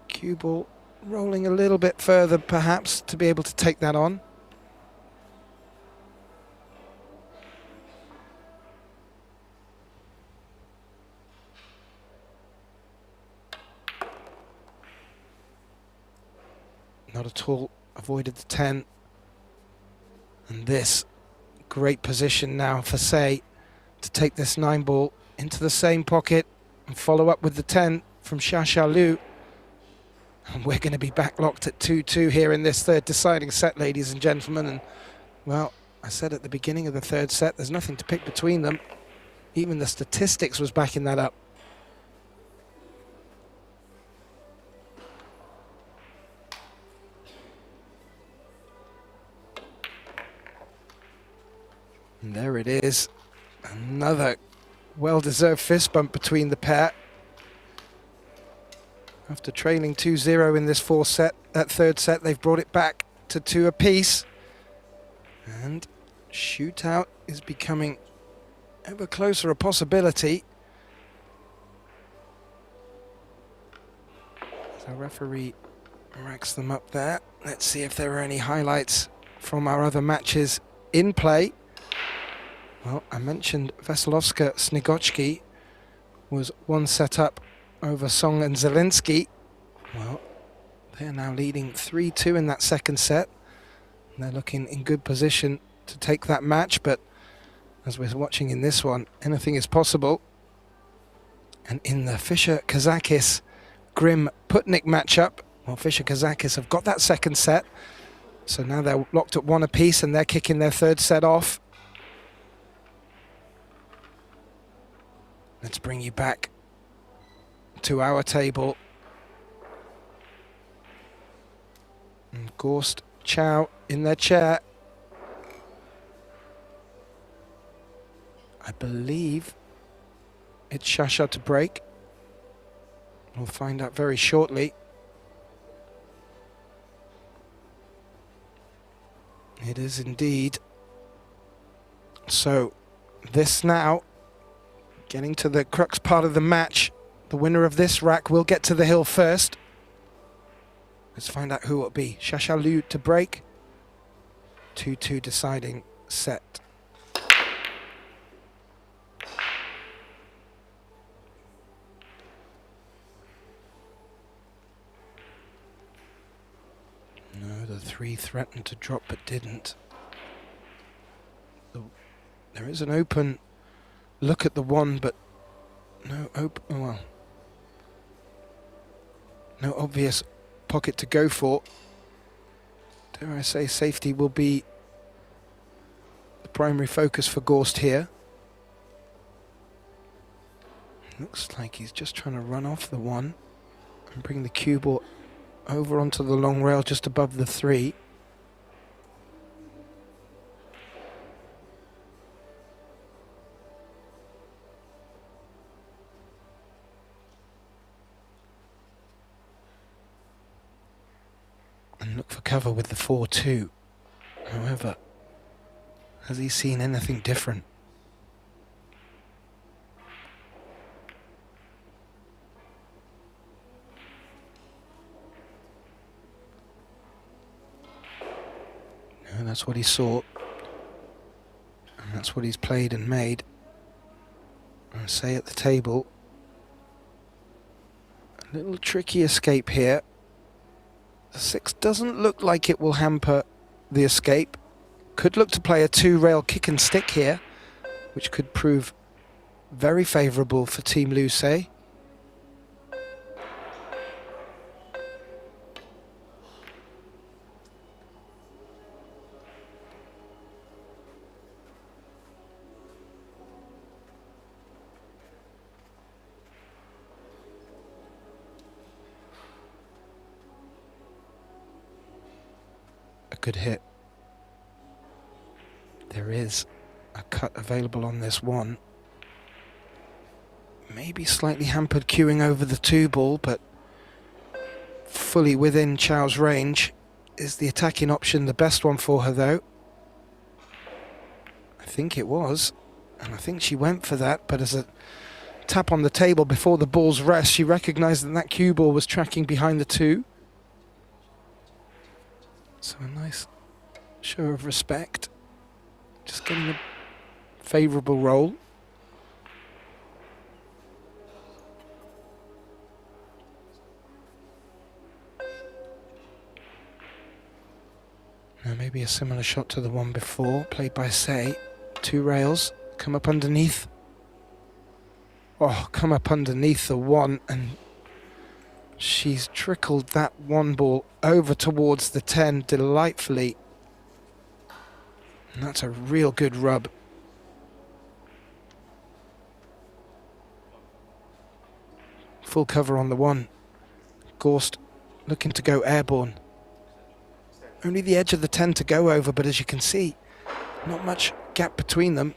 Cue ball rolling a little bit further perhaps to be able to take that on. Not at all avoided the 10. And this great position now for Say to take this 9 ball into the same pocket and follow up with the 10 from Xia Lu. And we're going to be back locked at 2-2 here in this 3rd deciding set, ladies and gentlemen. And well, I said at the beginning of the 3rd set, there's nothing to pick between them. Even the statistics was backing that up. And there it is, another well-deserved fist bump between the pair. After trailing 2-0 in this 3rd set, they've brought it back to 2 apiece. And shootout is becoming ever closer a possibility. So referee racks them up there. Let's see if there are any highlights from our other matches in play. Well, I mentioned Veselovska Snigochki was 1 set up over Song and Zelensky. Well, they're now leading 3-2 in that 2nd set. And they're looking in good position to take that match, but as we're watching in this one, anything is possible. And in the Fischer-Kazakis Grim Putnik matchup, well, Fischer-Kazakis have got that 2nd set. So now they're locked at 1 apiece and they're kicking their 3rd set off. Let's bring you back to our table. And Gorst Chow in their chair. I believe it's Shasha to break. We'll find out very shortly. It is indeed. So this now, getting to the crux part of the match. The winner of this rack will get to the hill first. Let's find out who it'll be. Shashalu to break. 2-2 deciding set. No, the 3 threatened to drop but didn't. There is an open look at the 1, but no open, well, no obvious pocket to go for. Dare I say safety will be the primary focus for Gorst here. Looks like he's just trying to run off the 1 and bring the cue ball over onto the long rail just above the 3. And look for cover with the 4-2. However, has he seen anything different? No, that's what he saw. And that's what he's played and made. I say at the table, a little tricky escape here. The 6 doesn't look like it will hamper the escape. Could look to play a 2-rail kick and stick here, which could prove very favourable for Team Lucé. Good hit. There is a cut available on this 1. Maybe slightly hampered queuing over the 2 ball, but fully within Chow's range. Is the attacking option the best one for her though? I think it was, and I think she went for that, but as a tap on the table before the ball's rest, she recognised that that cue ball was tracking behind the 2. So a nice show of respect. Just getting a favourable roll. Now maybe a similar shot to the one before, played by Say. 2 rails, come up underneath. Oh, come up underneath the 1, and she's trickled that 1 ball over towards the 10 delightfully. And that's a real good rub. Full cover on the 1. Gorst looking to go airborne. Only the edge of the 10 to go over, but as you can see, not much gap between them.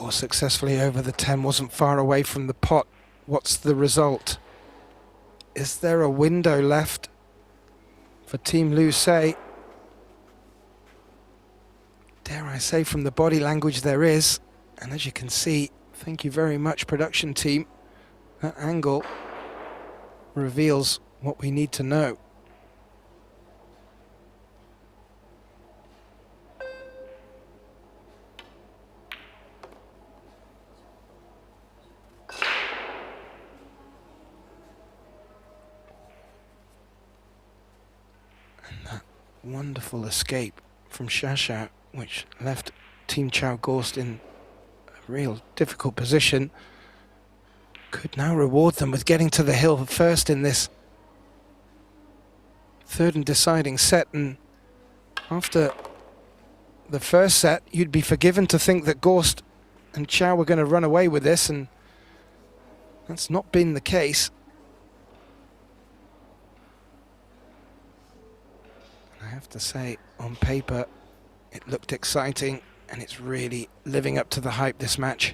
Successfully over the 10, wasn't far away from the pot. What's the result? Is there a window left for Team Lucé? Dare I say, from the body language there is, and as you can see, thank you very much production team, that angle reveals what we need to know. Wonderful escape from Shasha, which left Team Chow Gorst in a real difficult position, could now reward them with getting to the hill first in this 3rd and deciding set. And after the first set, you'd be forgiven to think that Gorst and Chow were going to run away with this, and that's not been the case. I have to say, on paper, it looked exciting, and it's really living up to the hype, this match.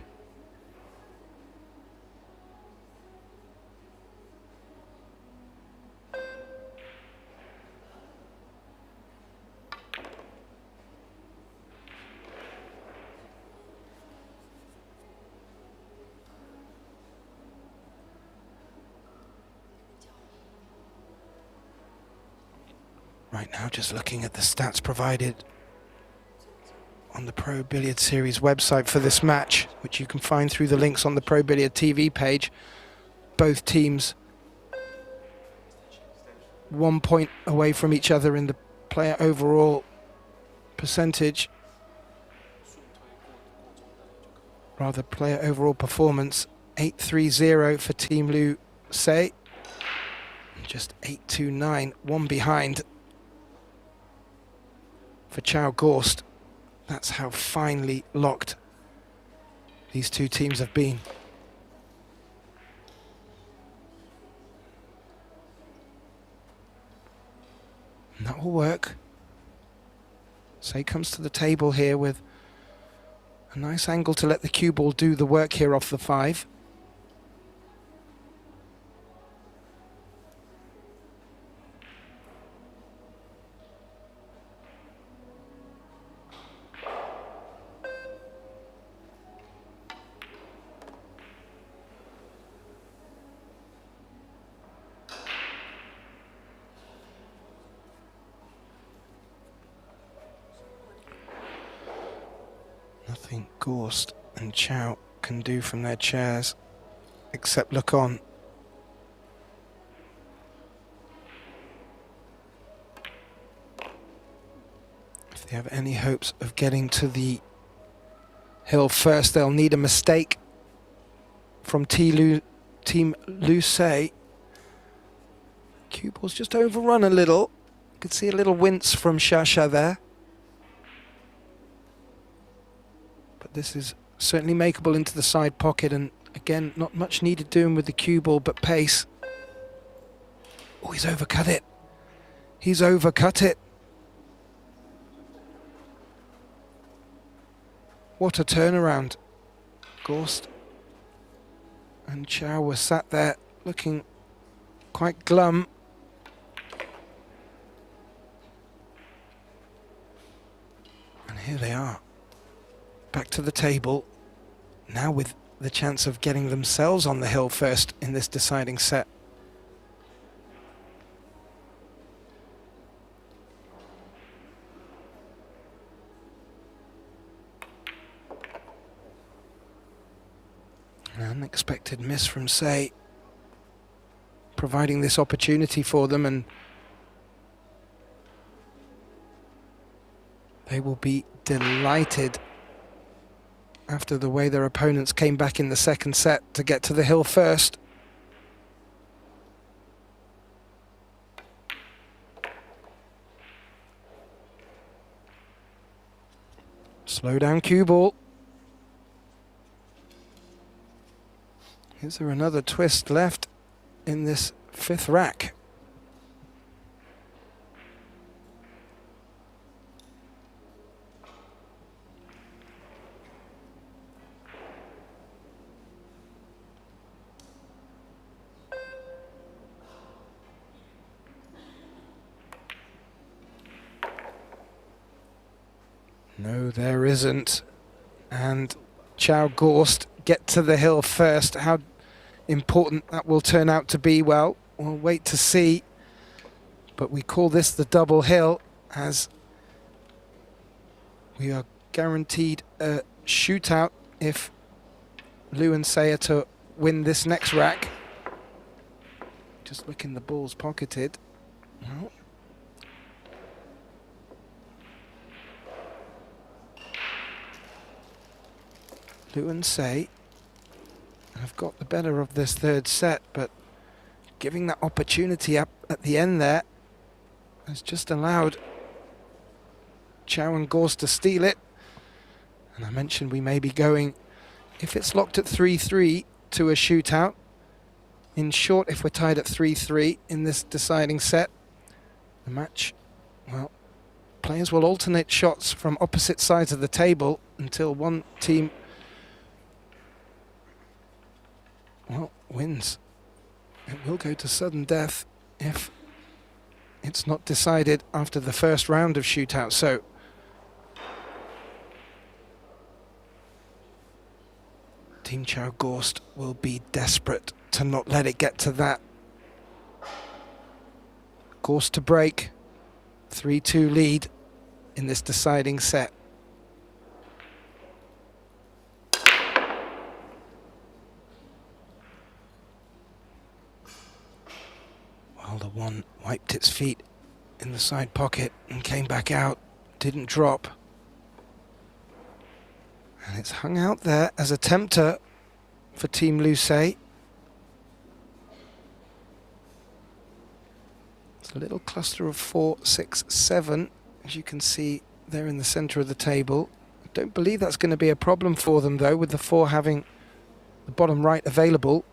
Right now, just looking at the stats provided on the Pro Billiard Series website for this match, which you can find through the links on the Pro Billiard TV page. Both teams 1 point away from each other in the player overall percentage. Rather, player overall performance. 8-3-0 for Team Lu Se. Just 8-2-9, one behind for Chow Gorst. That's how finely locked these two teams have been. And that will work. Se comes to the table here with a nice angle to let the cue ball do the work here off the 5. Nothing Gorst and Chow can do from their chairs except look on. If they have any hopes of getting to the hill first, they'll need a mistake from Team Lu Se. Cue ball's just overrun a little. You could see a little wince from Shasha there. But this is certainly makeable into the side pocket, and again, not much needed doing with the cue ball, but pace. Oh, he's overcut it. He's overcut it. What a turnaround. Gorst and Chow were sat there looking quite glum. And here they are. Back to the table, now with the chance of getting themselves on the hill first in this deciding set. An unexpected miss from Se, providing this opportunity for them, and they will be delighted after the way their opponents came back in the second set to get to the hill first. Slow down cue ball. Is there another twist left in this 5th rack? No, there isn't. And Chow Gorst get to the hill first. How important that will turn out to be, well, we'll wait to see. But we call this the double hill, as we are guaranteed a shootout if Lu and Se are to win this next rack. Just looking, the ball's pocketed. Well, Lu and Se have got the better of this 3rd set, but giving that opportunity up at the end there has just allowed Chow and Gorst to steal it. And I mentioned we may be going, if it's locked at 3-3, to a shootout. In short, if we're tied at 3-3 in this deciding set, the match, well, players will alternate shots from opposite sides of the table until one team, well, wins. It will go to sudden death if it's not decided after the first round of shootout. So Team Chow Gorst will be desperate to not let it get to that. Gorst to break, 3-2 lead in this deciding set. Well, the one wiped its feet in the side pocket and came back out, didn't drop. And it's hung out there as a tempter for Team Lucé. It's a little cluster of 4, 6, 7, as you can see there in the center of the table. I don't believe that's going to be a problem for them, though, with the 4 having the bottom right available.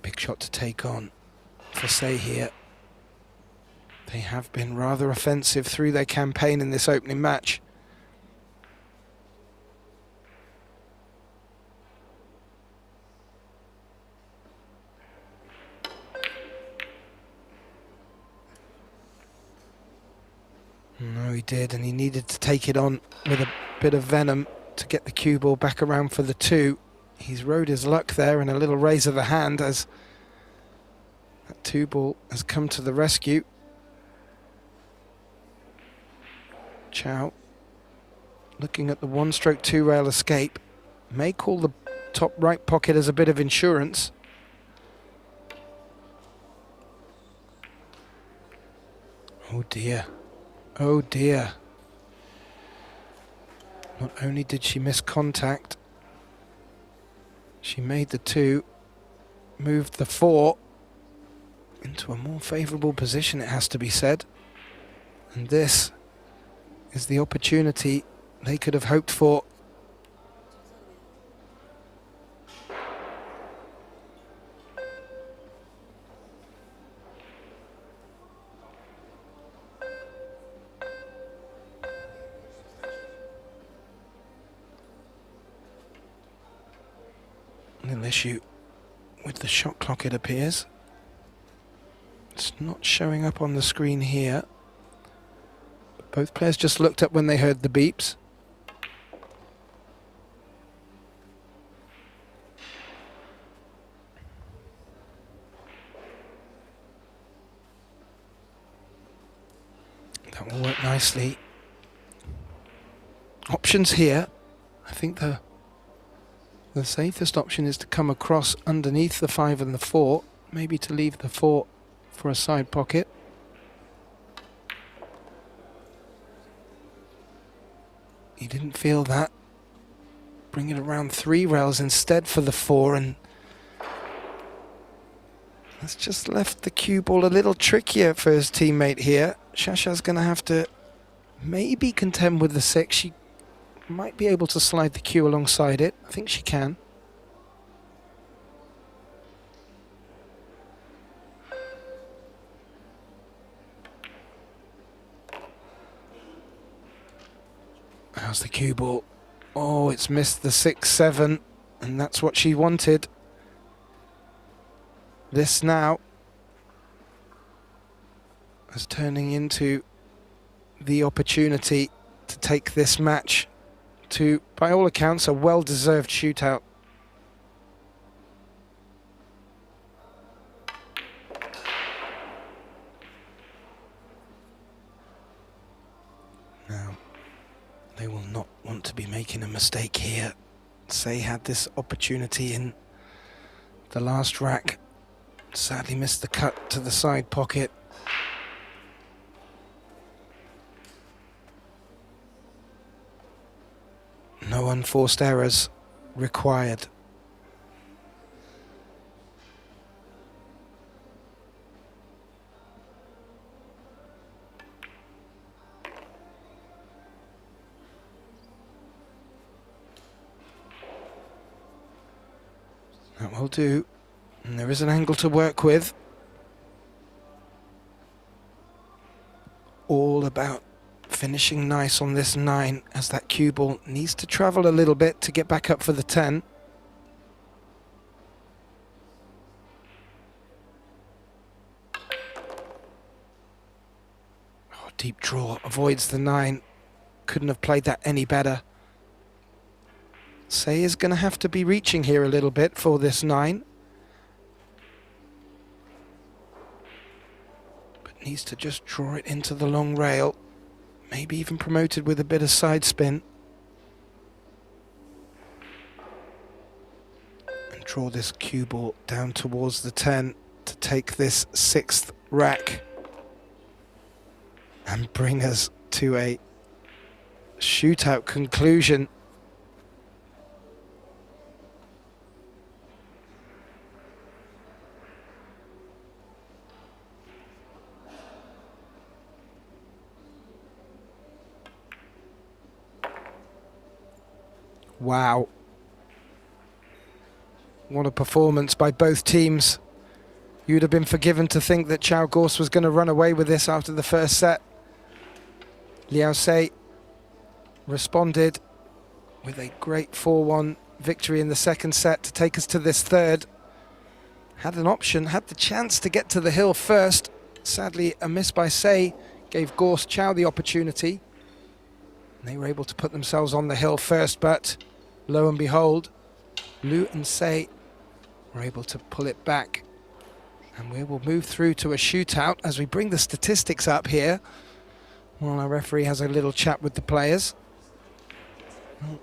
Big shot to take on for Say here. They have been rather offensive through their campaign in this opening match. No, he did, and he needed to take it on with a bit of venom to get the cue ball back around for the 2. He's rode his luck there in a little raise of the hand as that 2 ball has come to the rescue. Chow looking at the 1-stroke 2-rail escape. May call the top right pocket as a bit of insurance. Oh dear. Oh dear. Not only did she miss contact, she made the 2, moved the 4 into a more favourable position, it has to be said. And this is the opportunity they could have hoped for. Little issue with the shot clock, it appears. It's not showing up on the screen here. But both players just looked up when they heard the beeps. That will work nicely. Options here. I think the safest option is to come across underneath the 5 and the 4, maybe to leave the 4 for a side pocket. He didn't feel that. Bring it around 3 rails instead for the 4, and that's just left the cue ball a little trickier for his teammate here. Shasha's going to have to maybe contend with the 6. She might be able to slide the cue alongside it. I think she can. How's the cue ball? Oh, it's missed the 6-7, and that's what she wanted. This now is turning into the opportunity to take this match to, by all accounts, a well-deserved shootout. Now, they will not want to be making a mistake here. Say had this opportunity in the last rack. Sadly missed the cut to the side pocket. No unforced errors required. That will do. And there is an angle to work with. All about finishing nice on this 9, as that cue ball needs to travel a little bit to get back up for the 10. Oh, deep draw, avoids the 9. Couldn't have played that any better. Say is going to have to be reaching here a little bit for this 9. But needs to just draw it into the long rail. Maybe even promoted with a bit of side spin. And draw this cue ball down towards the 10 to take this 6th rack. And bring us to a shootout conclusion. Wow. What a performance by both teams. You'd have been forgiven to think that Chao Gorst was going to run away with this after the first set. Liao Se responded with a great 4-1 victory in the second set to take us to this third. Had an option, had the chance to get to the hill first. Sadly, a miss by Se gave Gorst Chao the opportunity. They were able to put themselves on the hill first, but lo and behold, Liu and Se were able to pull it back. And we will move through to a shootout as we bring the statistics up here, while our referee has a little chat with the players. Well,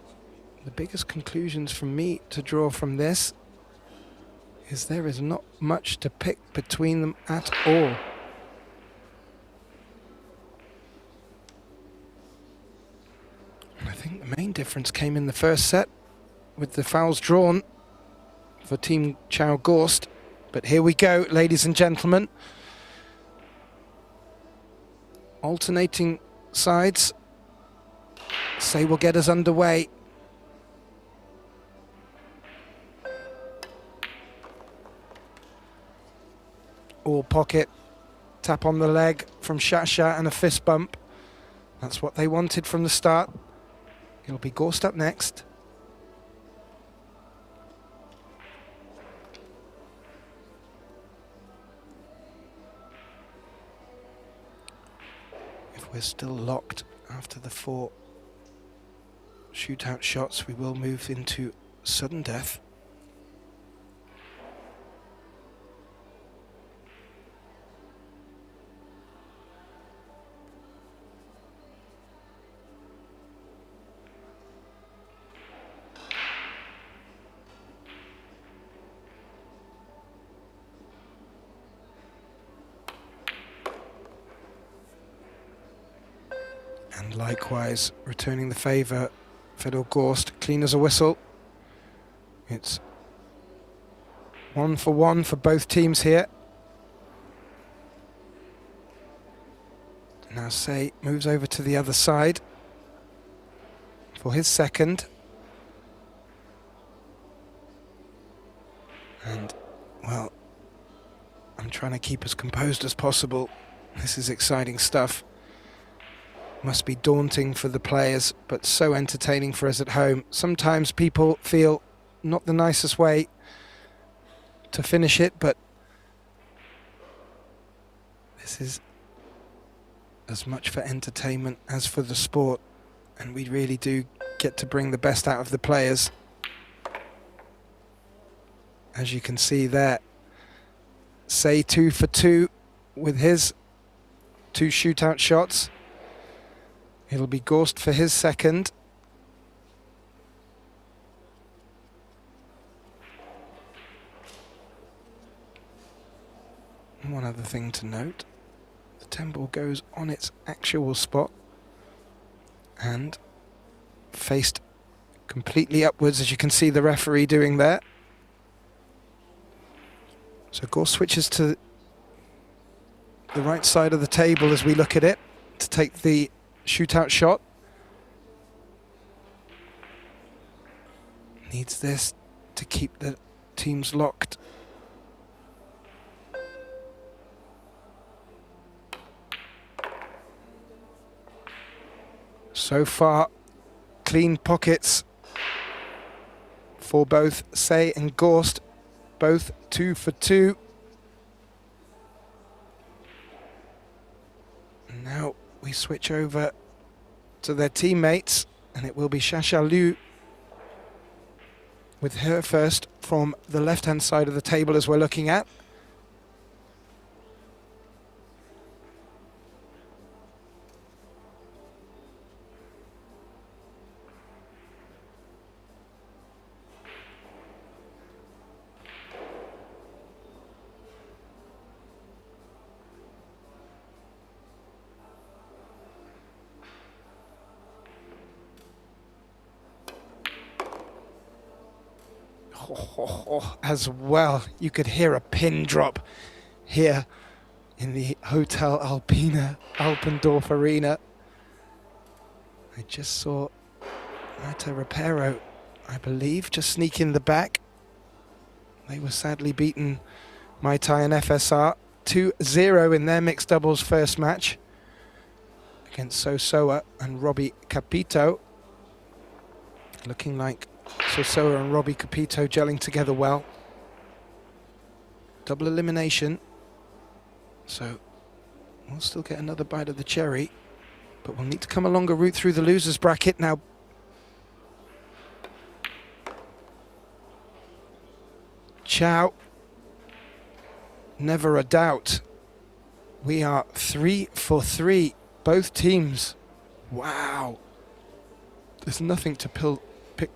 the biggest conclusions from me to draw from this is there is not much to pick between them at all. I think the main difference came in the first set with the fouls drawn for Team Chao Gorst. But here we go, ladies and gentlemen. Alternating sides. Se will get us underway. All pocket, tap on the leg from Shasha and a fist bump. That's what they wanted from the start. It'll be Gorst up next. If we're still locked after the 4 shootout shots, we will move into sudden death. And likewise, returning the favour, Fedor Gorst, clean as a whistle. It's 1 for 1 for both teams here. Now Se moves over to the other side for his second. And, well, I'm trying to keep as composed as possible. This is exciting stuff. Must be daunting for the players, but so entertaining for us at home. Sometimes people feel not the nicest way to finish it, but this is as much for entertainment as for the sport, and we really do get to bring the best out of the players. As you can see there, Se 2 for 2 with his 2 shootout shots. It'll be Gorst for his second. One other thing to note, the 10 ball goes on its actual spot and faced completely upwards, as you can see the referee doing there. So Gorst switches to the right side of the table as we look at it to take the shootout shot. Needs this to keep the teams locked. So far, clean pockets for both Say and Gorst, both 2 for 2. And now we switch over to their teammates, and it will be Xiaxia Liu with her first from the left-hand side of the table as we're looking at. As well, you could hear a pin drop here in the Hotel Alpina Alpendorf Arena. I just saw Mata Repero, I believe, just sneak in the back. They were sadly beaten, Mai Tai and FSR, 2-0 in their mixed doubles first match against Sosoa and Robbie Capito. Looking like Sosoa and Robbie Capito gelling together well. Double elimination. So we'll still get another bite of the cherry, but we'll need to come a longer route through the losers bracket now. Chow. Never a doubt. We are 3 for 3, both teams. Wow. There's nothing to pick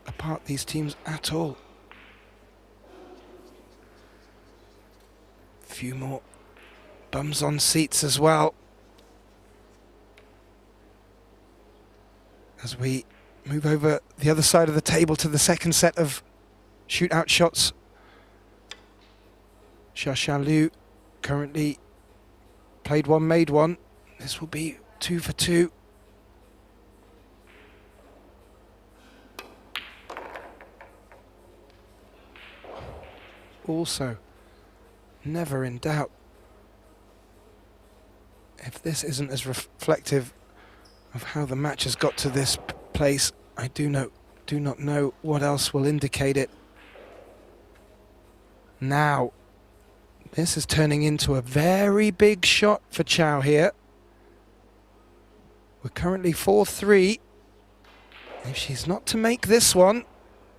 apart these teams at all. Few more bums on seats as well as we move over the other side of the table to the second set of shootout shots. Xiaxia Liu currently played one, made one. This will be 2 for 2. Also, never in doubt. If this isn't as reflective of how the match has got to this place, I do not know what else will indicate it. Now, this is turning into a very big shot for Chow here. We're currently 4-3. If she's not to make this one,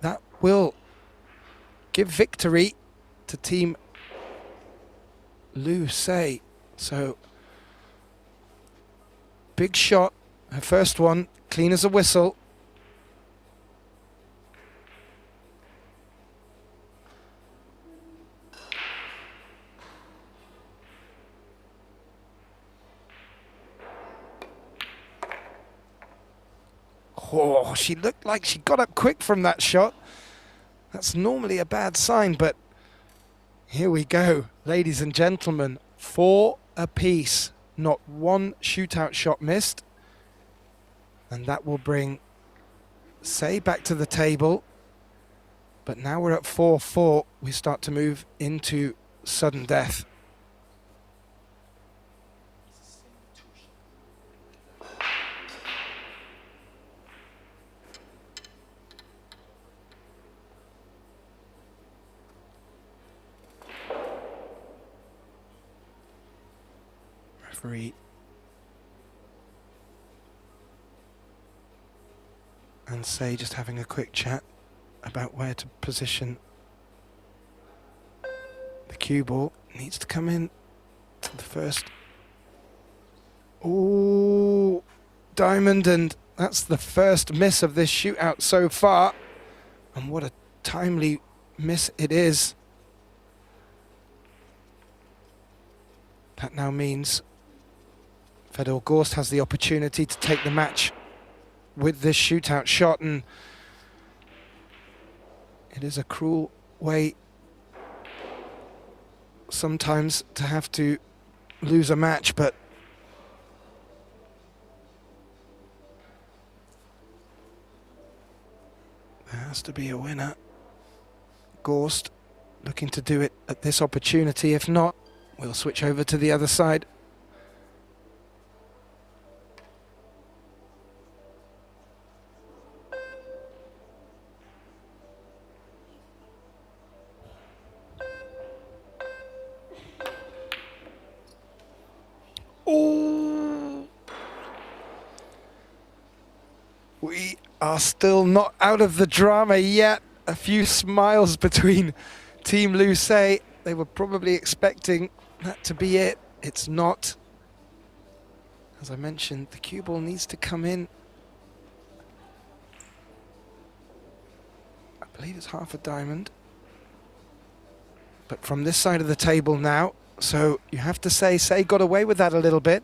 that will give victory to Team Liu Sei. So, big shot, her first one, clean as a whistle. Oh, she looked like she got up quick from that shot. That's normally a bad sign, but here we go, ladies and gentlemen. 4 apiece. Not one shootout shot missed. And that will bring Sei back to the table. But now we're at 4-4. We start to move into sudden death. Referee and Sei just having a quick chat about where to position the cue ball. Needs to come in to the first. Oh, diamond, and that's the first miss of this shootout so far. And what a timely miss it is. That now means Fedor Gorst has the opportunity to take the match with this shootout shot, and It is a cruel way sometimes to have to lose a match, but there has to be a winner. Gorst looking to do it at this opportunity. If not, we'll switch over to the other side. Oh! We are still not out of the drama yet. A few smiles between Team Lucé. They were probably expecting that to be it. It's not. As I mentioned, the cue ball needs to come in. I believe it's half a diamond. But from this side of the table now, so you have to say got away with that a little bit.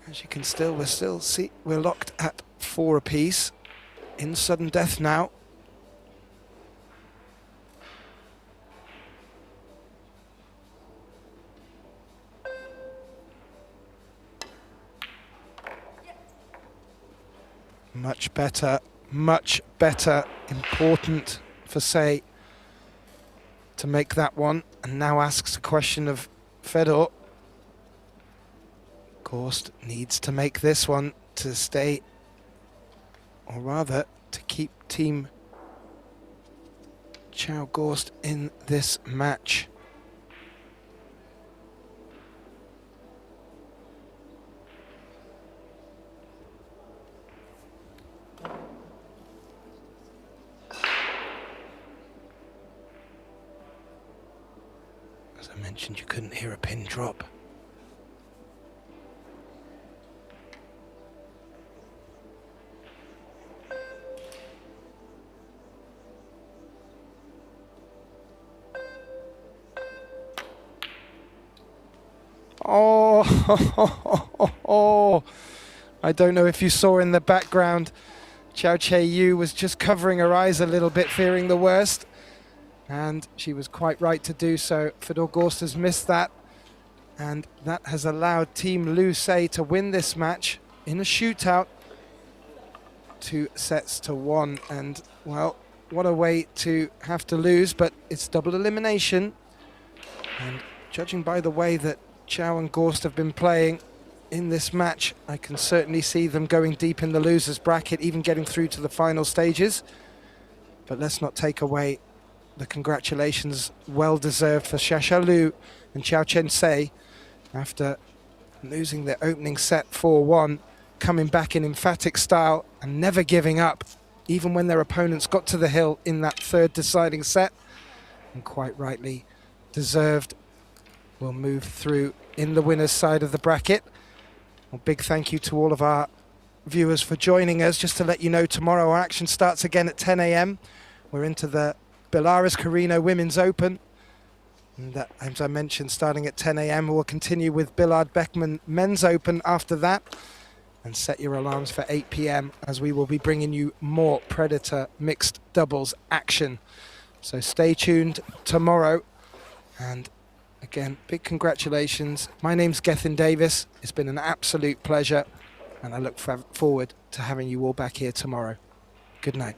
As you can we're we're locked at 4 apiece. In sudden death now. Much better, important for Say to make that one, and now asks a question of Fedor. Gorst needs to make this one to stay, or rather to keep Team Chow Gorst in this match. As I mentioned, you couldn't hear a pin drop. Oh, I don't know if you saw in the background, Chow Che-Yu was just covering her eyes a little bit, fearing the worst. And she was quite right to do so. Fedor Gorst has missed that. And that has allowed Team Lucé to win this match in a shootout. 2-1. And, well, what a way to have to lose, but it's double elimination. And judging by the way that Chow and Gorst have been playing in this match, I can certainly see them going deep in the losers bracket, even getting through to the final stages. But let's not take away the congratulations, well deserved for Xia Lu and Chow Chen-sei after losing their opening set 4-1, coming back in emphatic style and never giving up, even when their opponents got to the hill in that third deciding set, and quite rightly deserved. We'll move through in the winner's side of the bracket. A big thank you to all of our viewers for joining us. Just to let you know, tomorrow our action starts again at 10 a.m. We're into the Belarus Carrinho Women's Open. And that, as I mentioned, starting at 10 a.m. We'll continue with Billard Beckmann Men's Open after that. And set your alarms for 8 p.m. as we will be bringing you more Predator mixed doubles action. So stay tuned tomorrow. And again, big congratulations. My name's Gethin Davis. It's been an absolute pleasure. And I look forward to having you all back here tomorrow. Good night.